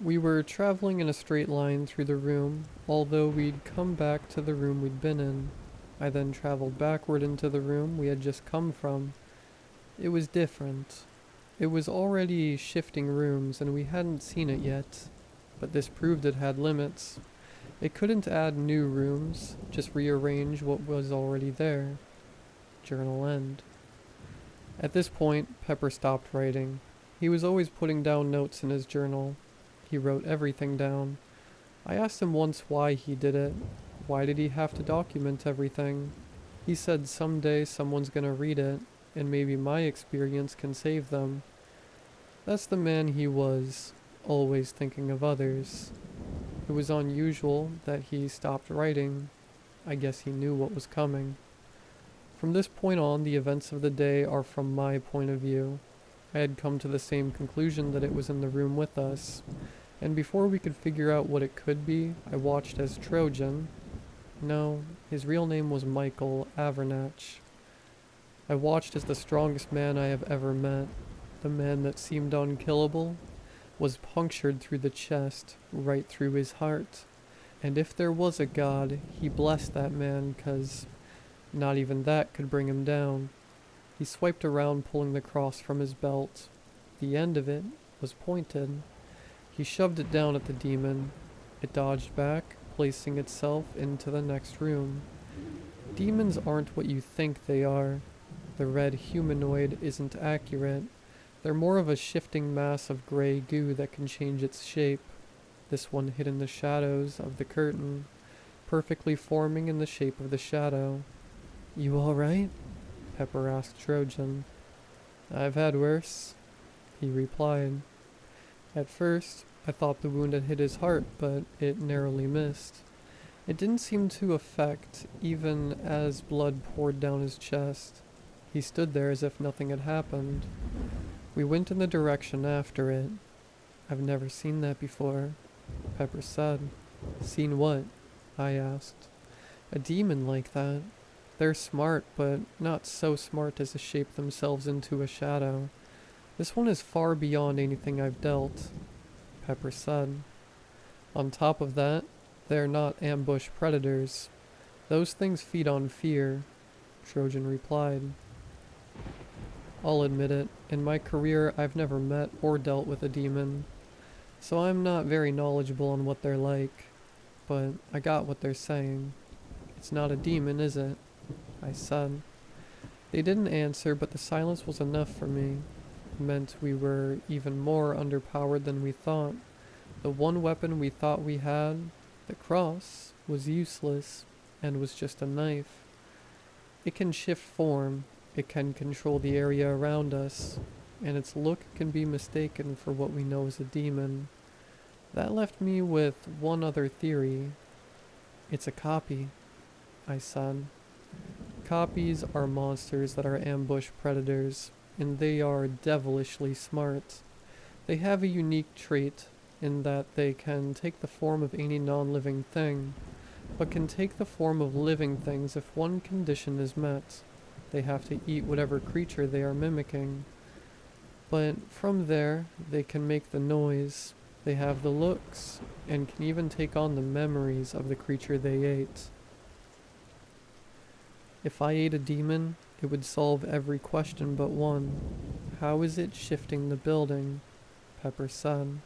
We were traveling in a straight line through the room, although we'd come back to the room we'd been in. I then traveled backward into the room we had just come from. It was different. It was already shifting rooms and we hadn't seen it yet, but this proved it had limits. It couldn't add new rooms, just rearrange what was already there. Journal end. At this point, Pepper stopped writing. He was always putting down notes in his journal. He wrote everything down. I asked him once why he did it. Why did he have to document everything? He said someday someone's gonna read it, and maybe my experience can save them. That's the man he was, always thinking of others. It was unusual that he stopped writing. I guess he knew what was coming. From this point on, the events of the day are from my point of view. I had come to the same conclusion that it was in the room with us, and before we could figure out what it could be, I watched as Trojan. No, his real name was Michael Avernatch. I watched as the strongest man I have ever met, the man that seemed unkillable, was punctured through the chest, right through his heart. And if there was a God, he blessed that man, 'cause not even that could bring him down. He swiped around, pulling the cross from his belt. The end of it was pointed. He shoved it down at the demon. It dodged back, placing itself into the next room. Demons aren't what you think they are. The red humanoid isn't accurate. They're more of a shifting mass of gray goo that can change its shape. This one hid in the shadows of the curtain, perfectly forming in the shape of the shadow. You all right? Pepper asked Trojan. I've had worse, he replied. At first, I thought the wound had hit his heart, but it narrowly missed. It didn't seem to affect, even as blood poured down his chest. He stood there as if nothing had happened. We went in the direction after it. I've never seen that before, Pepper said. Seen what? I asked. A demon like that. They're smart, but not so smart as to shape themselves into a shadow. This one is far beyond anything I've dealt, Pepper said. On top of that, they're not ambush predators. Those things feed on fear, Trojan replied. I'll admit it, in my career I've never met or dealt with a demon, so I'm not very knowledgeable on what they're like, but I got what they're saying. It's not a demon, is it? I said. They didn't answer, but the silence was enough for me. It meant we were even more underpowered than we thought. The one weapon we thought we had, the cross, was useless and was just a knife. It can shift form, it can control the area around us, and its look can be mistaken for what we know as a demon. That left me with one other theory. It's a copy, I said. Copies are monsters that are ambush predators, and they are devilishly smart. They have a unique trait in that they can take the form of any non-living thing, but can take the form of living things if one condition is met. They have to eat whatever creature they are mimicking. But from there, they can make the noise, they have the looks, and can even take on the memories of the creature they ate. If I ate a demon, it would solve every question but one. How is it shifting the building? Pepper said.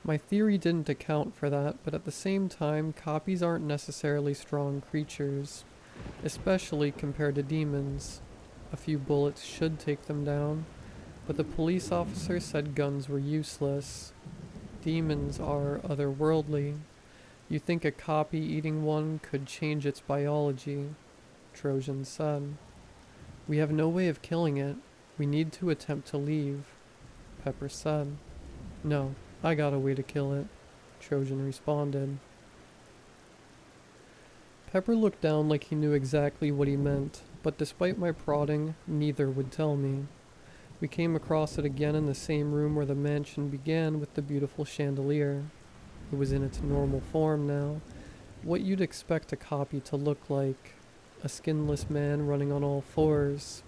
My theory didn't account for that, but at the same time, copies aren't necessarily strong creatures, especially compared to demons. A few bullets should take them down, but the police officer said guns were useless. Demons are otherworldly. You think a copy eating one could change its biology, Trojan said. We have no way of killing it. We need to attempt to leave, Pepper said. No, I got a way to kill it, Trojan responded. Pepper looked down like he knew exactly what he meant, but despite my prodding, neither would tell me. We came across it again in the same room where the mansion began with the beautiful chandelier. It was in its normal form now, what you'd expect a copy to look like, a skinless man running on all fours.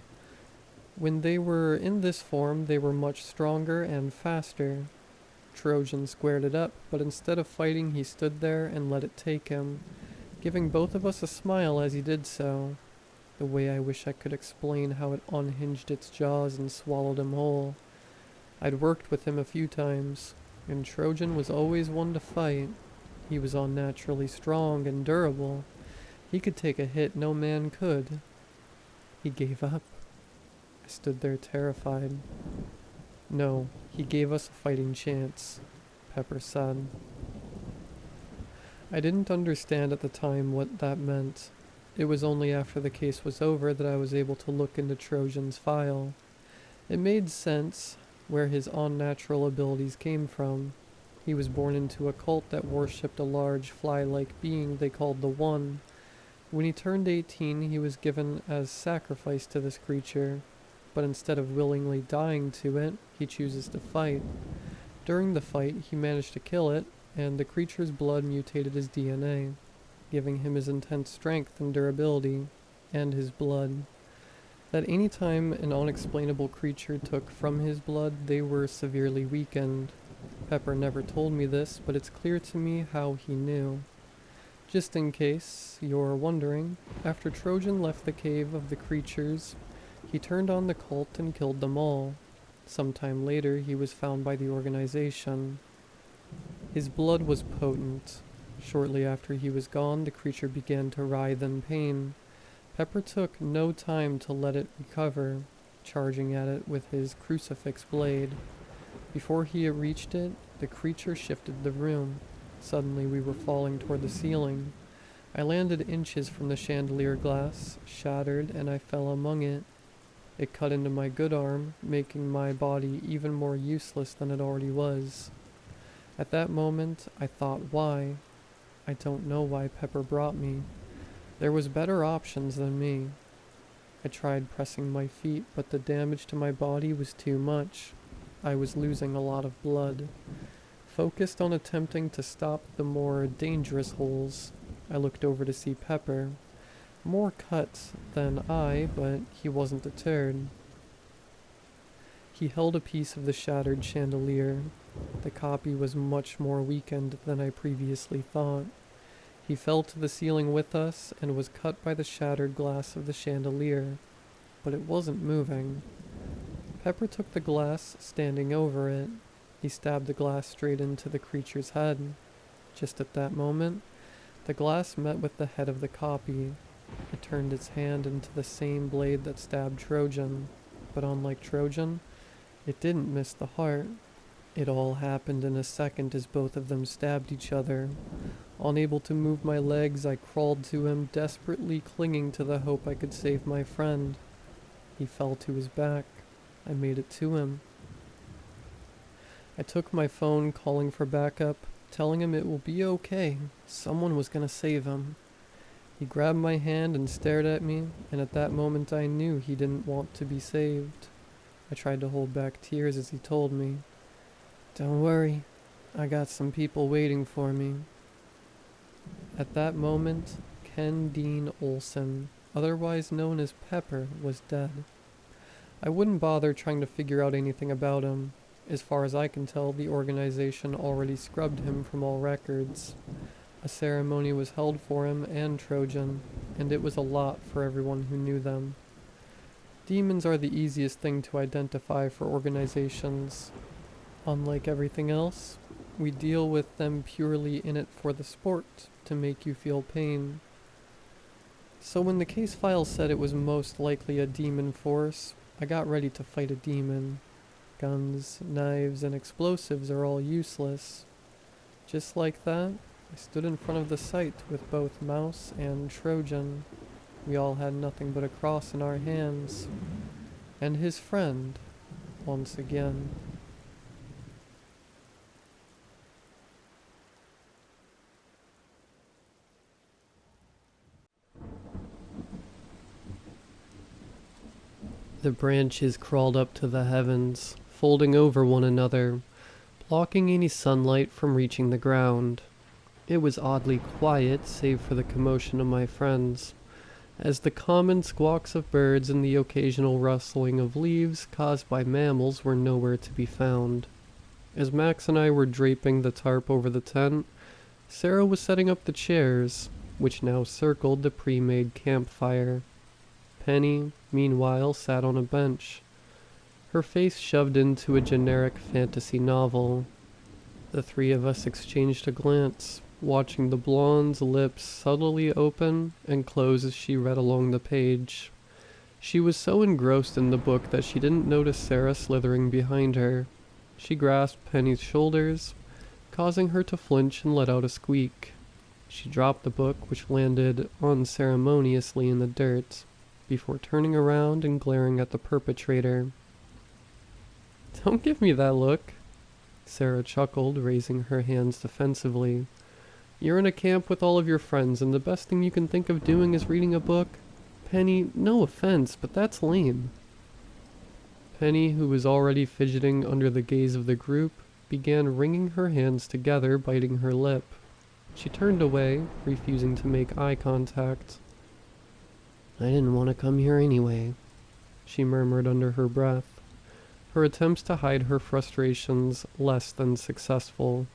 When they were in this form, they were much stronger and faster. Trojan squared it up, but instead of fighting, he stood there and let it take him, giving both of us a smile as he did so. The way I wish I could explain how it unhinged its jaws and swallowed him whole. I'd worked with him a few times, and Trojan was always one to fight. He was unnaturally strong and durable. He could take a hit no man could. He gave up. I stood there terrified. No, he gave us a fighting chance, Pepper said. I didn't understand at the time what that meant. It was only after the case was over that I was able to look into Trojan's file. It made sense where his unnatural abilities came from. He was born into a cult that worshipped a large fly-like being they called the One. When he turned 18, he was given as sacrifice to this creature, but instead of willingly dying to it, he chooses to fight. During the fight, he managed to kill it, and the creature's blood mutated his DNA, giving him his intense strength and durability, and his blood. That any time an unexplainable creature took from his blood, they were severely weakened. Pepper never told me this, but it's clear to me how he knew. Just in case you're wondering, after Trojan left the cave of the creatures, he turned on the cult and killed them all. Sometime later, he was found by the organization. His blood was potent. Shortly after he was gone, the creature began to writhe in pain. Pepper took no time to let it recover, charging at it with his crucifix blade. Before he had reached it, the creature shifted the room. Suddenly we were falling toward the ceiling. I landed inches from the chandelier glass, shattered, and I fell among it. It cut into my good arm, making my body even more useless than it already was. At that moment, I thought, why? I don't know why Pepper brought me. There was better options than me. I tried pressing my feet, but the damage to my body was too much. I was losing a lot of blood. Focused on attempting to stop the more dangerous holes, I looked over to see Pepper. More cut than I, but he wasn't deterred. He held a piece of the shattered chandelier. The copy was much more weakened than I previously thought. He fell to the ceiling with us and was cut by the shattered glass of the chandelier, but it wasn't moving. Pepper took the glass, standing over it. He stabbed the glass straight into the creature's head. Just at that moment, the glass met with the head of the copy. It turned its hand into the same blade that stabbed Trojan, but unlike Trojan, it didn't miss the heart. It all happened in a second as both of them stabbed each other. Unable to move my legs, I crawled to him, desperately clinging to the hope I could save my friend. He fell to his back. I made it to him. I took my phone, calling for backup, telling him it will be okay. Someone was gonna save him. He grabbed my hand and stared at me, and at that moment I knew he didn't want to be saved. I tried to hold back tears as he told me, "Don't worry, I got some people waiting for me." At that moment, Ken Dean Olsen, otherwise known as Pepper, was dead. I wouldn't bother trying to figure out anything about him. As far as I can tell, the organization already scrubbed him from all records. A ceremony was held for him and Trojan, and it was a lot for everyone who knew them. Demons are the easiest thing to identify for organizations. Unlike everything else, we deal with them purely in it for the sport, to make you feel pain. So when the case file said it was most likely a demon force, I got ready to fight a demon. Guns, knives, and explosives are all useless. Just like that, I stood in front of the site with both Mouse and Trojan. We all had nothing but a cross in our hands. And his friend, once again. The branches crawled up to the heavens, folding over one another, blocking any sunlight from reaching the ground. It was oddly quiet, save for the commotion of my friends, as the common squawks of birds and the occasional rustling of leaves caused by mammals were nowhere to be found. As Max and I were draping the tarp over the tent, Sarah was setting up the chairs, which now circled the pre-made campfire. Penny, meanwhile, sat on a bench, her face shoved into a generic fantasy novel. The three of us exchanged a glance, watching the blonde's lips subtly open and close as she read along the page. She was so engrossed in the book that she didn't notice Sarah slithering behind her. She grasped Penny's shoulders, causing her to flinch and let out a squeak. She dropped the book, which landed unceremoniously in the dirt, before turning around and glaring at the perpetrator. "Don't give me that look," Sarah chuckled, raising her hands defensively. "You're in a camp with all of your friends, and the best thing you can think of doing is reading a book? Penny, no offense, but that's lame." Penny, who was already fidgeting under the gaze of the group, began wringing her hands together, biting her lip. She turned away, refusing to make eye contact. "I didn't want to come here anyway," she murmured under her breath, her attempts to hide her frustrations less than successful.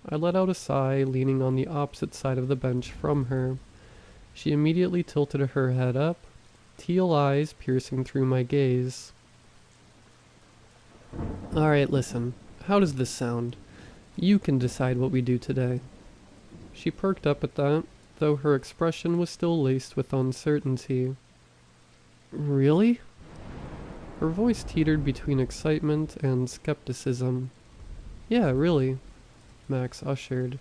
I let out a sigh, leaning on the opposite side of the bench from her. She immediately tilted her head up, teal eyes piercing through my gaze. "Alright, listen. How does this sound? You can decide what we do today." She perked up at that, though her expression was still laced with uncertainty. "Really?" Her voice teetered between excitement and skepticism. "Yeah, really," Max ushered,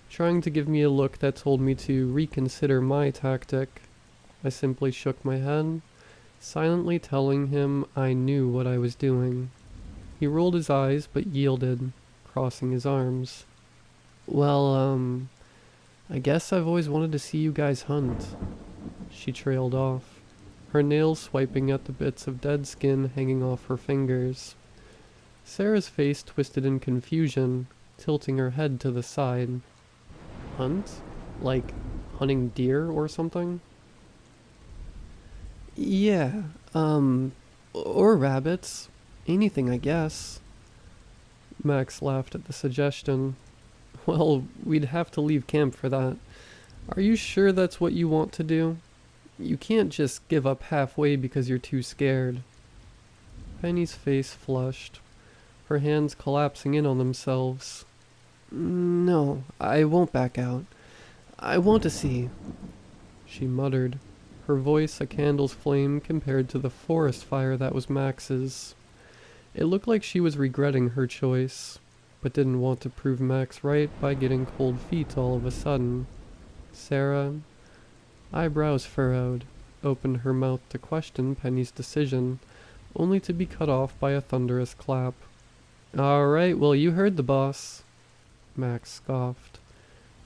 trying to give me a look that told me to reconsider my tactic. I simply shook my head, silently telling him I knew what I was doing. He rolled his eyes but yielded, crossing his arms. Well, I guess I've always wanted to see you guys hunt. She trailed off, her nails swiping at the bits of dead skin hanging off her fingers. Sarah's face twisted in confusion, tilting her head to the side. Hunt? Like hunting deer or something? Yeah, or rabbits. Anything, I guess. Max laughed at the suggestion. Well, we'd have to leave camp for that. Are you sure that's what you want to do? You can't just give up halfway because you're too scared. Penny's face flushed, her hands collapsing in on themselves. No, I won't back out. I want to see, she muttered, her voice a candle's flame compared to the forest fire that was Max's. It looked like she was regretting her choice, but didn't want to prove Max right by getting cold feet all of a sudden. Sarah, eyebrows furrowed, opened her mouth to question Penny's decision, only to be cut off by a thunderous clap. All right, well, you heard the boss, Max scoffed,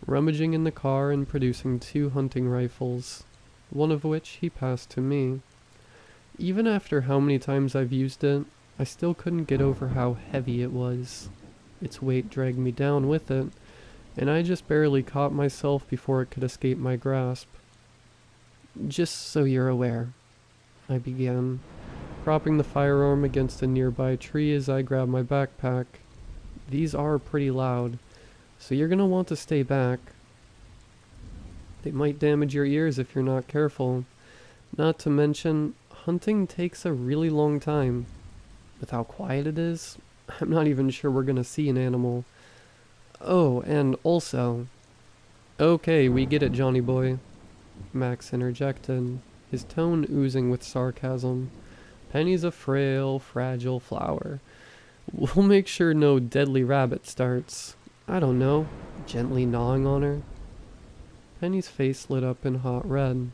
rummaging in the car and producing 2 hunting rifles, one of which he passed to me. Even after how many times I've used it, I still couldn't get over how heavy it was. Its weight dragged me down with it, and I just barely caught myself before it could escape my grasp. Just so you're aware, I began, propping the firearm against a nearby tree as I grabbed my backpack. These are pretty loud, so you're gonna want to stay back. They might damage your ears if you're not careful. Not to mention, hunting takes a really long time. With how quiet it is, I'm not even sure we're gonna see an animal. Oh, and also... Okay, we get it, Johnny boy, Max interjected, his tone oozing with sarcasm. Penny's a frail, fragile flower. We'll make sure no deadly rabbit starts, I don't know, gently gnawing on her. Penny's face lit up in hot red.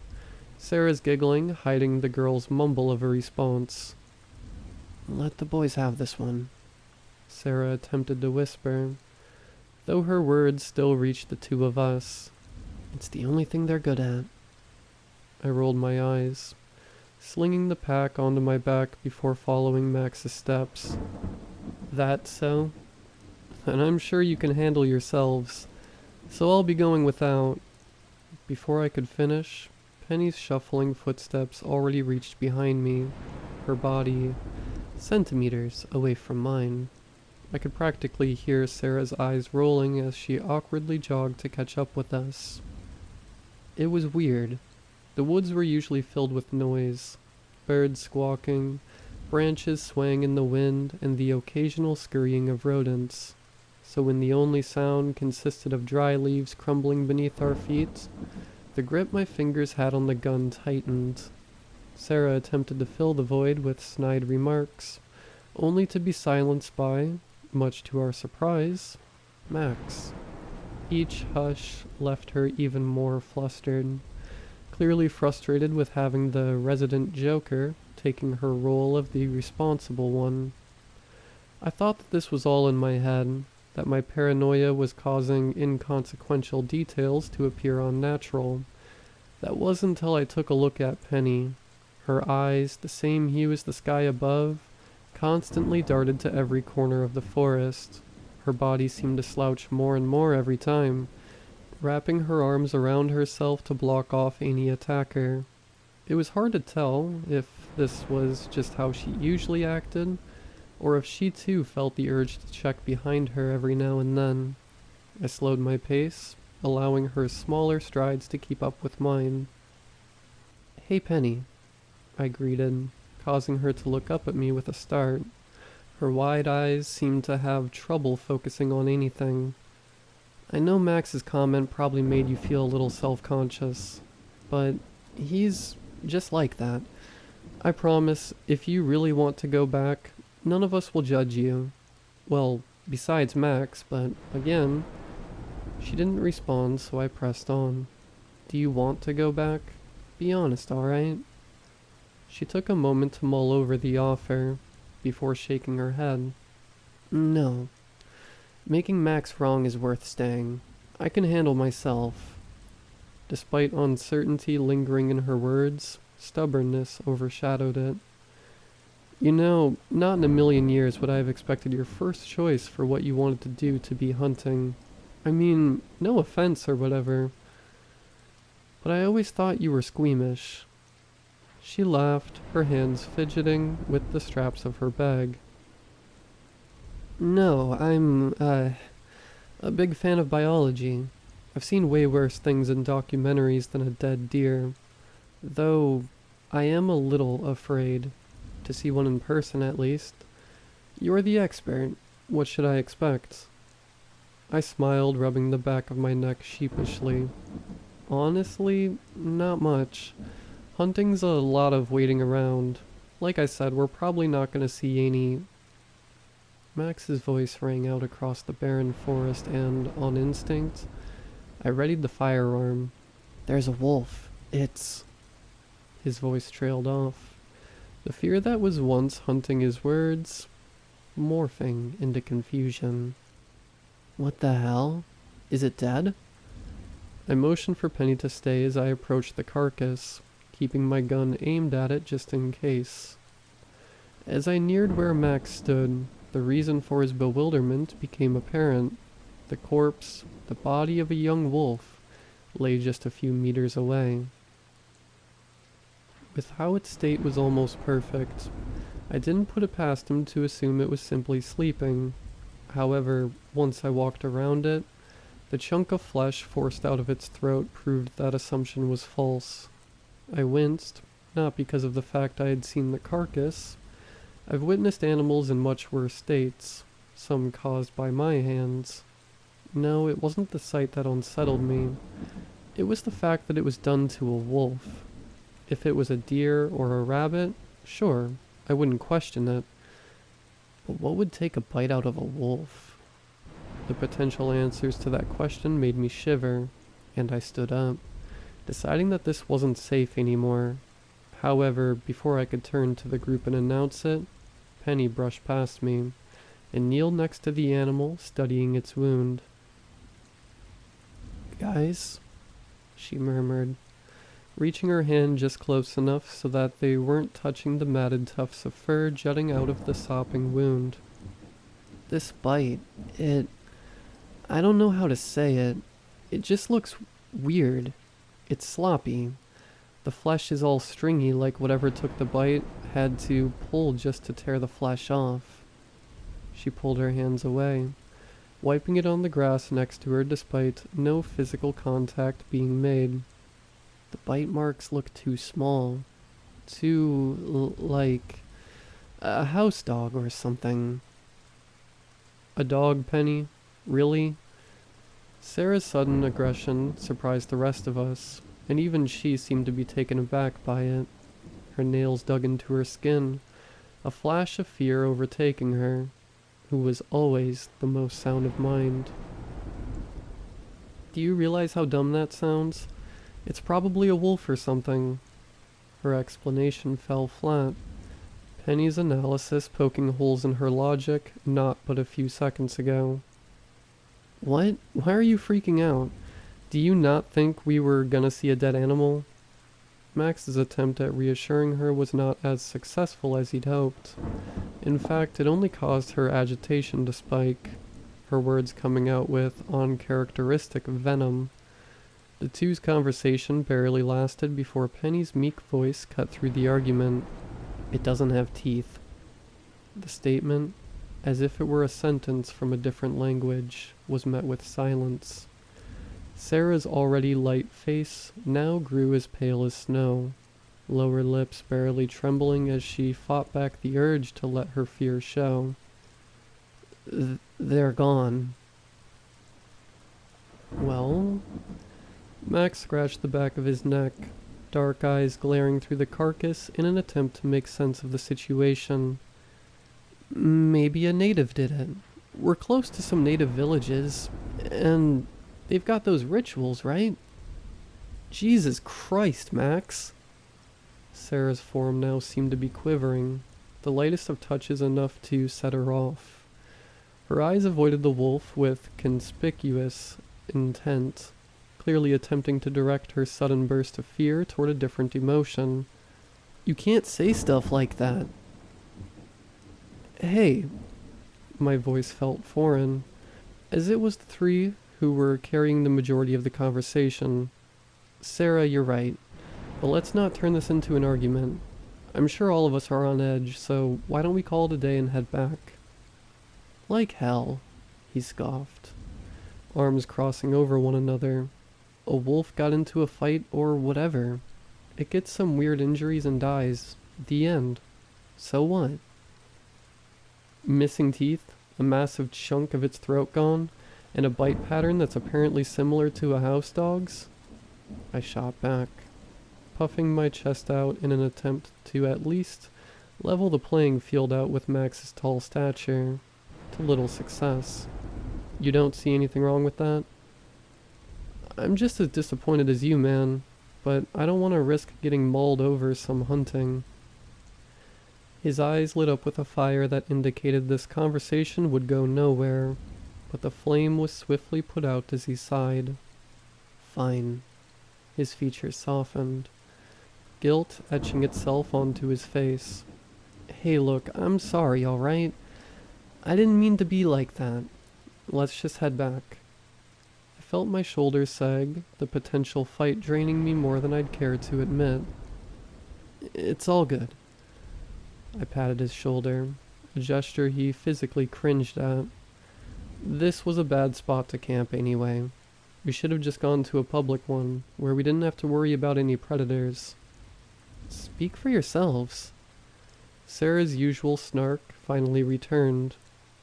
Sarah's giggling, hiding the girl's mumble of a response. Let the boys have this one, Sarah attempted to whisper, though her words still reached the 2 of us. It's the only thing they're good at. I rolled my eyes, slinging the pack onto my back before following Max's steps. That so? And I'm sure you can handle yourselves, so I'll be going without. Before I could finish, Penny's shuffling footsteps already reached behind me, her body centimeters away from mine. I could practically hear Sarah's eyes rolling as she awkwardly jogged to catch up with us. It was weird. The woods were usually filled with noise, birds squawking, branches swaying in the wind, and the occasional scurrying of rodents. So when the only sound consisted of dry leaves crumbling beneath our feet, the grip my fingers had on the gun tightened. Sarah attempted to fill the void with snide remarks, only to be silenced by, much to our surprise, Max. Each hush left her even more flustered, clearly frustrated with having the resident joker taking her role of the responsible one. I thought that this was all in my head, that my paranoia was causing inconsequential details to appear unnatural. That wasn't until I took a look at Penny. Her eyes, the same hue as the sky above, constantly darted to every corner of the forest. Her body seemed to slouch more and more every time, wrapping her arms around herself to block off any attacker. It was hard to tell if this was just how she usually acted, or if she too felt the urge to check behind her every now and then. I slowed my pace, allowing her smaller strides to keep up with mine. Hey Penny, I greeted, causing her to look up at me with a start. Her wide eyes seemed to have trouble focusing on anything. I know Max's comment probably made you feel a little self-conscious, but he's just like that. I promise, if you really want to go back, none of us will judge you. Well, besides Max, but again, she didn't respond, so I pressed on. Do you want to go back? Be honest, alright? She took a moment to mull over the offer before shaking her head. No. Making Max wrong is worth staying. I can handle myself. Despite uncertainty lingering in her words, stubbornness overshadowed it. You know, not in a million years would I have expected your first choice for what you wanted to do to be hunting. I mean, no offense or whatever, but I always thought you were squeamish. She laughed, her hands fidgeting with the straps of her bag. No, I'm, a big fan of biology. I've seen way worse things in documentaries than a dead deer. Though, I am a little afraid. To see one in person, at least. You're the expert. What should I expect? I smiled, rubbing the back of my neck sheepishly. Honestly, not much. Hunting's a lot of waiting around. Like I said, we're probably not going to see any... Max's voice rang out across the barren forest and, on instinct, I readied the firearm. There's a wolf. It's... His voice trailed off. The fear that was once hunting his words, morphing into confusion. What the hell? Is it dead? I motioned for Penny to stay as I approached the carcass, keeping my gun aimed at it just in case. As I neared where Max stood, the reason for his bewilderment became apparent. The corpse, the body of a young wolf, lay just a few meters away. With how its state was almost perfect, I didn't put it past him to assume it was simply sleeping. However, once I walked around it, the chunk of flesh forced out of its throat proved that assumption was false. I winced, not because of the fact I had seen the carcass. I've witnessed animals in much worse states, some caused by my hands. No, it wasn't the sight that unsettled me. It was the fact that it was done to a wolf. If it was a deer or a rabbit, sure, I wouldn't question it. But what would take a bite out of a wolf? The potential answers to that question made me shiver, and I stood up, deciding that this wasn't safe anymore. However, before I could turn to the group and announce it, Penny brushed past me, and kneeled next to the animal, studying its wound. Guys, she murmured, reaching her hand just close enough so that they weren't touching the matted tufts of fur jutting out of the sopping wound. This bite, I don't know how to say it. It just looks weird. It's sloppy. The flesh is all stringy like whatever took the bite had to pull just to tear the flesh off. She pulled her hands away, wiping it on the grass next to her despite no physical contact being made. The bite marks look too small. Too, like, a house dog or something. A dog, Penny? Really? Sarah's sudden aggression surprised the rest of us, and even she seemed to be taken aback by it. Her nails dug into her skin, a flash of fear overtaking her, who was always the most sound of mind. Do you realize how dumb that sounds? It's probably a wolf or something. Her explanation fell flat. Penny's analysis poking holes in her logic not but a few seconds ago. What? Why are you freaking out? Do you not think we were gonna see a dead animal? Max's attempt at reassuring her was not as successful as he'd hoped. In fact, it only caused her agitation to spike, her words coming out with uncharacteristic venom. The two's conversation barely lasted before Penny's meek voice cut through the argument. It doesn't have teeth. The statement, as if it were a sentence from a different language, was met with silence. Sarah's already light face now grew as pale as snow, lower lips barely trembling as she fought back the urge to let her fear show. They're gone. Well? Max scratched the back of his neck, dark eyes glaring through the carcass in an attempt to make sense of the situation. Maybe a native did it. We're close to some native villages, and they've got those rituals, right? Jesus Christ, Max. Sarah's form now seemed to be quivering, the lightest of touches enough to set her off. Her eyes avoided the wolf with conspicuous intent, clearly attempting to direct her sudden burst of fear toward a different emotion. "You can't say stuff like that." "Hey," my voice felt foreign, as it was the three who were carrying the majority of the conversation. "Sarah, you're right, but let's not turn this into an argument. I'm sure all of us are on edge, so why don't we call it a day and head back?" "Like hell," he scoffed, arms crossing over one another. "A wolf got into a fight or whatever. It gets some weird injuries and dies. The end. So what? Missing teeth, a massive chunk of its throat gone, and a bite pattern that's apparently similar to a house dog's?" I shot back, puffing my chest out in an attempt to at least level the playing field out with Max's tall stature, to little success. "You don't see anything wrong with that?" "I'm just as disappointed as you, man, but I don't want to risk getting mauled over some hunting." His eyes lit up with a fire that indicated this conversation would go nowhere, but the flame was swiftly put out as he sighed. "Fine." His features softened, guilt etching itself onto his face. "Hey, look, I'm sorry, alright? I didn't mean to be like that. Let's just head back." I felt my shoulders sag, the potential fight draining me more than I'd care to admit. "It's all good." I patted his shoulder, a gesture he physically cringed at. This was a bad spot to camp anyway. We should have just gone to a public one, where we didn't have to worry about any predators. "Speak for yourselves." Sarah's usual snark finally returned,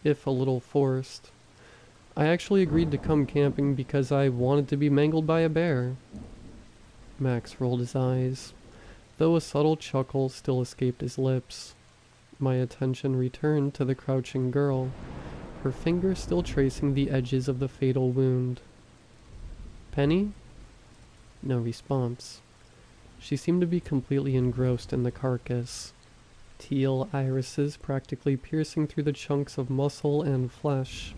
if a little forced. "I actually agreed to come camping because I wanted to be mangled by a bear." Max rolled his eyes, though a subtle chuckle still escaped his lips. My attention returned to the crouching girl, her finger still tracing the edges of the fatal wound. "Penny?" No response. She seemed to be completely engrossed in the carcass, teal irises practically piercing through the chunks of muscle and flesh.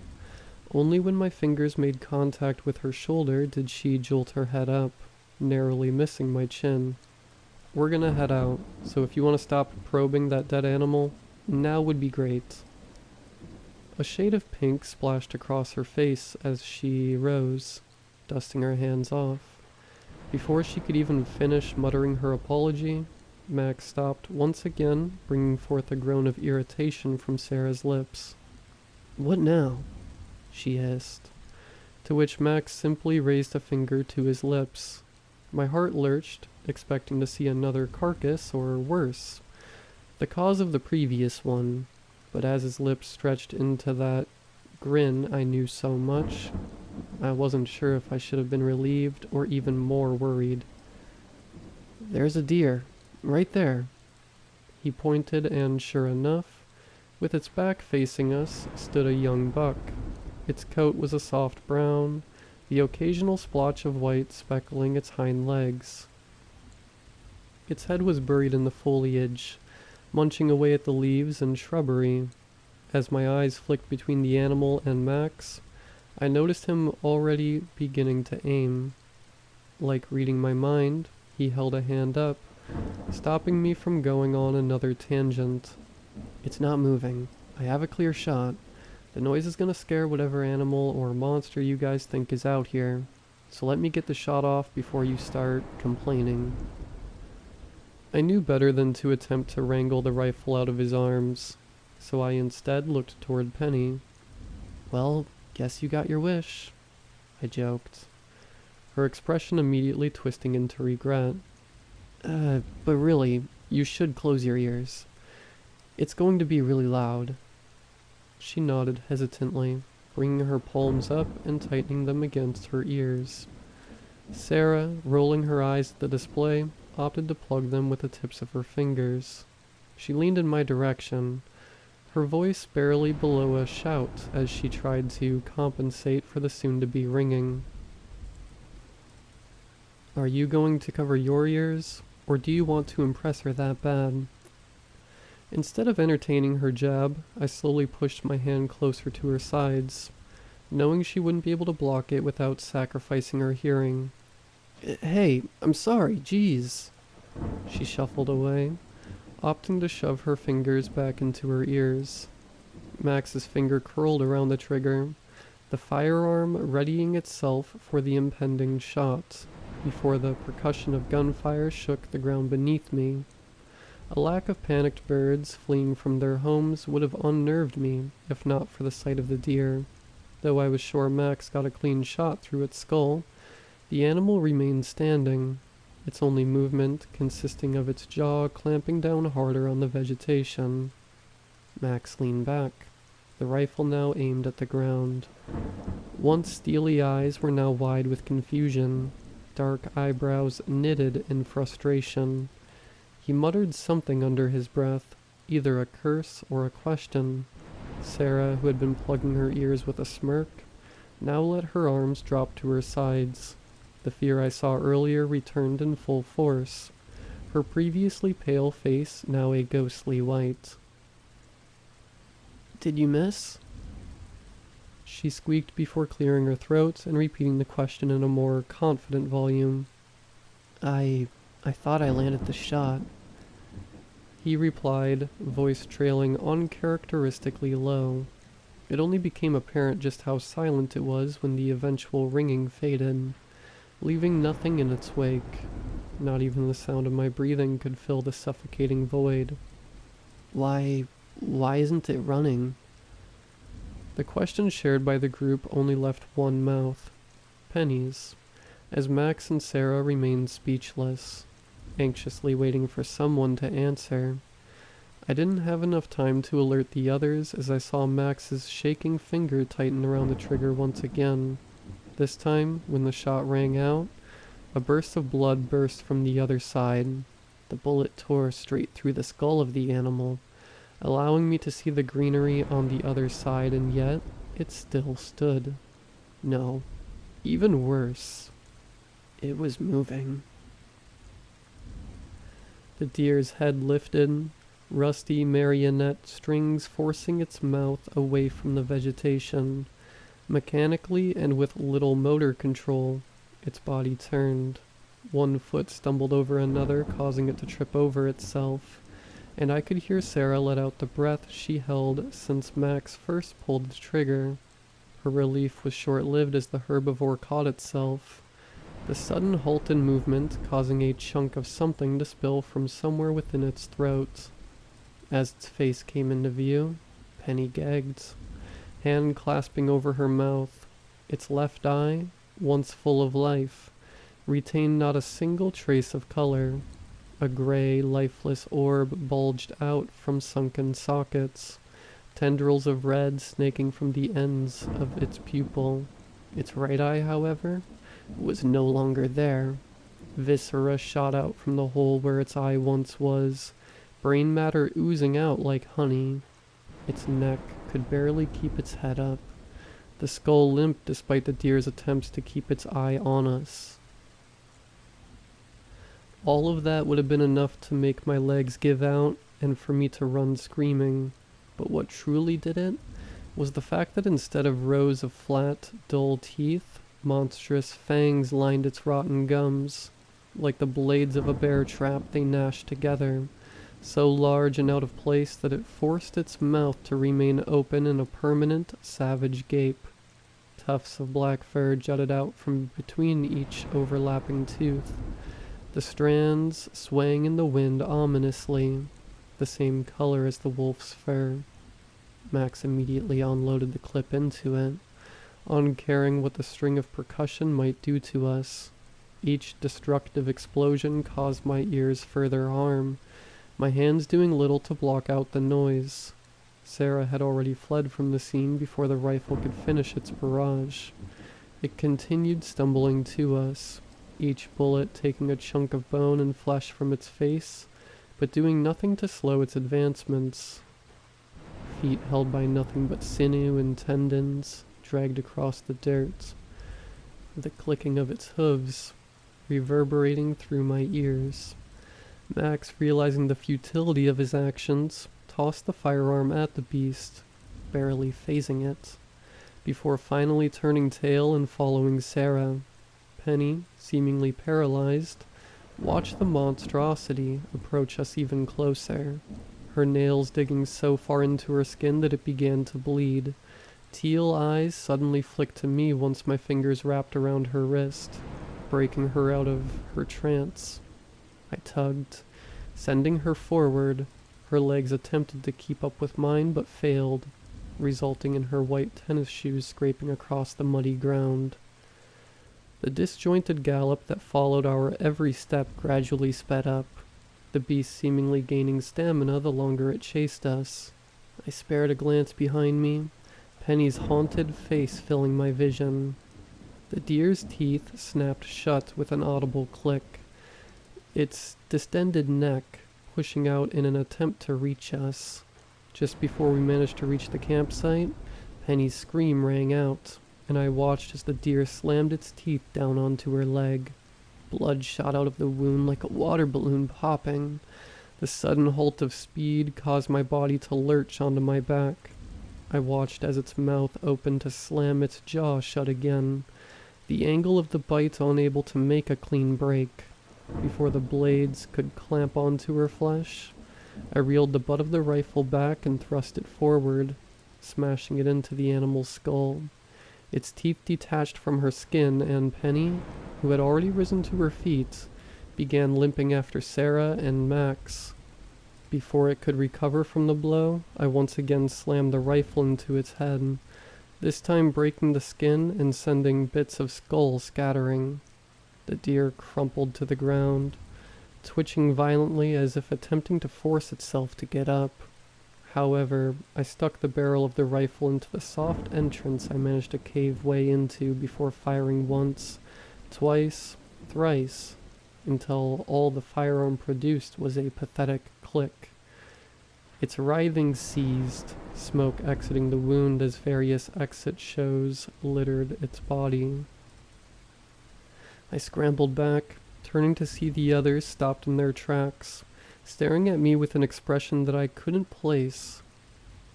Only when my fingers made contact with her shoulder did she jolt her head up, narrowly missing my chin. "We're gonna head out, so if you want to stop probing that dead animal, now would be great." A shade of pink splashed across her face as she rose, dusting her hands off. Before she could even finish muttering her apology, Max stopped once again, bringing forth a groan of irritation from Sarah's lips. "What now?" she hissed, to which Max simply raised a finger to his lips. My heart lurched, expecting to see another carcass, or worse, the cause of the previous one, but as his lips stretched into that grin I knew so much, I wasn't sure if I should have been relieved or even more worried. "There's a deer, right there." He pointed, and sure enough, with its back facing us, stood a young buck. Its coat was a soft brown, the occasional splotch of white speckling its hind legs. Its head was buried in the foliage, munching away at the leaves and shrubbery. As my eyes flicked between the animal and Max, I noticed him already beginning to aim. Like reading my mind, he held a hand up, stopping me from going on another tangent. "It's not moving. I have a clear shot. The noise is gonna scare whatever animal or monster you guys think is out here, so let me get the shot off before you start complaining." I knew better than to attempt to wrangle the rifle out of his arms, so I instead looked toward Penny. "Well, guess you got your wish," I joked, her expression immediately twisting into regret. But really, you should close your ears. It's going to be really loud." She nodded hesitantly, bringing her palms up and tightening them against her ears. Sarah, rolling her eyes at the display, opted to plug them with the tips of her fingers. She leaned in my direction, her voice barely below a shout as she tried to compensate for the soon-to-be ringing. "Are you going to cover your ears, Or do you want to impress her that bad? Instead of entertaining her jab, I slowly pushed my hand closer to her sides, knowing she wouldn't be able to block it without sacrificing her hearing. Hey, I'm sorry, jeez. She shuffled away, opting to shove her fingers back into her ears. Max's finger curled around the trigger, the firearm readying itself for the impending shot, before the percussion of gunfire shook the ground beneath me. A lack of panicked birds fleeing from their homes would have unnerved me, if not for the sight of the deer. Though I was sure Max got a clean shot through its skull, the animal remained standing, its only movement consisting of its jaw clamping down harder on the vegetation. Max leaned back, the rifle now aimed at the ground. Once steely eyes were now wide with confusion, dark eyebrows knitted in frustration. He muttered something under his breath, either a curse or a question. Sarah, who had been plugging her ears with a smirk, now let her arms drop to her sides. The fear I saw earlier returned in full force, her previously pale face now a ghostly white. Did you miss? She squeaked before clearing her throat and repeating the question in a more confident volume. I thought I landed the shot. He replied, voice trailing uncharacteristically low. It only became apparent just how silent it was when the eventual ringing faded, leaving nothing in its wake. Not even the sound of my breathing could fill the suffocating void. Why isn't it running? The question shared by the group only left one mouth, Penny's, as Max and Sarah remained speechless, anxiously waiting for someone to answer. I didn't have enough time to alert the others as I saw Max's shaking finger tighten around the trigger once again. This time, when the shot rang out, a burst of blood burst from the other side. The bullet tore straight through the skull of the animal, allowing me to see the greenery on the other side, and yet it still stood. No, even worse. It was moving. The deer's head lifted, rusty marionette strings forcing its mouth away from the vegetation. Mechanically and with little motor control, its body turned. One foot stumbled over another, causing it to trip over itself, and I could hear Sarah let out the breath she held since Max first pulled the trigger. Her relief was short-lived as the herbivore caught itself, the sudden halt in movement causing a chunk of something to spill from somewhere within its throat. As its face came into view, Penny gagged, hand clasping over her mouth. Its left eye, once full of life, retained not a single trace of color. A gray, lifeless orb bulged out from sunken sockets, tendrils of red snaking from the ends of its pupil. Its right eye, however, was no longer there. Viscera shot out from the hole where its eye once was, brain matter oozing out like honey. Its neck could barely keep its head up. The skull limped despite the deer's attempts to keep its eye on us. All of that would have been enough to make my legs give out and for me to run screaming. But what truly did it was the fact that instead of rows of flat, dull teeth, monstrous fangs lined its rotten gums. Like the blades of a bear trap, they gnashed together, so large and out of place that it forced its mouth to remain open in a permanent, savage gape. Tufts of black fur jutted out from between each overlapping tooth, the strands swaying in the wind ominously, the same color as the wolf's fur. Max immediately unloaded the clip into it, uncaring what the string of percussion might do to us. Each destructive explosion caused my ears further harm, my hands doing little to block out the noise. Sarah had already fled from the scene before the rifle could finish its barrage. It continued stumbling to us, each bullet taking a chunk of bone and flesh from its face, but doing nothing to slow its advancements. Feet held by nothing but sinew and tendons dragged across the dirt, the clicking of its hooves reverberating through my ears. Max, realizing the futility of his actions, tossed the firearm at the beast, barely phasing it, before finally turning tail and following Sarah. Penny, seemingly paralyzed, watched the monstrosity approach us even closer, her nails digging so far into her skin that it began to bleed. Teal eyes suddenly flicked to me once my fingers wrapped around her wrist, breaking her out of her trance. I tugged, sending her forward. Her legs attempted to keep up with mine but failed, resulting in her white tennis shoes scraping across the muddy ground. The disjointed gallop that followed our every step gradually sped up, the beast seemingly gaining stamina the longer it chased us. I spared a glance behind me, Penny's haunted face filling my vision. The deer's teeth snapped shut with an audible click, its distended neck pushing out in an attempt to reach us. Just before we managed to reach the campsite, Penny's scream rang out, and I watched as the deer slammed its teeth down onto her leg. Blood shot out of the wound like a water balloon popping. The sudden halt of speed caused my body to lurch onto my back. I watched as its mouth opened to slam its jaw shut again, the angle of the bite unable to make a clean break. Before the blades could clamp onto her flesh, I reeled the butt of the rifle back and thrust it forward, smashing it into the animal's skull. Its teeth detached from her skin, and Penny, who had already risen to her feet, began limping after Sarah and Max. Before it could recover from the blow, I once again slammed the rifle into its head, this time breaking the skin and sending bits of skull scattering. The deer crumpled to the ground, twitching violently as if attempting to force itself to get up. However, I stuck the barrel of the rifle into the soft entrance I managed to cave way into before firing once, twice, thrice, until all the firearm produced was a pathetic click. Its writhing ceased, smoke exiting the wound as various exit shows littered its body. I scrambled back, turning to see the others stopped in their tracks, staring at me with an expression that I couldn't place.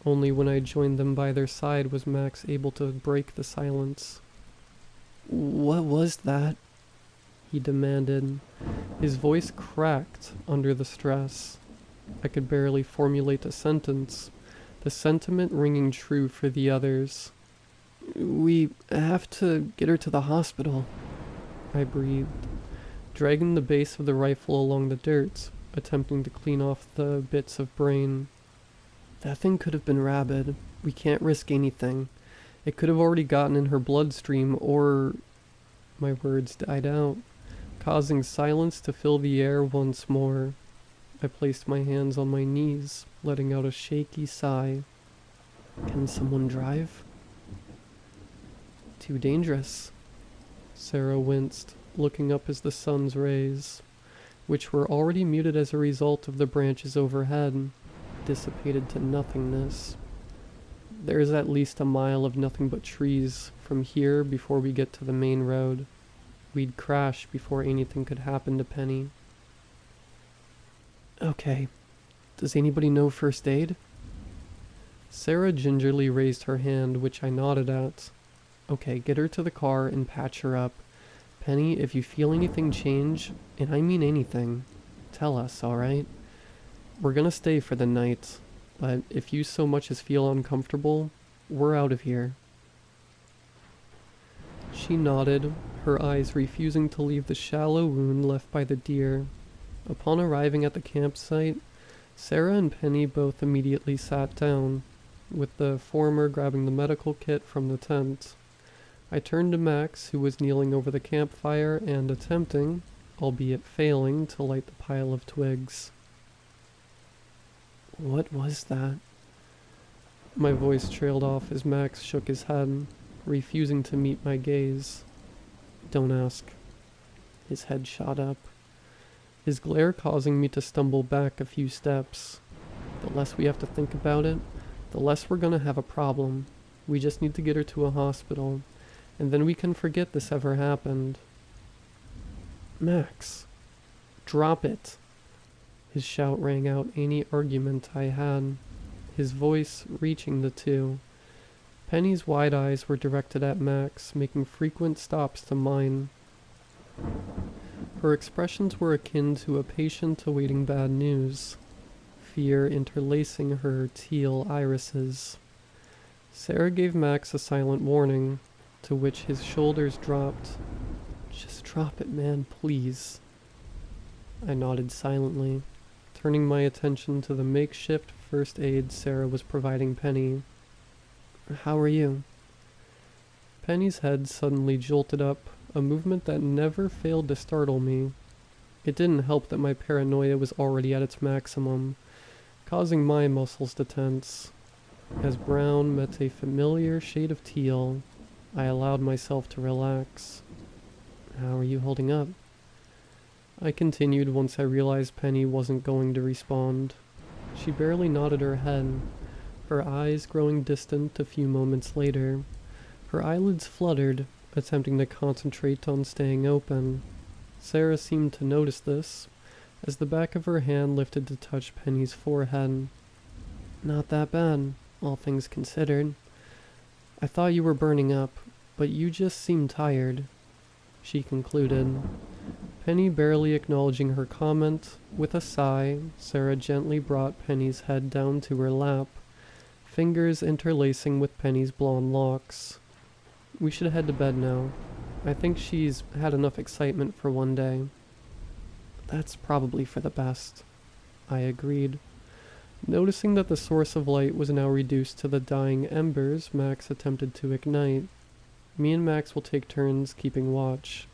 Only when I joined them by their side was Max able to break the silence. "What was that?" he demanded. His voice cracked under the stress. I could barely formulate a sentence, the sentiment ringing true for the others. "We have to get her to the hospital," I breathed, dragging the base of the rifle along the dirt, attempting to clean off the bits of brain. "That thing could have been rabid. We can't risk anything. It could have already gotten in her bloodstream, or..." My words died out, causing silence to fill the air once more. I placed my hands on my knees, letting out a shaky sigh. "Can someone drive?" "Too dangerous." Sarah winced, looking up as the sun's rays, which were already muted as a result of the branches overhead, dissipated to nothingness. "There is at least a mile of nothing but trees from here before we get to the main road. We'd crash before anything could happen to Penny." "Okay. Does anybody know first aid?" Sarah gingerly raised her hand, which I nodded at. "Okay, get her to the car and patch her up. Penny, if you feel anything change, and I mean anything, tell us, alright? We're gonna stay for the night, but if you so much as feel uncomfortable, we're out of here." She nodded, her eyes refusing to leave the shallow wound left by the deer. Upon arriving at the campsite, Sarah and Penny both immediately sat down, with the former grabbing the medical kit from the tent. I turned to Max, who was kneeling over the campfire and attempting, albeit failing, to light the pile of twigs. "What was that?" My voice trailed off as Max shook his head, refusing to meet my gaze. "Don't ask." His head shot up, his glare causing me to stumble back a few steps. The less we have to think about it, the less we're gonna have a problem. We just need to get her to a hospital, and then we can forget this ever happened. "Max, drop it." His shout rang out any argument I had, his voice reaching the two. Penny's wide eyes were directed at Max, making frequent stops to mine. Her expressions were akin to a patient awaiting bad news, fear interlacing her teal irises. Sarah gave Max a silent warning, to which his shoulders dropped. "Just drop it, man, please." I nodded silently, turning my attention to the makeshift first aid Sarah was providing Penny. "How are you?" Penny's head suddenly jolted up, a movement that never failed to startle me. It didn't help that my paranoia was already at its maximum, causing my muscles to tense. As brown met a familiar shade of teal, I allowed myself to relax. "How are you holding up?" I continued once I realized Penny wasn't going to respond. She barely nodded her head, her eyes growing distant a few moments later. Her eyelids fluttered, attempting to concentrate on staying open. Sarah seemed to notice this, as the back of her hand lifted to touch Penny's forehead. "Not that bad, all things considered. I thought you were burning up, but you just seem tired," she concluded. Penny barely acknowledging her comment, with a sigh, Sarah gently brought Penny's head down to her lap, fingers interlacing with Penny's blonde locks. "We should head to bed now. I think she's had enough excitement for one day." "That's probably for the best," I agreed. Noticing that the source of light was now reduced to the dying embers Max attempted to ignite. "Me and Max will take turns keeping watch.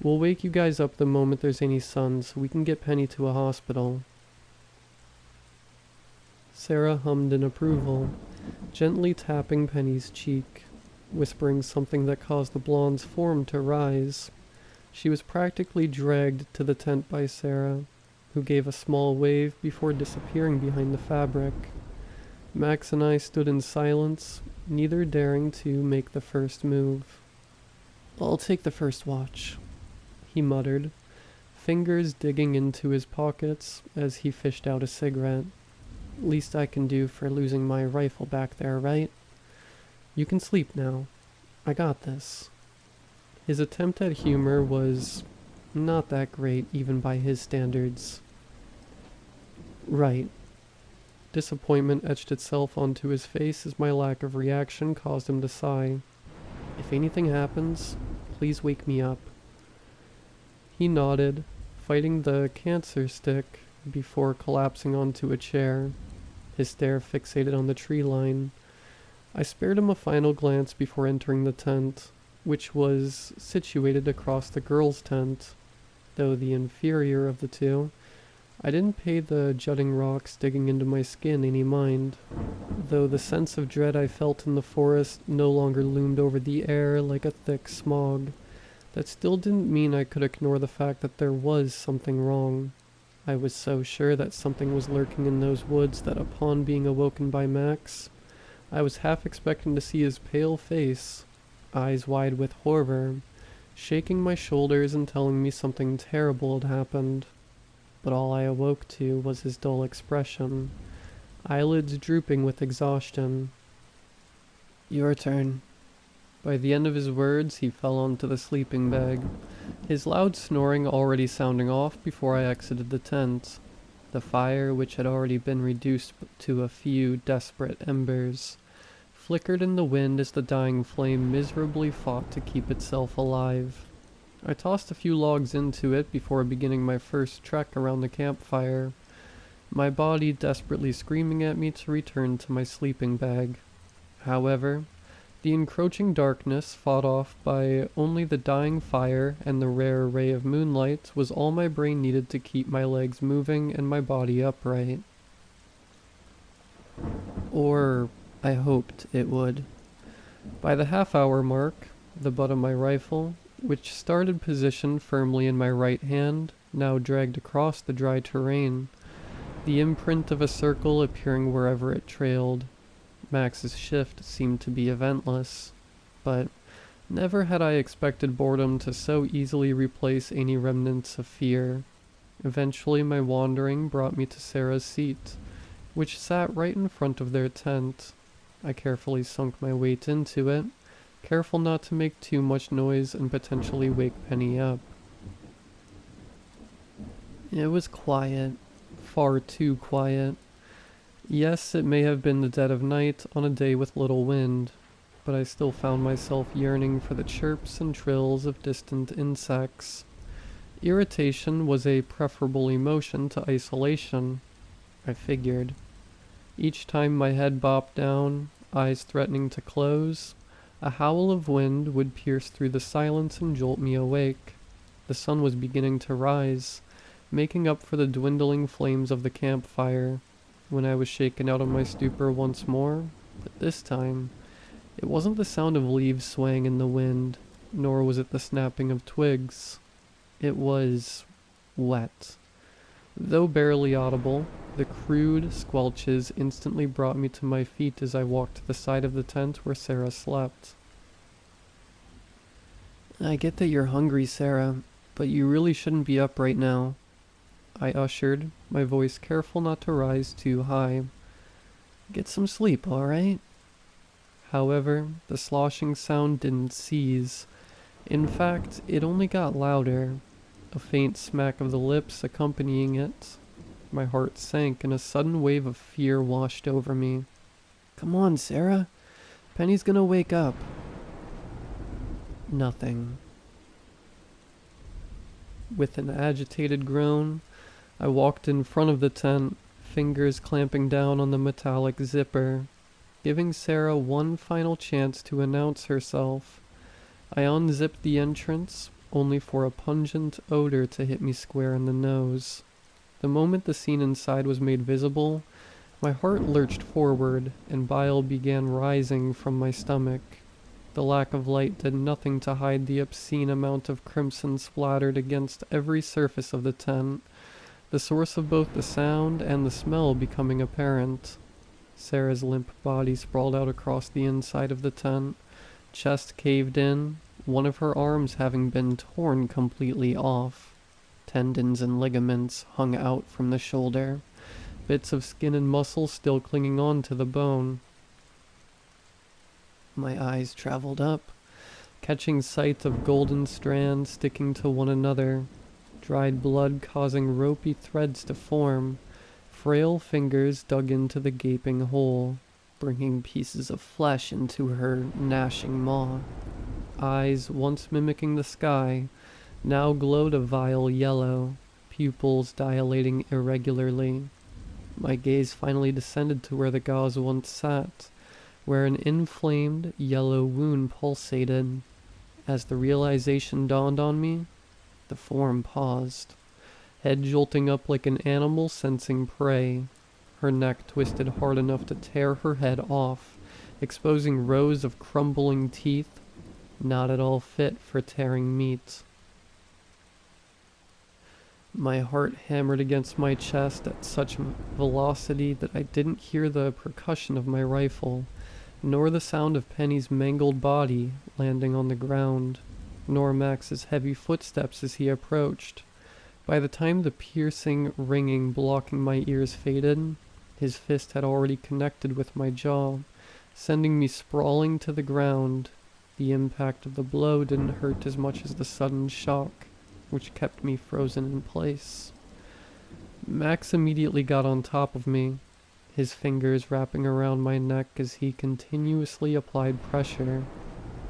We'll wake you guys up the moment there's any sun so we can get Penny to a hospital." Sarah hummed in approval, gently tapping Penny's cheek, whispering something that caused the blonde's form to rise. She was practically dragged to the tent by Sarah, who gave a small wave before disappearing behind the fabric. Max and I stood in silence, neither daring to make the first move. "I'll take the first watch," he muttered, fingers digging into his pockets as he fished out a cigarette. "Least I can do for losing my rifle back there, right? You can sleep now. I got this." His attempt at humor was not that great even by his standards. "Right." Disappointment etched itself onto his face as my lack of reaction caused him to sigh. "If anything happens, please wake me up." He nodded, fighting the cancer stick before collapsing onto a chair, his stare fixated on the tree line. I spared him a final glance before entering the tent, which was situated across the girls' tent, though the inferior of the two. I didn't pay the jutting rocks digging into my skin any mind, though the sense of dread I felt in the forest no longer loomed over the air like a thick smog. That still didn't mean I could ignore the fact that there was something wrong. I was so sure that something was lurking in those woods that upon being awoken by Max, I was half expecting to see his pale face, eyes wide with horror, shaking my shoulders and telling me something terrible had happened. But all I awoke to was his dull expression, eyelids drooping with exhaustion. "Your turn." By the end of his words, he fell onto the sleeping bag, his loud snoring already sounding off before I exited the tent. The fire, which had already been reduced to a few desperate embers, flickered in the wind as the dying flame miserably fought to keep itself alive. I tossed a few logs into it before beginning my first trek around the campfire, my body desperately screaming at me to return to my sleeping bag. However, the encroaching darkness, fought off by only the dying fire and the rare ray of moonlight, was all my brain needed to keep my legs moving and my body upright. Or I hoped it would. By the half-hour mark, the butt of my rifle, which started positioned firmly in my right hand, now dragged across the dry terrain, the imprint of a circle appearing wherever it trailed. Max's shift seemed to be eventless, but never had I expected boredom to so easily replace any remnants of fear. Eventually, my wandering brought me to Sarah's seat, which sat right in front of their tent. I carefully sunk my weight into it, careful not to make too much noise and potentially wake Penny up. It was quiet, far too quiet. Yes, it may have been the dead of night on a day with little wind, but I still found myself yearning for the chirps and trills of distant insects. Irritation was a preferable emotion to isolation, I figured. Each time my head bopped down, eyes threatening to close, a howl of wind would pierce through the silence and jolt me awake. The sun was beginning to rise, making up for the dwindling flames of the campfire, when I was shaken out of my stupor once more, but this time, it wasn't the sound of leaves swaying in the wind, nor was it the snapping of twigs. It was wet. Though barely audible, the crude squelches instantly brought me to my feet as I walked to the side of the tent where Sarah slept. I get that you're hungry, Sarah, but you really shouldn't be up right now, I ushered, my voice careful not to rise too high. Get some sleep, all right? However, the sloshing sound didn't cease. In fact, it only got louder, a faint smack of the lips accompanying it. My heart sank and a sudden wave of fear washed over me. Come on, Sarah. Penny's gonna wake up. Nothing. With an agitated groan, I walked in front of the tent, fingers clamping down on the metallic zipper, giving Sarah one final chance to announce herself. I unzipped the entrance, only for a pungent odor to hit me square in the nose. The moment the scene inside was made visible, my heart lurched forward and bile began rising from my stomach. The lack of light did nothing to hide the obscene amount of crimson splattered against every surface of the tent, the source of both the sound and the smell becoming apparent. Sarah's limp body sprawled out across the inside of the tent, chest caved in, one of her arms having been torn completely off. Tendons and ligaments hung out from the shoulder, bits of skin and muscle still clinging on to the bone. My eyes traveled up, catching sight of golden strands sticking to one another, dried blood causing ropey threads to form. Frail fingers dug into the gaping hole, bringing pieces of flesh into her gnashing maw. Eyes once mimicking the sky, now glowed a vile yellow, pupils dilating irregularly. My gaze finally descended to where the gauze once sat, where an inflamed yellow wound pulsated. As the realization dawned on me, the form paused, head jolting up like an animal sensing prey, her neck twisted hard enough to tear her head off, exposing rows of crumbling teeth, not at all fit for tearing meat. My heart hammered against my chest at such velocity that I didn't hear the percussion of my rifle, nor the sound of Penny's mangled body landing on the ground, nor Max's heavy footsteps as he approached. By the time the piercing ringing blocking my ears faded, his fist had already connected with my jaw, sending me sprawling to the ground. The impact of the blow didn't hurt as much as the sudden shock, which kept me frozen in place. Max immediately got on top of me, his fingers wrapping around my neck as he continuously applied pressure.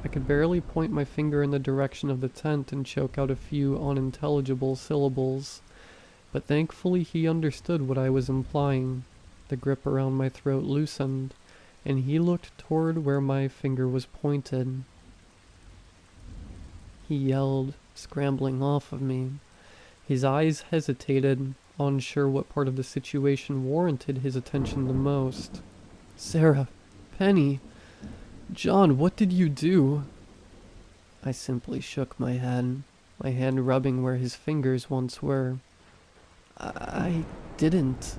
I could barely point my finger in the direction of the tent and choke out a few unintelligible syllables, but thankfully he understood what I was implying. The grip around my throat loosened, and he looked toward where my finger was pointed. He yelled, scrambling off of me. His eyes hesitated, unsure what part of the situation warranted his attention the most. Sarah, Penny, John, what did you do? I simply shook my head, my hand rubbing where his fingers once were. I didn't.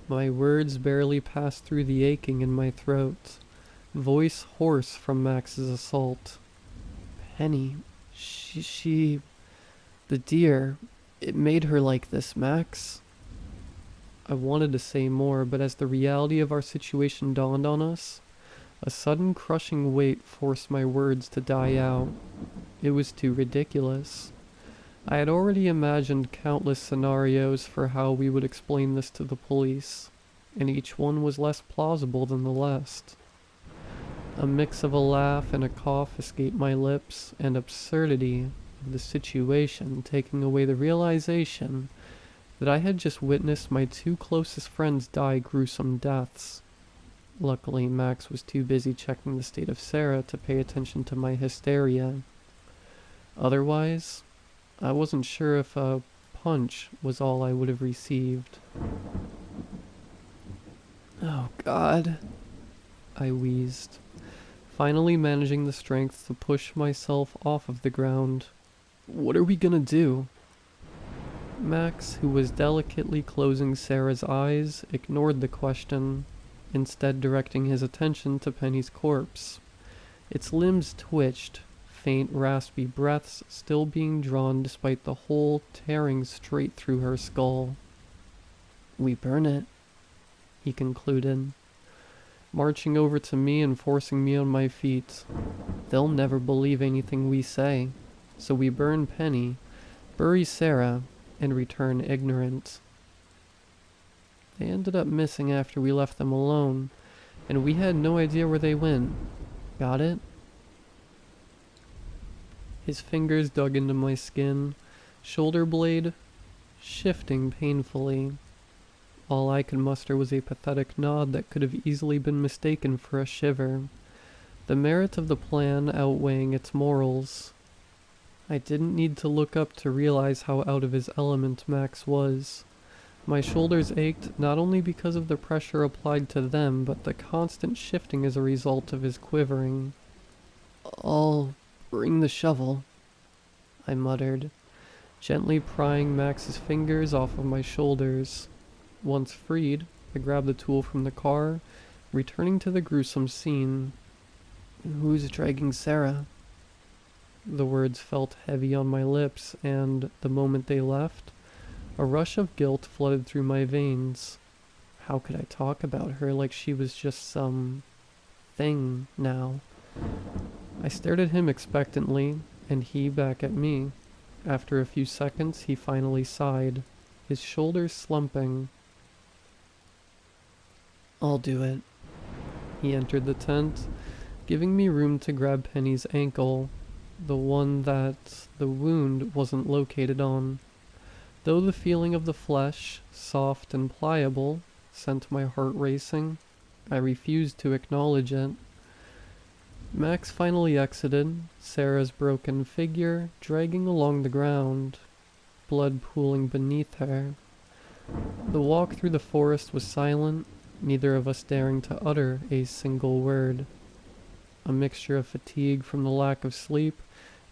My words barely passed through the aching in my throat, voice hoarse from Max's assault. Penny, the deer, It made her like this, Max. I wanted to say more, but as the reality of our situation dawned on us, a sudden crushing weight forced my words to die out. It was too ridiculous. I had already imagined countless scenarios for how we would explain this to the police, and each one was less plausible than the last. A mix of a laugh and a cough escaped my lips, and absurdity of the situation taking away the realization that I had just witnessed my two closest friends die gruesome deaths. Luckily, Max was too busy checking the state of Sarah to pay attention to my hysteria. Otherwise, I wasn't sure if a punch was all I would have received. Oh, God, I wheezed, finally managing the strength to push myself off of the ground. What are we gonna do? Max, who was delicately closing Sarah's eyes, ignored the question, instead directing his attention to Penny's corpse. Its limbs twitched, faint raspy breaths still being drawn despite the hole tearing straight through her skull. We burn it, he concluded, marching over to me and forcing me on my feet. They'll never believe anything we say, so we burn Penny, bury Sarah, and return ignorant. They ended up missing after we left them alone, and we had no idea where they went. Got it? His fingers dug into my skin, shoulder blade shifting painfully. All I could muster was a pathetic nod that could have easily been mistaken for a shiver, the merit of the plan outweighing its morals. I didn't need to look up to realize how out of his element Max was. My shoulders ached not only because of the pressure applied to them, but the constant shifting as a result of his quivering. I'll bring the shovel, I muttered, gently prying Max's fingers off of my shoulders. Once freed, I grabbed the tool from the car, returning to the gruesome scene. Who's dragging Sarah? The words felt heavy on my lips, and the moment they left, a rush of guilt flooded through my veins. How could I talk about her like she was just some thing now? I stared at him expectantly, and he back at me. After a few seconds, he finally sighed, his shoulders slumping. I'll do it. He entered the tent, giving me room to grab Penny's ankle, the one that the wound wasn't located on. Though the feeling of the flesh, soft and pliable, sent my heart racing, I refused to acknowledge it. Max finally exited, Sarah's broken figure dragging along the ground, blood pooling beneath her. The walk through the forest was silent, neither of us daring to utter a single word. A mixture of fatigue from the lack of sleep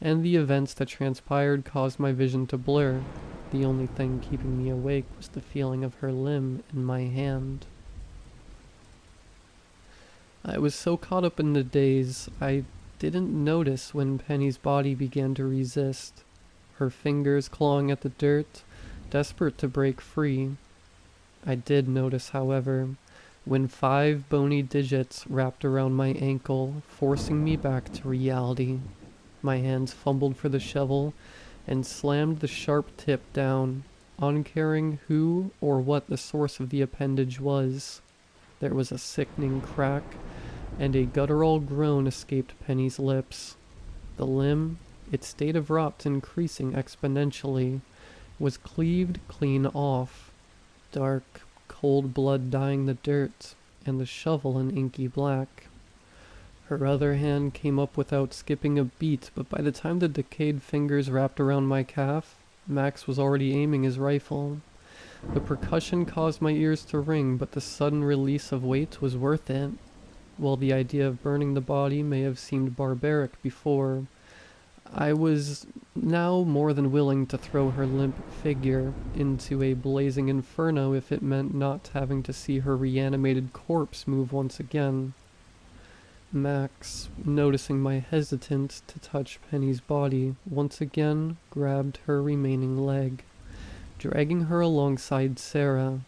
and the events that transpired caused my vision to blur. The only thing keeping me awake was the feeling of her limb in my hand. I was so caught up in the daze, I didn't notice when Penny's body began to resist, her fingers clawing at the dirt, desperate to break free. I did notice, however, when 5 bony digits wrapped around my ankle, forcing me back to reality. My hands fumbled for the shovel and slammed the sharp tip down, uncaring who or what the source of the appendage was. There was a sickening crack, and a guttural groan escaped Penny's lips. The limb, its state of rot increasing exponentially, was cleaved clean off, dark, cold blood dyeing the dirt, and the shovel an inky black. Her other hand came up without skipping a beat, but by the time the decayed fingers wrapped around my calf, Max was already aiming his rifle. The percussion caused my ears to ring, but the sudden release of weight was worth it. While the idea of burning the body may have seemed barbaric before, I was now more than willing to throw her limp figure into a blazing inferno if it meant not having to see her reanimated corpse move once again. Max, noticing my hesitance to touch Penny's body, once again grabbed her remaining leg, dragging her alongside Sarah.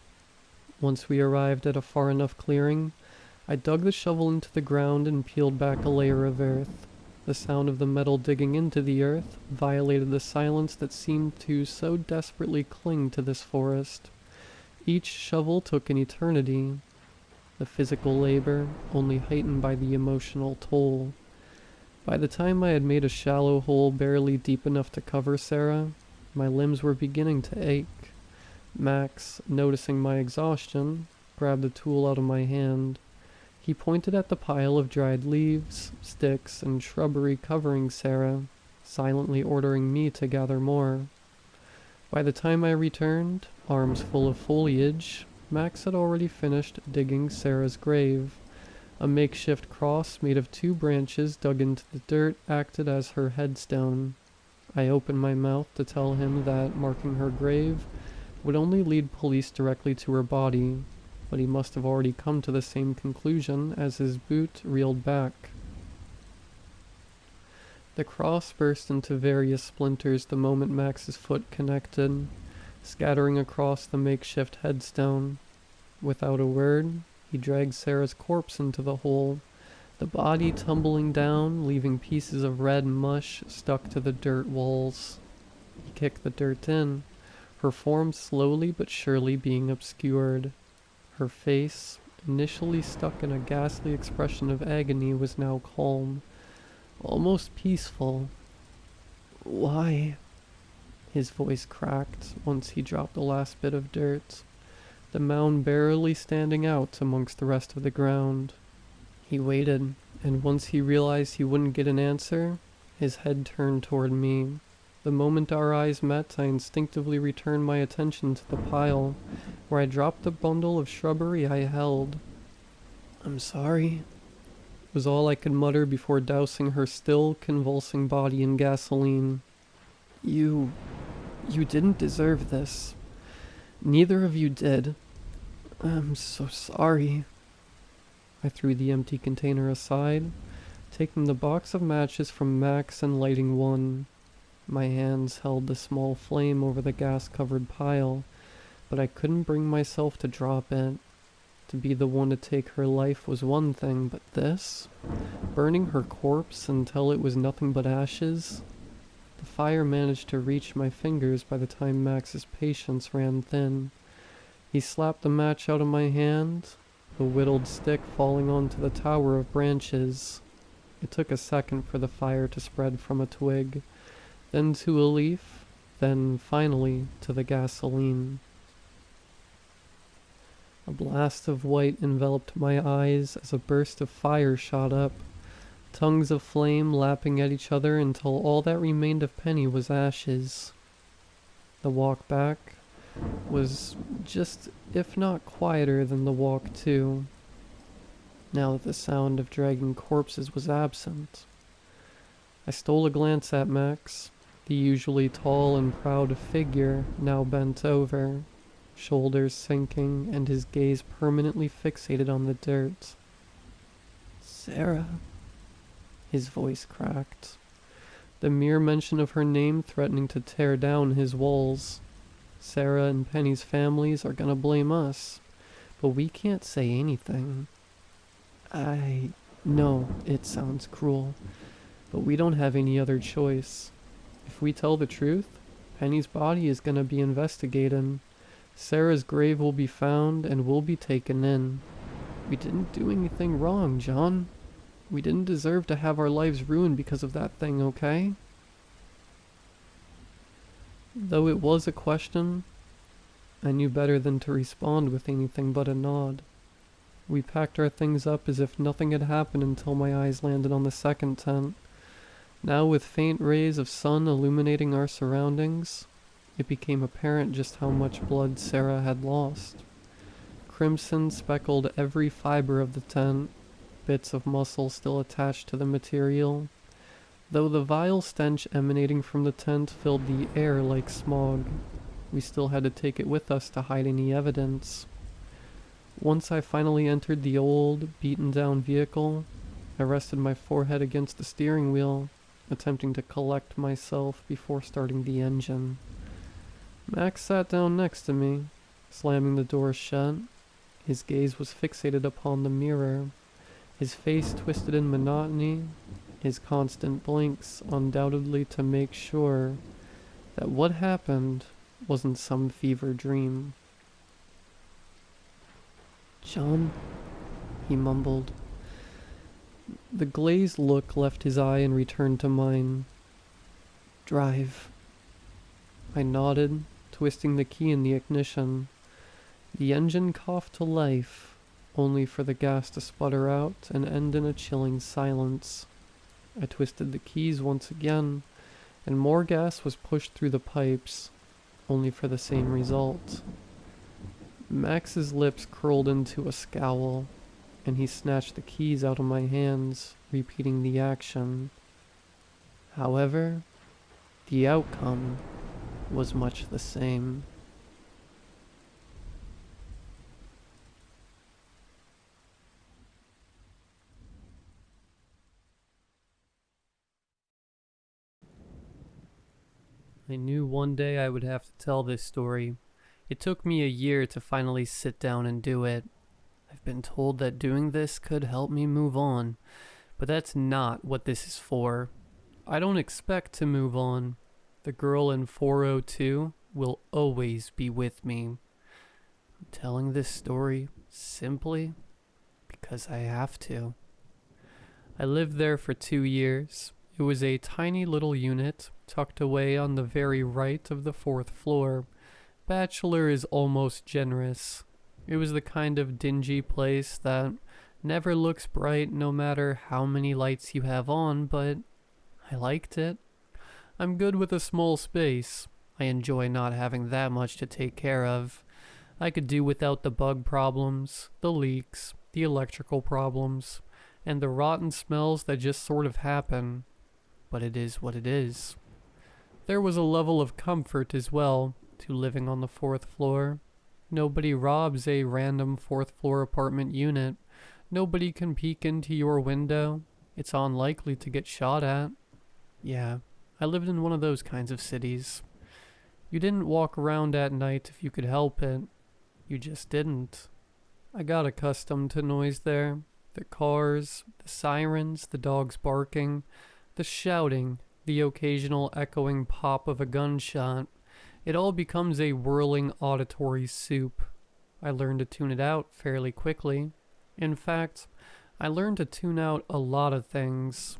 Once we arrived at a far enough clearing, I dug the shovel into the ground and peeled back a layer of earth. The sound of the metal digging into the earth violated the silence that seemed to so desperately cling to this forest. Each shovel took an eternity, the physical labor only heightened by the emotional toll. By the time I had made a shallow hole barely deep enough to cover Sarah, my limbs were beginning to ache. Max, noticing my exhaustion, grabbed the tool out of my hand. He pointed at the pile of dried leaves, sticks, and shrubbery covering Sarah, silently ordering me to gather more. By the time I returned, arms full of foliage, Max had already finished digging Sarah's grave. A makeshift cross made of 2 branches dug into the dirt acted as her headstone. I opened my mouth to tell him that marking her grave would only lead police directly to her body, but he must have already come to the same conclusion as his boot reeled back. The cross burst into various splinters the moment Max's foot connected, scattering across the makeshift headstone. Without a word, he dragged Sarah's corpse into the hole, the body tumbling down, leaving pieces of red mush stuck to the dirt walls. He kicked the dirt in, her form slowly but surely being obscured. Her face, initially stuck in a ghastly expression of agony, was now calm, almost peaceful. "Why?" His voice cracked once he dropped the last bit of dirt, the mound barely standing out amongst the rest of the ground. He waited, and once he realized he wouldn't get an answer, his head turned toward me. The moment our eyes met, I instinctively returned my attention to the pile, where I dropped the bundle of shrubbery I held. "I'm sorry," was all I could mutter before dousing her still convulsing body in gasoline. You didn't deserve this. Neither of you did. I'm so sorry." I threw the empty container aside, taking the box of matches from Max and lighting one. My hands held the small flame over the gas-covered pile, but I couldn't bring myself to drop it. To be the one to take her life was one thing, but this? Burning her corpse until it was nothing but ashes? The fire managed to reach my fingers by the time Max's patience ran thin. He slapped the match out of my hand, the whittled stick falling onto the tower of branches. It took a second for the fire to spread from a twig, then to a leaf, then finally to the gasoline. A blast of white enveloped my eyes as a burst of fire shot up, tongues of flame lapping at each other until all that remained of Penny was ashes. The walk back was just, if not quieter than the walk to, now that the sound of dragging corpses was absent. I stole a glance at Max, the usually tall and proud figure now bent over, shoulders sinking and his gaze permanently fixated on the dirt. "Sarah," his voice cracked, the mere mention of her name threatening to tear down his walls. "Sarah and Penny's families are gonna blame us, but we can't say anything. I know it sounds cruel, but we don't have any other choice. If we tell the truth, Penny's body is gonna be investigated. Sarah's grave will be found and we'll be taken in. We didn't do anything wrong, John. We didn't deserve to have our lives ruined because of that thing, okay?" Though it was a question, I knew better than to respond with anything but a nod. We packed our things up as if nothing had happened until my eyes landed on the second tent. Now, with faint rays of sun illuminating our surroundings, it became apparent just how much blood Sarah had lost. Crimson speckled every fiber of the tent, bits of muscle still attached to the material, though the vile stench emanating from the tent filled the air like smog. We still had to take it with us to hide any evidence. Once I finally entered the old, beaten-down vehicle, I rested my forehead against the steering wheel, attempting to collect myself before starting the engine. Max sat down next to me, slamming the door shut. His gaze was fixated upon the mirror, his face twisted in monotony, his constant blinks undoubtedly to make sure that what happened wasn't some fever dream. "John," he mumbled. The glazed look left his eye and returned to mine. "Drive." I nodded, twisting the key in the ignition. The engine coughed to life, only for the gas to sputter out and end in a chilling silence. I twisted the keys once again, and more gas was pushed through the pipes, only for the same result. Max's lips curled into a scowl, and he snatched the keys out of my hands, repeating the action. However, the outcome was much the same. I knew one day I would have to tell this story. It took me a year to finally sit down and do it. I've been told that doing this could help me move on, but that's not what this is for. I don't expect to move on. The girl in 402 will always be with me. I'm telling this story simply because I have to. I lived there for 2 years. It was a tiny little unit tucked away on the very right of the 4th floor. Bachelor is almost generous. It was the kind of dingy place that never looks bright no matter how many lights you have on, but I liked it. I'm good with a small space. I enjoy not having that much to take care of. I could do without the bug problems, the leaks, the electrical problems, and the rotten smells that just sort of happen. But it is what it is. There was a level of comfort as well to living on the 4th floor. Nobody robs a random 4th floor apartment unit. Nobody can peek into your window. It's unlikely to get shot at. Yeah, I lived in one of those kinds of cities. You didn't walk around at night if you could help it. You just didn't. I got accustomed to noise there. The cars, the sirens, the dogs barking, the shouting, the occasional echoing pop of a gunshot. It all becomes a whirling auditory soup. I learned to tune it out fairly quickly. In fact, I learned to tune out a lot of things.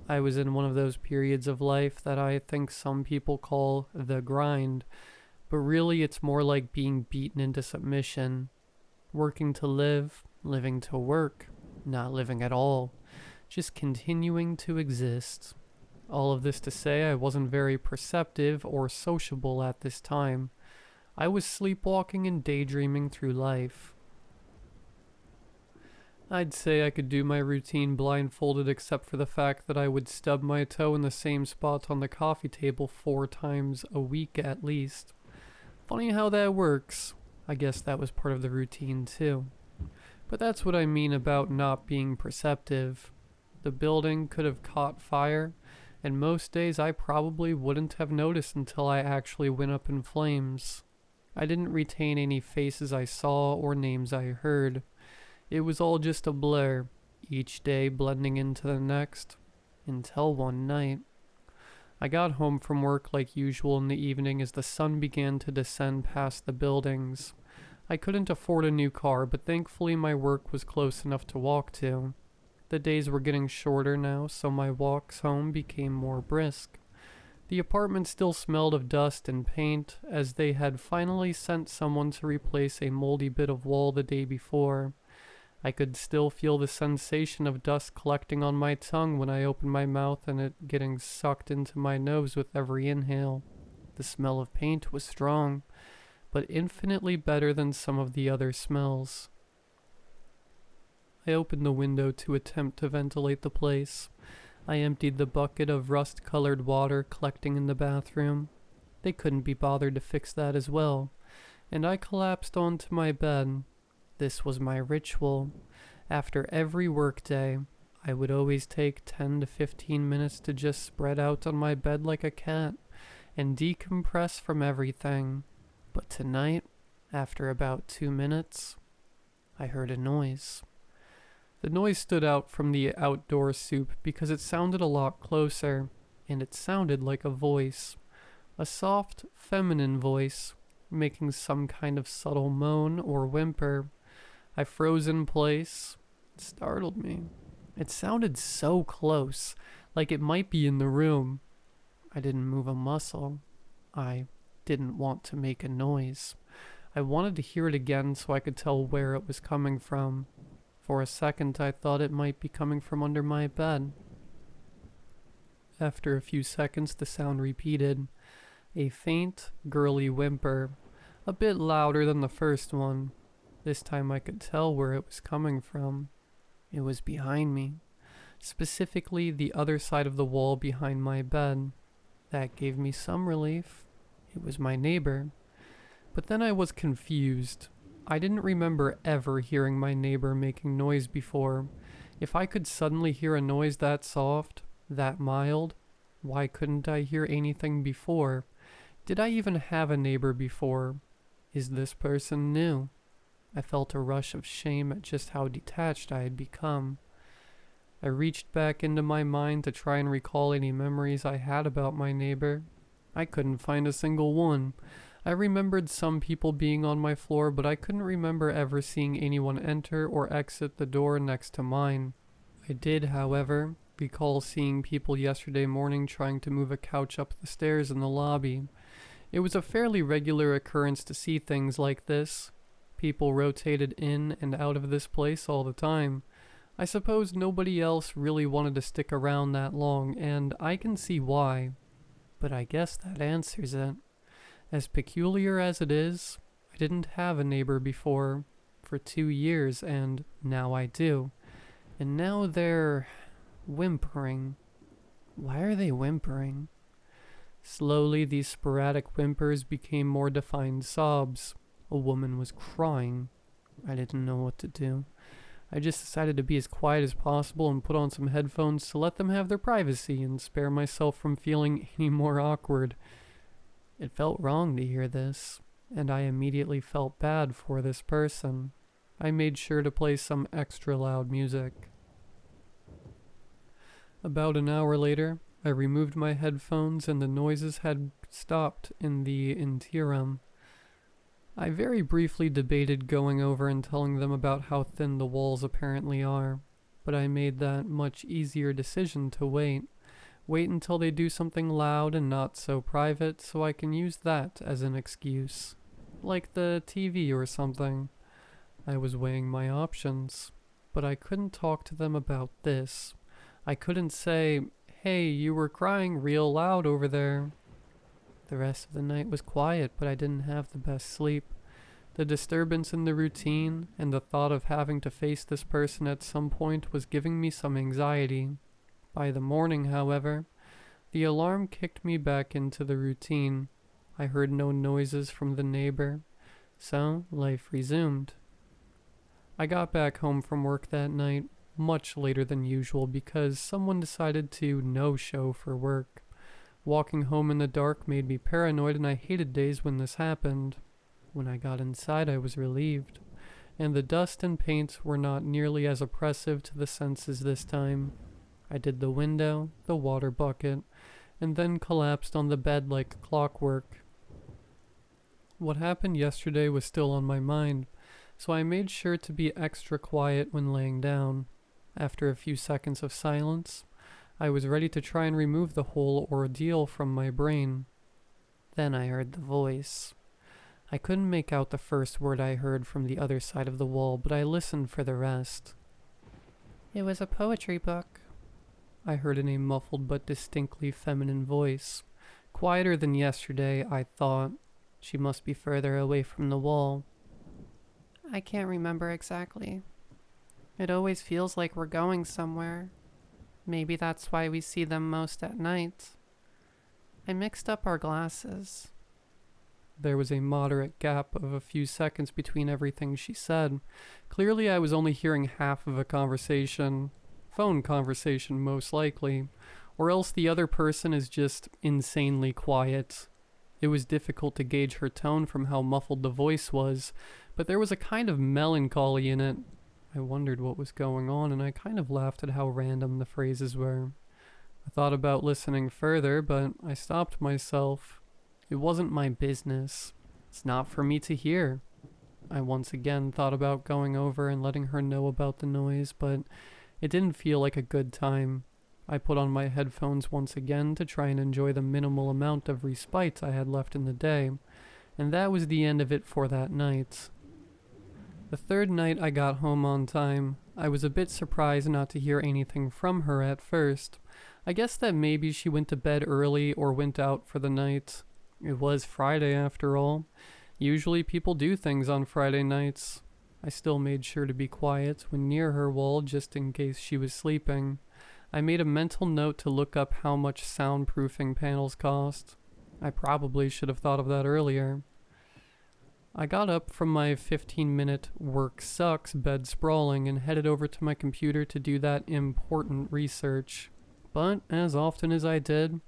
I was in one of those periods of life that I think some people call the grind, but really it's more like being beaten into submission. Working to live, living to work, not living at all. Just continuing to exist. All of this to say I wasn't very perceptive or sociable at this time. I was sleepwalking and daydreaming through life. I'd say I could do my routine blindfolded except for the fact that I would stub my toe in the same spot on the coffee table 4 times a week at least. Funny how that works. I guess that was part of the routine too. But that's what I mean about not being perceptive. The building could have caught fire, and most days I probably wouldn't have noticed until I actually went up in flames. I didn't retain any faces I saw or names I heard. It was all just a blur, each day blending into the next, until one night. I got home from work like usual in the evening as the sun began to descend past the buildings. I couldn't afford a new car, but thankfully my work was close enough to walk to. The days were getting shorter now, so my walks home became more brisk. The apartment still smelled of dust and paint, as they had finally sent someone to replace a moldy bit of wall the day before. I could still feel the sensation of dust collecting on my tongue when I opened my mouth and it getting sucked into my nose with every inhale. The smell of paint was strong, but infinitely better than some of the other smells. I opened the window to attempt to ventilate the place. I emptied the bucket of rust-colored water collecting in the bathroom. They couldn't be bothered to fix that as well, and I collapsed onto my bed. This was my ritual. After every workday, I would always take 10 to 15 minutes to just spread out on my bed like a cat and decompress from everything. But tonight, after about 2 minutes, I heard a noise. The noise stood out from the outdoor soup because it sounded a lot closer, and it sounded like a voice. A soft, feminine voice, making some kind of subtle moan or whimper. I froze in place. It startled me. It sounded so close, like it might be in the room. I didn't move a muscle. I didn't want to make a noise. I wanted to hear it again so I could tell where it was coming from. For a second, I thought it might be coming from under my bed. After a few seconds, the sound repeated. A faint, girly whimper, a bit louder than the first one. This time I could tell where it was coming from. It was behind me, specifically the other side of the wall behind my bed. That gave me some relief. It was my neighbor. But then I was confused. I didn't remember ever hearing my neighbor making noise before. If I could suddenly hear a noise that soft, that mild, why couldn't I hear anything before? Did I even have a neighbor before? Is this person new? I felt a rush of shame at just how detached I had become. I reached back into my mind to try and recall any memories I had about my neighbor. I couldn't find a single one. I remembered some people being on my floor, but I couldn't remember ever seeing anyone enter or exit the door next to mine. I did, however, recall seeing people yesterday morning trying to move a couch up the stairs in the lobby. It was a fairly regular occurrence to see things like this. People rotated in and out of this place all the time. I suppose nobody else really wanted to stick around that long, and I can see why. But I guess that answers it. As peculiar as it is, I didn't have a neighbor before for 2 years, and now I do. And now they're whimpering. Why are they whimpering? Slowly, these sporadic whimpers became more defined sobs. A woman was crying. I didn't know what to do. I just decided to be as quiet as possible and put on some headphones to let them have their privacy and spare myself from feeling any more awkward. It felt wrong to hear this, and I immediately felt bad for this person. I made sure to play some extra loud music. About an hour later, I removed my headphones and the noises had stopped in the interim. I very briefly debated going over and telling them about how thin the walls apparently are, but I made that much easier decision to wait. Wait until they do something loud and not so private so I can use that as an excuse. Like the TV or something. I was weighing my options, but I couldn't talk to them about this. I couldn't say, "Hey, you were crying real loud over there." The rest of the night was quiet, but I didn't have the best sleep. The disturbance in the routine and the thought of having to face this person at some point was giving me some anxiety. By the morning, however, the alarm kicked me back into the routine. I heard no noises from the neighbor, so life resumed. I got back home from work that night much later than usual because someone decided to no-show for work. Walking home in the dark made me paranoid, and I hated days when this happened. When I got inside, I was relieved, and the dust and paint were not nearly as oppressive to the senses this time. I did the window, the water bucket, and then collapsed on the bed like clockwork. What happened yesterday was still on my mind, so I made sure to be extra quiet when laying down. After a few seconds of silence, I was ready to try and remove the whole ordeal from my brain. Then I heard the voice. I couldn't make out the first word I heard from the other side of the wall, but I listened for the rest. "It was a poetry book," I heard in a muffled but distinctly feminine voice. Quieter than yesterday, I thought. She must be further away from the wall. "I can't remember exactly. It always feels like we're going somewhere. Maybe that's why we see them most at night. I mixed up our glasses." There was a moderate gap of a few seconds between everything she said. Clearly I was only hearing half of a conversation. Phone conversation, most likely. or else the other person is just insanely quiet. It was difficult to gauge her tone from how muffled the voice was, but there was a kind of melancholy in it. I wondered what was going on, and I kind of laughed at how random the phrases were. I thought about listening further, but I stopped myself. It wasn't my business. It's not for me to hear. I once again thought about going over and letting her know about the noise, but it didn't feel like a good time. I put on my headphones once again to try and enjoy the minimal amount of respite I had left in the day, and that was the end of it for that night. The third night I got home on time. I was a bit surprised not to hear anything from her at first. I guess that maybe she went to bed early or went out for the night. It was Friday after all. Usually people do things on Friday nights. I still made sure to be quiet when near her wall just in case she was sleeping. I made a mental note to look up how much soundproofing panels cost. I probably should have thought of that earlier. I got up from my 15-minute work sucks bed sprawling and headed over to my computer to do that important research. But, as often as I did,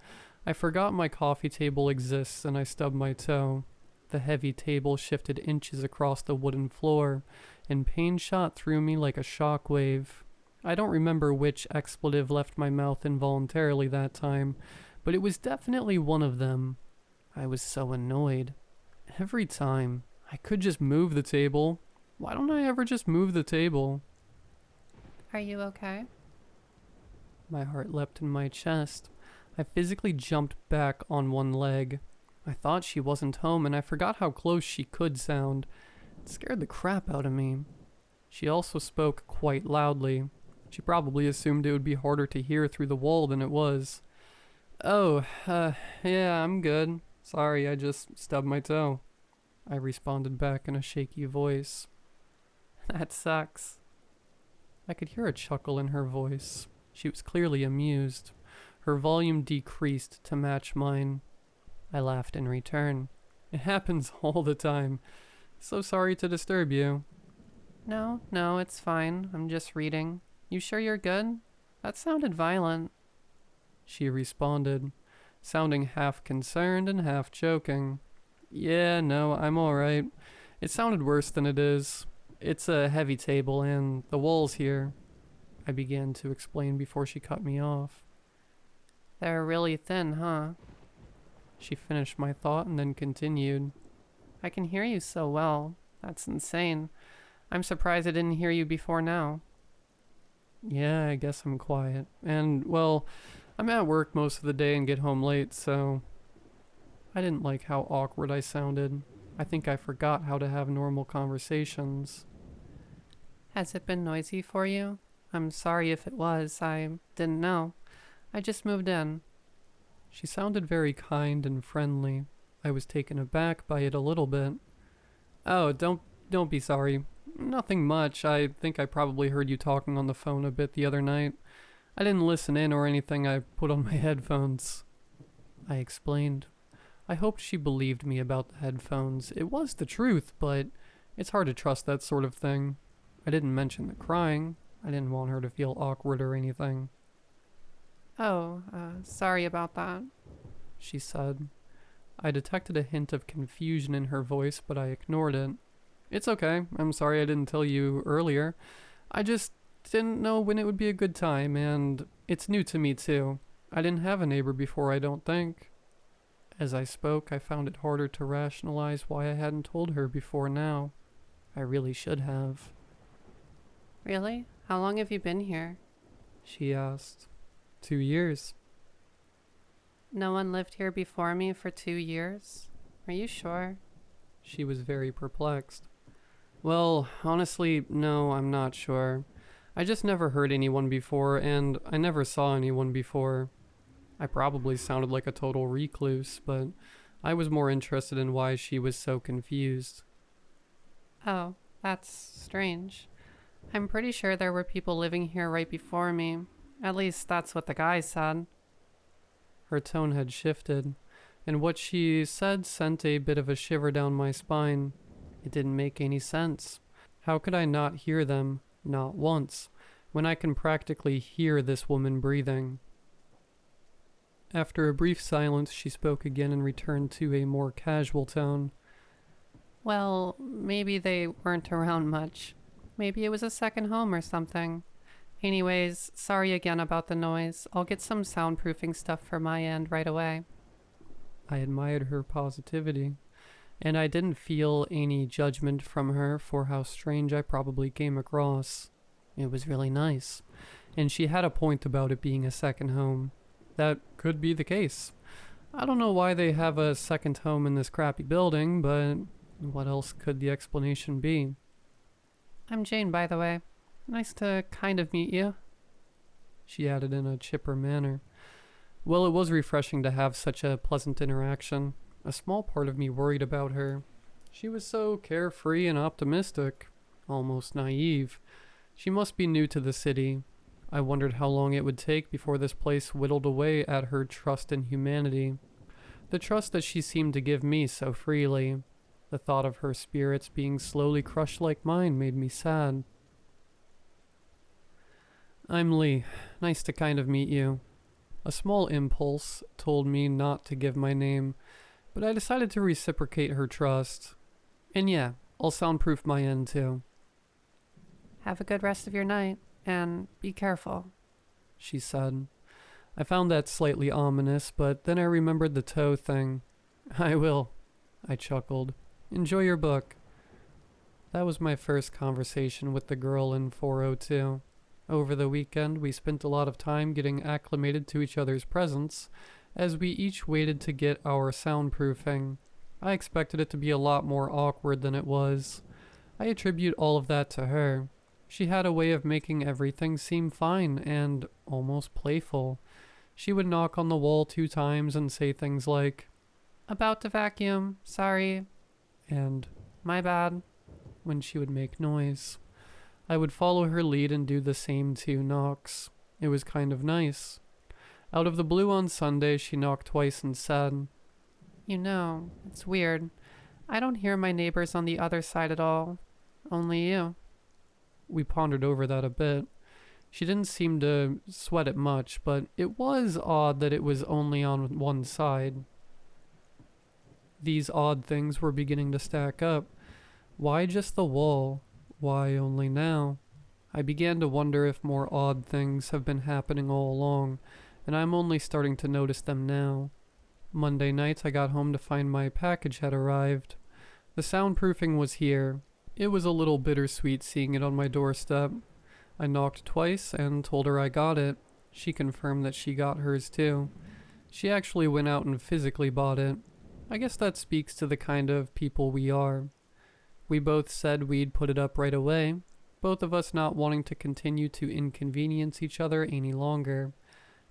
I forgot my coffee table exists and I stubbed my toe. The heavy table shifted inches across the wooden floor, and pain shot through me like a shockwave. I don't remember which expletive left my mouth involuntarily that time, but it was definitely one of them. I was so annoyed. Every time. I could just move the table. Why don't I ever just move the table? Are you okay? My heart leapt in my chest. I physically jumped back on one leg. I thought she wasn't home, and I forgot how close she could sound. It scared the crap out of me. She also spoke quite loudly. She probably assumed it would be harder to hear through the wall than it was. Yeah, I'm good. Sorry, I just stubbed my toe. I responded back in a shaky voice. That sucks. I could hear a chuckle in her voice. She was clearly amused. Her volume decreased to match mine. I laughed in return. It happens all the time. So sorry to disturb you. No, it's fine. I'm just reading. You sure you're good? That sounded violent. She responded, sounding half concerned and half joking. Yeah, no, I'm alright. It sounded worse than it is. It's a heavy table and the walls here. I began to explain before she cut me off. They're really thin, huh? She finished my thought and then continued. I can hear you so well. That's insane. I'm surprised I didn't hear you before now. Yeah, I guess I'm quiet. And, well, I'm at work most of the day and get home late, so... I didn't like how awkward I sounded. I think I forgot how to have normal conversations. Has it been noisy for you? I'm sorry if it was. I didn't know. I just moved in. She sounded very kind and friendly. I was taken aback by it a little bit. Oh, don't be sorry. Nothing much. I think I probably heard you talking on the phone a bit the other night. I didn't listen in or anything. I put on my headphones. I explained. I hoped she believed me about the headphones. It was the truth, but it's hard to trust that sort of thing. I didn't mention the crying. I didn't want her to feel awkward or anything. Oh, sorry about that, she said. I detected a hint of confusion in her voice, but I ignored it. It's okay. I'm sorry I didn't tell you earlier. I just didn't know when it would be a good time, and it's new to me too. I didn't have a neighbor before, I don't think. As I spoke, I found it harder to rationalize why I hadn't told her before now. I really should have. Really? How long have you been here? She asked. 2 years. No one lived here before me for 2 years? Are you sure? She was very perplexed. Well, honestly, no, I'm not sure. I just never heard anyone before, and I never saw anyone before. I probably sounded like a total recluse, but I was more interested in why she was so confused. Oh, that's strange. I'm pretty sure there were people living here right before me. At least that's what the guy said. Her tone had shifted, and what she said sent a bit of a shiver down my spine. It didn't make any sense. How could I not hear them, not once, when I can practically hear this woman breathing? After a brief silence, she spoke again and returned to a more casual tone. Well, maybe they weren't around much. Maybe it was a second home or something. Anyways, sorry again about the noise. I'll get some soundproofing stuff for my end right away. I admired her positivity, and I didn't feel any judgment from her for how strange I probably came across. It was really nice, and she had a point about it being a second home. That could be the case. I don't know why they have a second home in this crappy building, but what else could the explanation be? I'm Jane, by the way. Nice to kind of meet you. She added in a chipper manner. Well, it was refreshing to have such a pleasant interaction. A small part of me worried about her. She was so carefree and optimistic, almost naive. She must be new to the city. I wondered how long it would take before this place whittled away at her trust in humanity. The trust that she seemed to give me so freely. The thought of her spirits being slowly crushed like mine made me sad. I'm Lee. Nice to kind of meet you. A small impulse told me not to give my name, but I decided to reciprocate her trust. And yeah, I'll soundproof my end too. Have a good rest of your night, and be careful, she said. I found that slightly ominous, but then I remembered the toe thing. I will, I chuckled. Enjoy your book. That was my first conversation with the girl in 402. Over the weekend, we spent a lot of time getting acclimated to each other's presence, as we each waited to get our soundproofing. I expected it to be a lot more awkward than it was. I attribute all of that to her. She had a way of making everything seem fine and almost playful. She would knock on the wall 2 times and say things like, "About to vacuum, sorry," and "My bad," when she would make noise. I would follow her lead and do the same 2 knocks. It was kind of nice. Out of the blue on Sunday, she knocked twice and said, "You know, it's weird. I don't hear my neighbors on the other side at all. Only you." We pondered over that a bit. She didn't seem to sweat it much, but it was odd that it was only on one side. These odd things were beginning to stack up. Why just the wall? Why only now? I began to wonder if more odd things have been happening all along, and I'm only starting to notice them now. Monday night I got home to find my package had arrived. The soundproofing was here. It was a little bittersweet seeing it on my doorstep. I knocked twice and told her I got it. She confirmed that she got hers too. She actually went out and physically bought it. I guess that speaks to the kind of people we are. We both said we'd put it up right away, both of us not wanting to continue to inconvenience each other any longer.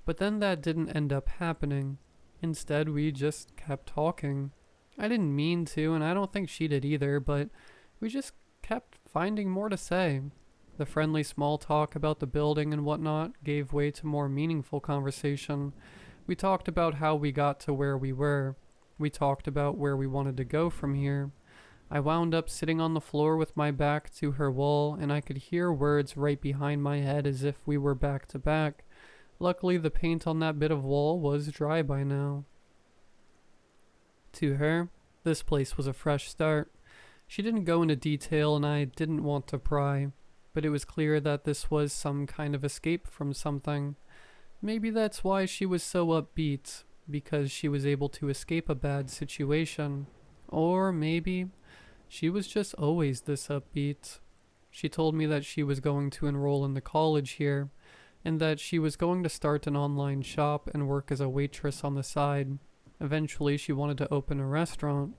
But then that didn't end up happening. Instead, we just kept talking. I didn't mean to, and I don't think she did either, but we just kept finding more to say. The friendly small talk about the building and whatnot gave way to more meaningful conversation. We talked about how we got to where we were. We talked about where we wanted to go from here. I wound up sitting on the floor with my back to her wall, and I could hear words right behind my head as if we were back to back. Luckily, the paint on that bit of wall was dry by now. To her, this place was a fresh start. She didn't go into detail, and I didn't want to pry, but it was clear that this was some kind of escape from something. Maybe that's why she was so upbeat, because she was able to escape a bad situation. Or maybe she was just always this upbeat. She told me that she was going to enroll in the college here, and that she was going to start an online shop and work as a waitress on the side. Eventually, she wanted to open a restaurant.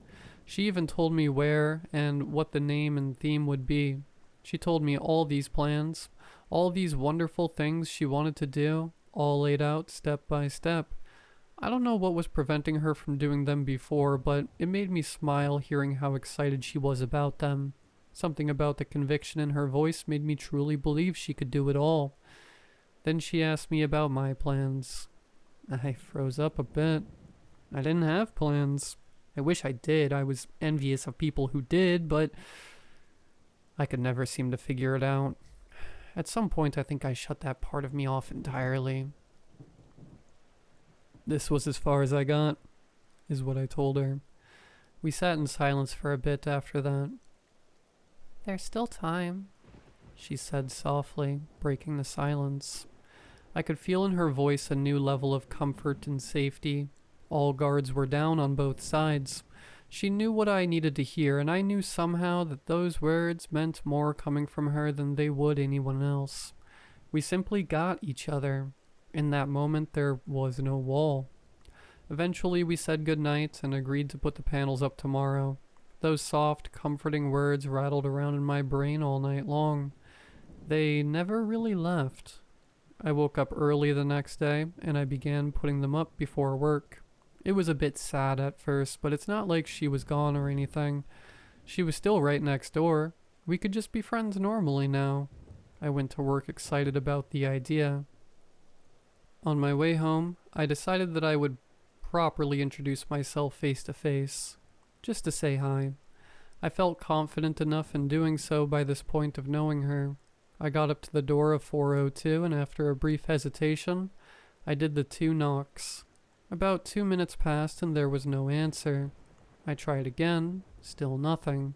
She even told me where and what the name and theme would be. She told me all these plans, all these wonderful things she wanted to do, all laid out step by step. I don't know what was preventing her from doing them before, but it made me smile hearing how excited she was about them. Something about the conviction in her voice made me truly believe she could do it all. Then she asked me about my plans. I froze up a bit. I didn't have plans. I wish I did. I was envious of people who did, but I could never seem to figure it out. At some point, I think I shut that part of me off entirely. This was as far as I got, is what I told her. We sat in silence for a bit after that. There's still time, She said softly, breaking the silence. I could feel in her voice a new level of comfort and safety. All guards were down on both sides. She knew what I needed to hear, and I knew somehow that those words meant more coming from her than they would anyone else. We simply got each other. In that moment, there was no wall. Eventually, we said goodnight and agreed to put the panels up tomorrow. Those soft, comforting words rattled around in my brain all night long. They never really left. I woke up early the next day, and I began putting them up before work. It was a bit sad at first, but it's not like she was gone or anything. She was still right next door. We could just be friends normally now. I went to work excited about the idea. On my way home, I decided that I would properly introduce myself face to face, just to say hi. I felt confident enough in doing so by this point of knowing her. I got up to the door of 402, and after a brief hesitation, I did the 2 knocks. About 2 minutes passed and there was no answer. I tried again, still nothing.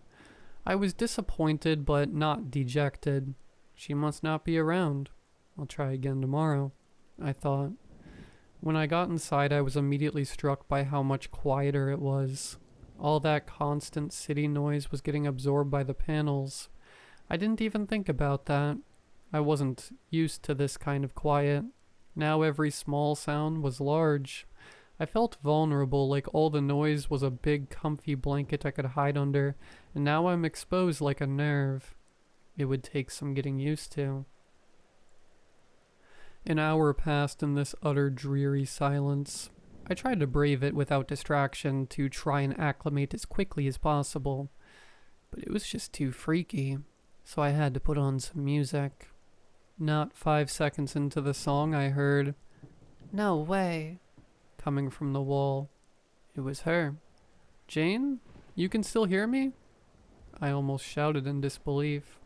I was disappointed but not dejected. She must not be around. I'll try again tomorrow, I thought. When I got inside, I was immediately struck by how much quieter it was. All that constant city noise was getting absorbed by the panels. I didn't even think about that. I wasn't used to this kind of quiet. Now every small sound was large. I felt vulnerable, like all the noise was a big comfy blanket I could hide under, and now I'm exposed like a nerve. It would take some getting used to. An hour passed in this utter dreary silence. I tried to brave it without distraction to try and acclimate as quickly as possible, but it was just too freaky, so I had to put on some music. Not 5 seconds into the song, I heard, No way. coming from the wall. It was her. Jane, you can still hear me? I almost shouted in disbelief.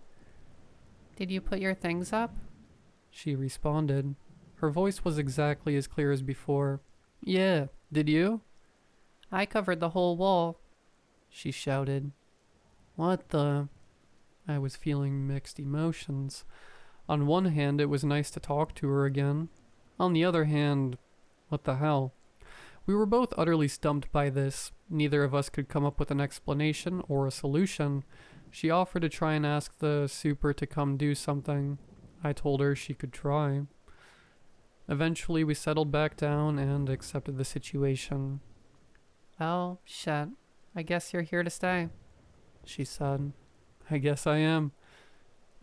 Did you put your things up? She responded. Her voice was exactly as clear as before. Yeah, did you? I covered the whole wall. She shouted. What the? I was feeling mixed emotions. On one hand, it was nice to talk to her again. On the other hand, what the hell? We were both utterly stumped by this. Neither of us could come up with an explanation or a solution. She offered to try and ask the super to come do something. I told her she could try. Eventually, we settled back down and accepted the situation. Well, shit. I guess you're here to stay. She said. I guess I am.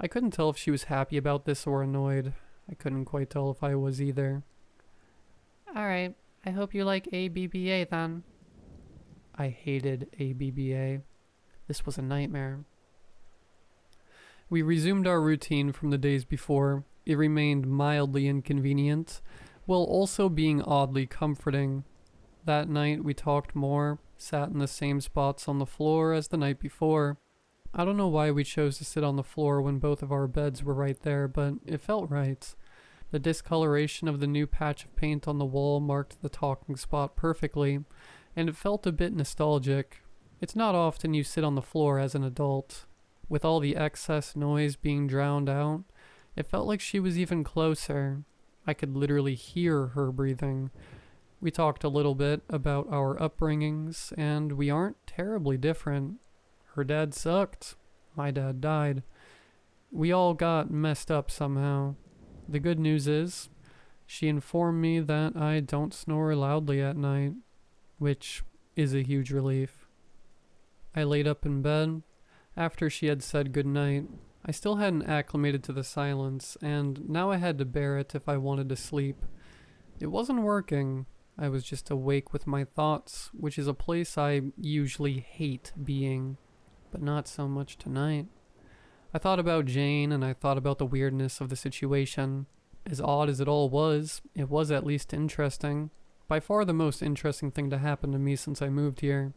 I couldn't tell if she was happy about this or annoyed. I couldn't quite tell if I was either. Alright, I hope you like ABBA then. I hated ABBA. This was a nightmare. We resumed our routine from the days before. It remained mildly inconvenient, while also being oddly comforting. That night we talked more, sat in the same spots on the floor as the night before. I don't know why we chose to sit on the floor when both of our beds were right there, but it felt right. The discoloration of the new patch of paint on the wall marked the talking spot perfectly, and it felt a bit nostalgic. It's not often you sit on the floor as an adult. With all the excess noise being drowned out, it felt like she was even closer. I could literally hear her breathing. We talked a little bit about our upbringings, and we aren't terribly different. Her dad sucked. My dad died. We all got messed up somehow. The good news is, she informed me that I don't snore loudly at night, which is a huge relief. I laid up in bed. After she had said goodnight, I still hadn't acclimated to the silence, and now I had to bear it if I wanted to sleep. It wasn't working. I was just awake with my thoughts, which is a place I usually hate being, but not so much tonight. I thought about Jane, and I thought about the weirdness of the situation. As odd as it all was, it was at least interesting. By far the most interesting thing to happen to me since I moved here.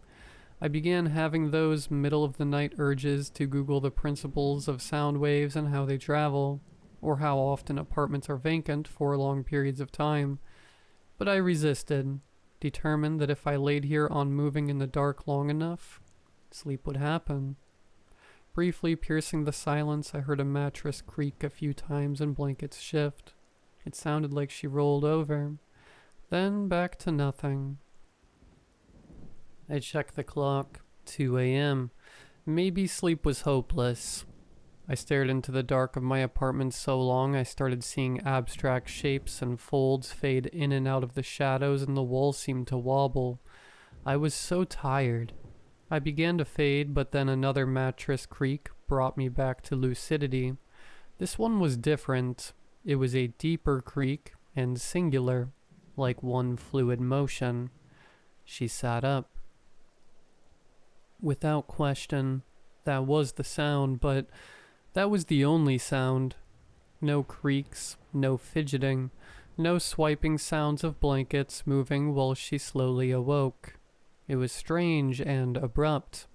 I began having those middle-of-the-night urges to Google the principles of sound waves and how they travel, or how often apartments are vacant for long periods of time. But I resisted, determined that if I laid here unmoving in the dark long enough, sleep would happen. Briefly piercing the silence, I heard a mattress creak a few times and blankets shift. It sounded like she rolled over. Then back to nothing. I checked the clock. 2 a.m. Maybe sleep was hopeless. I stared into the dark of my apartment so long I started seeing abstract shapes and folds fade in and out of the shadows, and the walls seemed to wobble. I was so tired. I began to fade, but then another mattress creak brought me back to lucidity. This one was different. It was a deeper creak and singular, like one fluid motion. She sat up. Without question, that was the sound, but that was the only sound. No creaks, no fidgeting, no swiping sounds of blankets moving while she slowly awoke. It was strange and abrupt.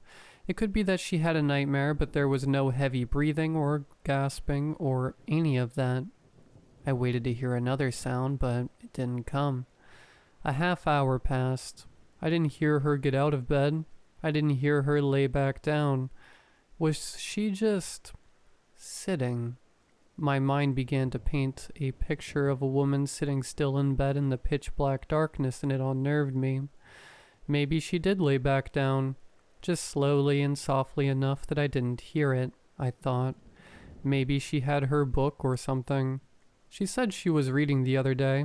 It could be that she had a nightmare, but there was no heavy breathing or gasping or any of that. I waited to hear another sound, but it didn't come. A half hour passed. I didn't hear her get out of bed. I didn't hear her lay back down. Was she just sitting? My mind began to paint a picture of a woman sitting still in bed in the pitch black darkness, and it unnerved me. Maybe she did lay back down, just slowly and softly enough that I didn't hear it, I thought. Maybe she had her book or something. She said she was reading the other day.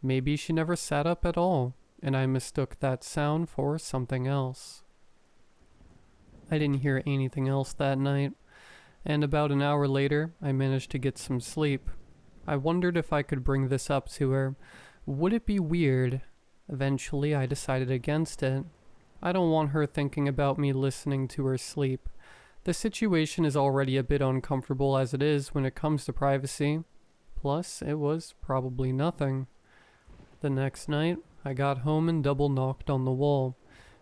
Maybe she never sat up at all, and I mistook that sound for something else. I didn't hear anything else that night, and about an hour later, I managed to get some sleep. I wondered if I could bring this up to her. Would it be weird? Eventually, I decided against it. I don't want her thinking about me listening to her sleep. The situation is already a bit uncomfortable as it is when it comes to privacy. Plus, it was probably nothing. The next night, I got home and double knocked on the wall.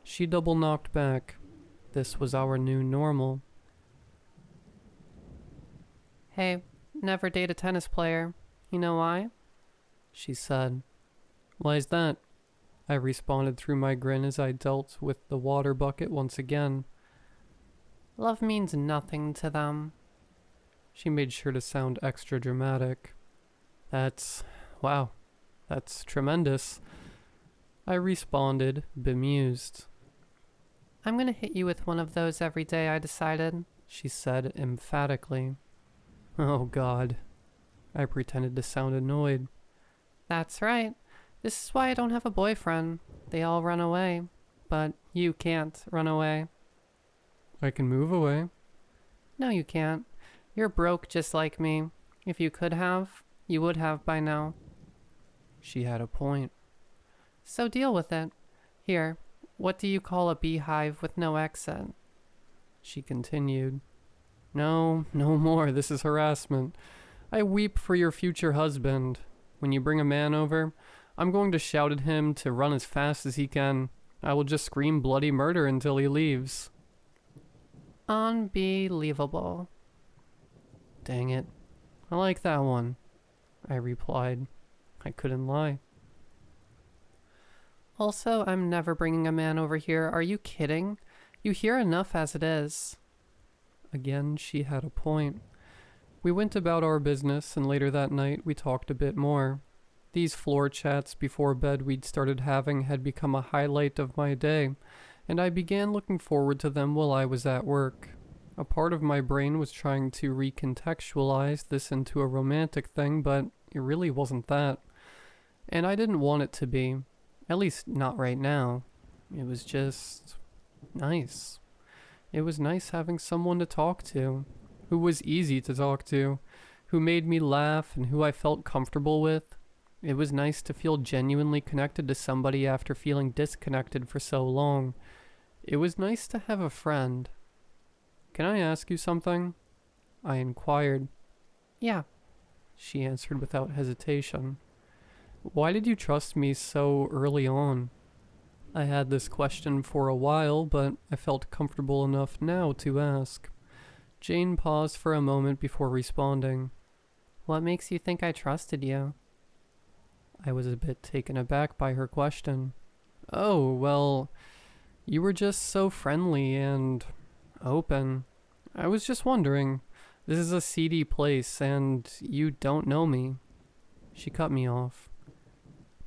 She double knocked back. This was our new normal. Hey, never date a tennis player. You know why? She said. Why's that? I responded through my grin as I dealt with the water bucket once again. Love means nothing to them. She made sure to sound extra dramatic. Wow, that's tremendous. I responded, bemused. I'm gonna hit you with one of those every day, I decided, she said emphatically. Oh, God. I pretended to sound annoyed. That's right. This is why I don't have a boyfriend. They all run away. But you can't run away. I can move away. No, you can't. You're broke just like me. If you could have, you would have by now. She had a point. So deal with it. Here, what do you call a beehive with no exit? She continued. No more. This is harassment. I weep for your future husband. When you bring a man over, I'm going to shout at him to run as fast as he can. I will just scream bloody murder until he leaves. Unbelievable. Dang it. I like that one, I replied. I couldn't lie. Also, I'm never bringing a man over here. Are you kidding? You hear enough as it is. Again, she had a point. We went about our business, and later that night we talked a bit more. These floor chats before bed we'd started having had become a highlight of my day, and I began looking forward to them while I was at work. A part of my brain was trying to recontextualize this into a romantic thing, but it really wasn't that. And I didn't want it to be. At least not right now. It was just nice. It was nice having someone to talk to, who was easy to talk to, who made me laugh and who I felt comfortable with. It was nice to feel genuinely connected to somebody after feeling disconnected for so long. It was nice to have a friend. Can I ask you something? I inquired. Yeah, she answered without hesitation. Why did you trust me so early on? I had this question for a while, but I felt comfortable enough now to ask. Jane paused for a moment before responding. What makes you think I trusted you? I was a bit taken aback by her question. Oh, well, you were just so friendly and open. I was just wondering. This is a seedy place and you don't know me. She cut me off.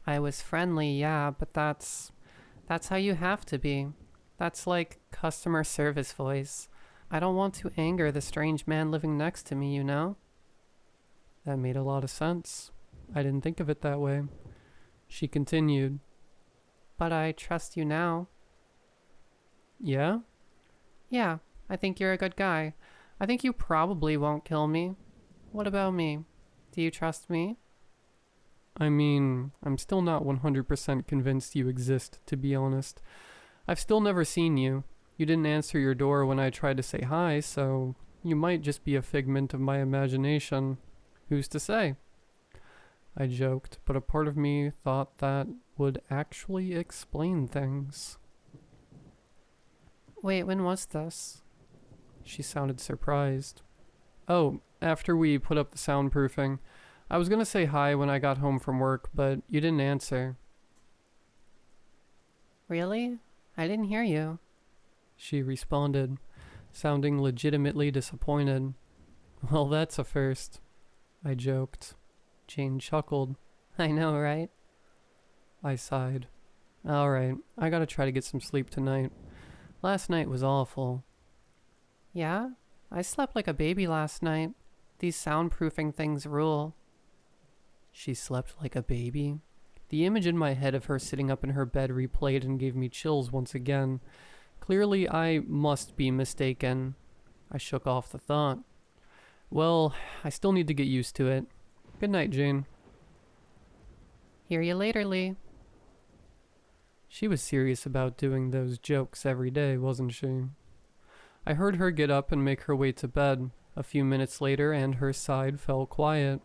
I was friendly, yeah, but that's how you have to be. That's like customer service voice. I don't want to anger the strange man living next to me, you know? That made a lot of sense. I didn't think of it that way. She continued. But I trust you now. Yeah? Yeah, I think you're a good guy. I think you probably won't kill me. What about me? Do you trust me? I mean, I'm still not 100% convinced you exist, to be honest. I've still never seen you. You didn't answer your door when I tried to say hi, so you might just be a figment of my imagination. Who's to say? I joked, but a part of me thought that would actually explain things. Wait, when was this? She sounded surprised. Oh, after we put up the soundproofing. I was gonna say hi when I got home from work, but you didn't answer. Really? I didn't hear you. She responded, sounding legitimately disappointed. Well, that's a first, I joked. Jane chuckled. I know, right? I sighed. Alright, I gotta try to get some sleep tonight. Last night was awful. Yeah? I slept like a baby last night. These soundproofing things rule. She slept like a baby? The image in my head of her sitting up in her bed replayed and gave me chills once again. Clearly, I must be mistaken. I shook off the thought. Well, I still need to get used to it. Good night, Jane. Hear you later, Lee. She was serious about doing those jokes every day, wasn't she? I heard her get up and make her way to bed. A few minutes later, and her side fell quiet.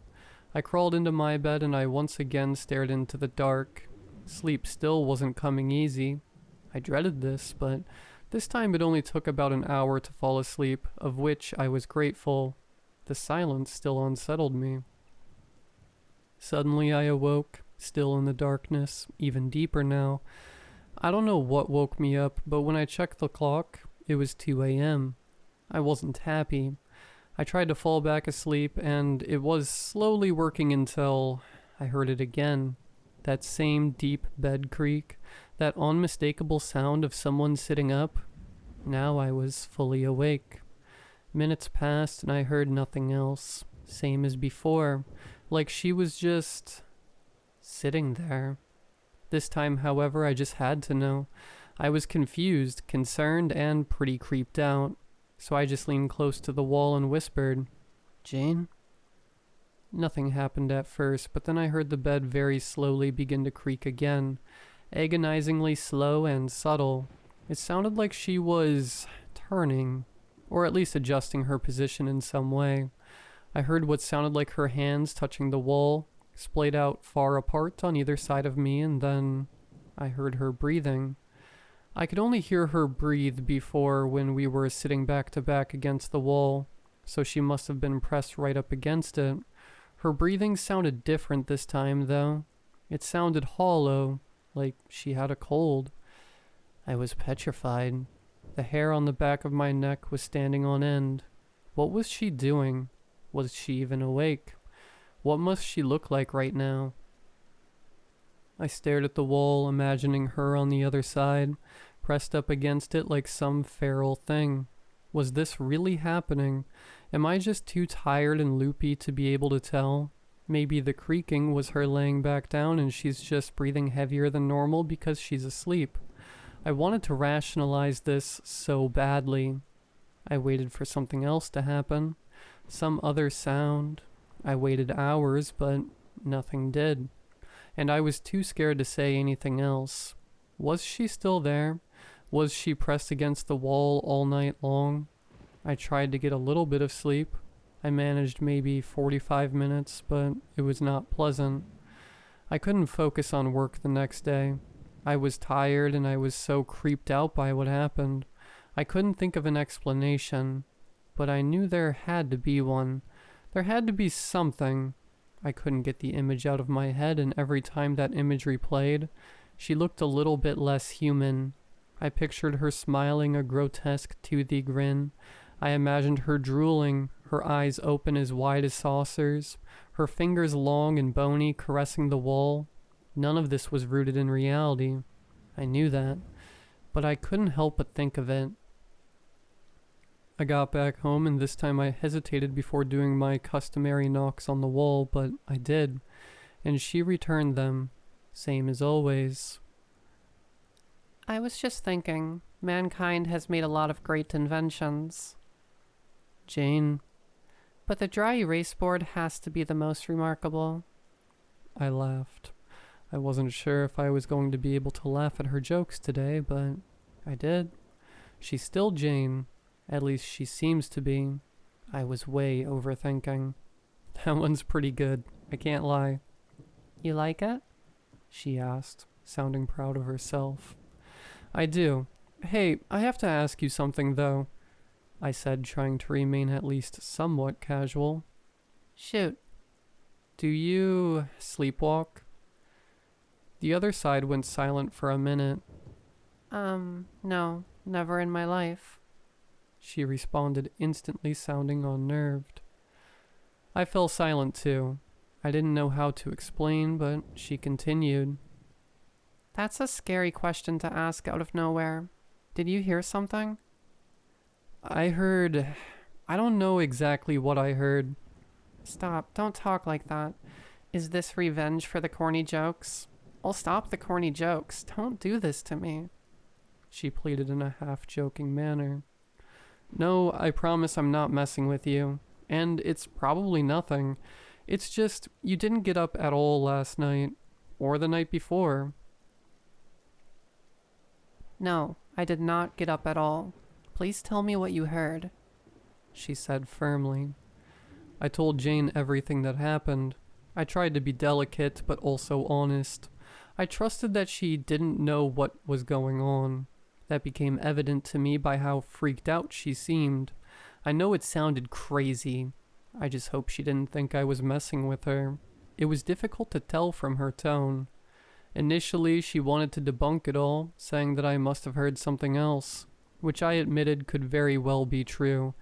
I crawled into my bed and I once again stared into the dark. Sleep still wasn't coming easy. I dreaded this, but this time it only took about an hour to fall asleep, of which I was grateful. The silence still unsettled me. Suddenly I awoke, still in the darkness, even deeper now. I don't know what woke me up, but when I checked the clock, it was 2 a.m. I wasn't happy. I tried to fall back asleep, and it was slowly working until I heard it again. That same deep bed creak, that unmistakable sound of someone sitting up. Now I was fully awake. Minutes passed and I heard nothing else. Same as before, like she was just sitting there. This time, however, I just had to know. I was confused, concerned, and pretty creeped out. So I just leaned close to the wall and whispered, "Jane?" Nothing happened at first, but then I heard the bed very slowly begin to creak again, agonizingly slow and subtle. It sounded like she was turning, or at least adjusting her position in some way. I heard what sounded like her hands touching the wall, splayed out far apart on either side of me, and then I heard her breathing. I could only hear her breathe before when we were sitting back to back against the wall, so she must have been pressed right up against it. Her breathing sounded different this time, though. It sounded hollow, like she had a cold. I was petrified. The hair on the back of my neck was standing on end. What was she doing? Was she even awake? What must she look like right now? I stared at the wall, imagining her on the other side, pressed up against it like some feral thing. Was this really happening? Am I just too tired and loopy to be able to tell? Maybe the creaking was her laying back down and she's just breathing heavier than normal because she's asleep. I wanted to rationalize this so badly. I waited for something else to happen. Some other sound. I waited hours, but nothing did. And I was too scared to say anything else. Was she still there? Was she pressed against the wall all night long? I tried to get a little bit of sleep. I managed maybe 45 minutes, but it was not pleasant. I couldn't focus on work the next day. I was tired and I was so creeped out by what happened. I couldn't think of an explanation, but I knew there had to be one. There had to be something. I couldn't get the image out of my head, and every time that image replayed, she looked a little bit less human. I pictured her smiling a grotesque toothy grin. I imagined her drooling, her eyes open as wide as saucers, her fingers long and bony caressing the wall. None of this was rooted in reality. I knew that, but I couldn't help but think of it. I got back home, and this time I hesitated before doing my customary knocks on the wall, but I did, and she returned them, same as always. I was just thinking, mankind has made a lot of great inventions. Jane, But the dry erase board has to be the most remarkable. I laughed. I wasn't sure if I was going to be able to laugh at her jokes today, but I did. She's still Jane. At least she seems to be. I was way overthinking. That one's pretty good, I can't lie. You like it? She asked, sounding proud of herself. I do. Hey, I have to ask you something, though, I said, trying to remain at least somewhat casual. Shoot. Do you sleepwalk? The other side went silent for a minute. No, never in my life. She responded, instantly sounding unnerved. I fell silent too. I didn't know how to explain, but she continued. That's a scary question to ask out of nowhere. Did you hear something? I don't know exactly what I heard. Stop, don't talk like that. Is this revenge for the corny jokes? I'll stop the corny jokes. Don't do this to me. She pleaded in a half-joking manner. No, I promise I'm not messing with you. And it's probably nothing. It's just, you didn't get up at all last night. Or the night before. No, I did not get up at all. Please tell me what you heard. She said firmly. I told Jane everything that happened. I tried to be delicate, but also honest. I trusted that she didn't know what was going on. That became evident to me by how freaked out she seemed. I know it sounded crazy. I just hope she didn't think I was messing with her. It was difficult to tell from her tone. Initially, she wanted to debunk it all, saying that I must have heard something else, which I admitted could very well be true.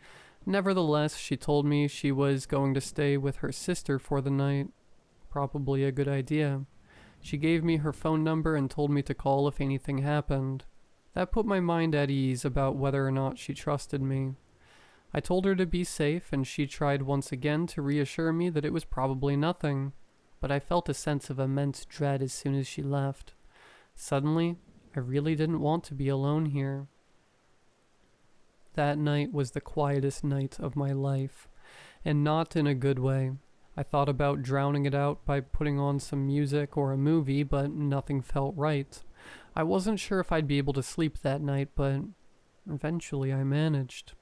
Nevertheless, she told me she was going to stay with her sister for the night. Probably a good idea. She gave me her phone number and told me to call if anything happened. That put my mind at ease about whether or not she trusted me. I told her to be safe, and she tried once again to reassure me that it was probably nothing, but I felt a sense of immense dread as soon as she left. Suddenly, I really didn't want to be alone here. That night was the quietest night of my life, and not in a good way. I thought about drowning it out by putting on some music or a movie, but nothing felt right. I wasn't sure if I'd be able to sleep that night, but eventually I managed.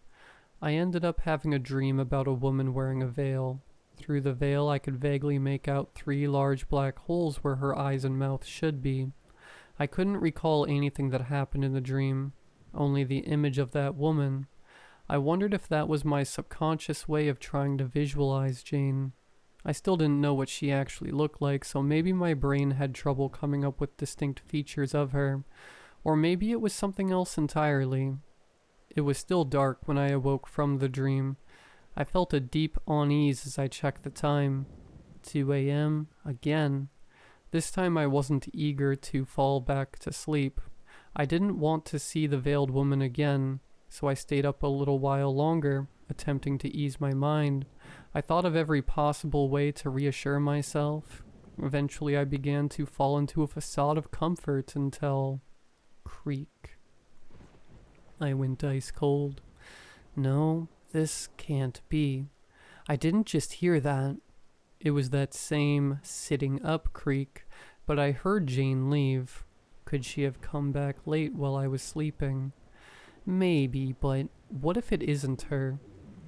I ended up having a dream about a woman wearing a veil. Through the veil, I could vaguely make out 3 large black holes where her eyes and mouth should be. I couldn't recall anything that happened in the dream, only the image of that woman. I wondered if that was my subconscious way of trying to visualize Jane. I still didn't know what she actually looked like, so maybe my brain had trouble coming up with distinct features of her, or maybe it was something else entirely. It was still dark when I awoke from the dream. I felt a deep unease as I checked the time. 2 a.m. again. This time I wasn't eager to fall back to sleep. I didn't want to see the veiled woman again, so I stayed up a little while longer, attempting to ease my mind. I thought of every possible way to reassure myself. Eventually I began to fall into a facade of comfort until... creak. I went ice cold. No, this can't be. I didn't just hear that. It was that same sitting up creak, but I heard Jane leave. Could she have come back late while I was sleeping? Maybe, but what if it isn't her?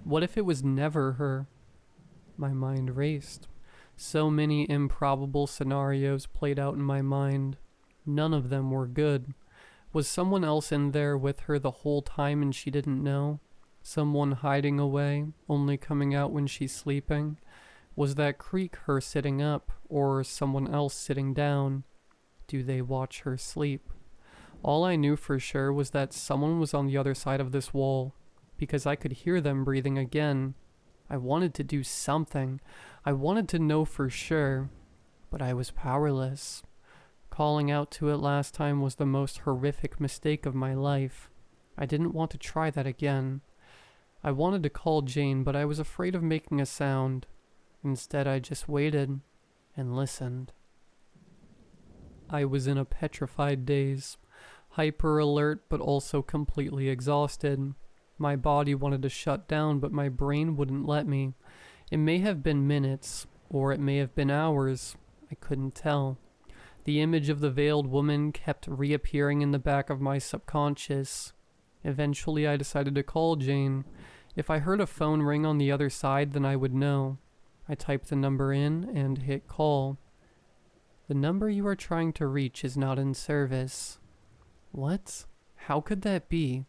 What if it was never her? My mind raced. So many improbable scenarios played out in my mind. None of them were good. Was someone else in there with her the whole time and she didn't know? Someone hiding away, only coming out when she's sleeping? Was that creak her sitting up, or someone else sitting down? Do they watch her sleep? All I knew for sure was that someone was on the other side of this wall, because I could hear them breathing again. I wanted to do something. I wanted to know for sure, but I was powerless. Calling out to it last time was the most horrific mistake of my life. I didn't want to try that again. I wanted to call Jane, but I was afraid of making a sound. Instead, I just waited and listened. I was in a petrified daze, hyper alert but also completely exhausted. My body wanted to shut down, but my brain wouldn't let me. It may have been minutes, or it may have been hours. I couldn't tell. The image of the veiled woman kept reappearing in the back of my subconscious. Eventually, I decided to call Jane. If I heard a phone ring on the other side, then I would know. I typed the number in and hit call. The number you are trying to reach is not in service. What? How could that be?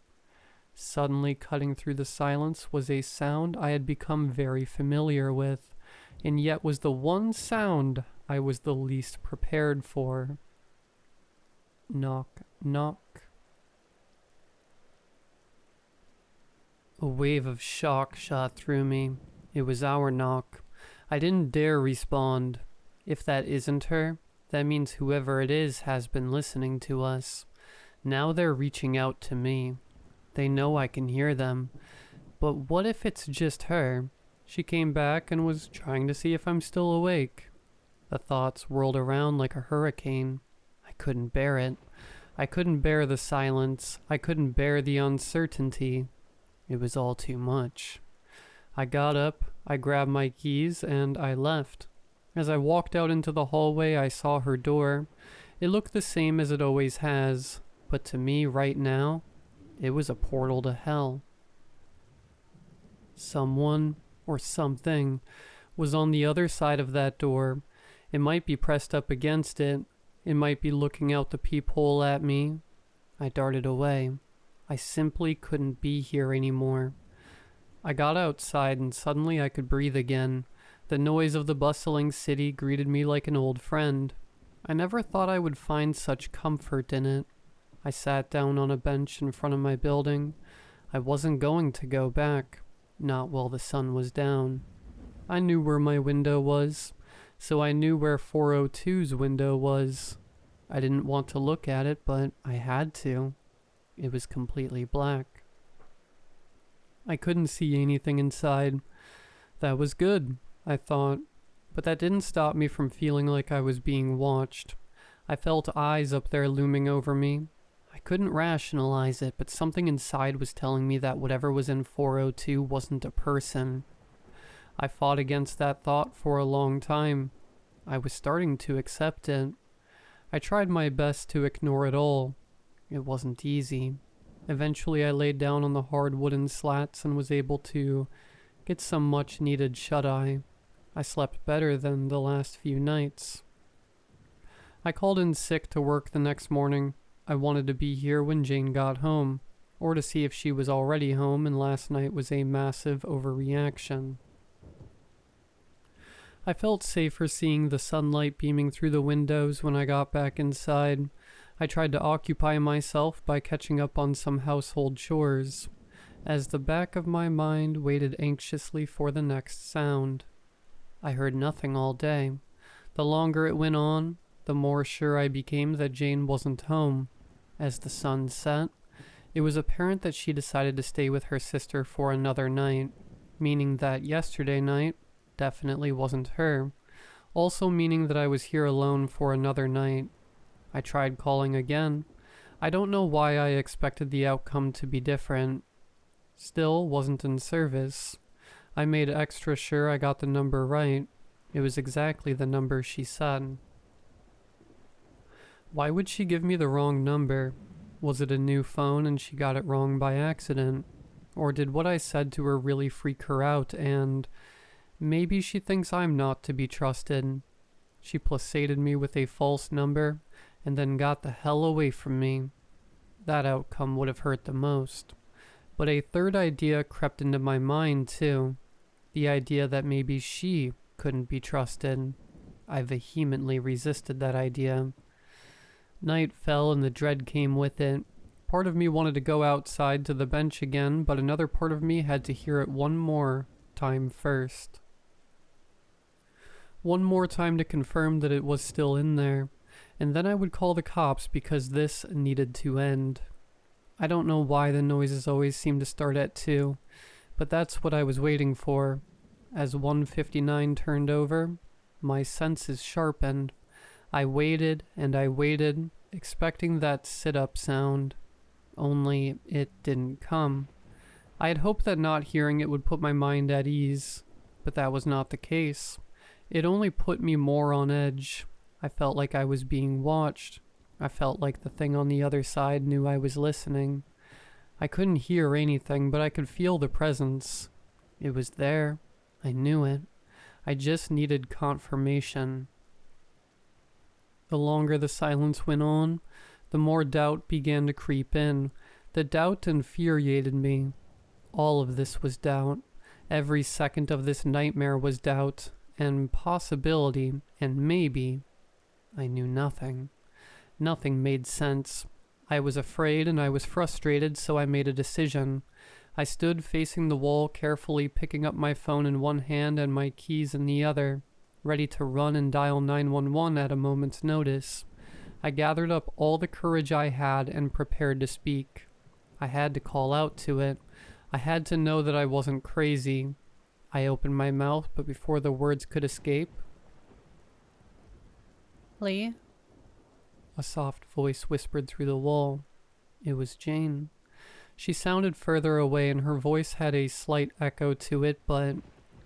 Suddenly cutting through the silence was a sound I had become very familiar with, and yet was the one sound I was the least prepared for. Knock, knock. A wave of shock shot through me. It was our knock. I didn't dare respond. If that isn't her, that means whoever it is has been listening to us. Now they're reaching out to me. They know I can hear them. But what if it's just her? She came back and was trying to see if I'm still awake. The thoughts whirled around like a hurricane. I couldn't bear it. I couldn't bear the silence. I couldn't bear the uncertainty. It was all too much. I got up, I grabbed my keys, and I left. As I walked out into the hallway, I saw her door. It looked the same as it always has, but to me right now, it was a portal to hell. Someone, or something, was on the other side of that door. It might be pressed up against it. It might be looking out the peephole at me. I darted away. I simply couldn't be here anymore. I got outside and suddenly I could breathe again. The noise of the bustling city greeted me like an old friend. I never thought I would find such comfort in it. I sat down on a bench in front of my building. I wasn't going to go back, not while the sun was down. I knew where my window was, so I knew where 402's window was. I didn't want to look at it, but I had to. It was completely black. I couldn't see anything inside. That was good, I thought, but that didn't stop me from feeling like I was being watched. I felt eyes up there looming over me. I couldn't rationalize it, but something inside was telling me that whatever was in 402 wasn't a person. I fought against that thought for a long time. I was starting to accept it. I tried my best to ignore it all. It wasn't easy. Eventually I laid down on the hard wooden slats and was able to get some much needed shut-eye. I slept better than the last few nights. I called in sick to work the next morning. I wanted to be here when Jane got home, or to see if she was already home, and last night was a massive overreaction. I felt safer seeing the sunlight beaming through the windows when I got back inside. I tried to occupy myself by catching up on some household chores, as the back of my mind waited anxiously for the next sound. I heard nothing all day. The longer it went on, the more sure I became that Jane wasn't home. As the sun set, it was apparent that she decided to stay with her sister for another night, meaning that yesterday night definitely wasn't her, also meaning that I was here alone for another night. I tried calling again. I don't know why I expected the outcome to be different. Still wasn't in service. I made extra sure I got the number right. It was exactly the number she said. Why would she give me the wrong number? Was it a new phone and she got it wrong by accident? Or did what I said to her really freak her out and maybe she thinks I'm not to be trusted? She placated me with a false number and then got the hell away from me. That outcome would have hurt the most. But a third idea crept into my mind too. The idea that maybe she couldn't be trusted. I vehemently resisted that idea. Night fell and the dread came with it. Part of me wanted to go outside to the bench again, but another part of me had to hear it one more time first. One more time to confirm that it was still in there, and then I would call the cops because this needed to end. I don't know why the noises always seem to start at 2, but that's what I was waiting for. As 1:59 turned over, my senses sharpened. I waited and I waited, expecting that sit-up sound. Only it didn't come. I had hoped that not hearing it would put my mind at ease, but that was not the case. It only put me more on edge. I felt like I was being watched. I felt like the thing on the other side knew I was listening. I couldn't hear anything, but I could feel the presence. It was there. I knew it. I just needed confirmation. The longer the silence went on, the more doubt began to creep in. The doubt infuriated me. All of this was doubt. Every second of this nightmare was doubt, and possibility, and maybe. I knew nothing. Nothing made sense. I was afraid and I was frustrated, so I made a decision. I stood facing the wall, carefully picking up my phone in one hand and my keys in the other, ready to run and dial 911 at a moment's notice. I gathered up all the courage I had and prepared to speak. I had to call out to it. I had to know that I wasn't crazy. I opened my mouth, but before the words could escape, Lee? a soft voice whispered through the wall. It was Jane. She sounded further away and her voice had a slight echo to it, but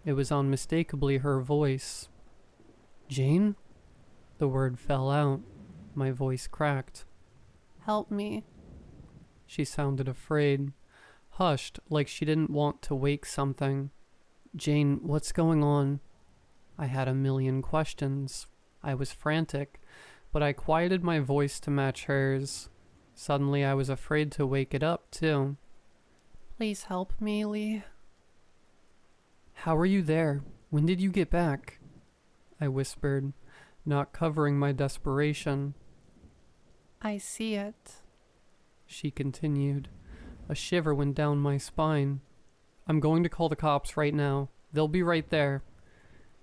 it was unmistakably her voice. Jane? The word fell out. My voice cracked. Help me. She sounded afraid, hushed, like she didn't want to wake something. Jane, what's going on? I had a million questions. I was frantic, but I quieted my voice to match hers. Suddenly I was afraid to wake it up, too. Please help me, Lee. How are you there? When did you get back? I whispered, not covering my desperation. I see it. She continued. A shiver went down my spine. I'm going to call the cops right now. They'll be right there.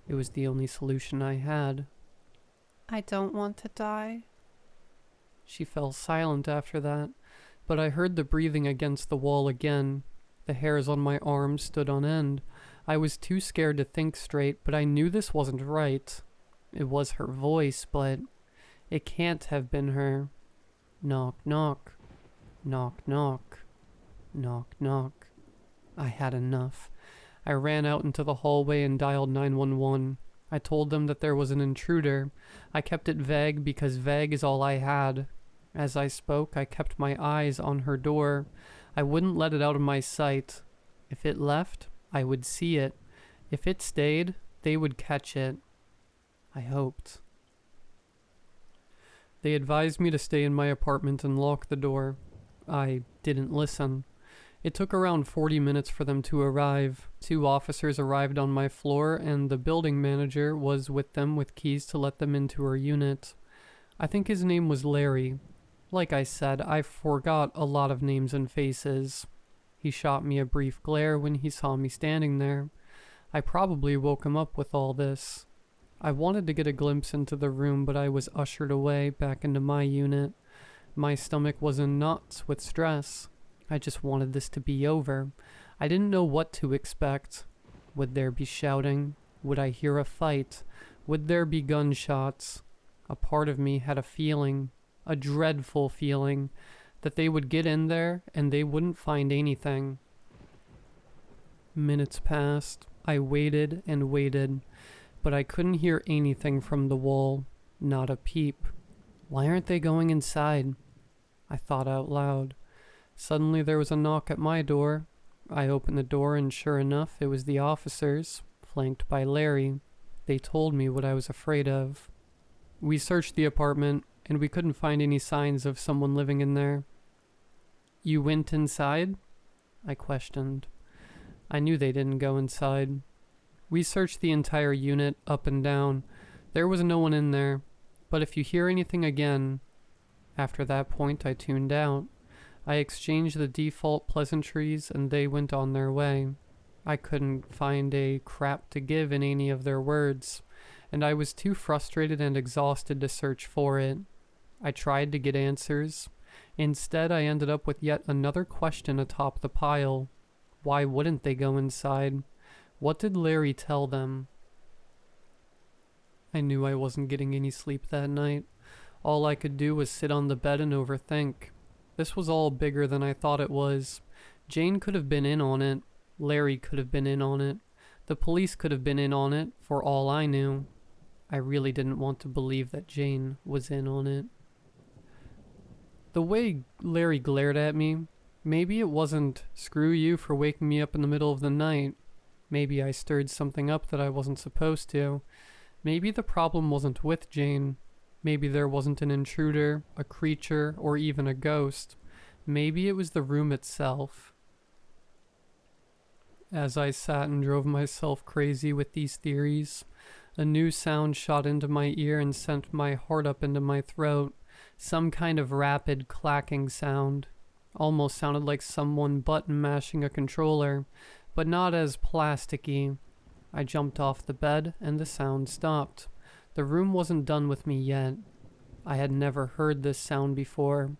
It was the only solution I had. I don't want to die. She fell silent after that, but I heard the breathing against the wall again. The hairs on my arms stood on end. I was too scared to think straight, but I knew this wasn't right. It was her voice, but it can't have been her. Knock, knock. Knock, knock. Knock, knock. I had enough. I ran out into the hallway and dialed 911. I told them that there was an intruder. I kept it vague because vague is all I had. As I spoke, I kept my eyes on her door. I wouldn't let it out of my sight. If it left, I would see it. If it stayed, they would catch it. I hoped. They advised me to stay in my apartment and lock the door. I didn't listen. It took around 40 minutes for them to arrive. 2 officers arrived on my floor, and the building manager was with them with keys to let them into her unit. I think his name was Larry. Like I said, I forgot a lot of names and faces. He shot me a brief glare when he saw me standing there. I probably woke him up with all this. I wanted to get a glimpse into the room, but I was ushered away back into my unit. My stomach was in knots with stress. I just wanted this to be over. I didn't know what to expect. Would there be shouting? Would I hear a fight? Would there be gunshots? A part of me had a feeling, a dreadful feeling, that they would get in there and they wouldn't find anything. Minutes passed. I waited and waited, but I couldn't hear anything from the wall. Not a peep. Why aren't they going inside? I thought out loud. Suddenly there was a knock at my door. I opened the door and sure enough, it was the officers, flanked by Larry. They told me what I was afraid of. We searched the apartment and we couldn't find any signs of someone living in there. You went inside? I questioned. I knew they didn't go inside. We searched the entire unit up and down. There was no one in there. But if you hear anything again... After that point, I tuned out. I exchanged the default pleasantries and they went on their way. I couldn't find a crap to give in any of their words, and I was too frustrated and exhausted to search for it. I tried to get answers. Instead, I ended up with yet another question atop the pile. Why wouldn't they go inside? What did Larry tell them? I knew I wasn't getting any sleep that night. All I could do was sit on the bed and overthink. This was all bigger than I thought it was. Jane could have been in on it. Larry could have been in on it. The police could have been in on it, for all I knew. I really didn't want to believe that Jane was in on it. The way Larry glared at me, maybe it wasn't "screw you for waking me up in the middle of the night." Maybe I stirred something up that I wasn't supposed to. Maybe the problem wasn't with Jane. Maybe there wasn't an intruder, a creature, or even a ghost. Maybe it was the room itself. As I sat and drove myself crazy with these theories, a new sound shot into my ear and sent my heart up into my throat. Some kind of rapid clacking sound. Almost sounded like someone button mashing a controller, but not as plasticky. I jumped off the bed and the sound stopped. The room wasn't done with me yet. I had never heard this sound before.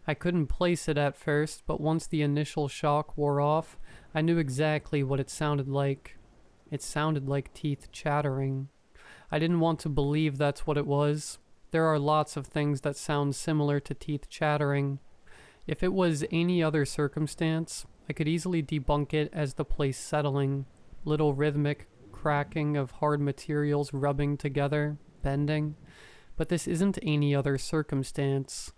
I couldn't place it at first, but once the initial shock wore off, I knew exactly what it sounded like. It sounded like teeth chattering. I didn't want to believe that's what it was. There are lots of things that sound similar to teeth chattering. If it was any other circumstance, I could easily debunk it as the place settling. Little rhythmic cracking of hard materials rubbing together, bending. But this isn't any other circumstance.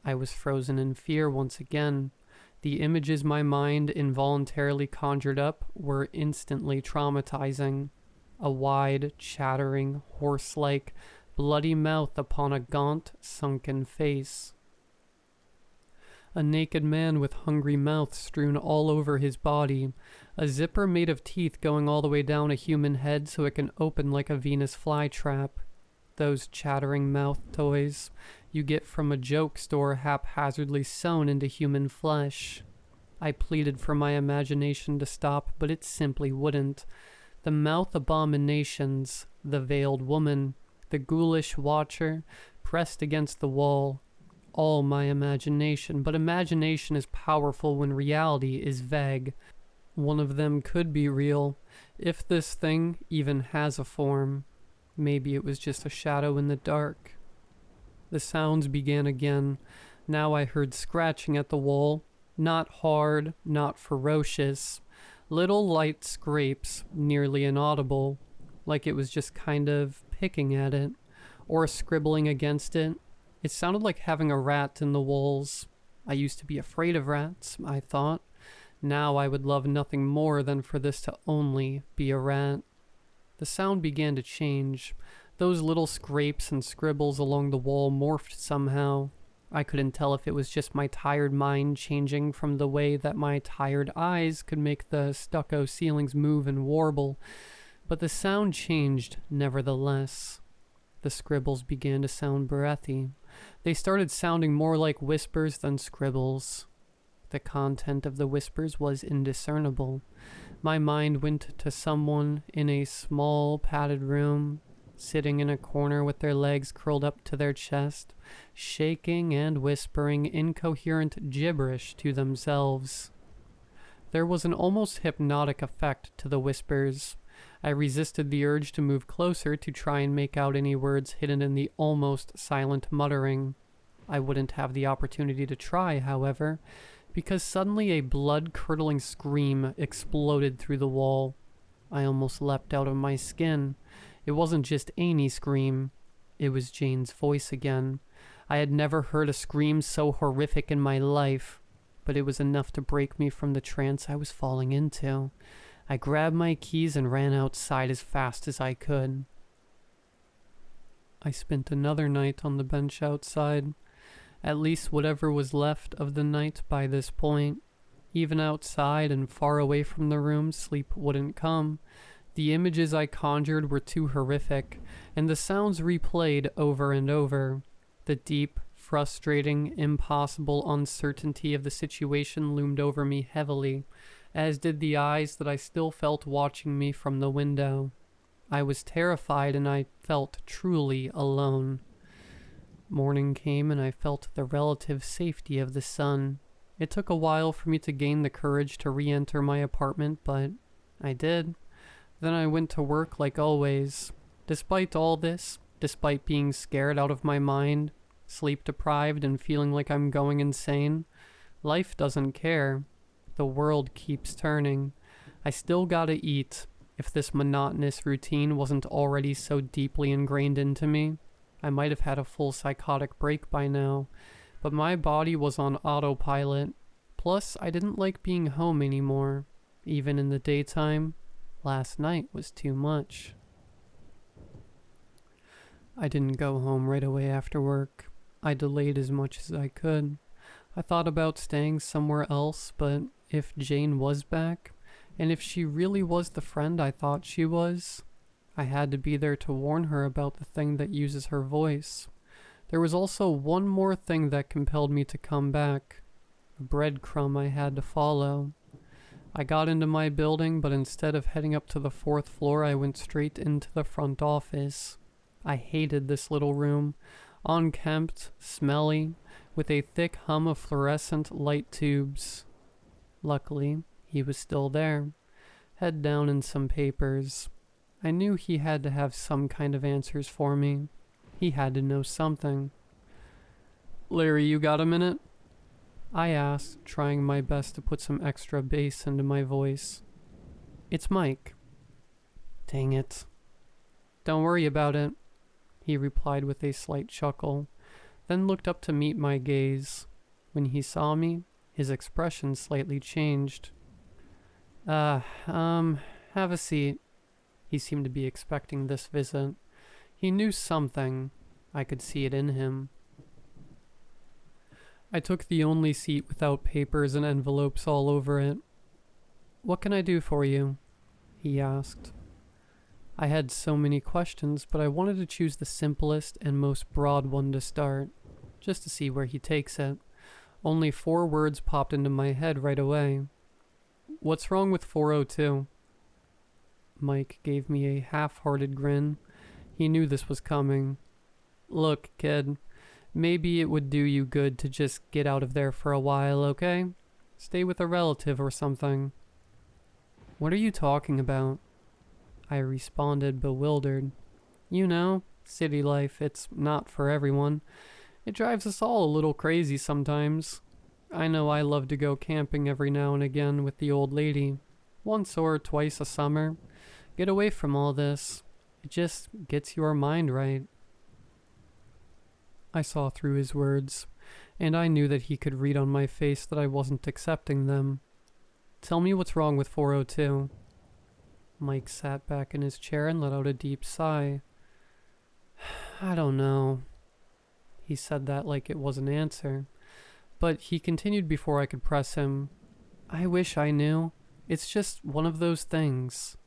I was frozen in fear once again. The images my mind involuntarily conjured up were instantly traumatizing. A wide, chattering, horse-like, bloody mouth upon a gaunt, sunken face. A naked man with hungry mouth strewn all over his body. A zipper made of teeth going all the way down a human head so it can open like a Venus flytrap. Those chattering mouth toys you get from a joke store haphazardly sewn into human flesh. I pleaded for my imagination to stop, but it simply wouldn't. The mouth abominations, the veiled woman, the ghoulish watcher, pressed against the wall. All my imagination, but imagination is powerful when reality is vague. One of them could be real, if this thing even has a form. Maybe it was just a shadow in the dark. The sounds began again. Now I heard scratching at the wall. Not hard, not ferocious. Little light scrapes, nearly inaudible, like it was just kind of picking at it, or scribbling against it. It sounded like having a rat in the walls. I used to be afraid of rats, I thought. Now I would love nothing more than for this to only be a rat. The sound began to change. Those little scrapes and scribbles along the wall morphed somehow. I couldn't tell if it was just my tired mind changing from the way that my tired eyes could make the stucco ceilings move and warble, but the sound changed nevertheless. The scribbles began to sound breathy. They started sounding more like whispers than scribbles. The content of the whispers was indiscernible. My mind went to someone in a small, padded room, sitting in a corner with their legs curled up to their chest, shaking and whispering incoherent gibberish to themselves. There was an almost hypnotic effect to the whispers. I resisted the urge to move closer to try and make out any words hidden in the almost silent muttering. I wouldn't have the opportunity to try, however, because suddenly a blood-curdling scream exploded through the wall. I almost leapt out of my skin. It wasn't just any scream. It was Jane's voice again. I had never heard a scream so horrific in my life, but it was enough to break me from the trance I was falling into. I grabbed my keys and ran outside as fast as I could. I spent another night on the bench outside. At least whatever was left of the night by this point. Even outside and far away from the room, sleep wouldn't come. The images I conjured were too horrific, and the sounds replayed over and over. The deep, frustrating, impossible uncertainty of the situation loomed over me heavily, as did the eyes that I still felt watching me from the window. I was terrified, and I felt truly alone. Morning came, and I felt the relative safety of the sun. It took a while for me to gain the courage to re-enter my apartment, but I did. Then I went to work like always. Despite all this, despite being scared out of my mind, sleep deprived and feeling like I'm going insane, life doesn't care. The world keeps turning. I still gotta eat. If this monotonous routine wasn't already so deeply ingrained into me, I might have had a full psychotic break by now. But my body was on autopilot. Plus, I didn't like being home anymore. Even in the daytime, last night was too much. I didn't go home right away after work. I delayed as much as I could. I thought about staying somewhere else, but if Jane was back, and if she really was the friend I thought she was, I had to be there to warn her about the thing that uses her voice. There was also one more thing that compelled me to come back. A breadcrumb I had to follow. I got into my building, but instead of heading up to the 4th floor, I went straight into the front office. I hated this little room. Unkempt, smelly, with a thick hum of fluorescent light tubes. Luckily, he was still there, head down in some papers. I knew he had to have some kind of answers for me. He had to know something. "Larry, you got a minute?" I asked, trying my best to put some extra bass into my voice. "It's Mike." "Dang it." "Don't worry about it," he replied with a slight chuckle, then looked up to meet my gaze. When he saw me, his expression slightly changed. Have a seat." He seemed to be expecting this visit. He knew something. I could see it in him. I took the only seat without papers and envelopes all over it. "What can I do for you?" he asked. I had so many questions, but I wanted to choose the simplest and most broad one to start, just to see where he takes it. Only 4 words popped into my head right away. "What's wrong with 402? Mike gave me a half-hearted grin. He knew this was coming. "Look, kid, maybe it would do you good to just get out of there for a while, okay? Stay with a relative or something." "What are you talking about?" I responded, bewildered. "You know, city life, it's not for everyone. It drives us all a little crazy sometimes. I know I love to go camping every now and again with the old lady. Once or twice a summer. Get away from all this. It just gets your mind right." I saw through his words, and I knew that he could read on my face that I wasn't accepting them. "Tell me what's wrong with 402. Mike sat back in his chair and let out a deep sigh. "I don't know." He said that like it was an answer. But he continued before I could press him. "I wish I knew. It's just one of those things."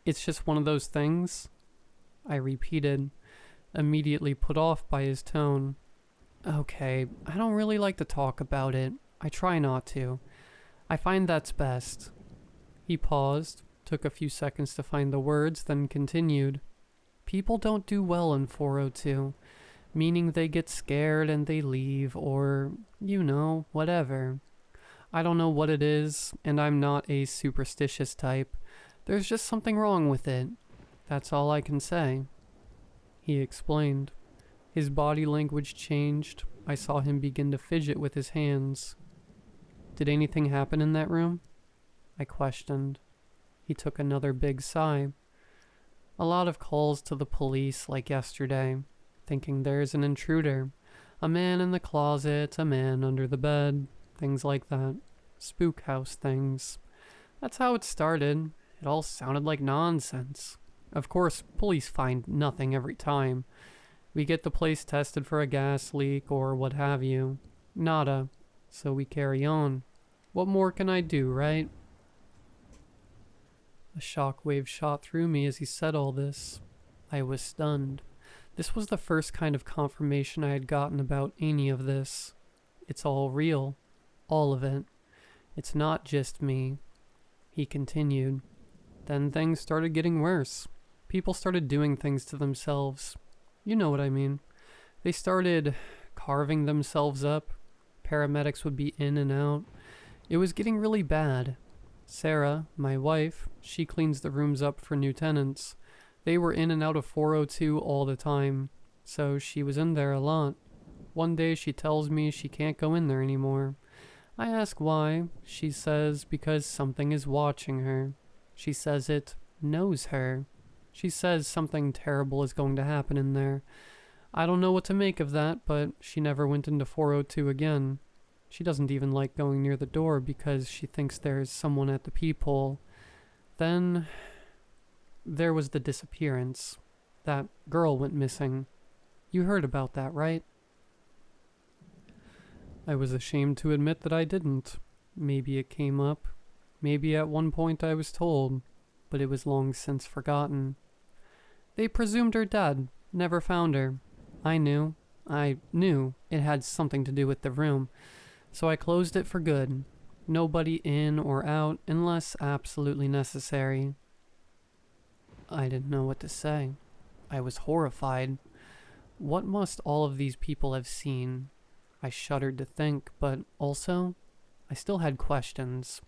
"It's just one of those things?" I repeated, immediately put off by his tone. "Okay, I don't really like to talk about it. I try not to. I find that's best." He paused, took a few seconds to find the words, then continued. "People don't do well in 402, meaning they get scared and they leave, or, whatever. I don't know what it is, and I'm not a superstitious type. There's just something wrong with it. That's all I can say." He explained. His body language changed. I saw him begin to fidget with his hands. "Did anything happen in that room?" I questioned. He took another big sigh. "A lot of calls to the police like yesterday, thinking there's an intruder. A man in the closet, a man under the bed, things like that. Spook house things. That's how it started. It all sounded like nonsense. Of course, police find nothing every time. We get the place tested for a gas leak or what have you. Nada. So we carry on. What more can I do, right?" A shockwave shot through me as he said all this. I was stunned. This was the first kind of confirmation I had gotten about any of this. It's all real. All of it. It's not just me. He continued. Then things started getting worse. People started doing things to themselves. You know what I mean. They started carving themselves up. Paramedics would be in and out. It was getting really bad. Sarah, my wife, she cleans the rooms up for new tenants. They were in and out of 402 all the time, so she was in there a lot. One day she tells me she can't go in there anymore. I ask why. She says because something is watching her. She says it knows her. She says something terrible is going to happen in there. I don't know what to make of that, but she never went into 402 again. She doesn't even like going near the door because she thinks there's someone at the peephole. Then there was the disappearance. That girl went missing. You heard about that, right? I was ashamed to admit that I didn't. Maybe it came up. Maybe at one point I was told, but it was long since forgotten. They presumed her dead, never found her. I knew it had something to do with the room, so I closed it for good. Nobody in or out unless absolutely necessary. I didn't know what to say. I was horrified. What must all of these people have seen? I shuddered to think, but also, I still had questions.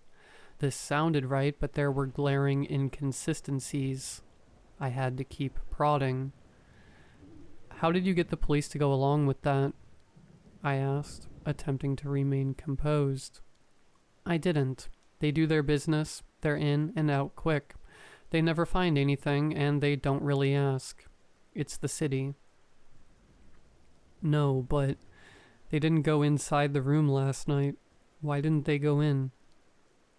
This sounded right, but there were glaring inconsistencies. I had to keep prodding. How did you get the police to go along with that? I asked, attempting to remain composed. I didn't. They do their business. They're in and out quick. They never find anything, and they don't really ask. It's the city. No, but they didn't go inside the room last night. Why didn't they go in?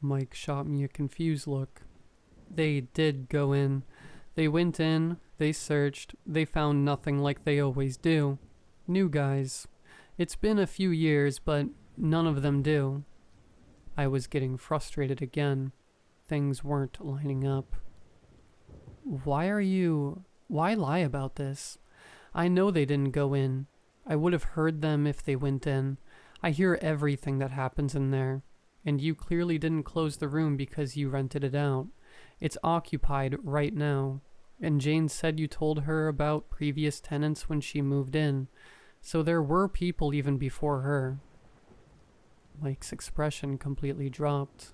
Mike shot me a confused look. They did go in. They went in, they searched, they found nothing like they always do. New guys. It's been a few years, but none of them do. I was getting frustrated again. Things weren't lining up. Why lie about this? I know they didn't go in. I would have heard them if they went in. I hear everything that happens in there. And you clearly didn't close the room because you rented it out. It's occupied right now. And Jane said you told her about previous tenants when she moved in. So there were people even before her. Mike's expression completely dropped.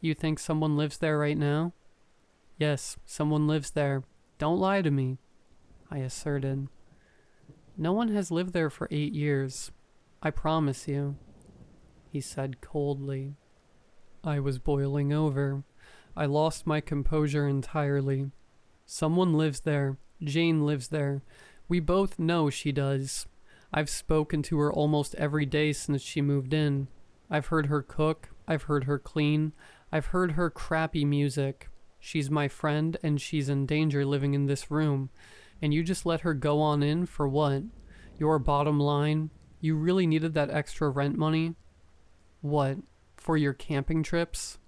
You think someone lives there right now? Yes, someone lives there. Don't lie to me, I asserted. No one has lived there for 8 years. I promise you, he said coldly. I was boiling over. I lost my composure entirely. Someone lives there. Jane lives there. We both know she does. I've spoken to her almost every day since she moved in. I've heard her cook. I've heard her clean. I've heard her crappy music. She's my friend, and she's in danger living in this room. And you just let her go on in for what? Your bottom line? You really needed that extra rent money? What? For your camping trips?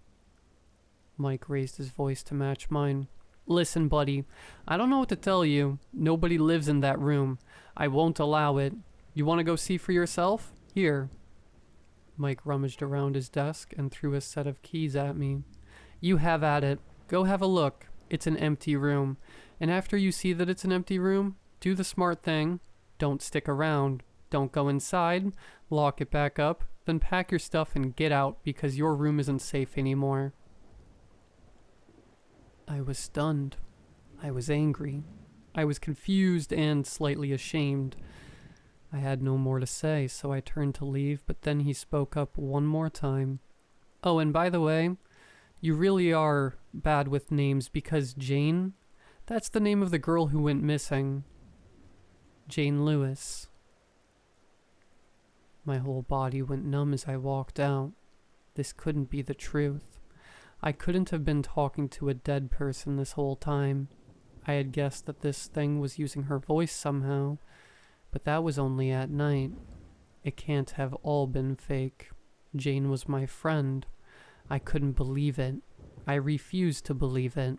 Mike raised his voice to match mine. Listen, buddy, I don't know what to tell you. Nobody lives in that room. I won't allow it. You want to go see for yourself? Here. Mike rummaged around his desk and threw a set of keys at me. You have at it. Go have a look. It's an empty room. And after you see that it's an empty room, do the smart thing. Don't stick around. Don't go inside. Lock it back up. Then pack your stuff and get out because your room isn't safe anymore. I was stunned. I was angry. I was confused and slightly ashamed. I had no more to say, so I turned to leave, but then he spoke up one more time. Oh, and by the way, you really are bad with names because Jane, that's the name of the girl who went missing. Jane Lewis. My whole body went numb as I walked out. This couldn't be the truth. I couldn't have been talking to a dead person this whole time. I had guessed that this thing was using her voice somehow, but that was only at night. It can't have all been fake. Jane was my friend. I couldn't believe it. I refused to believe it.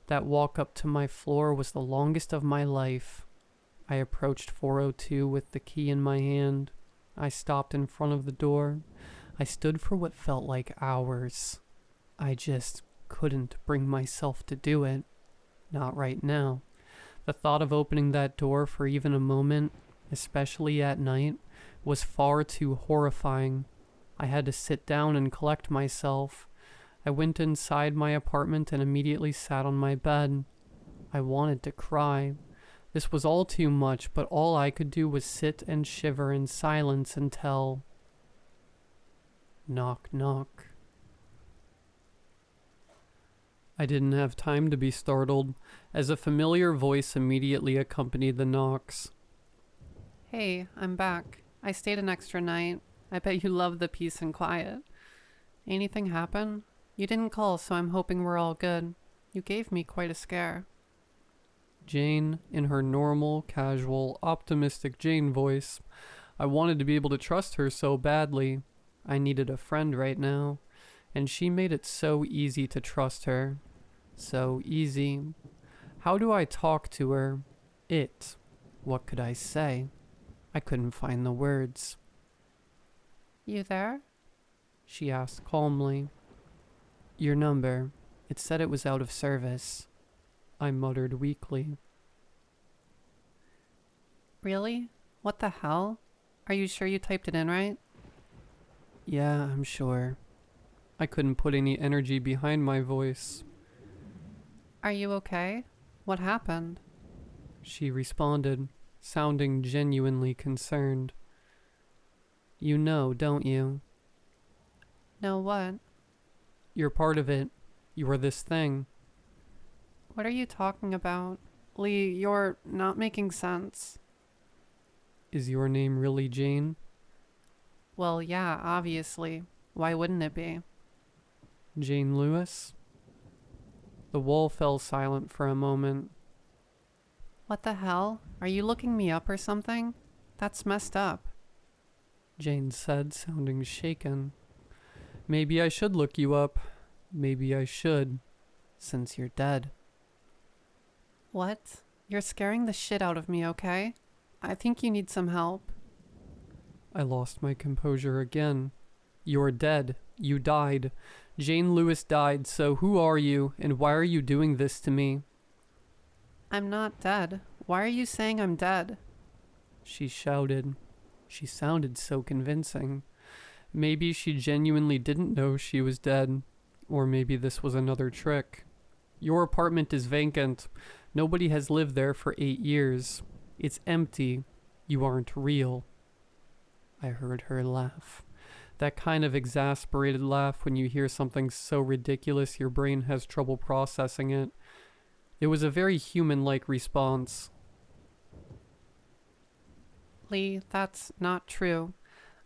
That walk up to my floor was the longest of my life. I approached 402 with the key in my hand. I stopped in front of the door. I stood for what felt like hours. I just couldn't bring myself to do it. Not right now. The thought of opening that door for even a moment, especially at night, was far too horrifying. I had to sit down and collect myself. I went inside my apartment and immediately sat on my bed. I wanted to cry. This was all too much, but all I could do was sit and shiver in silence until... Knock, knock. I didn't have time to be startled, as a familiar voice immediately accompanied the knocks. Hey, I'm back. I stayed an extra night. I bet you love the peace and quiet. Anything happen? You didn't call, so I'm hoping we're all good. You gave me quite a scare. Jane, in her normal, casual, optimistic Jane voice. I wanted to be able to trust her so badly. I needed a friend right now, and she made it so easy to trust her. So easy. How do I talk to her? What could I say? I couldn't find the words. You there? She asked calmly. Your number. It said it was out of service. I muttered weakly. Really? What the hell? Are you sure you typed it in right? Yeah, I'm sure. I couldn't put any energy behind my voice. Are you okay? What happened? She responded, sounding genuinely concerned. You know, don't you? Know what? You're part of it. You are this thing. What are you talking about? Lee, you're not making sense. Is your name really Jane? Well, yeah, obviously. Why wouldn't it be? Jane Lewis? The wall fell silent for a moment. What the hell? Are you looking me up or something? That's messed up. Jane said, sounding shaken. Maybe I should look you up. Maybe I should, since you're dead. What? You're scaring the shit out of me, okay? I think you need some help. I lost my composure again. You're dead. You died. Jane Lewis died, so who are you, and why are you doing this to me? I'm not dead. Why are you saying I'm dead? She shouted. She sounded so convincing. Maybe she genuinely didn't know she was dead, or maybe this was another trick. Your apartment is vacant. Nobody has lived there for 8 years. It's empty. You aren't real. I heard her laugh. That kind of exasperated laugh when you hear something so ridiculous your brain has trouble processing it. It was a very human-like response. Lee, that's not true.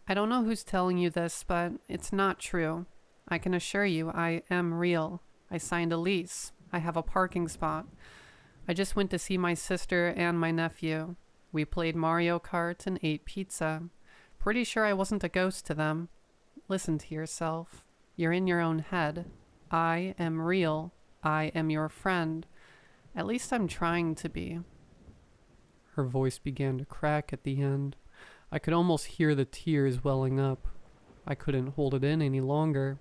I don't know who's telling you this, but it's not true. I can assure you I am real. I signed a lease. I have a parking spot. I just went to see my sister and my nephew. We played Mario Kart and ate pizza. Pretty sure I wasn't a ghost to them. Listen to yourself. You're in your own head. I am real. I am your friend. At least I'm trying to be. Her voice began to crack at the end. I could almost hear the tears welling up. I couldn't hold it in any longer.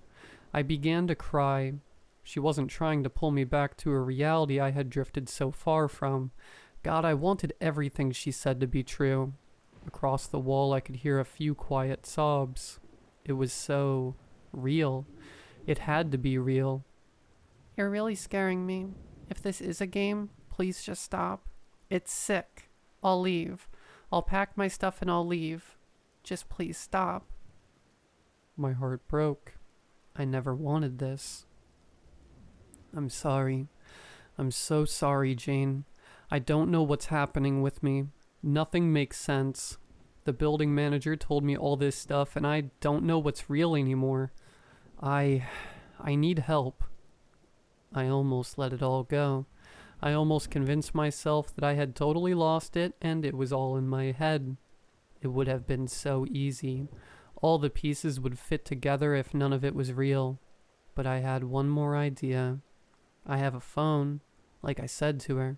I began to cry. She wasn't trying to pull me back to a reality I had drifted so far from. God, I wanted everything she said to be true. Across the wall, I could hear a few quiet sobs. It was so real. It had to be real. You're really scaring me. If this is a game, please just stop. It's sick. I'll leave. I'll pack my stuff and I'll leave. Just please stop. My heart broke. I never wanted this. I'm sorry. I'm so sorry, Jane. I don't know what's happening with me. Nothing makes sense. The building manager told me all this stuff, and I don't know what's real anymore. I need help. I almost let it all go. I almost convinced myself that I had totally lost it, and it was all in my head. It would have been so easy. All the pieces would fit together if none of it was real. But I had one more idea. I have a phone, like I said to her.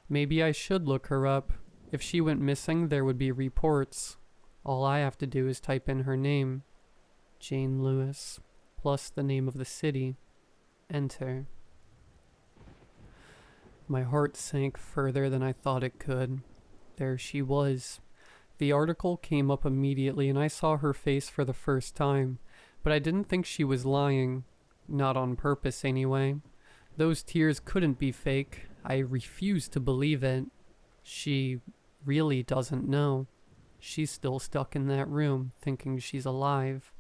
Maybe I should look her up. If she went missing, there would be reports. All I have to do is type in her name, Jane Lewis, plus the name of the city. Enter. My heart sank further than I thought it could. There she was. The article came up immediately and I saw her face for the first time, but I didn't think she was lying. Not on purpose, anyway. Those tears couldn't be fake. I refused to believe it. She really doesn't know. She's still stuck in that room, thinking she's alive.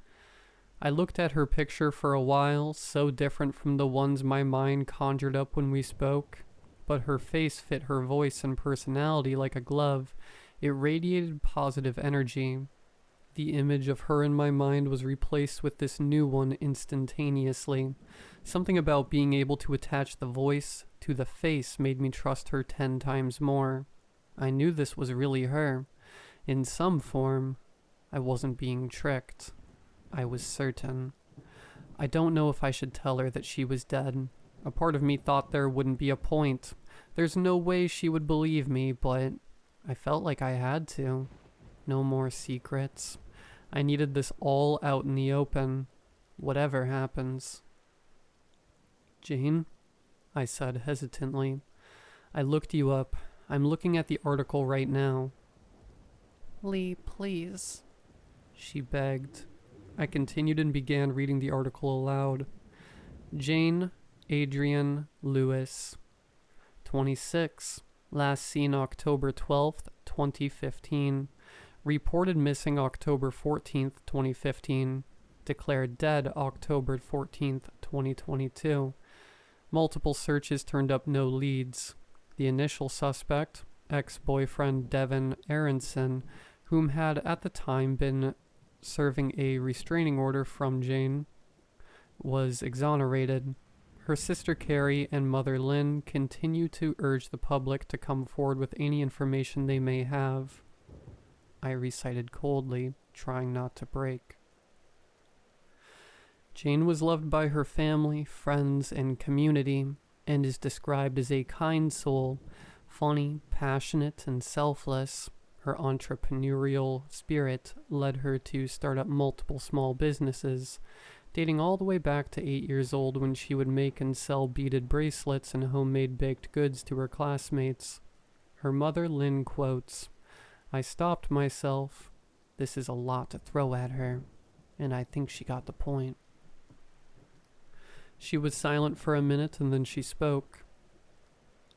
I looked at her picture for a while, so different from the ones my mind conjured up when we spoke. But her face fit her voice and personality like a glove. It radiated positive energy. The image of her in my mind was replaced with this new one instantaneously. Something about being able to attach the voice to the face made me trust her 10 times more. I knew this was really her. In some form, I wasn't being tricked. I was certain. I don't know if I should tell her that she was dead. A part of me thought there wouldn't be a point. There's no way she would believe me, but I felt like I had to. No more secrets. I needed this all out in the open, whatever happens. Jane? I said hesitantly. I looked you up. I'm looking at the article right now. Lee, please. She begged. I continued and began reading the article aloud. Jane Adrienne Lewis, 26, last seen October 12th, 2015, reported missing October 14th, 2015, declared dead October 14th, 2022. Multiple searches turned up no leads. The initial suspect, ex-boyfriend Devin Aronson, whom had at the time been serving a restraining order from Jane, was exonerated. Her sister Carrie and mother Lynn continue to urge the public to come forward with any information they may have. I recited coldly, trying not to break. Jane was loved by her family, friends, and community, and is described as a kind soul, funny, passionate, and selfless. Her entrepreneurial spirit led her to start up multiple small businesses, dating all the way back to 8 years old when she would make and sell beaded bracelets and homemade baked goods to her classmates. Her mother, Lynn, quotes, "I stopped myself. This is a lot to throw at her, and I think she got the point." She was silent for a minute and then she spoke.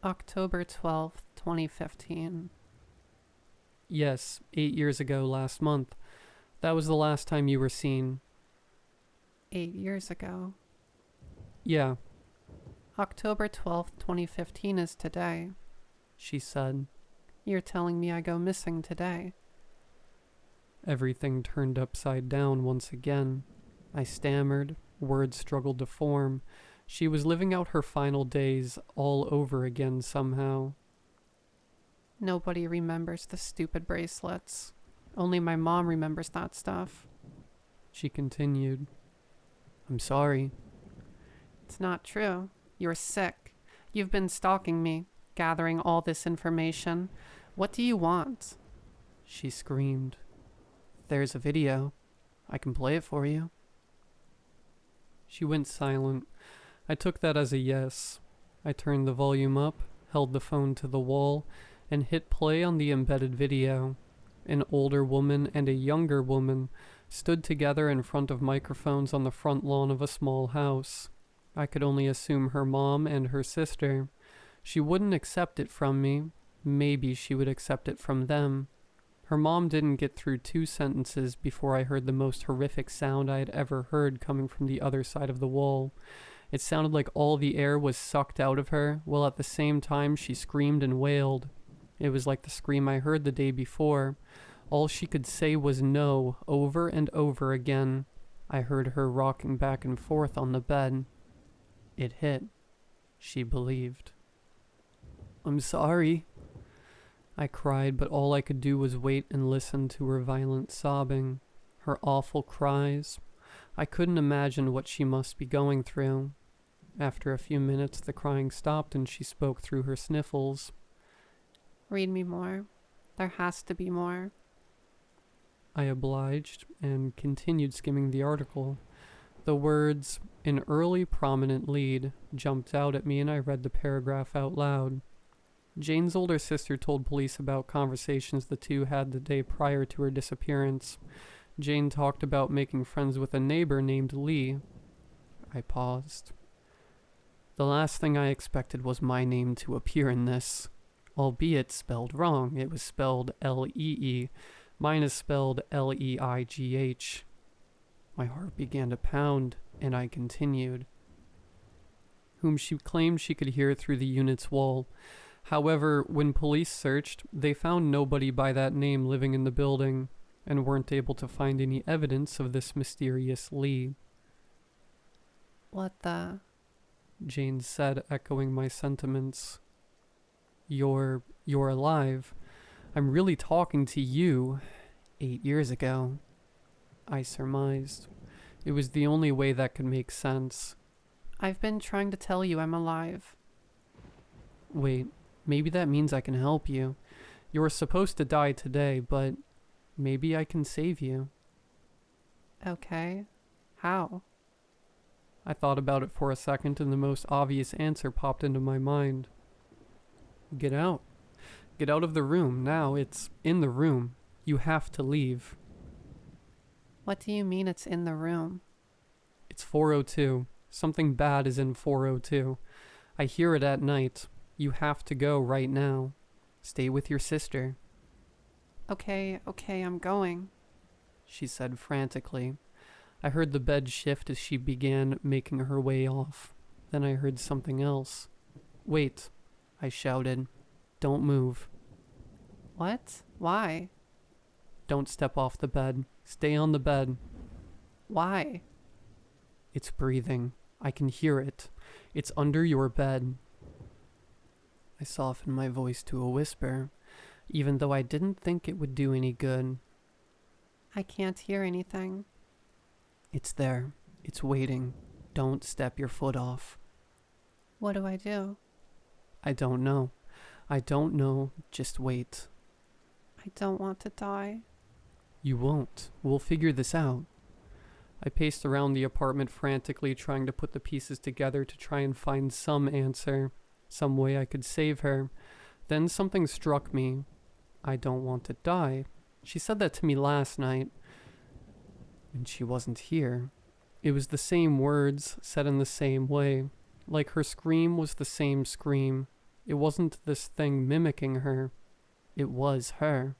October 12th, 2015. Yes, 8 years ago last month. That was the last time you were seen. 8 years ago. Yeah, October 12th, 2015 is today. she said. You're telling me I go missing today. Everything turned upside down once again. I stammered. Words struggled to form. She was living out her final days all over again somehow. Nobody remembers the stupid bracelets. Only my mom remembers that stuff. She continued. I'm sorry. It's not true. You're sick. You've been stalking me, gathering all this information. What do you want? She screamed. There's a video. I can play it for you. She went silent. I took that as a yes. I turned the volume up, held the phone to the wall, and hit play on the embedded video. An older woman and a younger woman stood together in front of microphones on the front lawn of a small house. I could only assume her mom and her sister. She wouldn't accept it from me. Maybe she would accept it from them. Her mom didn't get through 2 sentences before I heard the most horrific sound I had ever heard coming from the other side of the wall. It sounded like all the air was sucked out of her, while at the same time she screamed and wailed. It was like the scream I heard the day before. All she could say was no, over and over again. I heard her rocking back and forth on the bed. It hit. She believed. I'm sorry. I cried, but all I could do was wait and listen to her violent sobbing, her awful cries. I couldn't imagine what she must be going through. After a few minutes, the crying stopped and she spoke through her sniffles. Read me more. There has to be more. I obliged and continued skimming the article. The words, "an early prominent lead," jumped out at me and I read the paragraph out loud. Jane's older sister told police about conversations the two had the day prior to her disappearance. Jane talked about making friends with a neighbor named Lee. I paused. The last thing I expected was my name to appear in this. Albeit spelled wrong, it was spelled Lee. Mine is spelled Leigh. My heart began to pound, and I continued. Whom she claimed she could hear through the unit's wall. However, when police searched, they found nobody by that name living in the building, and weren't able to find any evidence of this mysterious Lee. What the? Jane said, echoing my sentiments. You're alive. I'm really talking to you. 8 years ago. I surmised. It was the only way that could make sense. I've been trying to tell you I'm alive. Wait, maybe that means I can help you. You were supposed to die today, but maybe I can save you. Okay. How? I thought about it for a second and the most obvious answer popped into my mind. Get out. Get out of the room now. It's in the room. You have to leave. What do you mean it's in the room? It's 402. Something bad is in 402. I hear it at night. You have to go right now. Stay with your sister. Okay, I'm going. She said frantically. I heard the bed shift as she began making her way off. Then I heard something else. Wait, I shouted. Don't move. What? Why? Don't step off the bed. Stay on the bed. Why? It's breathing. I can hear it. It's under your bed. I softened my voice to a whisper, even though I didn't think it would do any good. I can't hear anything. It's there. It's waiting. Don't step your foot off. What do I do? I don't know. I don't know. Just wait. I don't want to die. You won't. We'll figure this out. I paced around the apartment frantically, trying to put the pieces together to try and find some answer, some way I could save her. Then something struck me. I don't want to die. She said that to me last night. And she wasn't here. It was the same words, said in the same way. Like her scream was the same scream. It wasn't this thing mimicking her. It was her.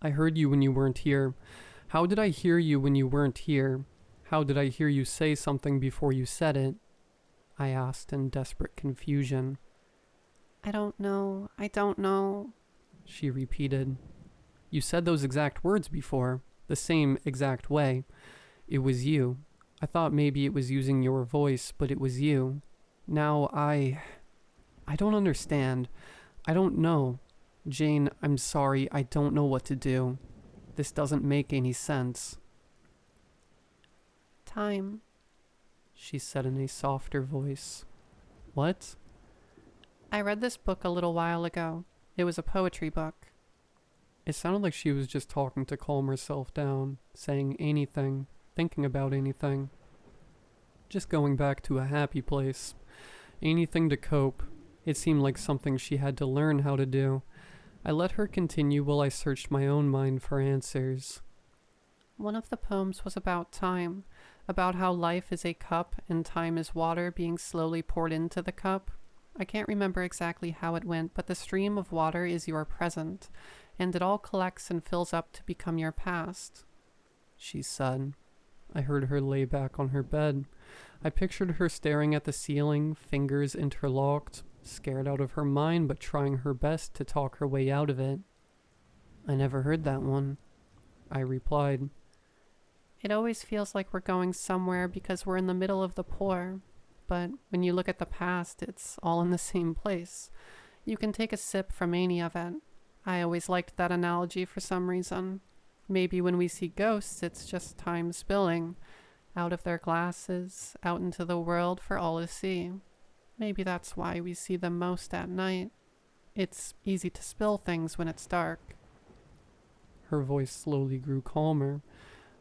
I heard you when you weren't here. How did I hear you when you weren't here? How did I hear you say something before you said it? I asked in desperate confusion. I don't know. She repeated. You said those exact words before, the same exact way. It was you. I thought maybe it was using your voice, but it was you. Now I don't understand. I don't know. Jane, I'm sorry. I don't know what to do. This doesn't make any sense. Time, she said in a softer voice. What? I read this book a little while ago. It was a poetry book. It sounded like she was just talking to calm herself down, saying anything, thinking about anything. Just going back to a happy place. Anything to cope. It seemed like something she had to learn how to do. I let her continue while I searched my own mind for answers. One of the poems was about time, about how life is a cup and time is water being slowly poured into the cup. I can't remember exactly how it went, but the stream of water is your present, and it all collects and fills up to become your past. She said. I heard her lay back on her bed. I pictured her staring at the ceiling, fingers interlocked, scared out of her mind but trying her best to talk her way out of it. I never heard that one, I replied. It always feels like we're going somewhere because we're in the middle of the pour, but when you look at the past, it's all in the same place. You can take a sip from any of it. I always liked that analogy for some reason. Maybe when we see ghosts, it's just time spilling. out of their glasses, out into the world for all to see. Maybe that's why we see them most at night. It's easy to spill things when it's dark. Her voice slowly grew calmer.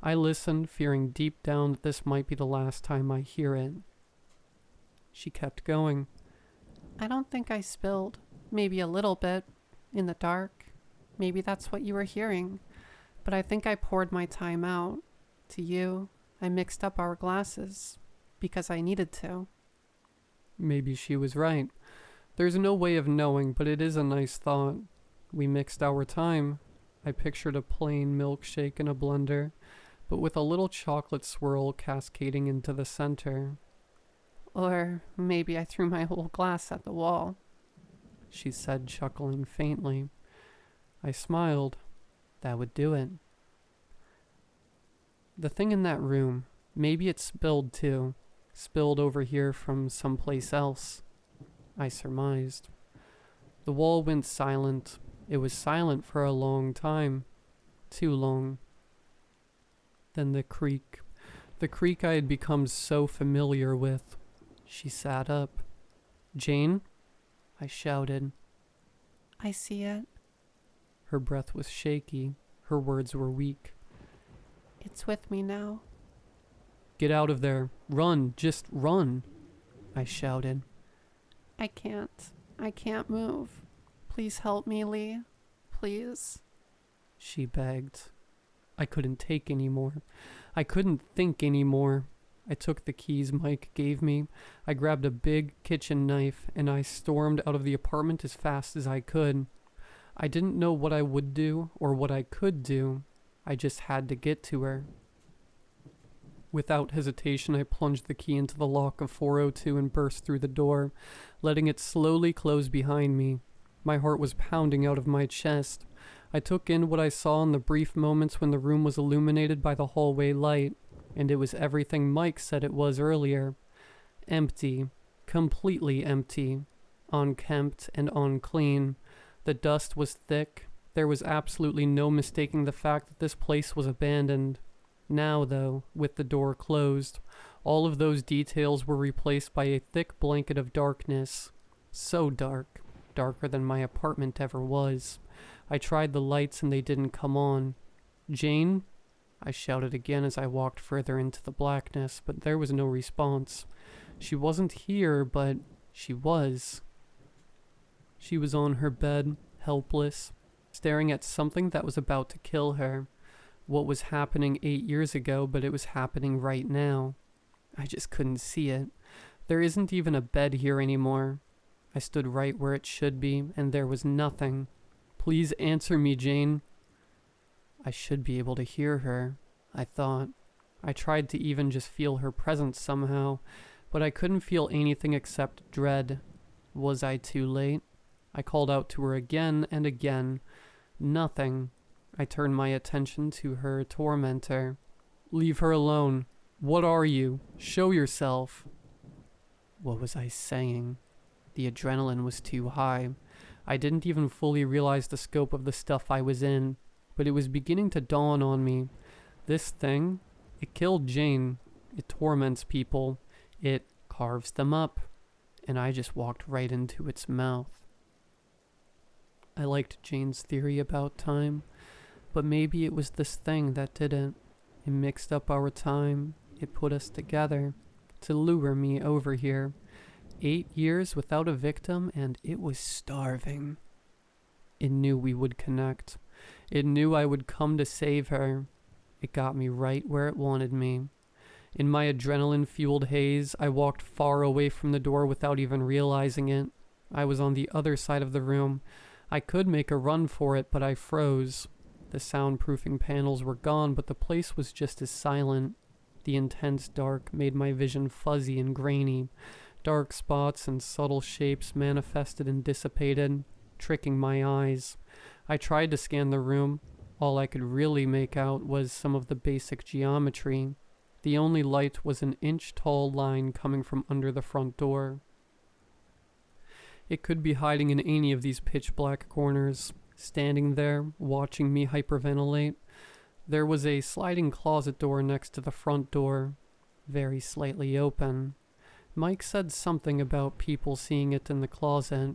I listened, fearing deep down that this might be the last time I hear it. She kept going. I don't think I spilled. Maybe a little bit. In the dark. Maybe that's what you were hearing. But I think I poured my time out. To you, I mixed up our glasses. Because I needed to. Maybe she was right. There's no way of knowing, but it is a nice thought. We mixed our time. I pictured a plain milkshake in a blender, but with a little chocolate swirl cascading into the center. Or maybe I threw my whole glass at the wall. She said, chuckling faintly. I smiled. That would do it. The thing in that room, maybe it spilled too. Spilled over here from someplace else, I surmised. The wall went silent. It was silent for a long time. Too long. Then the creak I had become so familiar with. She sat up. Jane? I shouted. I see it. Her breath was shaky. Her words were weak. It's with me now. Get out of there. Run. Just run. I shouted. I can't move. Please help me, Lee. Please. She begged. I couldn't take any more. I couldn't think anymore. I took the keys Mike gave me. I grabbed a big kitchen knife and I stormed out of the apartment as fast as I could. I didn't know what I would do or what I could do. I just had to get to her. Without hesitation, I plunged the key into the lock of 402 and burst through the door, letting it slowly close behind me. My heart was pounding out of my chest. I took in what I saw in the brief moments when the room was illuminated by the hallway light, and it was everything Mike said it was earlier. Empty. Completely empty. Unkempt and unclean. The dust was thick. There was absolutely no mistaking the fact that this place was abandoned. Now, though, with the door closed, all of those details were replaced by a thick blanket of darkness. So dark. Darker than my apartment ever was. I tried the lights and they didn't come on. Jane? I shouted again as I walked further into the blackness, but there was no response. She wasn't here, but she was. She was on her bed, helpless, staring at something that was about to kill her. What was happening 8 years ago, but it was happening right now. I just couldn't see it. There isn't even a bed here anymore. I stood right where it should be, and there was nothing. Please answer me, Jane. I should be able to hear her, I thought. I tried to even just feel her presence somehow, but I couldn't feel anything except dread. Was I too late? I called out to her again and again. Nothing. I turned my attention to her tormentor. Leave her alone. What are you? Show yourself. What was I saying? The adrenaline was too high. I didn't even fully realize the scope of the stuff I was in, but it was beginning to dawn on me. This thing, it killed Jane. It torments people. It carves them up. And I just walked right into its mouth. I liked Jane's theory about time. But maybe it was this thing that did it. It mixed up our time. It put us together to lure me over here. 8 years without a victim, and it was starving. It knew we would connect. It knew I would come to save her. It got me right where it wanted me. In my adrenaline-fueled haze, I walked far away from the door without even realizing it. I was on the other side of the room. I could make a run for it, but I froze. The soundproofing panels were gone, but the place was just as silent. The intense dark made my vision fuzzy and grainy. Dark spots and subtle shapes manifested and dissipated, tricking my eyes. I tried to scan the room. All I could really make out was some of the basic geometry. The only light was an inch-tall line coming from under the front door. It could be hiding in any of these pitch-black corners, standing there, watching me hyperventilate. There was a sliding closet door next to the front door. very slightly open. Mike said something about people seeing it in the closet.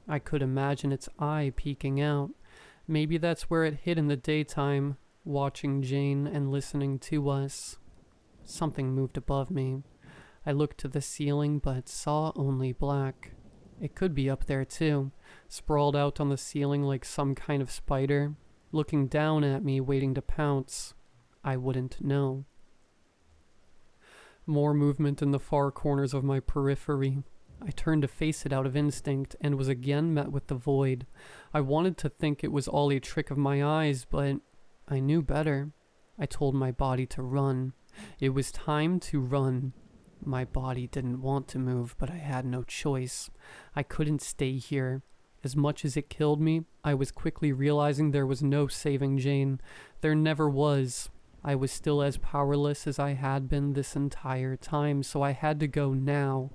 I could imagine its eye peeking out. Maybe that's where it hid in the daytime, watching Jane and listening to us. Something moved above me. I looked to the ceiling but saw only black. It could be up there too, sprawled out on the ceiling like some kind of spider, looking down at me waiting to pounce. I wouldn't know. More movement in the far corners of my periphery. I turned to face it out of instinct and was again met with the void. I wanted to think it was all a trick of my eyes, but I knew better. I told my body to run. It was time to run. My body didn't want to move, but I had no choice. I couldn't stay here. As much as it killed me, I was quickly realizing there was no saving Jane. There never was. I was still as powerless as I had been this entire time, so I had to go now.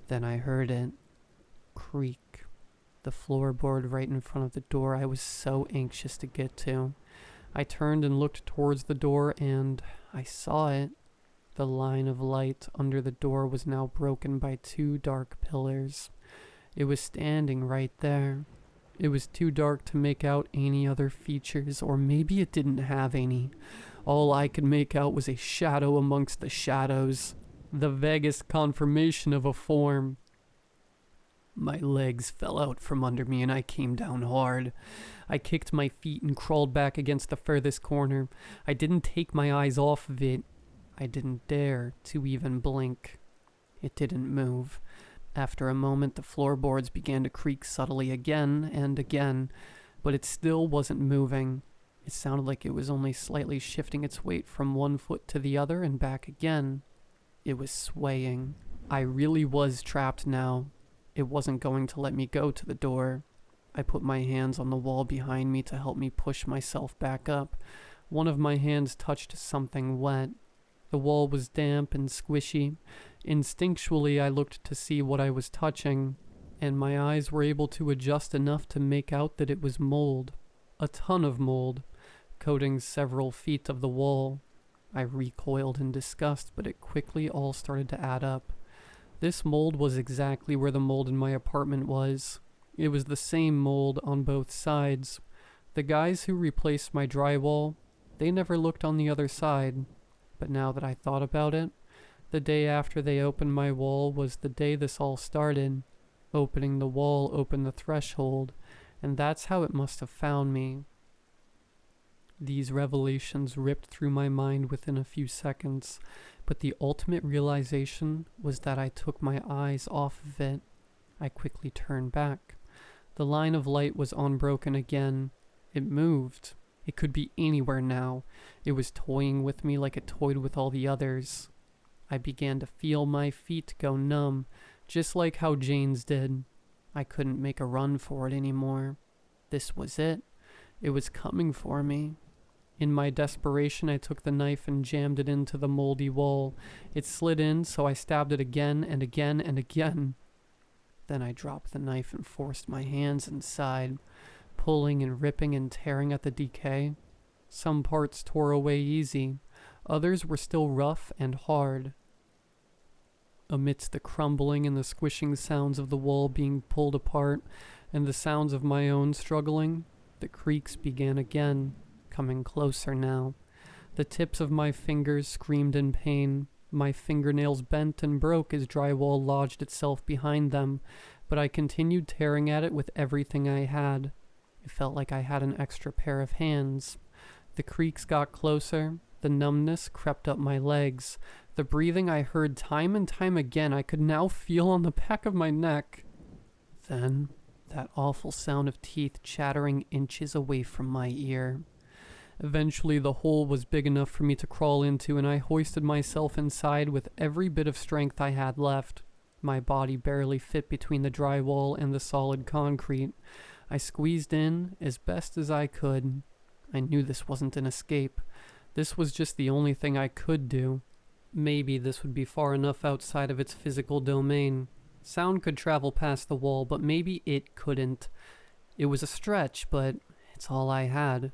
Then I heard it creak. The floorboard right in front of the door I was so anxious to get to. I turned and looked towards the door, and I saw it. The line of light under the door was now broken by two dark pillars. It was standing right there. It was too dark to make out any other features, or maybe it didn't have any. All I could make out was a shadow amongst the shadows, the vaguest confirmation of a form. My legs fell out from under me and I came down hard. I kicked my feet and crawled back against the furthest corner. I didn't take my eyes off of it. I didn't dare to even blink. It didn't move. After a moment, the floorboards began to creak subtly again and again, but it still wasn't moving. It sounded like it was only slightly shifting its weight from one foot to the other and back again. It was swaying. I really was trapped now. It wasn't going to let me go to the door. I put my hands on the wall behind me to help me push myself back up. One of my hands touched something wet. The wall was damp and squishy. Instinctually, I looked to see what I was touching, and my eyes were able to adjust enough to make out that it was mold. A ton of mold, coating several feet of the wall. I recoiled in disgust, but it quickly all started to add up. This mold was exactly where the mold in my apartment was. It was the same mold on both sides. The guys who replaced my drywall, they never looked on the other side. But now that I thought about it, the day after they opened my wall was the day this all started. Opening the wall opened the threshold, and that's how it must have found me. These revelations ripped through my mind within a few seconds, but the ultimate realization was that I took my eyes off of it. I quickly turned back. The line of light was unbroken again. It moved. It could be anywhere now. It was toying with me like it toyed with all the others. I began to feel my feet go numb, just like how Jane's did. I couldn't make a run for it anymore. This was it. It was coming for me. In my desperation, I took the knife and jammed it into the moldy wall. It slid in, so I stabbed it again and again and again. Then I dropped the knife and forced my hands inside, pulling and ripping and tearing at the decay. Some parts tore away easy. Others were still rough and hard. Amidst the crumbling and the squishing sounds of the wall being pulled apart and the sounds of my own struggling, the creaks began again, coming closer now. The tips of my fingers screamed in pain. My fingernails bent and broke as drywall lodged itself behind them, but I continued tearing at it with everything I had. It felt like I had an extra pair of hands. The creaks got closer. The numbness crept up my legs. The breathing I heard time and time again I could now feel on the back of my neck. Then, that awful sound of teeth chattering inches away from my ear. Eventually, the hole was big enough for me to crawl into, and I hoisted myself inside with every bit of strength I had left. My body barely fit between the drywall and the solid concrete. I squeezed in as best as I could. I knew this wasn't an escape. This was just the only thing I could do. Maybe this would be far enough outside of its physical domain. Sound could travel past the wall, but maybe it couldn't. It was a stretch, but it's all I had.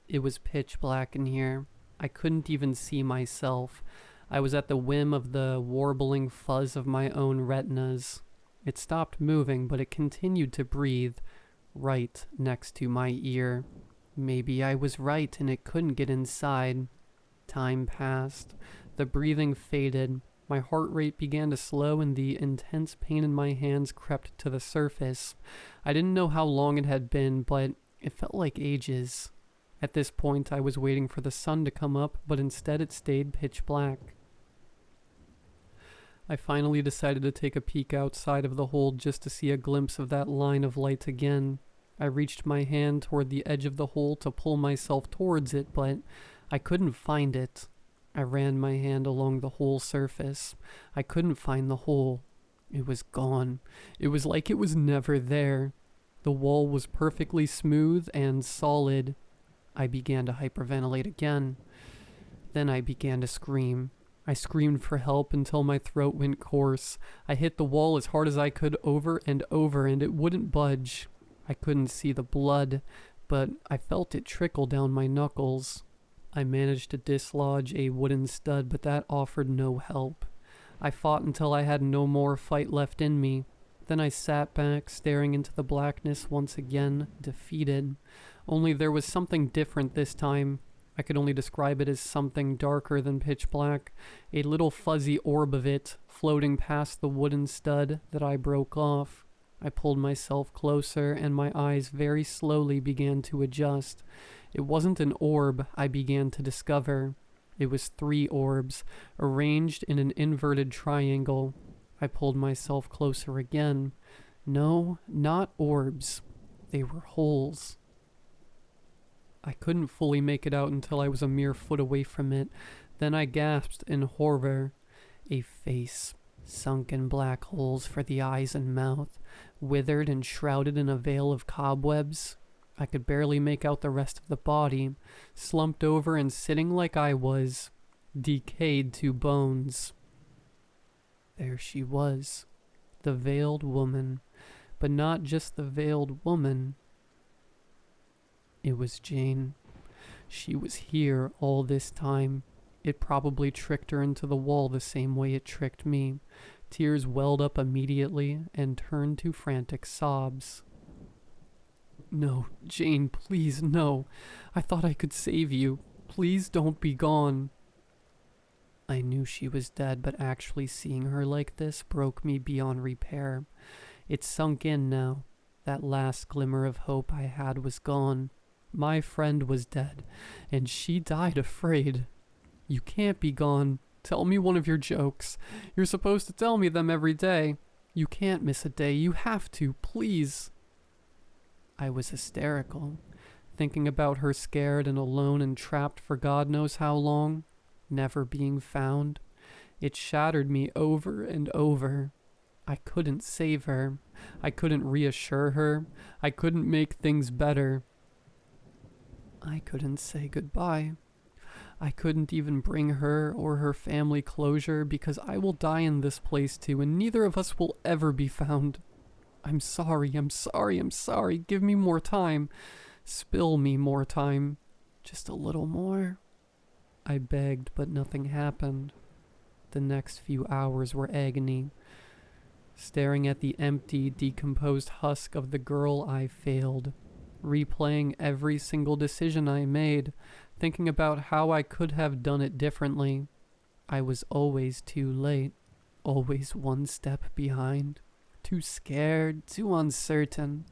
It was pitch black in here. I couldn't even see myself. I was at the whim of the warbling fuzz of my own retinas. It stopped moving, but it continued to breathe right next to my ear. Maybe I was right and it couldn't get inside. Time passed. The breathing faded. My heart rate began to slow and the intense pain in my hands crept to the surface. I didn't know how long it had been, but it felt like ages. At this point, I was waiting for the sun to come up, but instead it stayed pitch black. I finally decided to take a peek outside of the hole just to see a glimpse of that line of light again. I reached my hand toward the edge of the hole to pull myself towards it, but I couldn't find it. I ran my hand along the whole surface. I couldn't find the hole. It was gone. It was like it was never there. The wall was perfectly smooth and solid. I began to hyperventilate again. Then I began to scream. I screamed for help until my throat went coarse. I hit the wall as hard as I could over and it wouldn't budge. I couldn't see the blood, but I felt it trickle down my knuckles. I managed to dislodge a wooden stud, but that offered no help. I fought until I had no more fight left in me. Then I sat back, staring into the blackness once again, defeated. Only there was something different this time. I could only describe it as something darker than pitch black, a little fuzzy orb of it, floating past the wooden stud that I broke off. I pulled myself closer, and my eyes very slowly began to adjust. It wasn't an orb I began to discover. It was 3 orbs, arranged in an inverted triangle. I pulled myself closer again. No, not orbs. They were holes. I couldn't fully make it out until I was a mere foot away from it. Then I gasped in horror. A face, sunken black holes for the eyes and mouth, withered and shrouded in a veil of cobwebs. I could barely make out the rest of the body, slumped over and sitting like I was, decayed to bones. There she was, the veiled woman, but not just the veiled woman. It was Jane. She was here all this time. It probably tricked her into the wall the same way it tricked me. Tears welled up immediately and turned to frantic sobs. No, Jane, please, no. I thought I could save you. Please don't be gone. I knew she was dead, but actually seeing her like this broke me beyond repair. It sunk in now. That last glimmer of hope I had was gone. My friend was dead, and she died afraid. You can't be gone. Tell me one of your jokes. You're supposed to tell me them every day. You can't miss a day. You have to, please. I was hysterical, thinking about her scared and alone and trapped for God knows how long, never being found. It shattered me over and over. I couldn't save her. I couldn't reassure her. I couldn't make things better. I couldn't say goodbye. I couldn't even bring her or her family closure because I will die in this place too, and neither of us will ever be found. I'm sorry. Give me more time. Spill me more time. Just a little more. I begged, but nothing happened. The next few hours were agony. Staring at the empty, decomposed husk of the girl, I failed. Replaying every single decision I made, thinking about how I could have done it differently. I was always too late, always one step behind. Too scared, too uncertain.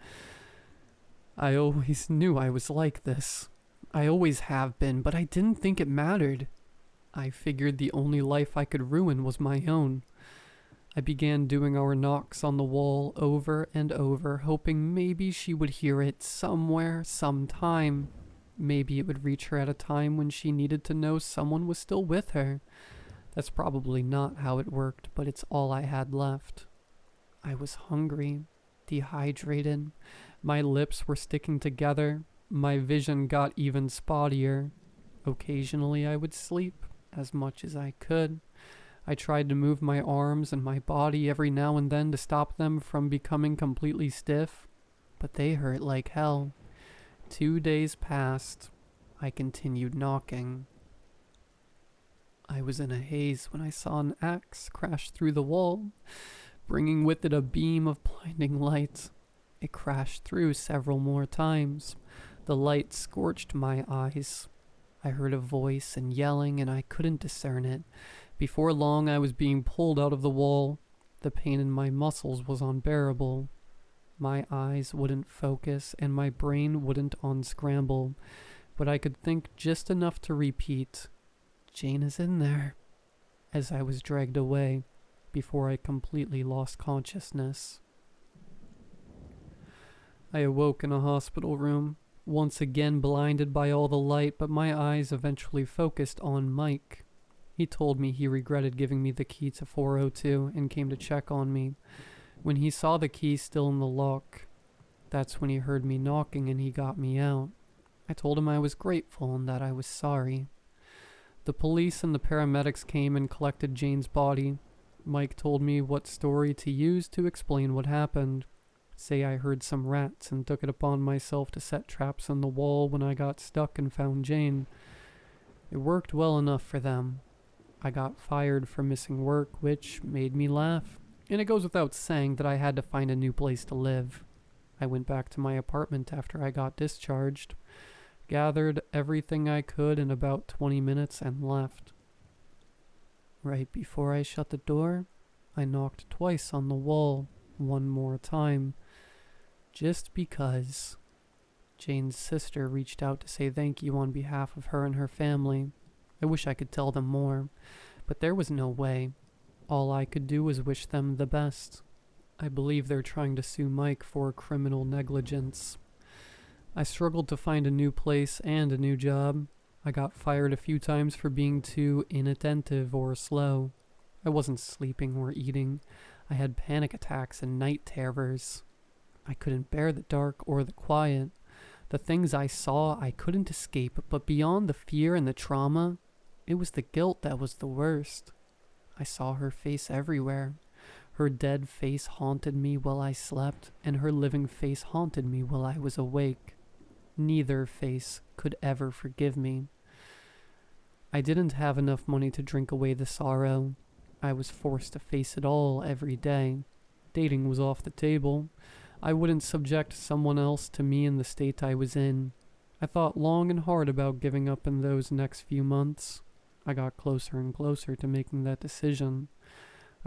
I always knew I was like this. I always have been, but I didn't think it mattered. I figured the only life I could ruin was my own. I began doing our knocks on the wall over and over, hoping maybe she would hear it somewhere, sometime. Maybe it would reach her at a time when she needed to know someone was still with her. That's probably not how it worked, but it's all I had left. I was hungry, dehydrated. My lips were sticking together. My vision got even spottier. Occasionally I would sleep, as much as I could. I tried to move my arms and my body every now and then to stop them from becoming completely stiff, but they hurt like hell. 2 days passed. I continued knocking. I was in a haze when I saw an axe crash through the wall, bringing with it a beam of blinding light. It crashed through several more times. The light scorched my eyes. I heard a voice and yelling, and I couldn't discern it. Before long, I was being pulled out of the wall. The pain in my muscles was unbearable. My eyes wouldn't focus, and my brain wouldn't unscramble, but I could think just enough to repeat, "Jane is in there," as I was dragged away, before I completely lost consciousness. I awoke in a hospital room, once again blinded by all the light, but my eyes eventually focused on Mike. He told me he regretted giving me the key to 402 and came to check on me. When he saw the key still in the lock, that's when he heard me knocking and he got me out. I told him I was grateful and that I was sorry. The police and the paramedics came and collected Jane's body. Mike told me what story to use to explain what happened. Say I heard some rats and took it upon myself to set traps on the wall when I got stuck and found Jane. It worked well enough for them. I got fired for missing work, which made me laugh. And it goes without saying that I had to find a new place to live. I went back to my apartment after I got discharged, gathered everything I could in about 20 minutes and left. Right before I shut the door, I knocked twice on the wall, one more time, just because. Jane's sister reached out to say thank you on behalf of her and her family. I wish I could tell them more, but there was no way. All I could do was wish them the best. I believe they're trying to sue Mike for criminal negligence. I struggled to find a new place and a new job. I got fired a few times for being too inattentive or slow. I wasn't sleeping or eating. I had panic attacks and night terrors. I couldn't bear the dark or the quiet. The things I saw I couldn't escape, but beyond the fear and the trauma, it was the guilt that was the worst. I saw her face everywhere. Her dead face haunted me while I slept, and her living face haunted me while I was awake. Neither face could ever forgive me. I didn't have enough money to drink away the sorrow. I was forced to face it all every day. Dating was off the table. I wouldn't subject someone else to me in the state I was in. I thought long and hard about giving up in those next few months. I got closer and closer to making that decision.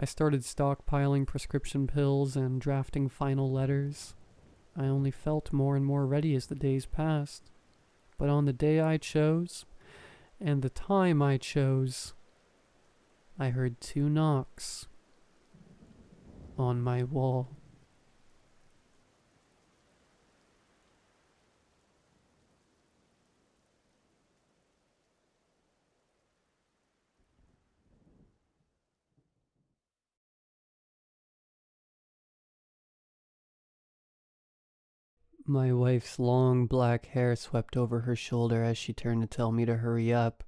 I started stockpiling prescription pills and drafting final letters. I only felt more and more ready as the days passed. But on the day I chose, and the time I chose, I heard 2 knocks on my wall. My wife's long black hair swept over her shoulder as she turned to tell me to hurry up.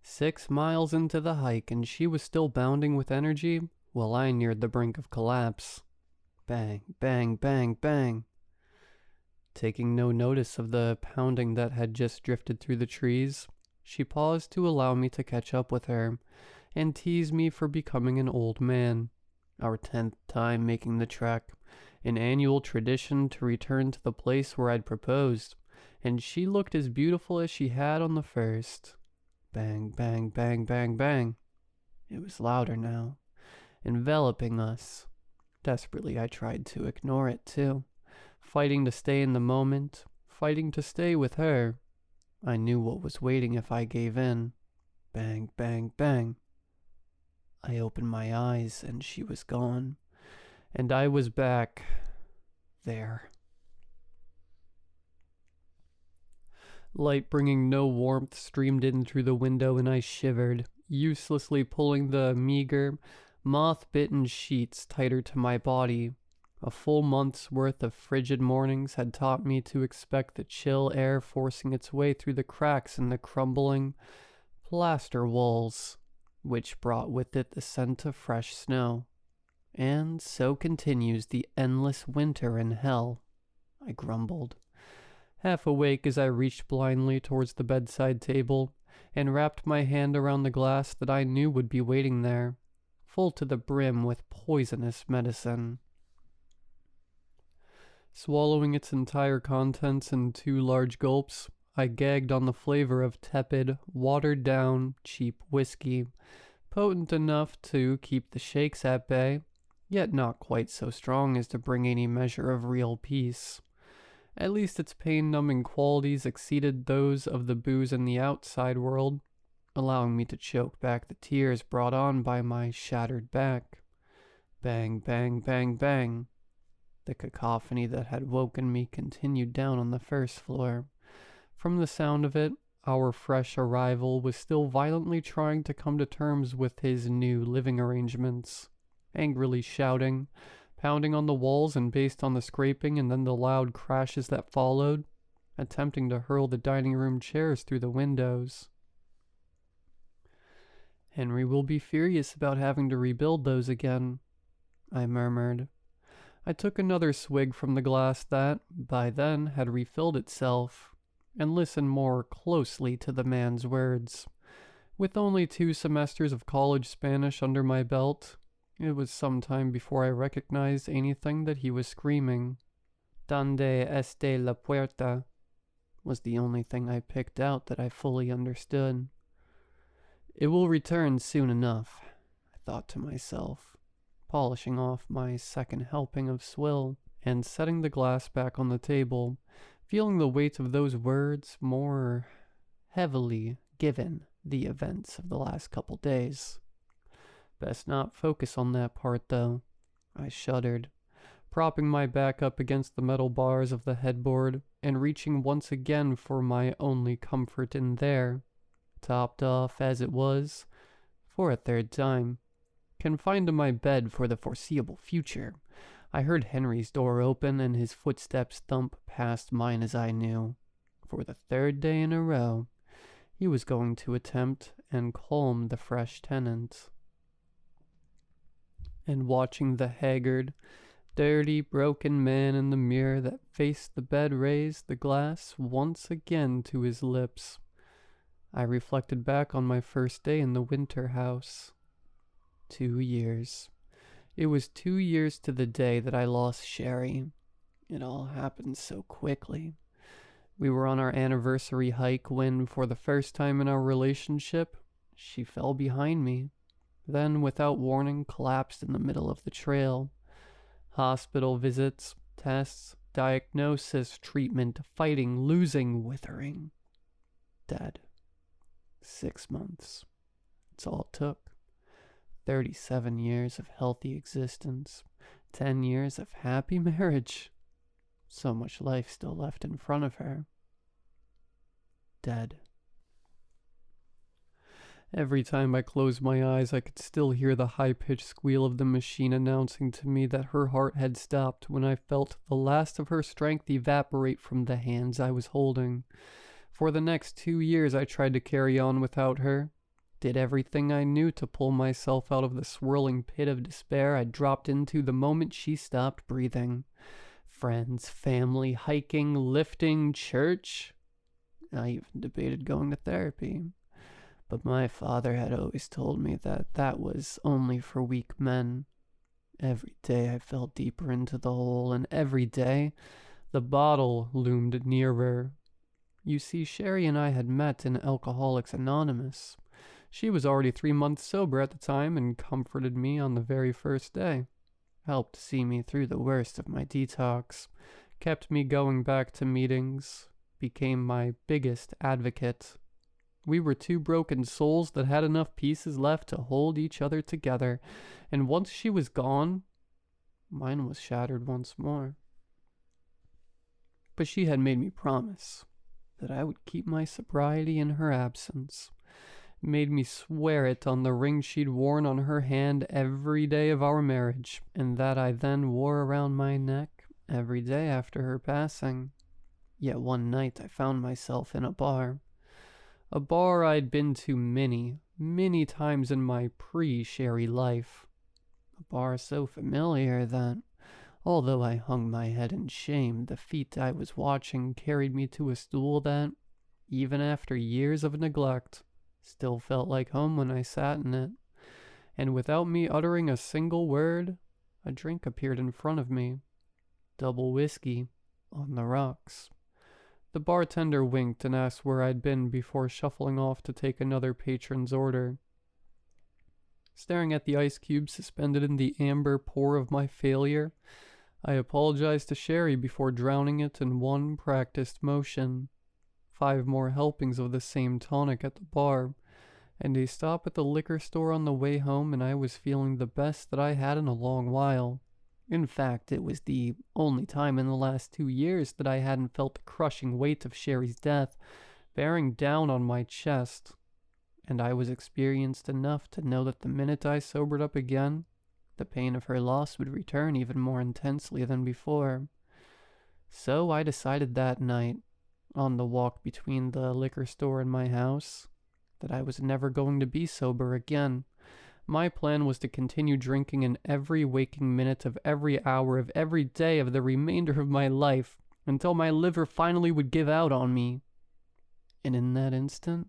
6 miles into the hike and she was still bounding with energy while I neared the brink of collapse. Bang, bang, bang, bang. Taking no notice of the pounding that had just drifted through the trees, she paused to allow me to catch up with her and tease me for becoming an old man. Our 10th time making the trek. An annual tradition to return to the place where I'd proposed, and she looked as beautiful as she had on the first. Bang, bang, bang, bang, bang. It was louder now, enveloping us. Desperately I tried to ignore it too, fighting to stay in the moment, fighting to stay with her. I knew what was waiting if I gave in. Bang, bang, bang. I opened my eyes and she was gone. And I was back there. Light bringing no warmth streamed in through the window and I shivered, uselessly pulling the meager, moth-bitten sheets tighter to my body. A full month's worth of frigid mornings had taught me to expect the chill air forcing its way through the cracks in the crumbling plaster walls, which brought with it the scent of fresh snow. And so continues the endless winter in hell, I grumbled, half awake as I reached blindly towards the bedside table. and wrapped my hand around the glass that I knew would be waiting there, full to the brim with poisonous medicine. Swallowing its entire contents in 2 large gulps, I gagged on the flavor of tepid, watered-down, cheap whiskey, potent enough to keep the shakes at bay, yet not quite so strong as to bring any measure of real peace. At least its pain-numbing qualities exceeded those of the booze in the outside world, allowing me to choke back the tears brought on by my shattered back. Bang, bang, bang, bang. The cacophony that had woken me continued down on the first floor. From the sound of it, our fresh arrival was still violently trying to come to terms with his new living arrangements, angrily shouting, pounding on the walls and based on the scraping and then the loud crashes that followed, attempting to hurl the dining room chairs through the windows. "Henry will be furious about having to rebuild those again," I murmured. I took another swig from the glass that, by then, had refilled itself, and listened more closely to the man's words. With only 2 semesters of college Spanish under my belt, it was some time before I recognized anything that he was screaming. "Donde esté la puerta?" was the only thing I picked out that I fully understood. It will return soon enough, I thought to myself, polishing off my second helping of swill and setting the glass back on the table, feeling the weight of those words more heavily given the events of the last couple days. Best not focus on that part, though. I shuddered, propping my back up against the metal bars of the headboard and reaching once again for my only comfort in there, topped off as it was, for a 3rd time. Confined to my bed for the foreseeable future, I heard Henry's door open and his footsteps thump past mine as I knew, for the 3rd day in a row, he was going to attempt and calm the fresh tenant. And watching the haggard, dirty, broken man in the mirror that faced the bed raise the glass once again to his lips, I reflected back on my first day in the winter house. 2 years. It was 2 years to the day that I lost Sherry. It all happened so quickly. We were on our anniversary hike when, for the first time in our relationship, she fell behind me, then, without warning, collapsed in the middle of the trail. Hospital visits, tests, diagnosis, treatment, fighting, losing, withering. Dead. 6 months. It's all it took. 37 years of healthy existence. 10 years of happy marriage. So much life still left in front of her. Dead. Every time I closed my eyes, I could still hear the high-pitched squeal of the machine announcing to me that her heart had stopped when I felt the last of her strength evaporate from the hands I was holding. For the next 2 years, I tried to carry on without her. Did everything I knew to pull myself out of the swirling pit of despair I dropped into the moment she stopped breathing. Friends, family, hiking, lifting, church. I even debated going to therapy. But my father had always told me that that was only for weak men. Every day I fell deeper into the hole, and every day the bottle loomed nearer. You see, Sherry and I had met in Alcoholics Anonymous. She was already 3 months sober at the time and comforted me on the very first day. Helped see me through the worst of my detox. Kept me going back to meetings. Became my biggest advocate. We were 2 broken souls that had enough pieces left to hold each other together, and once she was gone, mine was shattered once more. But she had made me promise that I would keep my sobriety in her absence. Made me swear it on the ring she'd worn on her hand every day of our marriage, and that I then wore around my neck every day after her passing. Yet one night I found myself in a bar. A bar I'd been to many, many times in my pre-Sherry life. A bar so familiar that, although I hung my head in shame, the feet I was watching carried me to a stool that, even after years of neglect, Still felt like home when I sat in it, and without me uttering a single word, a drink appeared in front of me. Double whiskey, on the rocks. The bartender winked and asked where I'd been before shuffling off to take another patron's order. Staring at the ice cube suspended in the amber pour of my failure, I apologized to Sherry before drowning it in one practiced motion. 5 more helpings of the same tonic at the bar, and a stop at the liquor store on the way home, and I was feeling the best that I had in a long while. In fact, it was the only time in the last 2 years that I hadn't felt the crushing weight of Sherry's death bearing down on my chest, and I was experienced enough to know that the minute I sobered up again, the pain of her loss would return even more intensely than before. So I decided that night, on the walk between the liquor store and my house, that I was never going to be sober again. My plan was to continue drinking in every waking minute of every hour of every day of the remainder of my life until my liver finally would give out on me. And in that instant,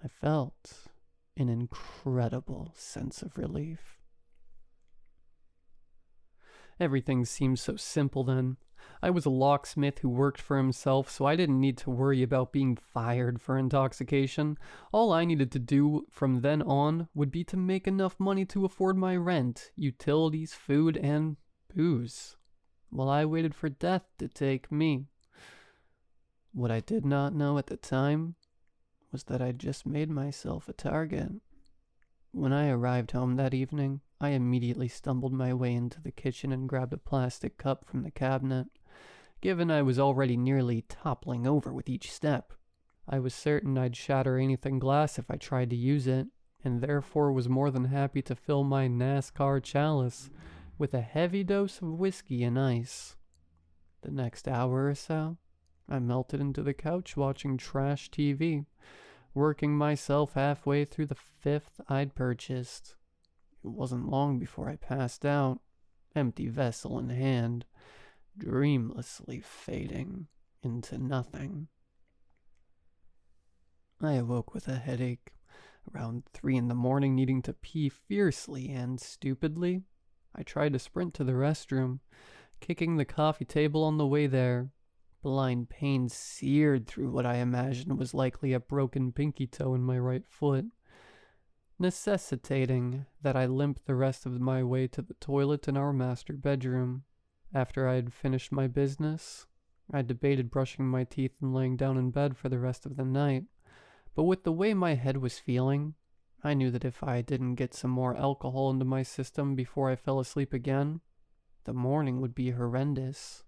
I felt an incredible sense of relief. Everything seemed so simple then. I was a locksmith who worked for himself, so I didn't need to worry about being fired for intoxication. All I needed to do from then on would be to make enough money to afford my rent, utilities, food, and booze, while I waited for death to take me. What I did not know at the time was that I'd just made myself a target. When I arrived home that evening, I immediately stumbled my way into the kitchen and grabbed a plastic cup from the cabinet. Given I was already nearly toppling over with each step, I was certain I'd shatter anything glass if I tried to use it, and therefore was more than happy to fill my NASCAR chalice with a heavy dose of whiskey and ice. The next hour or so, I melted into the couch watching trash TV, working myself halfway through the 5th I'd purchased. It wasn't long before I passed out, empty vessel in hand, dreamlessly fading into nothing. I awoke with a headache, around 3 in the morning, needing to pee fiercely, and stupidly, I tried to sprint to the restroom, kicking the coffee table on the way there. Blind pain seared through what I imagined was likely a broken pinky toe in my right foot, necessitating that I limp the rest of my way to the toilet in our master bedroom. After I had finished my business, I debated brushing my teeth and laying down in bed for the rest of the night, but with the way my head was feeling, I knew that if I didn't get some more alcohol into my system before I fell asleep again, the morning would be horrendous.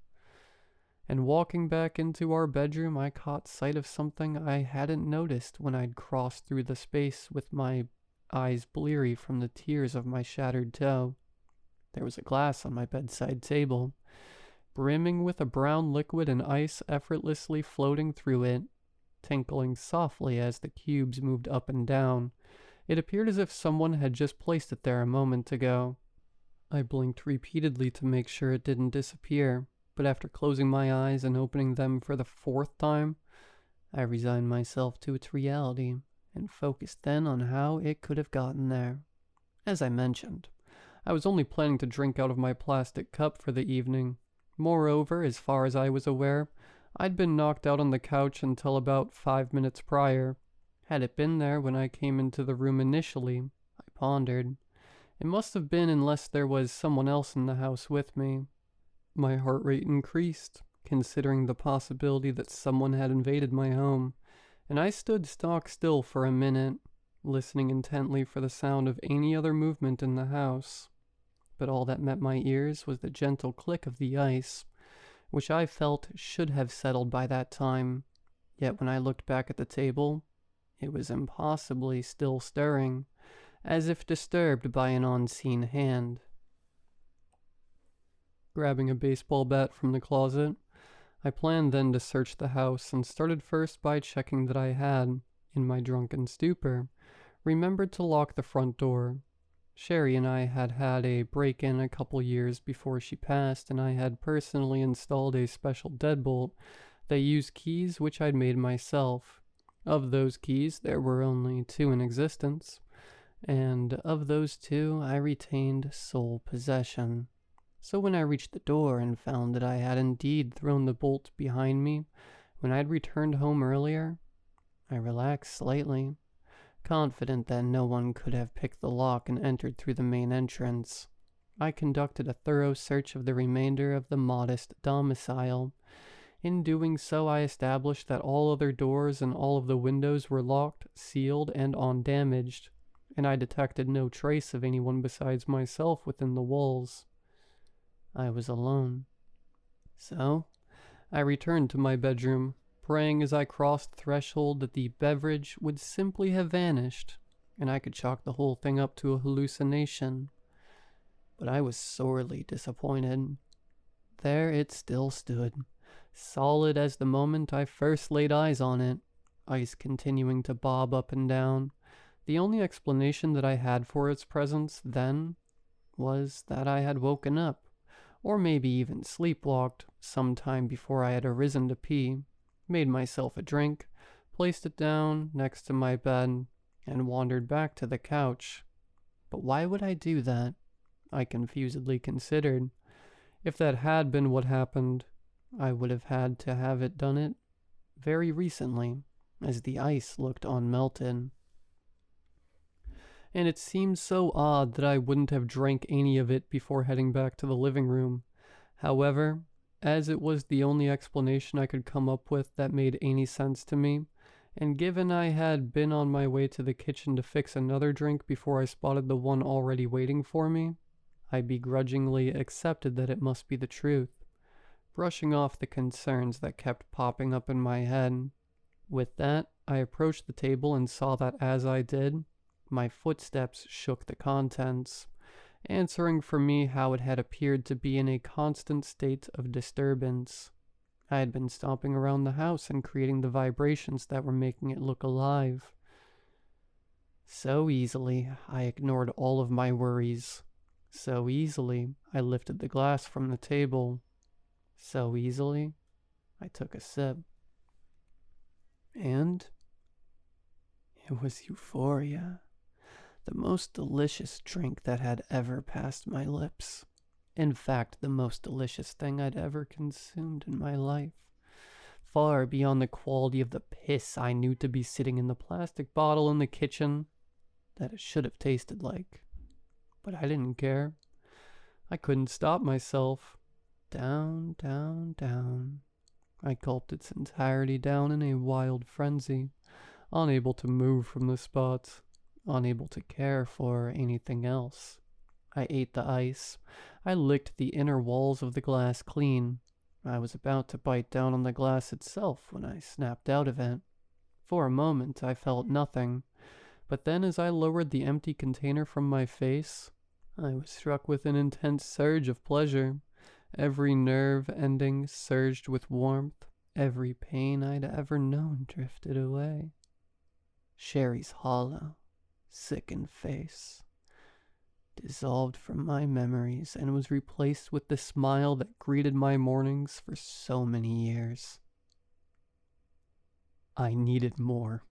And walking back into our bedroom, I caught sight of something I hadn't noticed when I'd crossed through the space with my eyes bleary from the tears of my shattered toe. There was a glass on my bedside table, brimming with a brown liquid and ice effortlessly floating through it, tinkling softly as the cubes moved up and down. It appeared as if someone had just placed it there a moment ago. I blinked repeatedly to make sure it didn't disappear, but after closing my eyes and opening them for the 4th time, I resigned myself to its reality and focused then on how it could have gotten there. As I mentioned, I was only planning to drink out of my plastic cup for the evening. Moreover, as far as I was aware, I'd been knocked out on the couch until about 5 minutes prior. Had it been there when I came into the room initially? I pondered. It must have been, unless there was someone else in the house with me. My heart rate increased, considering the possibility that someone had invaded my home, and I stood stock still for a minute, listening intently for the sound of any other movement in the house. But all that met my ears was the gentle click of the ice, which I felt should have settled by that time. Yet when I looked back at the table, it was impossibly still stirring, as if disturbed by an unseen hand. Grabbing a baseball bat from the closet, I planned then to search the house and started first by checking that I had, in my drunken stupor, remembered to lock the front door. Sherry and I had had a break-in a couple years before she passed, and I had personally installed a special deadbolt that used keys which I'd made myself. Of those keys, there were only 2 in existence, and of those 2, I retained sole possession. So when I reached the door and found that I had indeed thrown the bolt behind me when I had returned home earlier, I relaxed slightly, confident that no one could have picked the lock and entered through the main entrance. I conducted a thorough search of the remainder of the modest domicile. In doing so, I established that all other doors and all of the windows were locked, sealed, and undamaged, and I detected no trace of anyone besides myself within the walls. I was alone. So, I returned to my bedroom, praying as I crossed the threshold that the beverage would simply have vanished, and I could chalk the whole thing up to a hallucination. But I was sorely disappointed. There it still stood, solid as the moment I first laid eyes on it, ice continuing to bob up and down. The only explanation that I had for its presence then was that I had woken up, or maybe even sleepwalked, some time before I had arisen to pee, made myself a drink, placed it down next to my bed, and wandered back to the couch. But why would I do that? I confusedly considered. If that had been what happened, I would have had to have it done it very recently, as the ice looked unmelted. And it seemed so odd that I wouldn't have drank any of it before heading back to the living room. However, as it was the only explanation I could come up with that made any sense to me, and given I had been on my way to the kitchen to fix another drink before I spotted the one already waiting for me, I begrudgingly accepted that it must be the truth, brushing off the concerns that kept popping up in my head. With that, I approached the table and saw that as I did, my footsteps shook the contents, answering for me how it had appeared to be in a constant state of disturbance. I had been stomping around the house and creating the vibrations that were making it look alive. So easily, I ignored all of my worries. So easily, I lifted the glass from the table. So easily, I took a sip. And it was euphoria. The most delicious drink that had ever passed my lips. In fact, the most delicious thing I'd ever consumed in my life. Far beyond the quality of the piss I knew to be sitting in the plastic bottle in the kitchen that it should have tasted like. But I didn't care. I couldn't stop myself. Down, down, down. I gulped its entirety down in a wild frenzy, unable to move from the spot, unable to care for anything else. I ate the ice. I licked the inner walls of the glass clean. I was about to bite down on the glass itself when I snapped out of it. For a moment I felt nothing, but then as I lowered the empty container from my face, I was struck with an intense surge of pleasure. Every nerve ending surged with warmth. Every pain I'd ever known drifted away. Sherry's hollow, sickened face dissolved from my memories and was replaced with the smile that greeted my mornings for so many years. I needed more.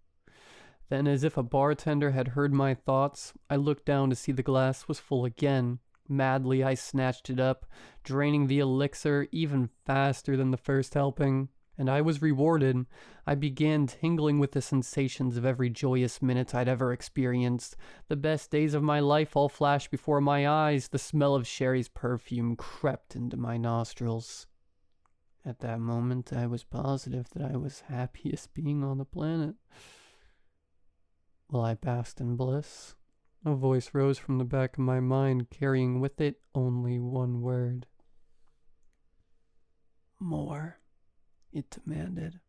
Then, as if a bartender had heard my thoughts, I looked down to see the glass was full again. Madly, I snatched it up, draining the elixir even faster than the first helping. And I was rewarded. I began tingling with the sensations of every joyous minute I'd ever experienced. The best days of my life all flashed before my eyes. The smell of Sherry's perfume crept into my nostrils. At that moment, I was positive that I was happiest being on the planet. While I basked in bliss, a voice rose from the back of my mind, carrying with it only one word. More, it demanded.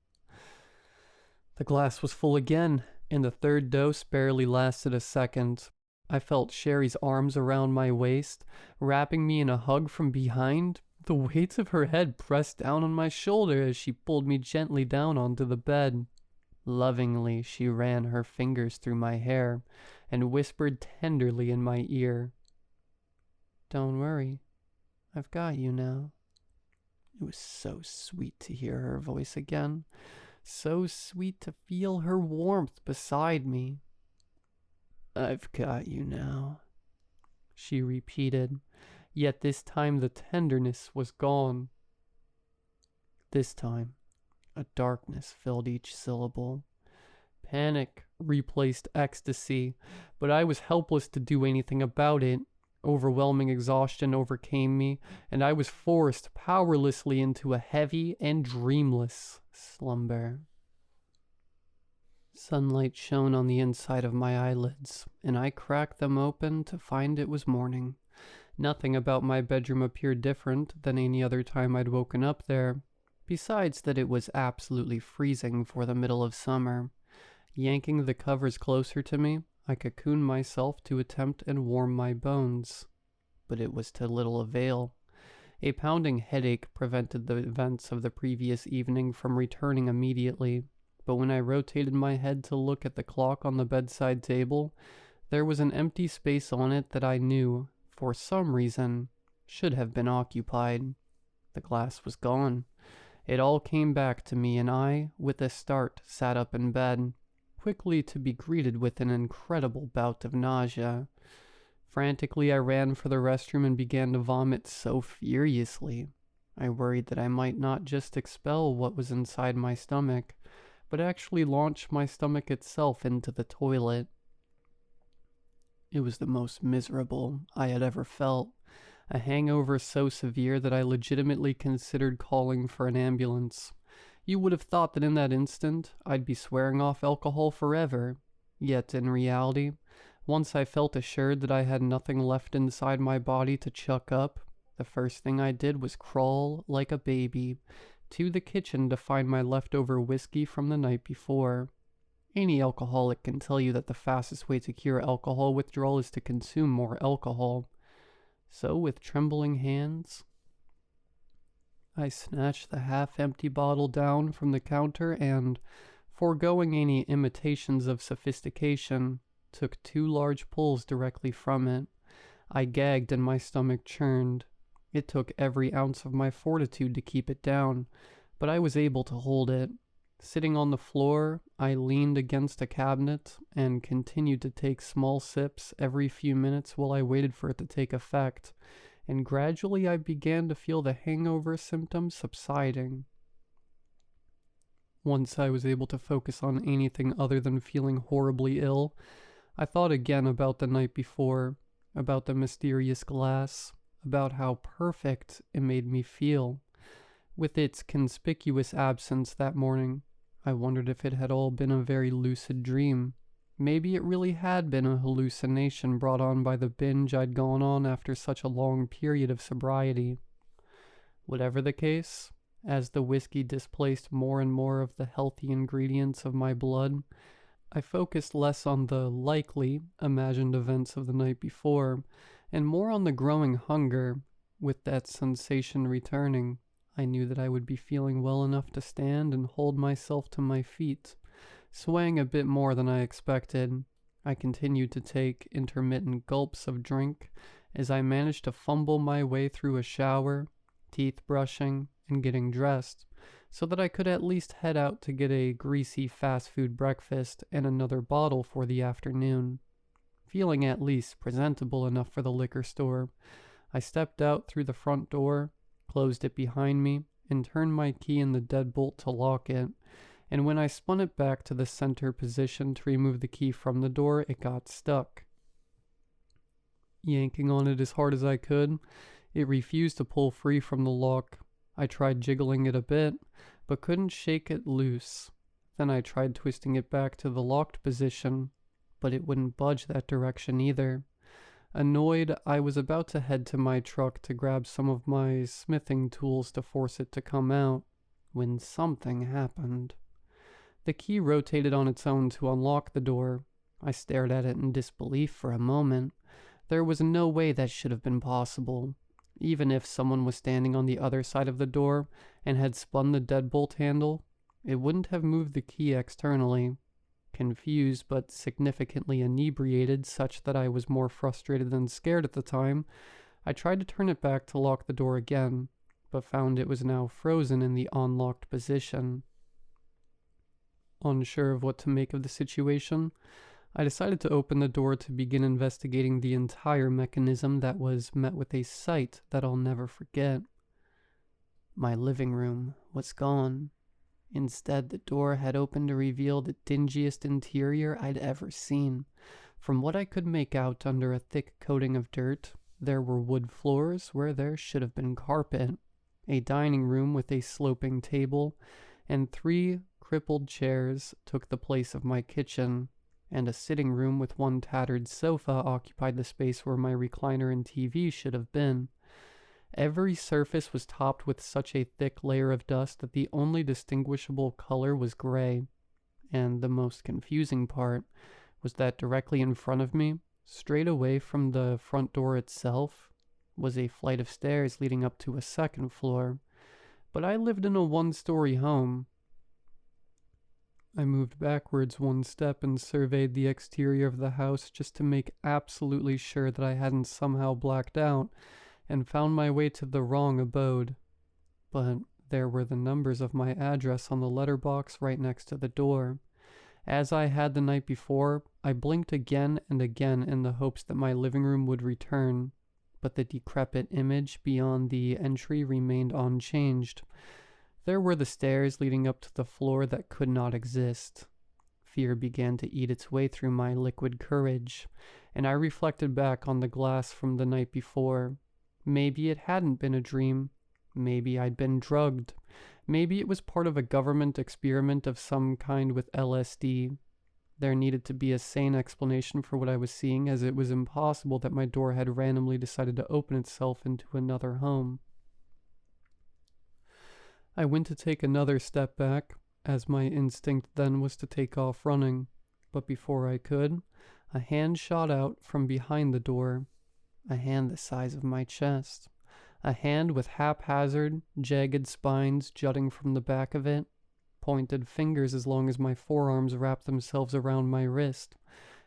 The glass was full again, and the third dose barely lasted a second. I felt Sherry's arms around my waist, wrapping me in a hug from behind. The weight of her head pressed down on my shoulder as she pulled me gently down onto the bed. Lovingly, she ran her fingers through my hair and whispered tenderly in my ear, "Don't worry, I've got you now." It was so sweet to hear her voice again, So sweet to feel her warmth beside me. "I've got you now," she repeated, yet this time the tenderness was gone. This time, a darkness filled each syllable. Panic replaced ecstasy, but I was helpless to do anything about it. Overwhelming exhaustion overcame me, and I was forced powerlessly into a heavy and dreamless slumber. Sunlight shone on the inside of my eyelids, and I cracked them open to find it was morning. Nothing about my bedroom appeared different than any other time I'd woken up there, besides that it was absolutely freezing for the middle of summer. Yanking the covers closer to me, I cocooned myself to attempt and warm my bones. But it was to little avail. A pounding headache prevented the events of the previous evening from returning immediately, but when I rotated my head to look at the clock on the bedside table, there was an empty space on it that I knew, for some reason, should have been occupied. The glass was gone. It all came back to me, and I, with a start, sat up in bed, quickly to be greeted with an incredible bout of nausea. Frantically, I ran for the restroom and began to vomit so furiously. I worried that I might not just expel what was inside my stomach, but actually launch my stomach itself into the toilet. It was the most miserable I had ever felt, a hangover so severe that I legitimately considered calling for an ambulance. You would have thought that in that instant, I'd be swearing off alcohol forever. Yet in reality, once I felt assured that I had nothing left inside my body to chuck up, the first thing I did was crawl like a baby to the kitchen to find my leftover whiskey from the night before. Any alcoholic can tell you that the fastest way to cure alcohol withdrawal is to consume more alcohol. So with trembling hands, I snatched the half-empty bottle down from the counter and, foregoing any imitations of sophistication, took 2 large pulls directly from it. I gagged and my stomach churned. It took every ounce of my fortitude to keep it down, but I was able to hold it. Sitting on the floor, I leaned against a cabinet and continued to take small sips every few minutes while I waited for it to take effect, and gradually I began to feel the hangover symptoms subsiding. Once I was able to focus on anything other than feeling horribly ill, I thought again about the night before, about the mysterious glass, about how perfect it made me feel. With its conspicuous absence that morning, I wondered if it had all been a very lucid dream. Maybe it really had been a hallucination brought on by the binge I'd gone on after such a long period of sobriety. Whatever the case, as the whiskey displaced more and more of the healthy ingredients of my blood, I focused less on the likely imagined events of the night before, and more on the growing hunger. With that sensation returning, I knew that I would be feeling well enough to stand and hold myself to my feet. Swaying a bit more than I expected, I continued to take intermittent gulps of drink as I managed to fumble my way through a shower, teeth brushing, and getting dressed, so that I could at least head out to get a greasy fast food breakfast and another bottle for the afternoon. Feeling at least presentable enough for the liquor store, I stepped out through the front door, closed it behind me, and turned my key in the deadbolt to lock it, and when I spun it back to the center position to remove the key from the door, it got stuck. Yanking on it as hard as I could, it refused to pull free from the lock. I tried jiggling it a bit, but couldn't shake it loose. Then I tried twisting it back to the locked position, but it wouldn't budge that direction either. Annoyed, I was about to head to my truck to grab some of my smithing tools to force it to come out, when something happened. The key rotated on its own to unlock the door. I stared at it in disbelief for a moment. There was no way that should have been possible. Even if someone was standing on the other side of the door and had spun the deadbolt handle, it wouldn't have moved the key externally. Confused but significantly inebriated such that I was more frustrated than scared at the time, I tried to turn it back to lock the door again, but found it was now frozen in the unlocked position. unsure of what to make of the situation, I decided to open the door to begin investigating the entire mechanism that was met with a sight that I'll never forget. My living room was gone. Instead, the door had opened to reveal the dingiest interior I'd ever seen. From what I could make out under a thick coating of dirt, there were wood floors where there should have been carpet, a dining room with a sloping table, and 3 crippled chairs took the place of my kitchen, and a sitting room with one tattered sofa occupied the space where my recliner and TV should have been. Every surface was topped with such a thick layer of dust that the only distinguishable color was gray, and the most confusing part was that directly in front of me, straight away from the front door itself, was a flight of stairs leading up to a second floor. But I lived in a 1-story home. I moved backwards 1 step and surveyed the exterior of the house just to make absolutely sure that I hadn't somehow blacked out and found my way to the wrong abode. But there were the numbers of my address on the letterbox right next to the door. As I had the night before, I blinked again and again in the hopes that my living room would return, but the decrepit image beyond the entry remained unchanged. There were the stairs leading up to the floor that could not exist. Fear began to eat its way through my liquid courage, and I reflected back on the glass from the night before. Maybe it hadn't been a dream. Maybe I'd been drugged. Maybe it was part of a government experiment of some kind with LSD. There needed to be a sane explanation for what I was seeing, as it was impossible that my door had randomly decided to open itself into another home. I went to take another step back, as my instinct then was to take off running, but before I could, a hand shot out from behind the door, a hand the size of my chest, a hand with haphazard, jagged spines jutting from the back of it, pointed fingers as long as my forearms wrapped themselves around my wrist,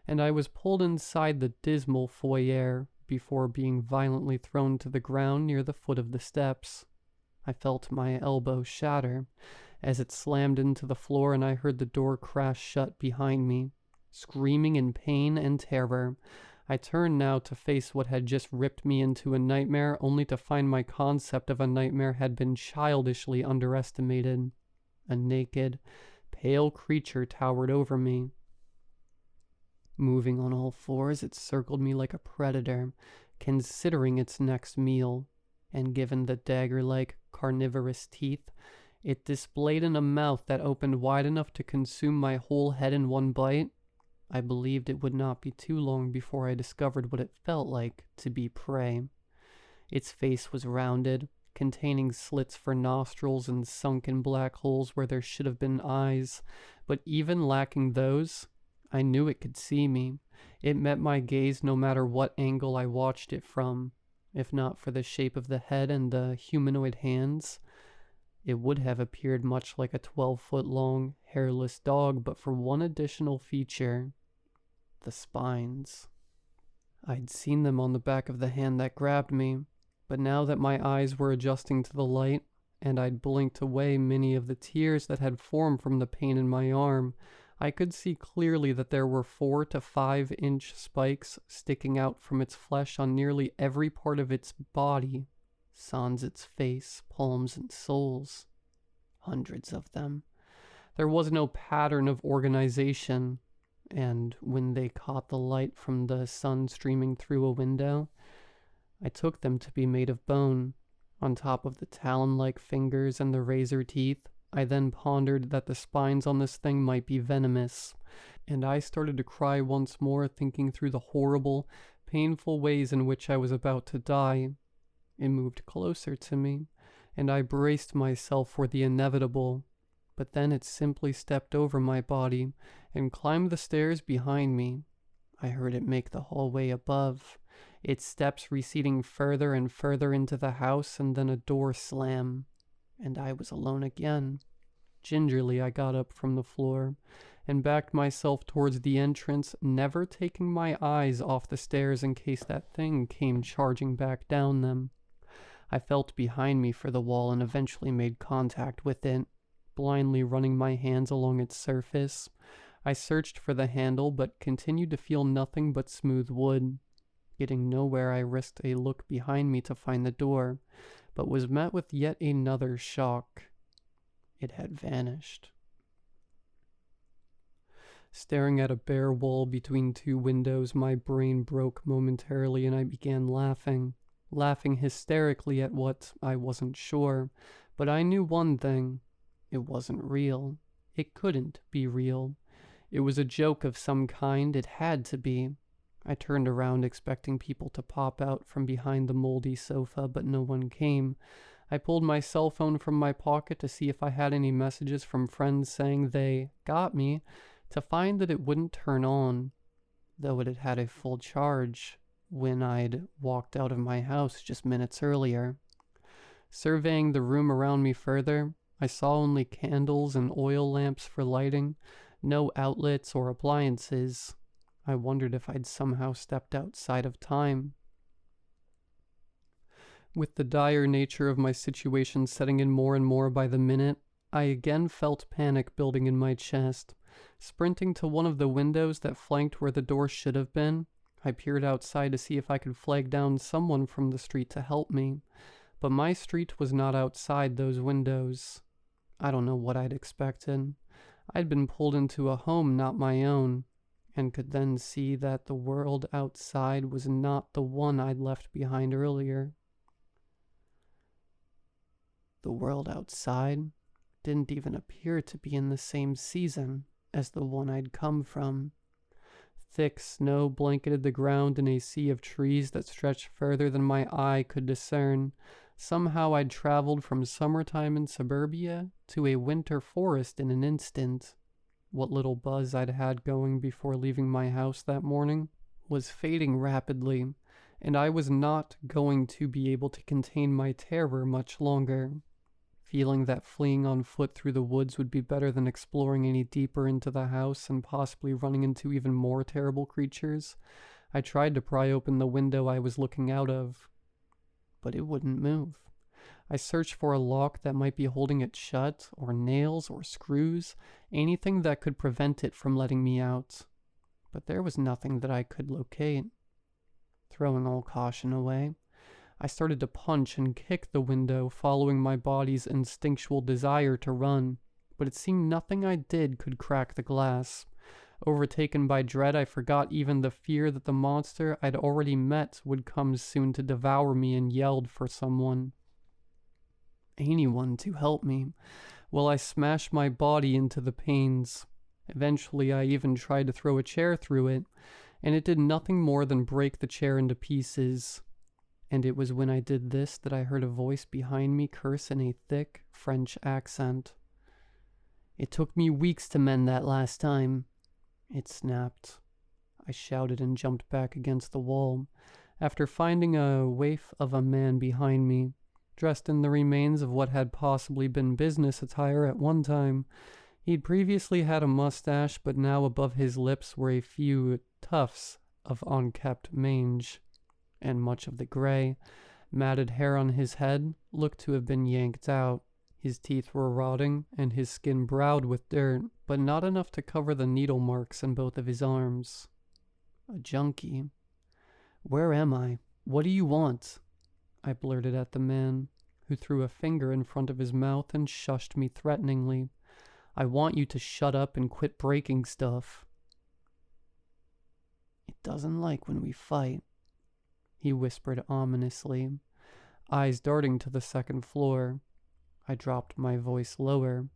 and I was pulled inside the dismal foyer before being violently thrown to the ground near the foot of the steps. I felt my elbow shatter as it slammed into the floor, and I heard the door crash shut behind me. Screaming in pain and terror, I turned now to face what had just ripped me into a nightmare, only to find my concept of a nightmare had been childishly underestimated. A naked, pale creature towered over me. Moving on all fours, it circled me like a predator, considering its next meal, and given the dagger-like carnivorous teeth, it displayed in a mouth that opened wide enough to consume my whole head in one bite. I believed it would not be too long before I discovered what it felt like to be prey. Its face was rounded, containing slits for nostrils and sunken black holes where there should have been eyes, but even lacking those, I knew it could see me. It met my gaze no matter what angle I watched it from. If not for the shape of the head and the humanoid hands, it would have appeared much like a 12-foot-long, hairless dog, but for one additional feature: the spines. I'd seen them on the back of the hand that grabbed me, but now that my eyes were adjusting to the light, and I'd blinked away many of the tears that had formed from the pain in my arm, I could see clearly that there were 4 to 5 inch spikes sticking out from its flesh on nearly every part of its body, sans its face, palms, and soles. Hundreds of them. There was no pattern of organization, and when they caught the light from the sun streaming through a window, I took them to be made of bone. On top of the talon-like fingers and the razor teeth, I then pondered that the spines on this thing might be venomous, and I started to cry once more, thinking through the horrible, painful ways in which I was about to die. It moved closer to me, and I braced myself for the inevitable, but then it simply stepped over my body and climbed the stairs behind me. I heard it make the hallway above, its steps receding further and further into the house, and then a door slam. And I was alone again. Gingerly, I got up from the floor and backed myself towards the entrance, never taking my eyes off the stairs in case that thing came charging back down them. I felt behind me for the wall and eventually made contact with it. blindly running my hands along its surface. I searched for the handle, but continued to feel nothing but smooth wood. Getting nowhere, I risked a look behind me to find the door, but was met with yet another shock. It had vanished. Staring at a bare wall between two windows, my brain broke momentarily and I began laughing hysterically at what I wasn't sure. But I knew one thing. It wasn't real. It couldn't be real. It was a joke of some kind. It had to be. I turned around expecting people to pop out from behind the moldy sofa, but no one came. I pulled my cell phone from my pocket to see if I had any messages from friends saying they got me, to find that it wouldn't turn on, though it had had a full charge when I'd walked out of my house just minutes earlier. Surveying the room around me further, I saw only candles and oil lamps for lighting, no outlets or appliances. I wondered if I'd somehow stepped outside of time. With the dire nature of my situation setting in more and more by the minute, I again felt panic building in my chest. Sprinting to one of the windows that flanked where the door should have been, I peered outside to see if I could flag down someone from the street to help me. But my street was not outside those windows. I don't know what I'd expected. I'd been pulled into a home not my own, and could then see that the world outside was not the one I'd left behind earlier. The world outside didn't even appear to be in the same season as the one I'd come from. Thick snow blanketed the ground in a sea of trees that stretched further than my eye could discern. Somehow I'd traveled from summertime in suburbia to a winter forest in an instant. What little buzz I'd had going before leaving my house that morning was fading rapidly, and I was not going to be able to contain my terror much longer. Feeling that fleeing on foot through the woods would be better than exploring any deeper into the house and possibly running into even more terrible creatures, I tried to pry open the window I was looking out of. But it wouldn't move. I searched for a lock that might be holding it shut, or nails, or screws, anything that could prevent it from letting me out. But there was nothing that I could locate. Throwing all caution away, I started to punch and kick the window, following my body's instinctual desire to run, but it seemed nothing I did could crack the glass. Overtaken by dread, I forgot even the fear that the monster I'd already met would come soon to devour me, and yelled for someone. Anyone to help me, while I smashed my body into the panes. Eventually, I even tried to throw a chair through it, and it did nothing more than break the chair into pieces. And it was when I did this that I heard a voice behind me curse in a thick French accent. "It took me weeks to mend that last time," it snapped. I shouted and jumped back against the wall, after finding a waif of a man behind me, dressed in the remains of what had possibly been business attire at one time. He'd previously had a mustache, but now above his lips were a few tufts of unkempt mange, and much of the gray, matted hair on his head looked to have been yanked out. His teeth were rotting, and his skin browed with dirt, but not enough to cover the needle marks in both of his arms. A junkie. "Where am I? What do you want?" I blurted at the man, who threw a finger in front of his mouth and shushed me threateningly. "I want you to shut up and quit breaking stuff." "It doesn't like when we fight," he whispered ominously, eyes darting to the second floor. I dropped my voice lower.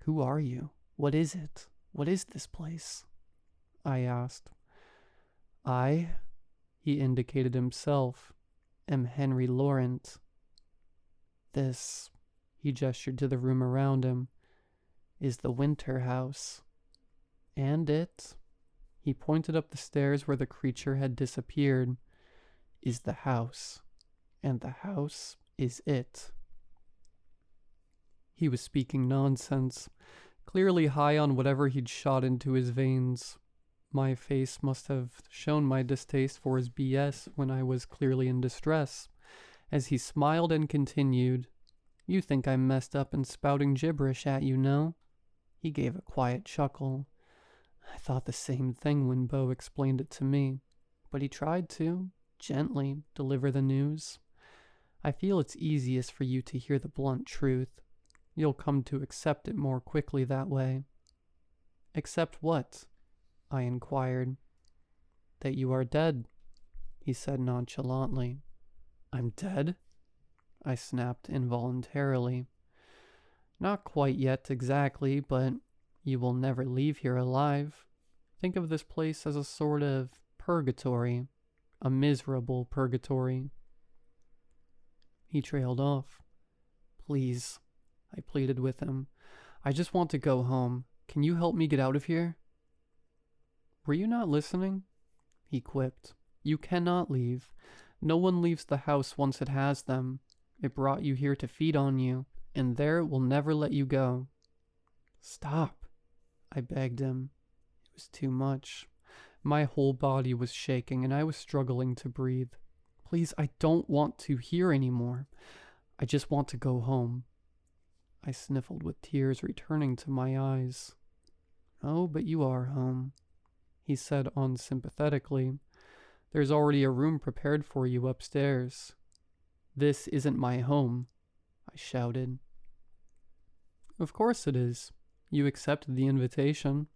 "Who are you? What is it? What is this place?" I asked. He indicated himself, "am Henry Laurent. This," he gestured to the room around him, "is the Winter House. And it," he pointed up the stairs where the creature had disappeared, "is the house. And the house is it." He was speaking nonsense, clearly high on whatever he'd shot into his veins. My face must have shown my distaste for his BS when I was clearly in distress, as he smiled and continued, You think I'm messed up and spouting gibberish at you, no? He gave a quiet chuckle. I thought the same thing when Bo explained it to me, but he tried to, gently, deliver the news. I feel it's easiest for you to hear the blunt truth. You'll come to accept it more quickly that way. Accept what? I inquired. That you are dead, he said nonchalantly. I'm dead? I snapped involuntarily. Not quite yet exactly, but you will never leave here alive. Think of this place as a sort of purgatory, a miserable purgatory. He trailed off. Please, I pleaded with him. I just want to go home. Can you help me get out of here? Were you not listening? He quipped. You cannot leave. No one leaves the house once it has them. It brought you here to feed on you, and there it will never let you go. Stop, I begged him. It was too much. My whole body was shaking, and I was struggling to breathe. Please, I don't want to hear anymore. I just want to go home. I sniffled with tears returning to my eyes. Oh, but you are home, he said unsympathetically. There's already a room prepared for you upstairs. This isn't my home, I shouted. Of course it is. You accepted the invitation.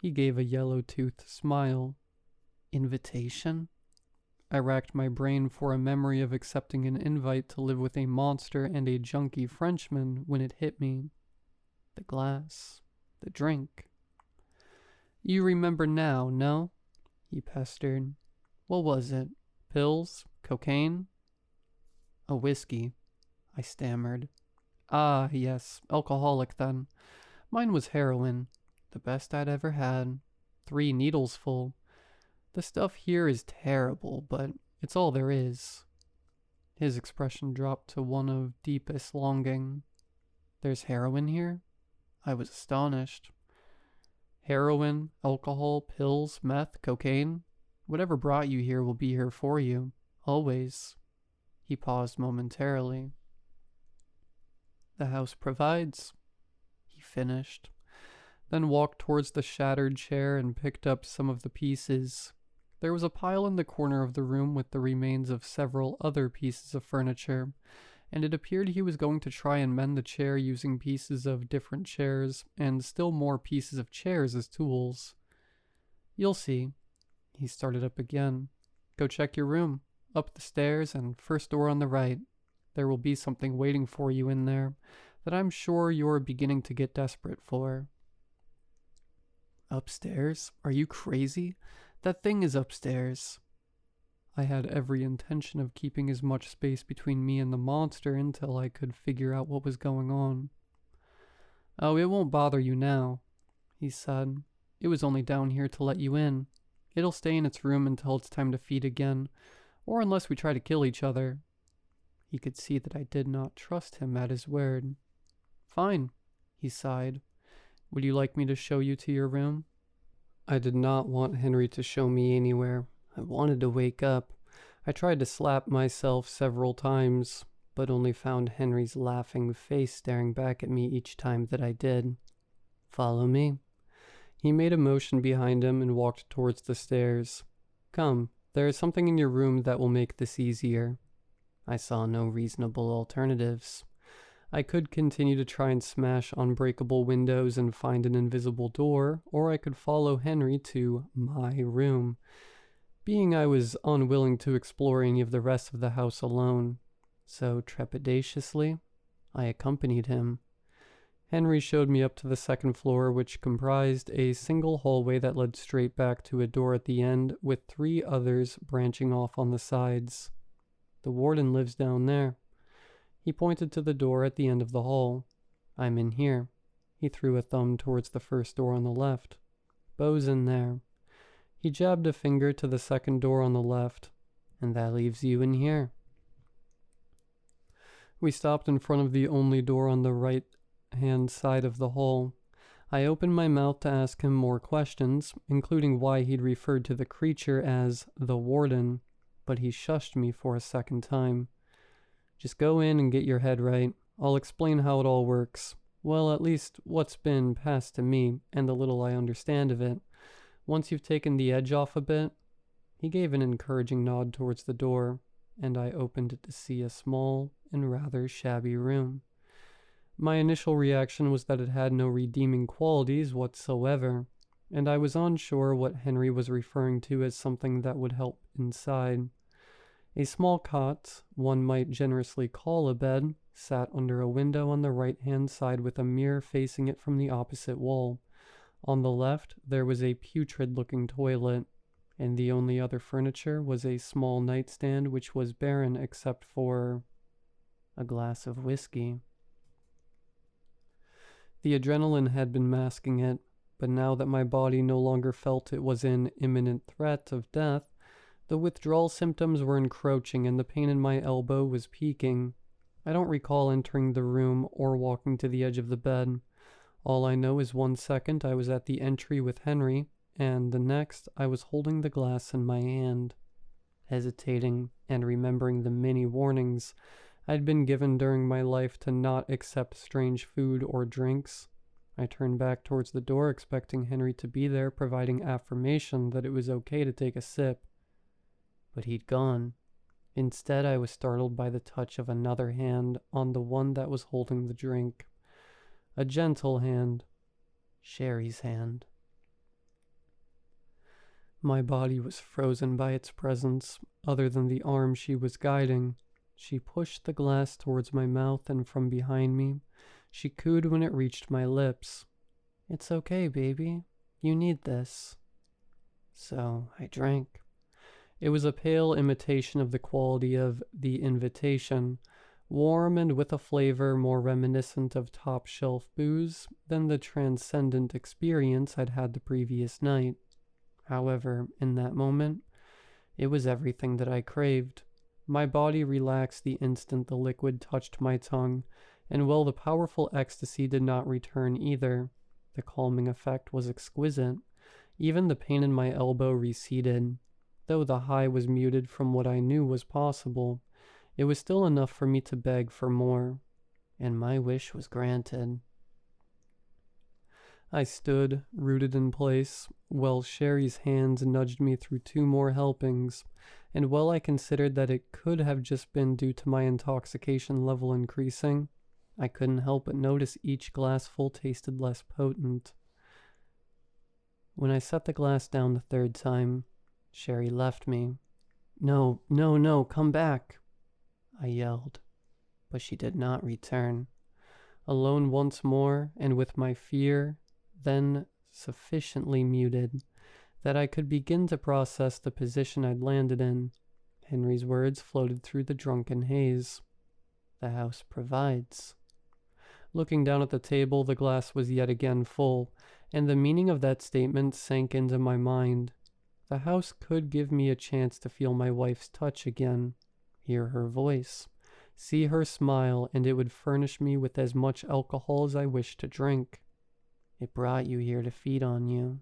He gave a yellow-toothed smile. Invitation? I racked my brain for a memory of accepting an invite to live with a monster and a junkie Frenchman when it hit me. The glass. The drink. You remember now, no? He pestered. What was it? Pills? Cocaine? A whiskey, I stammered. Ah, yes, alcoholic then. Mine was heroin, the best I'd ever had. 3 needles full. The stuff here is terrible, but it's all there is. His expression dropped to one of deepest longing. There's heroin here? I was astonished. Heroin, alcohol, pills, meth, cocaine. Whatever brought you here will be here for you. Always. He paused momentarily. The house provides, he finished, then walked towards the shattered chair and picked up some of the pieces. There was a pile in the corner of the room with the remains of several other pieces of furniture, and it appeared he was going to try and mend the chair using pieces of different chairs and still more pieces of chairs as tools. You'll see. He started up again. Go check your room. Up the stairs and first door on the right. There will be something waiting for you in there that I'm sure you're beginning to get desperate for. Upstairs? Are you crazy? That thing is upstairs. I had every intention of keeping as much space between me and the monster until I could figure out what was going on. Oh, it won't bother you now, he said. It was only down here to let you in. It'll stay in its room until it's time to feed again, or unless we try to kill each other. He could see that I did not trust him at his word. Fine, he sighed. Would you like me to show you to your room? I did not want Henry to show me anywhere. I wanted to wake up. I tried to slap myself several times, but only found Henry's laughing face staring back at me each time that I did. Follow me. He made a motion behind him and walked towards the stairs. Come, there is something in your room that will make this easier. I saw no reasonable alternatives. I could continue to try and smash unbreakable windows and find an invisible door, or I could follow Henry to my room, being I was unwilling to explore any of the rest of the house alone. So trepidatiously, I accompanied him. Henry showed me up to the second floor, which comprised a single hallway that led straight back to a door at the end, with 3 others branching off on the sides. The warden lives down there. He pointed to the door at the end of the hall. I'm in here. He threw a thumb towards the first door on the left. Beau's in there. He jabbed a finger to the second door on the left. And that leaves you in here. We stopped in front of the only door on the right-hand side of the hall. I opened my mouth to ask him more questions, including why he'd referred to the creature as the warden, but he shushed me for a second time. Just go in and get your head right. I'll explain how it all works. Well, at least what's been passed to me, and the little I understand of it. Once you've taken the edge off a bit." He gave an encouraging nod towards the door, and I opened it to see a small and rather shabby room. My initial reaction was that it had no redeeming qualities whatsoever, and I was unsure what Henry was referring to as something that would help inside. A small cot, one might generously call a bed, sat under a window on the right-hand side with a mirror facing it from the opposite wall. On the left, there was a putrid-looking toilet, and the only other furniture was a small nightstand which was barren except for a glass of whiskey. The adrenaline had been masking it, but now that my body no longer felt it was in imminent threat of death, the withdrawal symptoms were encroaching and the pain in my elbow was peaking. I don't recall entering the room or walking to the edge of the bed. All I know is 1 second I was at the entry with Henry, and the next I was holding the glass in my hand. Hesitating and remembering the many warnings I'd been given during my life to not accept strange food or drinks, I turned back towards the door expecting Henry to be there providing affirmation that it was okay to take a sip. But he'd gone. Instead, I was startled by the touch of another hand on the one that was holding the drink. A gentle hand. Sherry's hand. My body was frozen by its presence, other than the arm she was guiding. She pushed the glass towards my mouth, and from behind me, she cooed when it reached my lips. "It's okay, baby. You need this." So I drank. It was a pale imitation of the quality of The Invitation, warm and with a flavor more reminiscent of top-shelf booze than the transcendent experience I'd had the previous night. However, in that moment, it was everything that I craved. My body relaxed the instant the liquid touched my tongue, and while the powerful ecstasy did not return either, the calming effect was exquisite. Even the pain in my elbow receded. Though the high was muted from what I knew was possible, it was still enough for me to beg for more, and my wish was granted. I stood, rooted in place, while Sherry's hands nudged me through 2 more helpings, and while I considered that it could have just been due to my intoxication level increasing, I couldn't help but notice each glassful tasted less potent. When I set the glass down the 3rd time, Sherry left me. No, come back," I yelled, but she did not return. Alone once more, and with my fear then sufficiently muted that I could begin to process the position I'd landed in, Henry's words floated through the drunken haze. "The house provides." Looking down at the table, the glass was yet again full, and the meaning of that statement sank into my mind. The house could give me a chance to feel my wife's touch again, hear her voice, see her smile, and it would furnish me with as much alcohol as I wished to drink. It brought you here to feed on you.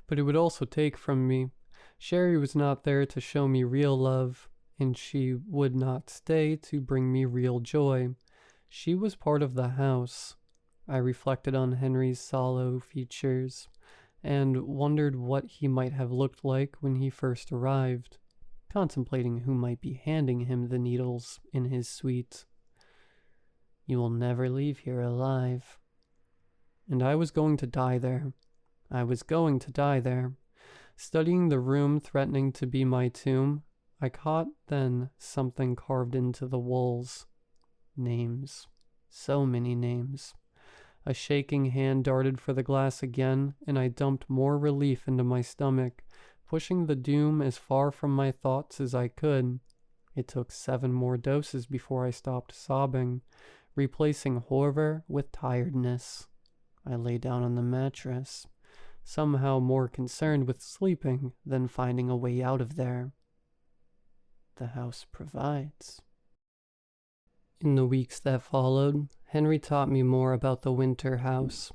But it would also take from me. Sherry was not there to show me real love, and she would not stay to bring me real joy. She was part of the house. I reflected on Henry's sallow features, and wondered what he might have looked like when he first arrived, contemplating who might be handing him the needles in his suite. "You will never leave here alive." And I was going to die there. Studying the room threatening to be my tomb, I caught then something carved into the walls. Names. So many names. A shaking hand darted for the glass again, and I dumped more relief into my stomach, pushing the doom as far from my thoughts as I could. It took 7 more doses before I stopped sobbing, replacing horror with tiredness. I lay down on the mattress, somehow more concerned with sleeping than finding a way out of there. The house provides. In the weeks that followed, Henry taught me more about the winter house,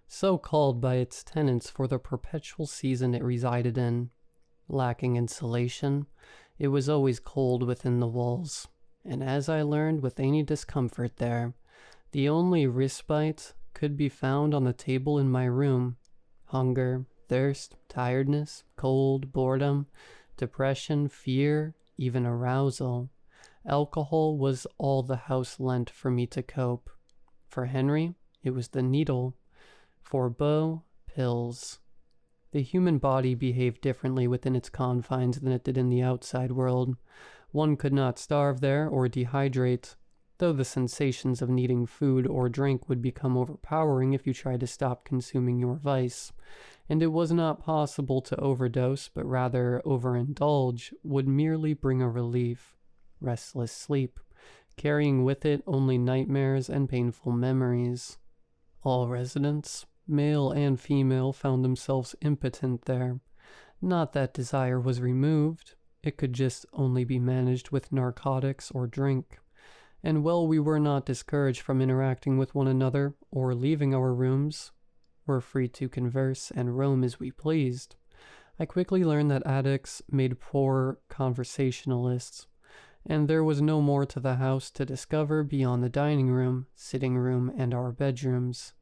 so called by its tenants for the perpetual season it resided in. Lacking insulation, It was always cold within the walls, and as I learned with any discomfort there, the only respite could be found on the table in my room. Hunger, thirst, tiredness, cold, boredom, depression, fear, even arousal. Alcohol was all the house lent for me to cope. For Henry, it was the needle. For Beau, pills. The human body behaved differently within its confines than it did in the outside world. One could not starve there or dehydrate, though the sensations of needing food or drink would become overpowering if you tried to stop consuming your vice. And it was not possible to overdose, but rather overindulge would merely bring a relief. Restless sleep, carrying with it only nightmares and painful memories. All residents, male and female, found themselves impotent there. Not that desire was removed, it could just only be managed with narcotics or drink. And while we were not discouraged from interacting with one another or leaving our rooms, were free to converse and roam as we pleased, I quickly learned that addicts made poor conversationalists, and there was no more to the house to discover beyond the dining room, sitting room, and our bedrooms.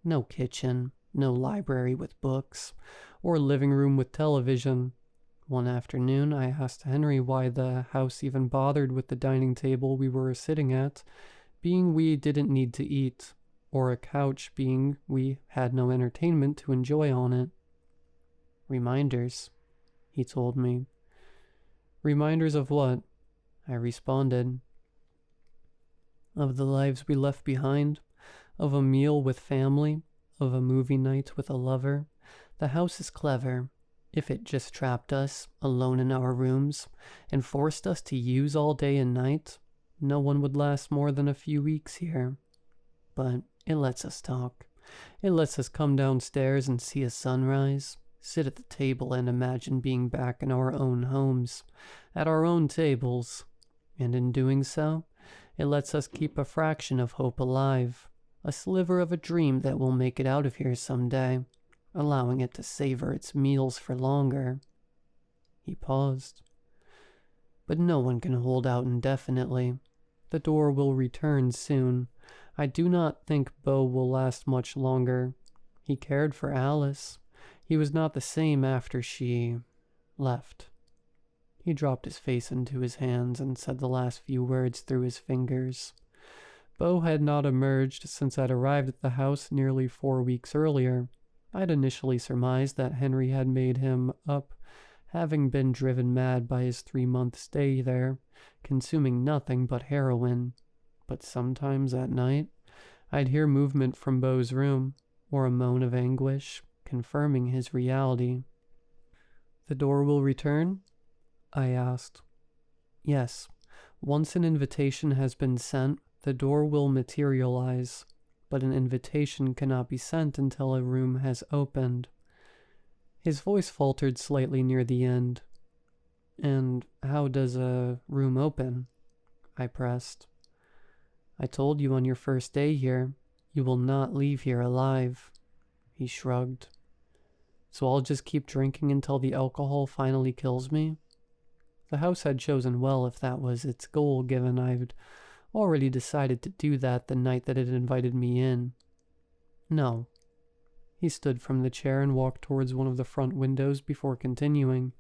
No kitchen, no library with books, or living room with television. One afternoon, I asked Henry why the house even bothered with the dining table we were sitting at, being we didn't need to eat, or a couch being we had no entertainment to enjoy on it. Reminders, he told me. Reminders of what? I responded. Of the lives we left behind, of a meal with family, of a movie night with a lover. The house is clever. If it just trapped us, alone in our rooms, and forced us to use all day and night, no one would last more than a few weeks here. But it lets us talk. It lets us come downstairs and see a sunrise, sit at the table and imagine being back in our own homes, at our own tables. And in doing so, it lets us keep a fraction of hope alive, a sliver of a dream that we'll make it out of here someday, allowing it to savor its meals for longer. He paused. But no one can hold out indefinitely. The door will return soon. I do not think Beau will last much longer. He cared for Alice. He was not the same after she left. He dropped his face into his hands and said the last few words through his fingers. Beau had not emerged since I'd arrived at the house nearly 4 weeks earlier. I'd initially surmised that Henry had made him up, having been driven mad by his 3-month stay there, consuming nothing but heroin. But sometimes at night, I'd hear movement from Beau's room, or a moan of anguish, confirming his reality. "The door will return?" I asked. "Yes. Once an invitation has been sent, the door will materialize, but an invitation cannot be sent until a room has opened." His voice faltered slightly near the end. "And how does a room open?" I pressed. "I told you on your first day here, you will not leave here alive." He shrugged. "So I'll just keep drinking until the alcohol finally kills me?" The house had chosen well if that was its goal, given I'd already decided to do that the night that it invited me in. "No." He stood from the chair and walked towards one of the front windows before continuing.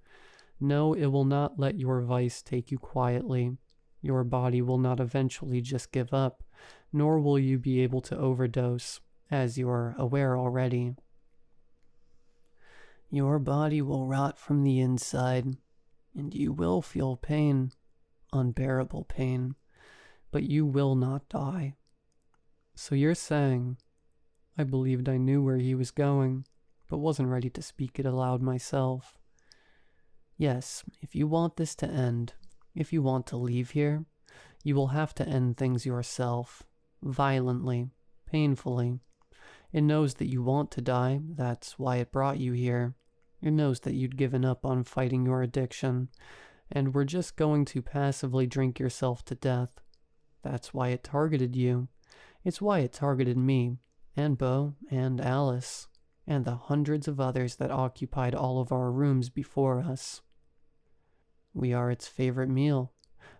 "No, it will not let your vice take you quietly. Your body will not eventually just give up, nor will you be able to overdose, as you're aware already. Your body will rot from the inside, and you will feel pain, unbearable pain, but you will not die." "So you're saying..." I believed I knew where he was going, but wasn't ready to speak it aloud myself. "Yes, if you want this to end, if you want to leave here, you will have to end things yourself, violently, painfully. It knows that you want to die, that's why it brought you here. It knows that you'd given up on fighting your addiction, and were just going to passively drink yourself to death. That's why it targeted you. It's why it targeted me, and Beau, and Alice, and the hundreds of others that occupied all of our rooms before us." We are its favorite meal.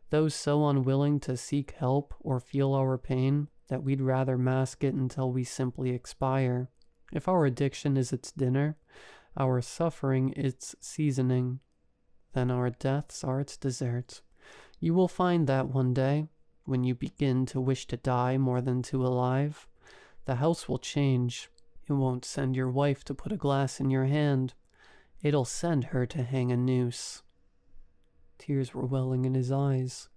Those so unwilling to seek help or feel our pain that we'd rather mask it until we simply expire. If our addiction is its dinner, our suffering its seasoning, then our deaths are its dessert. You will find that one day, when you begin to wish to die more than to alive, the house will change. It won't send your wife to put a glass in your hand. It'll send her to hang a noose. Tears were welling in his eyes.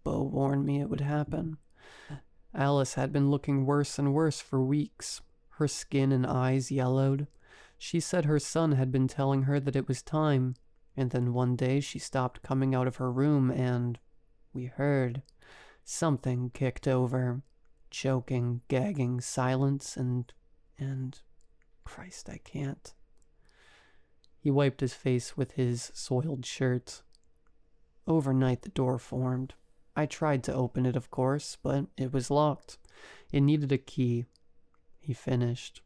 Bo warned me it would happen. Alice had been looking worse and worse for weeks. Her skin and eyes yellowed. She said her son had been telling her that it was time, and then one day she stopped coming out of her room and we heard something kicked over. Choking, gagging, silence, and Christ, I can't. He wiped his face with his soiled shirt. Overnight the door formed. I tried to open it, of course, but it was locked. It needed a key. He finished.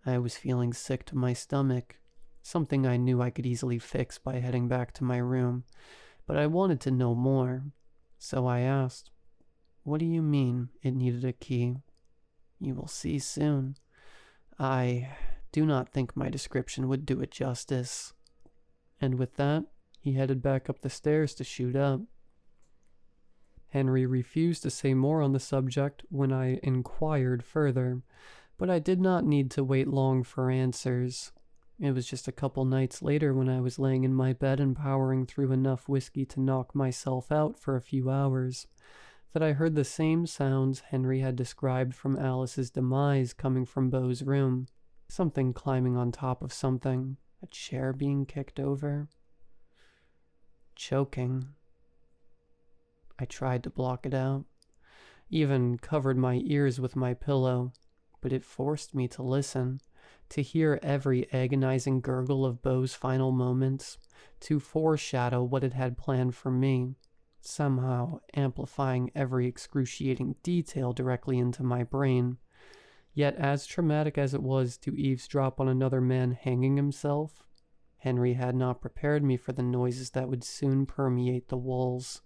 I was feeling sick to my stomach, something I knew I could easily fix by heading back to my room, but I wanted to know more, so I asked, "What do you mean it needed a key?" "You will see soon. I do not think my description would do it justice." And with that, he headed back up the stairs to shoot up. Henry refused to say more on the subject when I inquired further, but I did not need to wait long for answers. It was just a couple nights later when I was laying in my bed and powering through enough whiskey to knock myself out for a few hours, that I heard the same sounds Henry had described from Alice's demise coming from Beau's room. Something climbing on top of something, a chair being kicked over. Choking. I tried to block it out, even covered my ears with my pillow, but it forced me to listen, to hear every agonizing gurgle of Beau's final moments, to foreshadow what it had planned for me, somehow amplifying every excruciating detail directly into my brain. Yet as traumatic as it was to eavesdrop on another man hanging himself, Henry had not prepared me for the noises that would soon permeate the walls.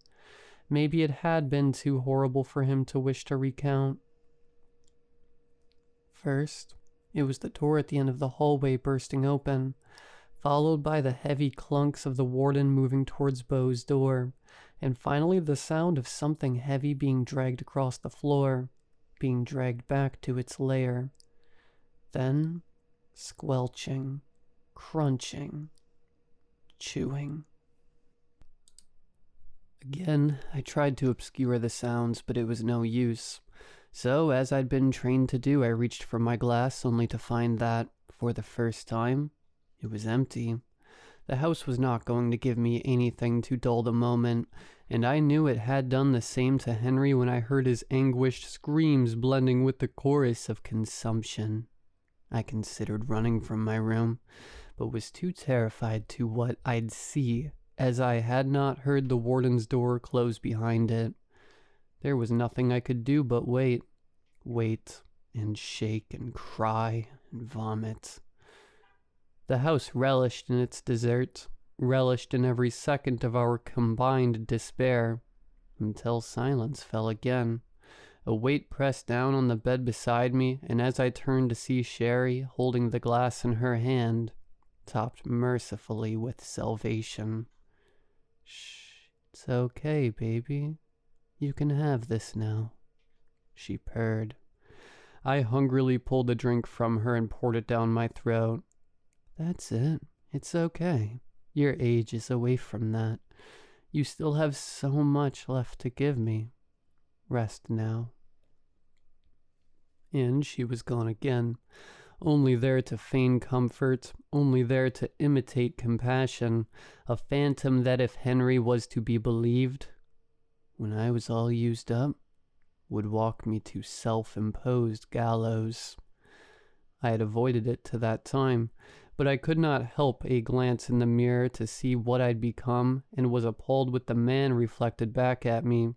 Maybe it had been too horrible for him to wish to recount. First, it was the door at the end of the hallway bursting open, followed by the heavy clunks of the warden moving towards Beau's door, and finally the sound of something heavy being dragged across the floor, being dragged back to its lair. Then, squelching, crunching, chewing. Again, I tried to obscure the sounds, but it was no use. So, as I'd been trained to do, I reached for my glass only to find that, for the first time, it was empty. The house was not going to give me anything to dull the moment, and I knew it had done the same to Henry when I heard his anguished screams blending with the chorus of consumption. I considered running from my room, but was too terrified to what I'd see, as I had not heard the warden's door close behind it. There was nothing I could do but wait and shake and cry and vomit. The house relished in its dessert, relished in every second of our combined despair, until silence fell again. A weight pressed down on the bed beside me, and as I turned to see Sherry holding the glass in her hand, topped mercifully with salvation. "Shh, it's okay, baby. You can have this now," she purred. I hungrily pulled the drink from her and poured it down my throat. "That's it. It's okay. Your age is away from that. You still have so much left to give me. Rest now." And she was gone again, only there to feign comfort, only there to imitate compassion, a phantom that, if Henry was to be believed, when I was all used up, would walk me to self-imposed gallows. I had avoided it to that time, but I could not help a glance in the mirror to see what I'd become, and was appalled with the man reflected back at me.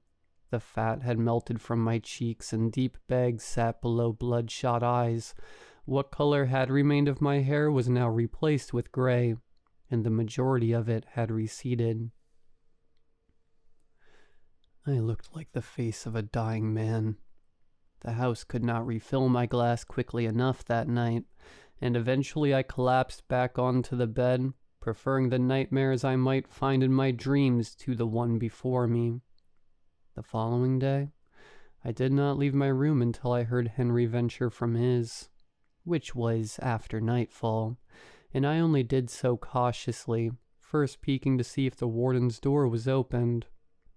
The fat had melted from my cheeks, and deep bags sat below bloodshot eyes. What color had remained of my hair was now replaced with gray, and the majority of it had receded. I looked like the face of a dying man. The house could not refill my glass quickly enough that night, and eventually I collapsed back onto the bed, preferring the nightmares I might find in my dreams to the one before me. The following day, I did not leave my room until I heard Henry venture from his, which was after nightfall, and I only did so cautiously, first peeking to see if the warden's door was opened.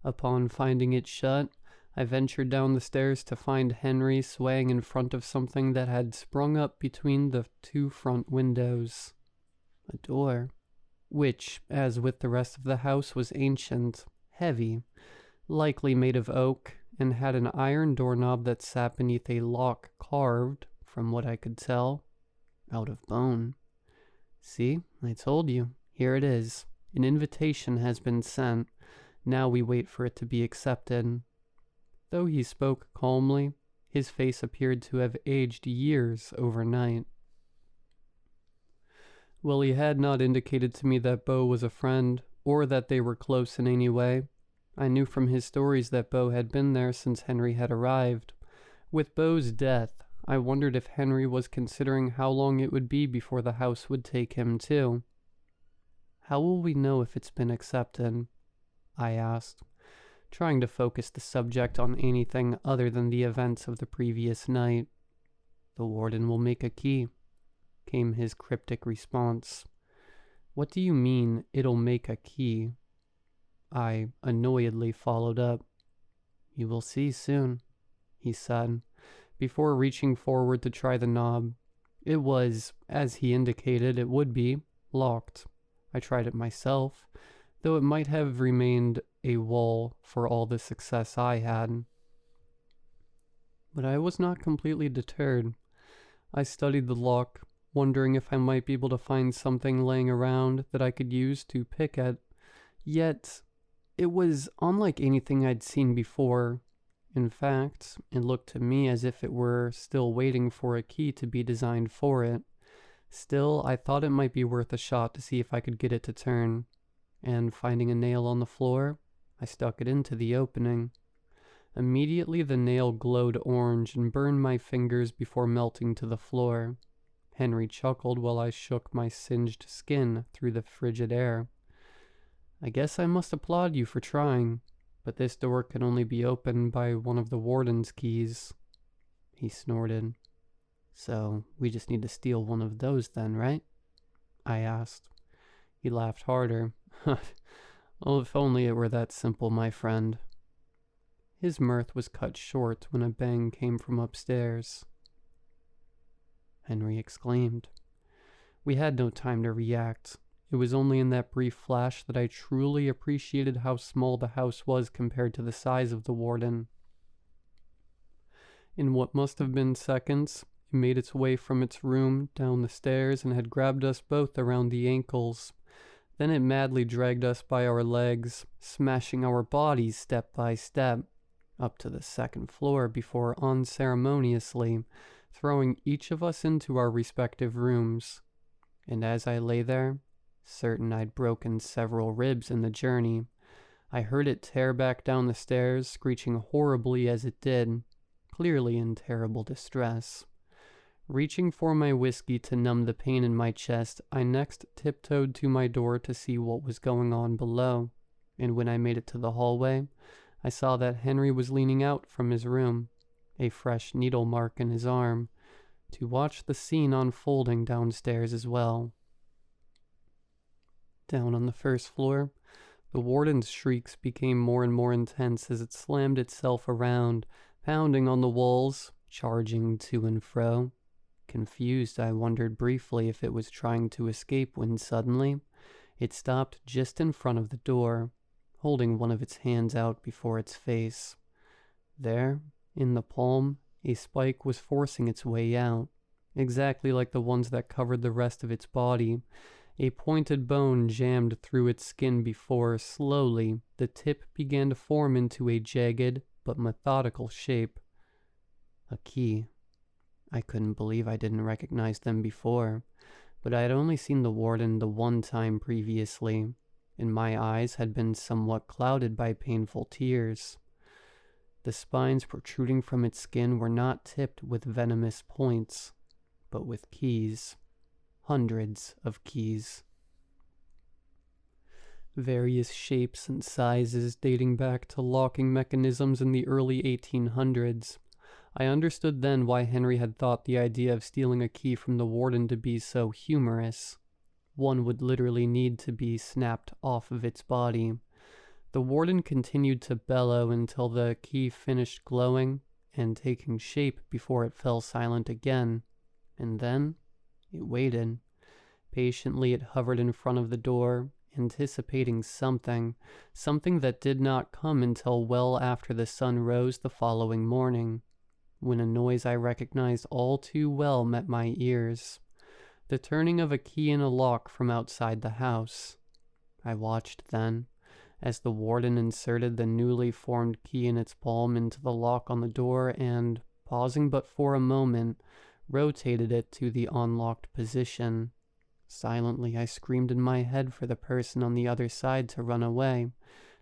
Upon finding it shut, I ventured down the stairs to find Henry swaying in front of something that had sprung up between the two front windows. A door, which, as with the rest of the house, was ancient, heavy, likely made of oak, and had an iron doorknob that sat beneath a lock carved, from what I could tell, out of bone. See, I told you. Here it is. An invitation has been sent. Now we wait for it to be accepted. Though he spoke calmly, his face appeared to have aged years overnight. Well, he had not indicated to me that Beau was a friend, or that they were close in any way. I knew from his stories that Beau had been there since Henry had arrived. With Beau's death, I wondered if Henry was considering how long it would be before the house would take him too. How will we know if it's been accepted? I asked, trying to focus the subject on anything other than the events of the previous night. The warden will make a key, came his cryptic response. What do you mean, it'll make a key? I annoyedly followed up. You will see soon, he said, before reaching forward to try the knob. It was, as he indicated it would be, locked. I tried it myself, though it might have remained a wall for all the success I had. But I was not completely deterred. I studied the lock, wondering if I might be able to find something laying around that I could use to pick at. Yet, it was unlike anything I'd seen before. In fact, it looked to me as if it were still waiting for a key to be designed for it. Still, I thought it might be worth a shot to see if I could get it to turn, and finding a nail on the floor, I stuck it into the opening. Immediately the nail glowed orange and burned my fingers before melting to the floor. Henry chuckled while I shook my singed skin through the frigid air. I guess I must applaud you for trying, but this door can only be opened by one of the warden's keys. He snorted. So, we just need to steal one of those then, right? I asked. He laughed harder. Oh, if only it were that simple, my friend. His mirth was cut short when a bang came from upstairs. Henry exclaimed. We had no time to react. It was only in that brief flash that I truly appreciated how small the house was compared to the size of the warden. In what must have been seconds, it made its way from its room down the stairs and had grabbed us both around the ankles. Then it madly dragged us by our legs, smashing our bodies step by step, up to the second floor before unceremoniously throwing each of us into our respective rooms. And as I lay there, certain I'd broken several ribs in the journey, I heard it tear back down the stairs, screeching horribly as it did, clearly in terrible distress. Reaching for my whiskey to numb the pain in my chest, I next tiptoed to my door to see what was going on below, and when I made it to the hallway, I saw that Henry was leaning out from his room, a fresh needle mark in his arm, to watch the scene unfolding downstairs as well. Down on the first floor, the warden's shrieks became more and more intense as it slammed itself around, pounding on the walls, charging to and fro. Confused, I wondered briefly if it was trying to escape when suddenly it stopped just in front of the door, holding one of its hands out before its face. There, in the palm, a spike was forcing its way out, exactly like the ones that covered the rest of its body. A pointed bone jammed through its skin before, slowly, the tip began to form into a jagged but methodical shape. A key. I couldn't believe I didn't recognize them before. but I had only seen the warden the one time previously, and my eyes had been somewhat clouded by painful tears. The spines protruding from its skin were not tipped with venomous points, but with keys. Hundreds of keys. Various shapes and sizes dating back to locking mechanisms in the early 1800s. I understood then why Henry had thought the idea of stealing a key from the warden to be so humorous. One would literally need to be snapped off of its body. The warden continued to bellow until the key finished glowing and taking shape before it fell silent again. And then it waited. Patiently it hovered in front of the door, anticipating something that did not come until well after the sun rose the following morning, when a noise I recognized all too well met my ears. The turning of a key in a lock from outside the house. I watched then, as the warden inserted the newly formed key in its palm into the lock on the door and, pausing but for a moment, rotated it to the unlocked position. Silently, I screamed in my head for the person on the other side to run away,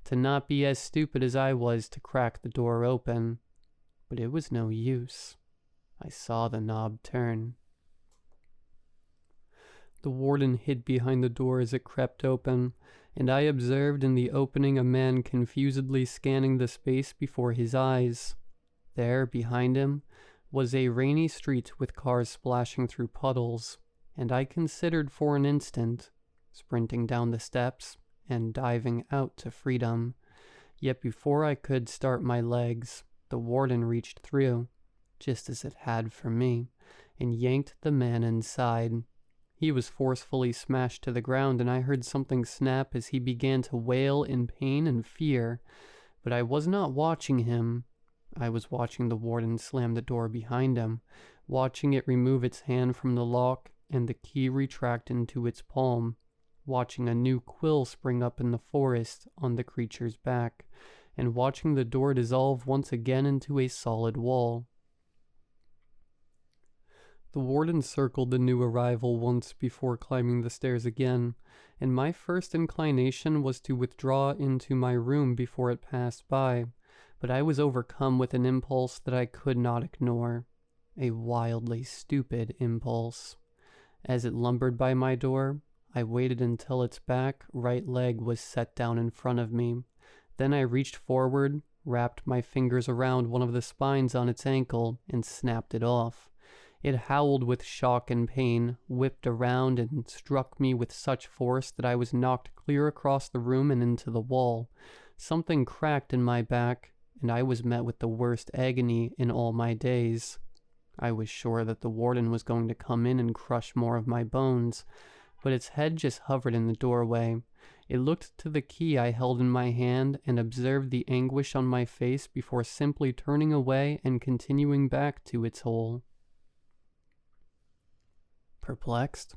to not be as stupid as I was to crack the door open. But it was no use. I saw the knob turn. The warden hid behind the door as it crept open, and I observed in the opening a man confusedly scanning the space before his eyes. There, behind him, was a rainy street with cars splashing through puddles, and I considered for an instant sprinting down the steps and diving out to freedom. Yet before I could start my legs, the warden reached through, just as it had for me, and yanked the man inside. He was forcefully smashed to the ground, and I heard something snap as he began to wail in pain and fear. But I was not watching him. I was watching the warden slam the door behind him, watching it remove its hand from the lock and the key retract into its palm, watching a new quill spring up in the forest on the creature's back, and watching the door dissolve once again into a solid wall. The warden circled the new arrival once before climbing the stairs again, and my first inclination was to withdraw into my room before it passed by, but I was overcome with an impulse that I could not ignore, a wildly stupid impulse. As it lumbered by my door, I waited until its back right leg was set down in front of me. Then I reached forward, wrapped my fingers around one of the spines on its ankle, and snapped it off. It howled with shock and pain, whipped around, and struck me with such force that I was knocked clear across the room and into the wall. Something cracked in my back, and I was met with the worst agony in all my days. I was sure that the warden was going to come in and crush more of my bones, but its head just hovered in the doorway. It looked to the key I held in my hand and observed the anguish on my face before simply turning away and continuing back to its hole. Perplexed,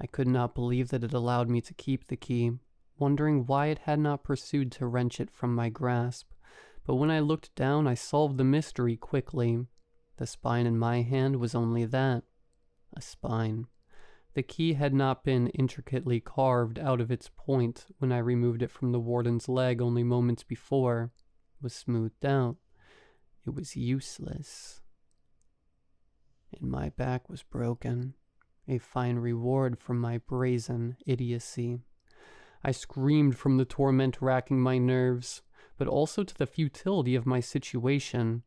I could not believe that it allowed me to keep the key, wondering why it had not pursued to wrench it from my grasp. But when I looked down, I solved the mystery quickly. The spine in my hand was only that, a spine. The key had not been intricately carved out of its point when I removed it from the warden's leg only moments before. It was smoothed out. It was useless. And my back was broken, a fine reward for my brazen idiocy. I screamed from the torment racking my nerves, but also to the futility of my situation.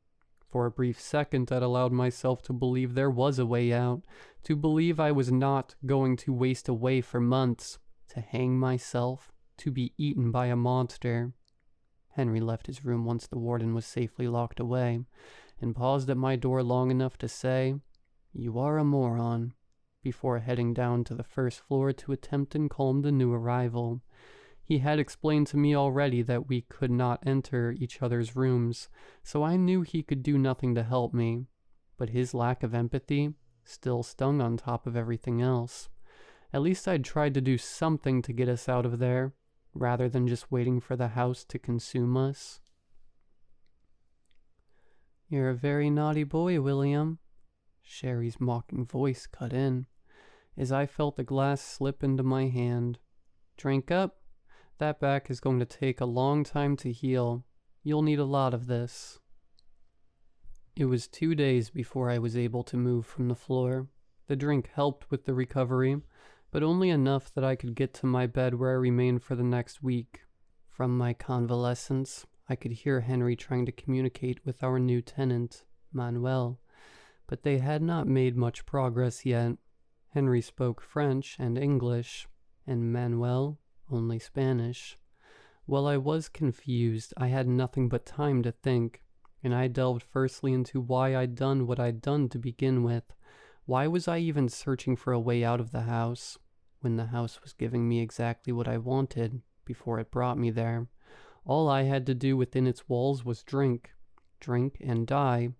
For a brief second, I'd allowed myself to believe there was a way out, to believe I was not going to waste away for months, to hang myself, to be eaten by a monster. Henry left his room once the warden was safely locked away, and paused at my door long enough to say, "You are a moron," before heading down to the first floor to attempt and calm the new arrival. He had explained to me already that we could not enter each other's rooms, so I knew he could do nothing to help me, but his lack of empathy still stung on top of everything else. At least I'd tried to do something to get us out of there, rather than just waiting for the house to consume us. "You're a very naughty boy, William," Sherry's mocking voice cut in. as I felt the glass slip into my hand. "Drink up. That back is going to take a long time to heal. You'll need a lot of this." It was 2 days before I was able to move from the floor. The drink helped with the recovery, but only enough that I could get to my bed where I remained for the next week. From my convalescence, I could hear Henry trying to communicate with our new tenant, Manuel, but they had not made much progress yet. Henry spoke French and English, and Manuel only Spanish. While I was confused, I had nothing but time to think, and I delved firstly into why I'd done what I'd done to begin with. Why was I even searching for a way out of the house, when the house was giving me exactly what I wanted before it brought me there? All I had to do within its walls was drink and die.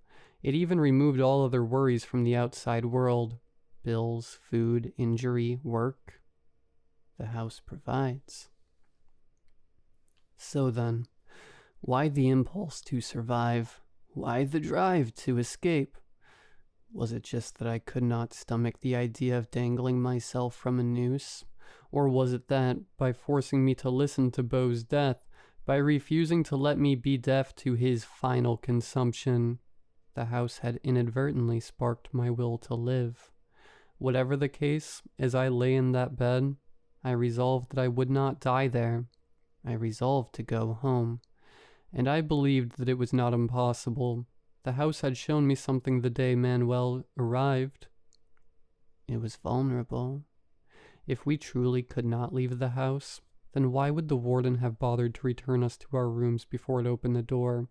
It even removed all other worries from the outside world. Bills, food, injury, work. The house provides. So then, why the impulse to survive? Why the drive to escape? Was it just that I could not stomach the idea of dangling myself from a noose? Or was it that, by forcing me to listen to Beau's death, by refusing to let me be deaf to his final consumption, the house had inadvertently sparked my will to live? Whatever the case, as I lay in that bed, I resolved that I would not die there. I resolved to go home. And I believed that it was not impossible. The house had shown me something the day Manuel arrived. It was vulnerable. If we truly could not leave the house, then why would the warden have bothered to return us to our rooms before it opened the door?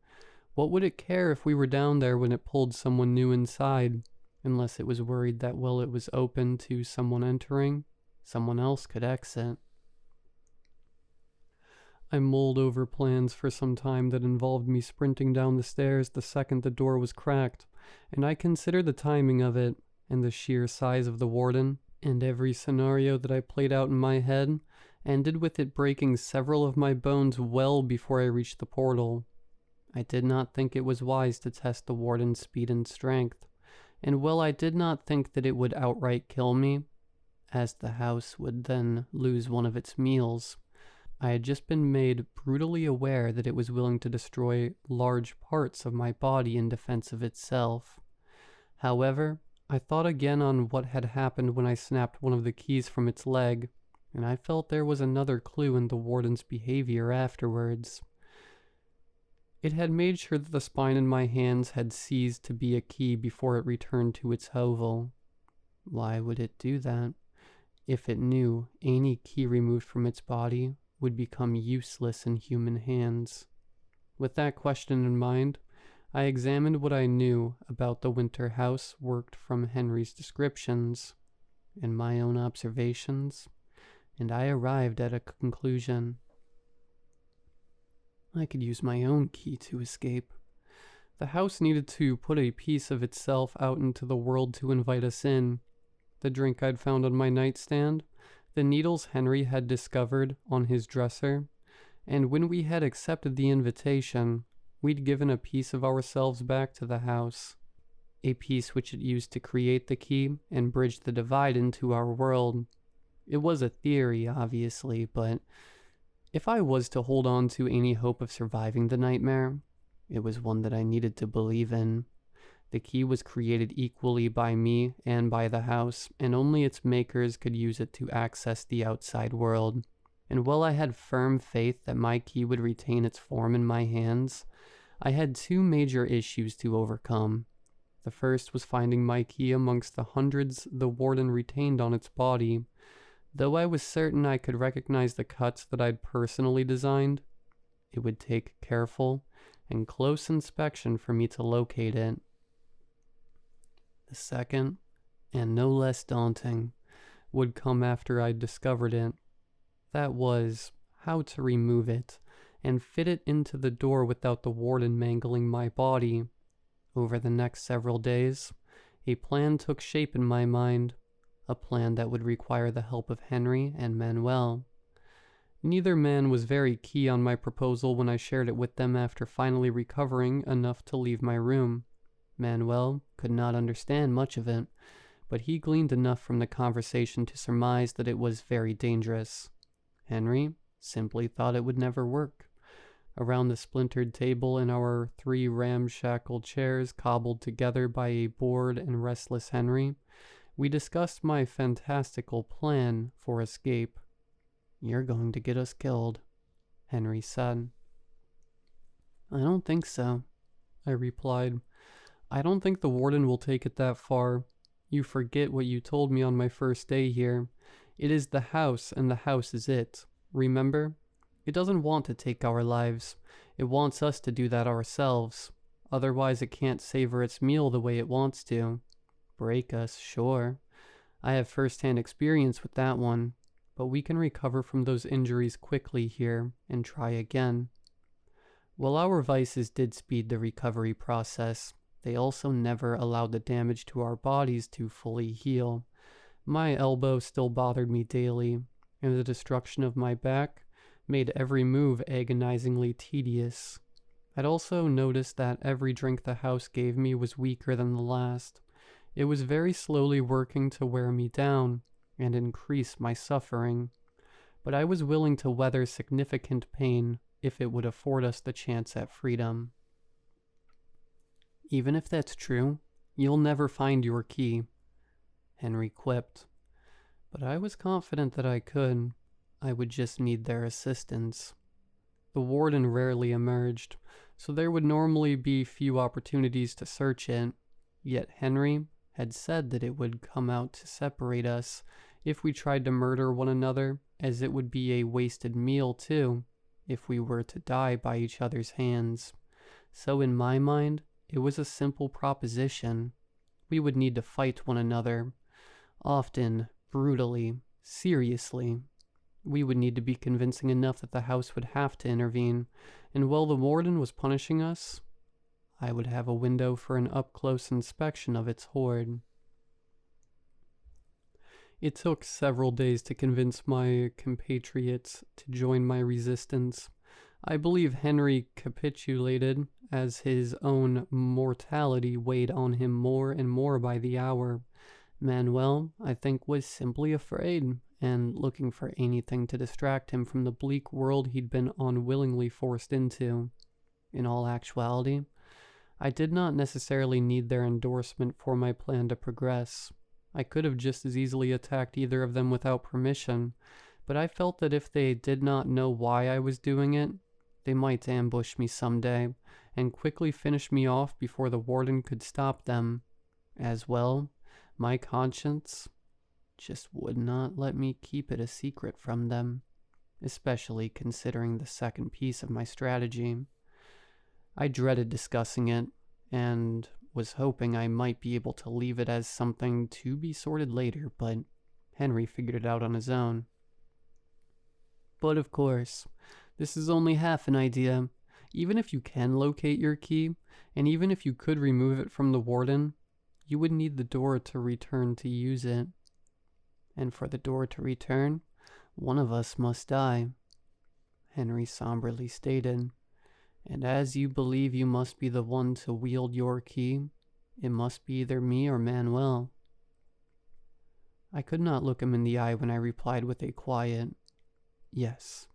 What would it care if we were down there when it pulled someone new inside? Unless it was worried that while it was open to someone entering, someone else could exit. I mulled over plans for some time that involved me sprinting down the stairs the second the door was cracked, and I considered the timing of it, and the sheer size of the warden, and every scenario that I played out in my head, ended with it breaking several of my bones well before I reached the portal. I did not think it was wise to test the warden's speed and strength, and while I did not think that it would outright kill me, as the house would then lose one of its meals, I had just been made brutally aware that it was willing to destroy large parts of my body in defense of itself. However, I thought again on what had happened when I snapped one of the keys from its leg, and I felt there was another clue in the warden's behavior afterwards. It had made sure that the spine in my hands had ceased to be a key before it returned to its hovel. Why would it do that? If it knew any key removed from its body would become useless in human hands. With that question in mind, I examined what I knew about the winter house worked from Henry's descriptions and my own observations, and I arrived at a conclusion. I could use my own key to escape. The house needed to put a piece of itself out into the world to invite us in. The drink I'd found on my nightstand, the needles Henry had discovered on his dresser, and when we had accepted the invitation, we'd given a piece of ourselves back to the house, a piece which it used to create the key and bridge the divide into our world. It was a theory, obviously, but if I was to hold on to any hope of surviving the nightmare, it was one that I needed to believe in. The key was created equally by me and by the house, and only its makers could use it to access the outside world. And while I had firm faith that my key would retain its form in my hands, I had two major issues to overcome. The first was finding my key amongst the hundreds the warden retained on its body. Though I was certain I could recognize the cuts that I'd personally designed, it would take careful and close inspection for me to locate it. The second, and no less daunting, would come after I'd discovered it. That was how to remove it and fit it into the door without the warden mangling my body. Over the next several days, a plan took shape in my mind, a plan that would require the help of Henry and Manuel. Neither man was very keen on my proposal when I shared it with them after finally recovering enough to leave my room. Manuel could not understand much of it, but he gleaned enough from the conversation to surmise that it was very dangerous. Henry simply thought it would never work. Around the splintered table in our 3 ramshackle chairs cobbled together by a bored and restless Henry, we discussed my fantastical plan for escape. "You're going to get us killed," Henry said. "I don't think so," I replied. "I don't think the warden will take it that far. You forget what you told me on my first day here. It is the house, and the house is it. Remember? It doesn't want to take our lives. It wants us to do that ourselves. Otherwise it can't savor its meal the way it wants to. Break us, sure. I have first-hand experience with that one, but we can recover from those injuries quickly here and try again." While our vices did speed the recovery process, they also never allowed the damage to our bodies to fully heal. My elbow still bothered me daily, and the destruction of my back made every move agonizingly tedious. I'd also noticed that every drink the house gave me was weaker than the last. It was very slowly working to wear me down and increase my suffering, but I was willing to weather significant pain if it would afford us the chance at freedom. "Even if that's true, you'll never find your key," Henry quipped. But I was confident that I could. I would just need their assistance. The warden rarely emerged, so there would normally be few opportunities to search it. Yet Henry had said that it would come out to separate us if we tried to murder one another, as it would be a wasted meal too, if we were to die by each other's hands. So in my mind, it was a simple proposition. We would need to fight one another, often brutally, seriously. We would need to be convincing enough that the house would have to intervene, and while the warden was punishing us, I would have a window for an up-close inspection of its hoard. It took several days to convince my compatriots to join my resistance. I believe Henry capitulated as his own mortality weighed on him more and more by the hour. Manuel, I think, was simply afraid and looking for anything to distract him from the bleak world he'd been unwillingly forced into. In all actuality, I did not necessarily need their endorsement for my plan to progress. I could have just as easily attacked either of them without permission, but I felt that if they did not know why I was doing it, they might ambush me someday and quickly finish me off before the warden could stop them. As well, my conscience just would not let me keep it a secret from them, especially considering the second piece of my strategy. I dreaded discussing it, and was hoping I might be able to leave it as something to be sorted later, but Henry figured it out on his own. But of course, this is only half an idea. Even if you can locate your key, and even if you could remove it from the warden, you would need the door to return to use it. And for the door to return, one of us must die, Henry somberly stated. And as you believe you must be the one to wield your key, it must be either me or Manuel. I could not look him in the eye when I replied with a quiet, "Yes."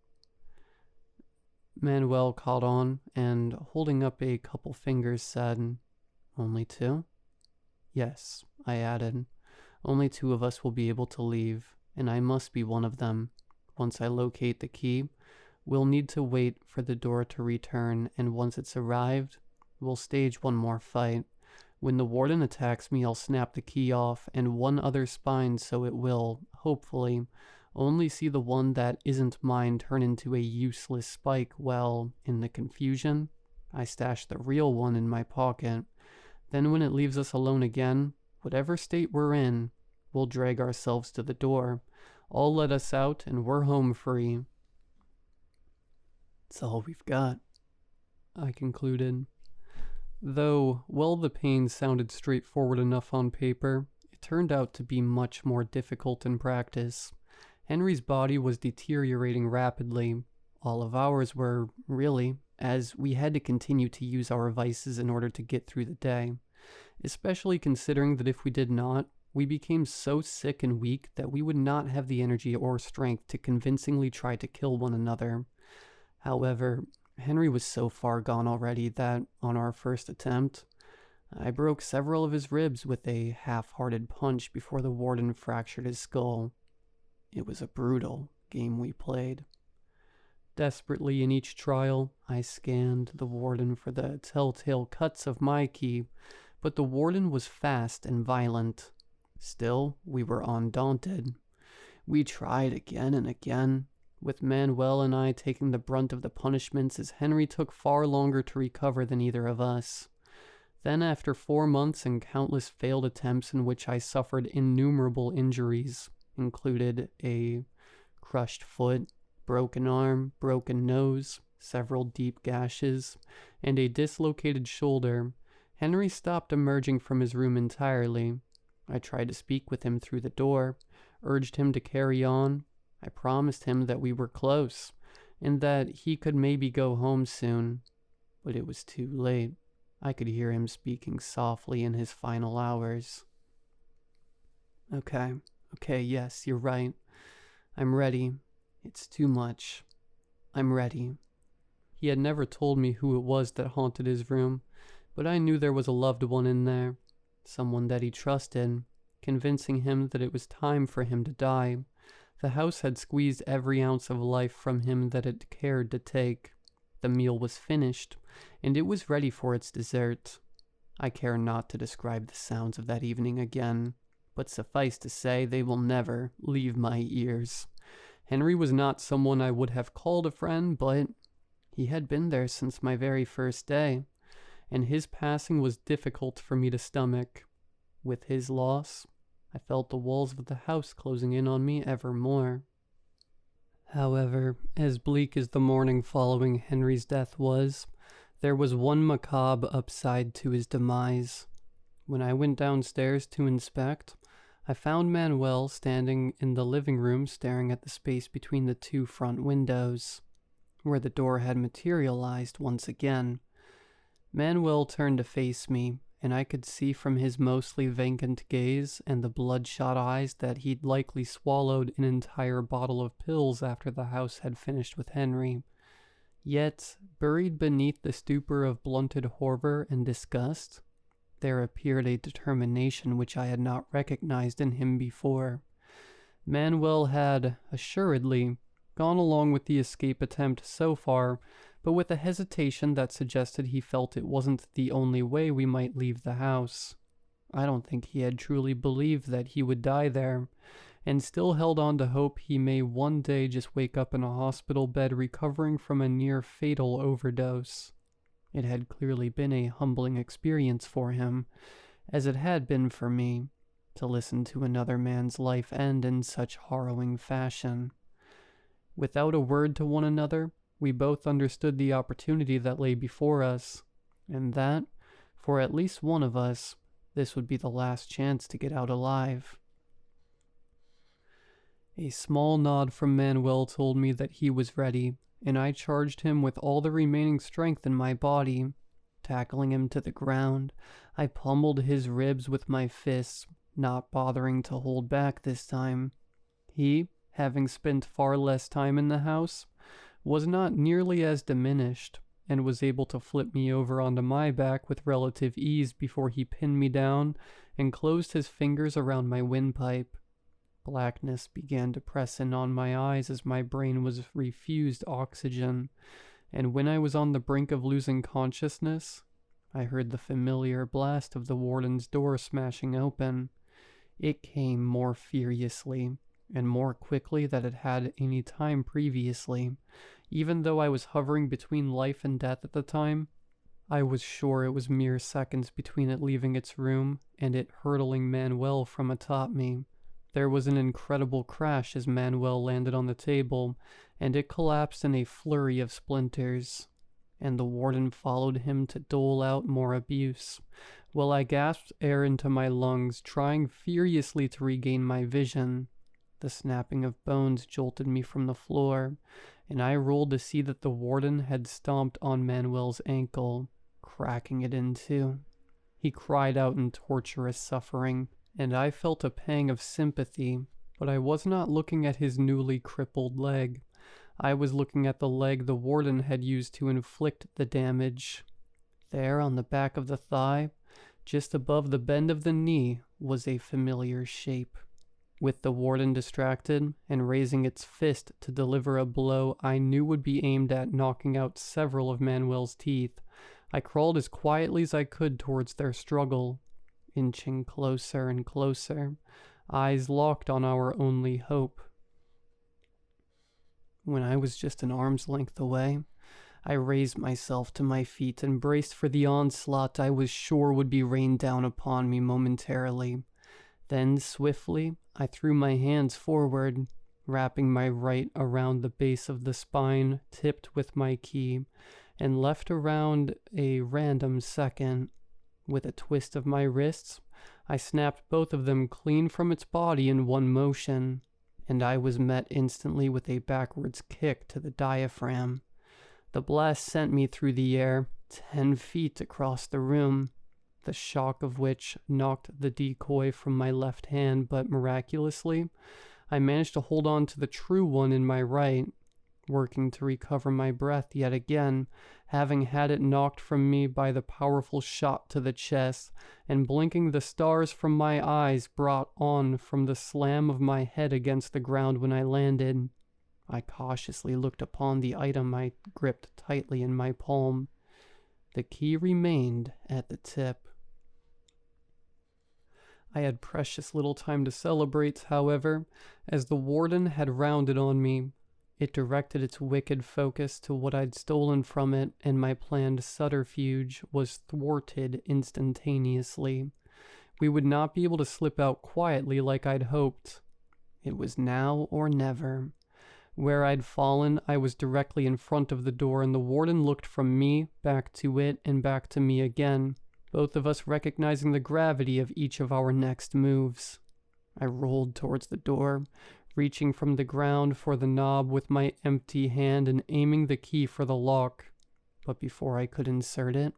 Manuel caught on and, holding up a couple fingers, said, "Only 2? "Yes," I added. "Only 2 of us will be able to leave, and I must be one of them. Once I locate the key, we'll need to wait for the door to return, and once it's arrived, we'll stage one more fight. When the warden attacks me, I'll snap the key off, and one other spine so it will, hopefully, only see the one that isn't mine turn into a useless spike while, in the confusion, I stash the real one in my pocket. Then when it leaves us alone again, whatever state we're in, we'll drag ourselves to the door. I'll let us out, and we're home free." "It's all we've got," I concluded. Though, while the pain sounded straightforward enough on paper, it turned out to be much more difficult in practice. Henry's body was deteriorating rapidly. All of ours were, really, as we had to continue to use our vices in order to get through the day, especially considering that if we did not, We became so sick and weak that we would not have the energy or strength to convincingly try to kill one another. However, Henry was so far gone already that, on our first attempt, I broke several of his ribs with a half-hearted punch before the warden fractured his skull. It was a brutal game we played. Desperately in each trial, I scanned the warden for the telltale cuts of my key, but the warden was fast and violent. Still, we were undaunted. We tried again and again, with Manuel and I taking the brunt of the punishments as Henry took far longer to recover than either of us. Then, after 4 months and countless failed attempts in which I suffered innumerable injuries, included a crushed foot, broken arm, broken nose, several deep gashes, and a dislocated shoulder, Henry stopped emerging from his room entirely. I tried to speak with him through the door, urged him to carry on. I promised him that we were close, and that he could maybe go home soon. But it was too late. I could hear him speaking softly in his final hours. Okay, yes, you're right. I'm ready. It's too much. I'm ready. He had never told me who it was that haunted his room, but I knew there was a loved one in there, someone that he trusted, convincing him that it was time for him to die. The house had squeezed every ounce of life from him that it cared to take. The meal was finished, and it was ready for its dessert. I care not to describe the sounds of that evening again, but suffice to say they will never leave my ears. Henry was not someone I would have called a friend, but he had been there since my very first day, and his passing was difficult for me to stomach. With his loss, I felt the walls of the house closing in on me ever more. However, as bleak as the morning following Henry's death was, there was one macabre upside to his demise. When I went downstairs to inspect, I found Manuel standing in the living room staring at the space between the 2 front windows, where the door had materialized once again. Manuel turned to face me, and I could see from his mostly vacant gaze and the bloodshot eyes that he'd likely swallowed an entire bottle of pills after the house had finished with Henry. Yet, buried beneath the stupor of blunted horror and disgust, there appeared a determination which I had not recognized in him before. Manuel had, assuredly, gone along with the escape attempt so far, but with a hesitation that suggested he felt it wasn't the only way we might leave the house. I don't think he had truly believed that he would die there, and still held on to hope he may one day just wake up in a hospital bed recovering from a near-fatal overdose. It had clearly been a humbling experience for him, as it had been for me, to listen to another man's life end in such harrowing fashion. Without a word to one another, we both understood the opportunity that lay before us, and that, for at least one of us, this would be the last chance to get out alive. A small nod from Manuel told me that he was ready, and I charged him with all the remaining strength in my body. Tackling him to the ground, I pummeled his ribs with my fists, not bothering to hold back this time. He, having spent far less time in the house, was not nearly as diminished, and was able to flip me over onto my back with relative ease before he pinned me down and closed his fingers around my windpipe. Blackness began to press in on my eyes as my brain was refused oxygen, and when I was on the brink of losing consciousness, I heard the familiar blast of the warden's door smashing open. It came more furiously, and more quickly than it had any time previously. Even though I was hovering between life and death at the time, I was sure it was mere seconds between it leaving its room and it hurtling Manuel from atop me. There was an incredible crash as Manuel landed on the table, and it collapsed in a flurry of splinters, and the warden followed him to dole out more abuse, while I gasped air into my lungs, trying furiously to regain my vision. The snapping of bones jolted me from the floor, and I rolled to see that the warden had stomped on Manuel's ankle, cracking it in two. He cried out in torturous suffering, and I felt a pang of sympathy, but I was not looking at his newly crippled leg. I was looking at the leg the warden had used to inflict the damage. There, on the back of the thigh, just above the bend of the knee, was a familiar shape. With the warden distracted and raising its fist to deliver a blow I knew would be aimed at knocking out several of Manuel's teeth, I crawled as quietly as I could towards their struggle, inching closer and closer, eyes locked on our only hope. When I was just an arm's length away, I raised myself to my feet and braced for the onslaught I was sure would be rained down upon me momentarily. Then, swiftly, I threw my hands forward, wrapping my right around the base of the spine, tipped with my key, and left around a random second. With a twist of my wrists, I snapped both of them clean from its body in one motion, and I was met instantly with a backwards kick to the diaphragm. The blast sent me through the air, 10 feet across the room, the shock of which knocked the decoy from my left hand, but miraculously, I managed to hold on to the true one in my right, working to recover my breath yet again, having had it knocked from me by the powerful shot to the chest, and blinking the stars from my eyes brought on from the slam of my head against the ground when I landed. I cautiously looked upon the item I gripped tightly in my palm. The key remained at the tip. I had precious little time to celebrate, however, as the warden had rounded on me. It directed its wicked focus to what I'd stolen from it, and my planned subterfuge was thwarted instantaneously. We would not be able to slip out quietly like I'd hoped. It was now or never. Where I'd fallen, I was directly in front of the door, and the warden looked from me, back to it, and back to me again, both of us recognizing the gravity of each of our next moves. I rolled towards the door, reaching from the ground for the knob with my empty hand and aiming the key for the lock. But before I could insert it,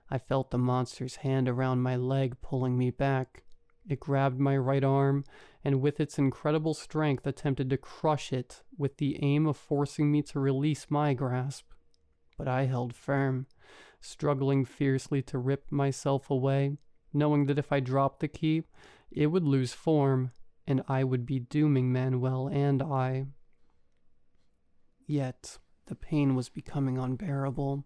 I felt the monster's hand around my leg pulling me back. It grabbed my right arm, and with its incredible strength attempted to crush it with the aim of forcing me to release my grasp. But I held firm, struggling fiercely to rip myself away, knowing that if I dropped the key, it would lose form, and I would be dooming Manuel and I. Yet, the pain was becoming unbearable.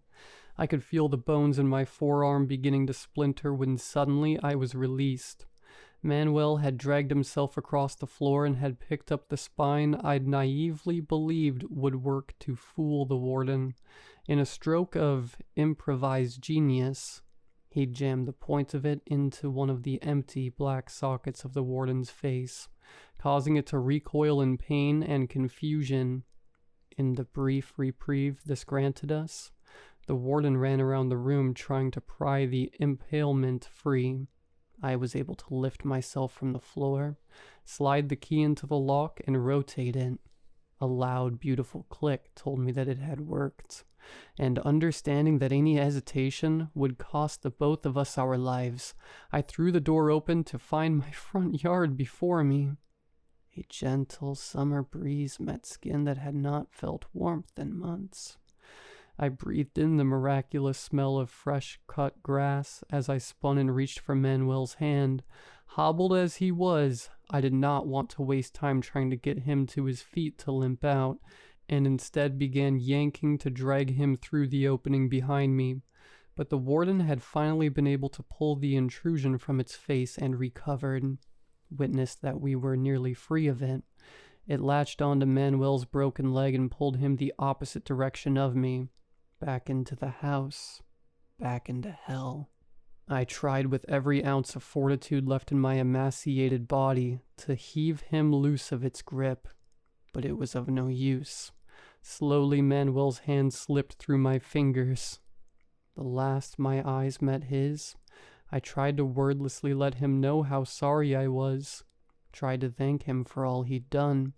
I could feel the bones in my forearm beginning to splinter when suddenly I was released. Manuel had dragged himself across the floor and had picked up the spine I'd naively believed would work to fool the warden. In a stroke of improvised genius, he jammed the point of it into one of the empty black sockets of the warden's face, causing it to recoil in pain and confusion. In the brief reprieve this granted us, the warden ran around the room trying to pry the impalement free. I was able to lift myself from the floor, slide the key into the lock, and rotate it. A loud, beautiful click told me that it had worked, and understanding that any hesitation would cost the both of us our lives, I threw the door open to find my front yard before me. A gentle summer breeze met skin that had not felt warmth in months. I breathed in the miraculous smell of fresh-cut grass as I spun and reached for Manuel's hand. Hobbled as he was, I did not want to waste time trying to get him to his feet to limp out, and instead began yanking to drag him through the opening behind me. But the warden had finally been able to pull the intrusion from its face and recovered. Witness that we were nearly free of it. It latched onto Manuel's broken leg and pulled him the opposite direction of me. Back into the house. Back into hell. I tried with every ounce of fortitude left in my emaciated body to heave him loose of its grip, but it was of no use. Slowly Manuel's hand slipped through my fingers. The last my eyes met his, I tried to wordlessly let him know how sorry I was, tried to thank him for all he'd done,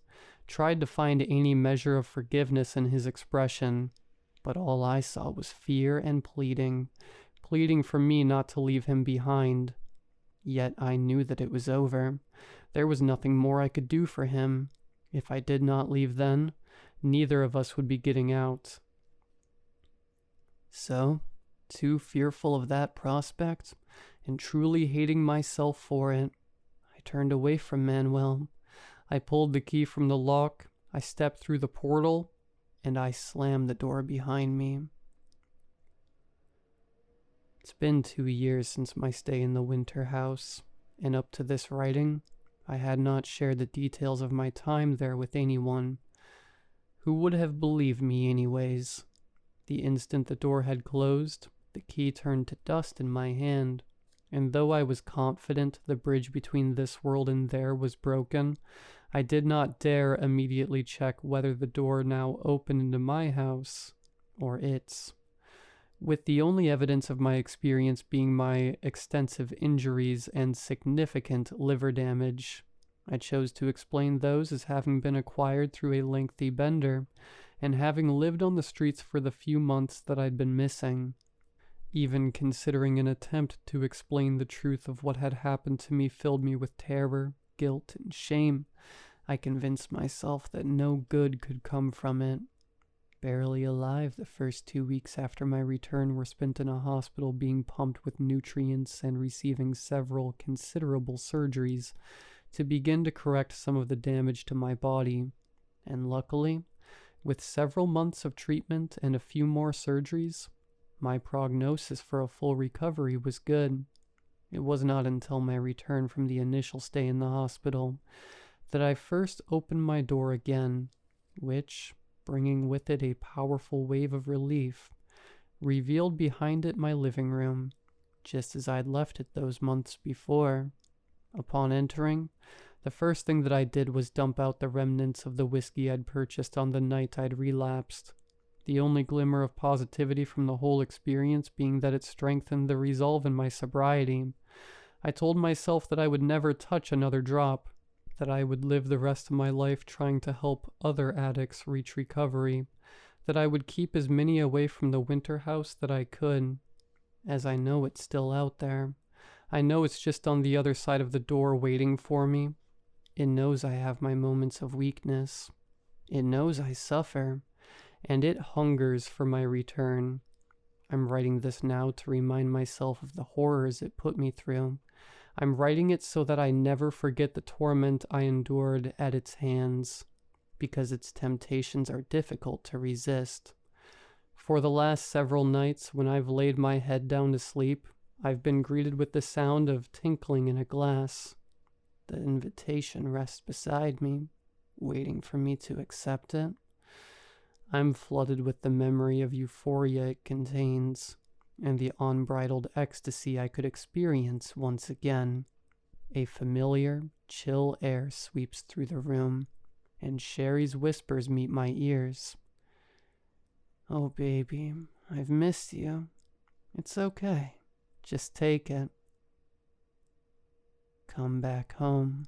tried to find any measure of forgiveness in his expression, but all I saw was fear and pleading for me not to leave him behind. Yet I knew that it was over. There was nothing more I could do for him. If I did not leave then, neither of us would be getting out. So, too fearful of that prospect, and truly hating myself for it, I turned away from Manuel. I pulled the key from the lock, I stepped through the portal, and I slammed the door behind me. It's been 2 years since my stay in the winter house, and up to this writing, I had not shared the details of my time there with anyone. Who would have believed me anyways? The instant the door had closed, the key turned to dust in my hand, and though I was confident the bridge between this world and there was broken, I did not dare immediately check whether the door now opened into my house or its. With the only evidence of my experience being my extensive injuries and significant liver damage, I chose to explain those as having been acquired through a lengthy bender, and having lived on the streets for the few months that I'd been missing. Even considering an attempt to explain the truth of what had happened to me filled me with terror, guilt, and shame. I convinced myself that no good could come from it. Barely alive, the first 2 weeks after my return were spent in a hospital being pumped with nutrients and receiving several considerable surgeries to begin to correct some of the damage to my body. And luckily, with several months of treatment and a few more surgeries, my prognosis for a full recovery was good. It was not until my return from the initial stay in the hospital that I first opened my door again, which, bringing with it a powerful wave of relief, revealed behind it my living room, just as I'd left it those months before. Upon entering, the first thing that I did was dump out the remnants of the whiskey I'd purchased on the night I'd relapsed, the only glimmer of positivity from the whole experience being that it strengthened the resolve in my sobriety. I told myself that I would never touch another drop, that I would live the rest of my life trying to help other addicts reach recovery, that I would keep as many away from the winter house that I could, as I know it's still out there. I know it's just on the other side of the door waiting for me. It knows I have my moments of weakness. It knows I suffer, and it hungers for my return. I'm writing this now to remind myself of the horrors it put me through. I'm writing it so that I never forget the torment I endured at its hands, because its temptations are difficult to resist. For the last several nights, when I've laid my head down to sleep, I've been greeted with the sound of tinkling in a glass. The invitation rests beside me, waiting for me to accept it. I'm flooded with the memory of euphoria it contains, and the unbridled ecstasy I could experience once again. A familiar, chill air sweeps through the room, and Sherry's whispers meet my ears. "Oh, baby, I've missed you. It's okay. Just take it. Come back home."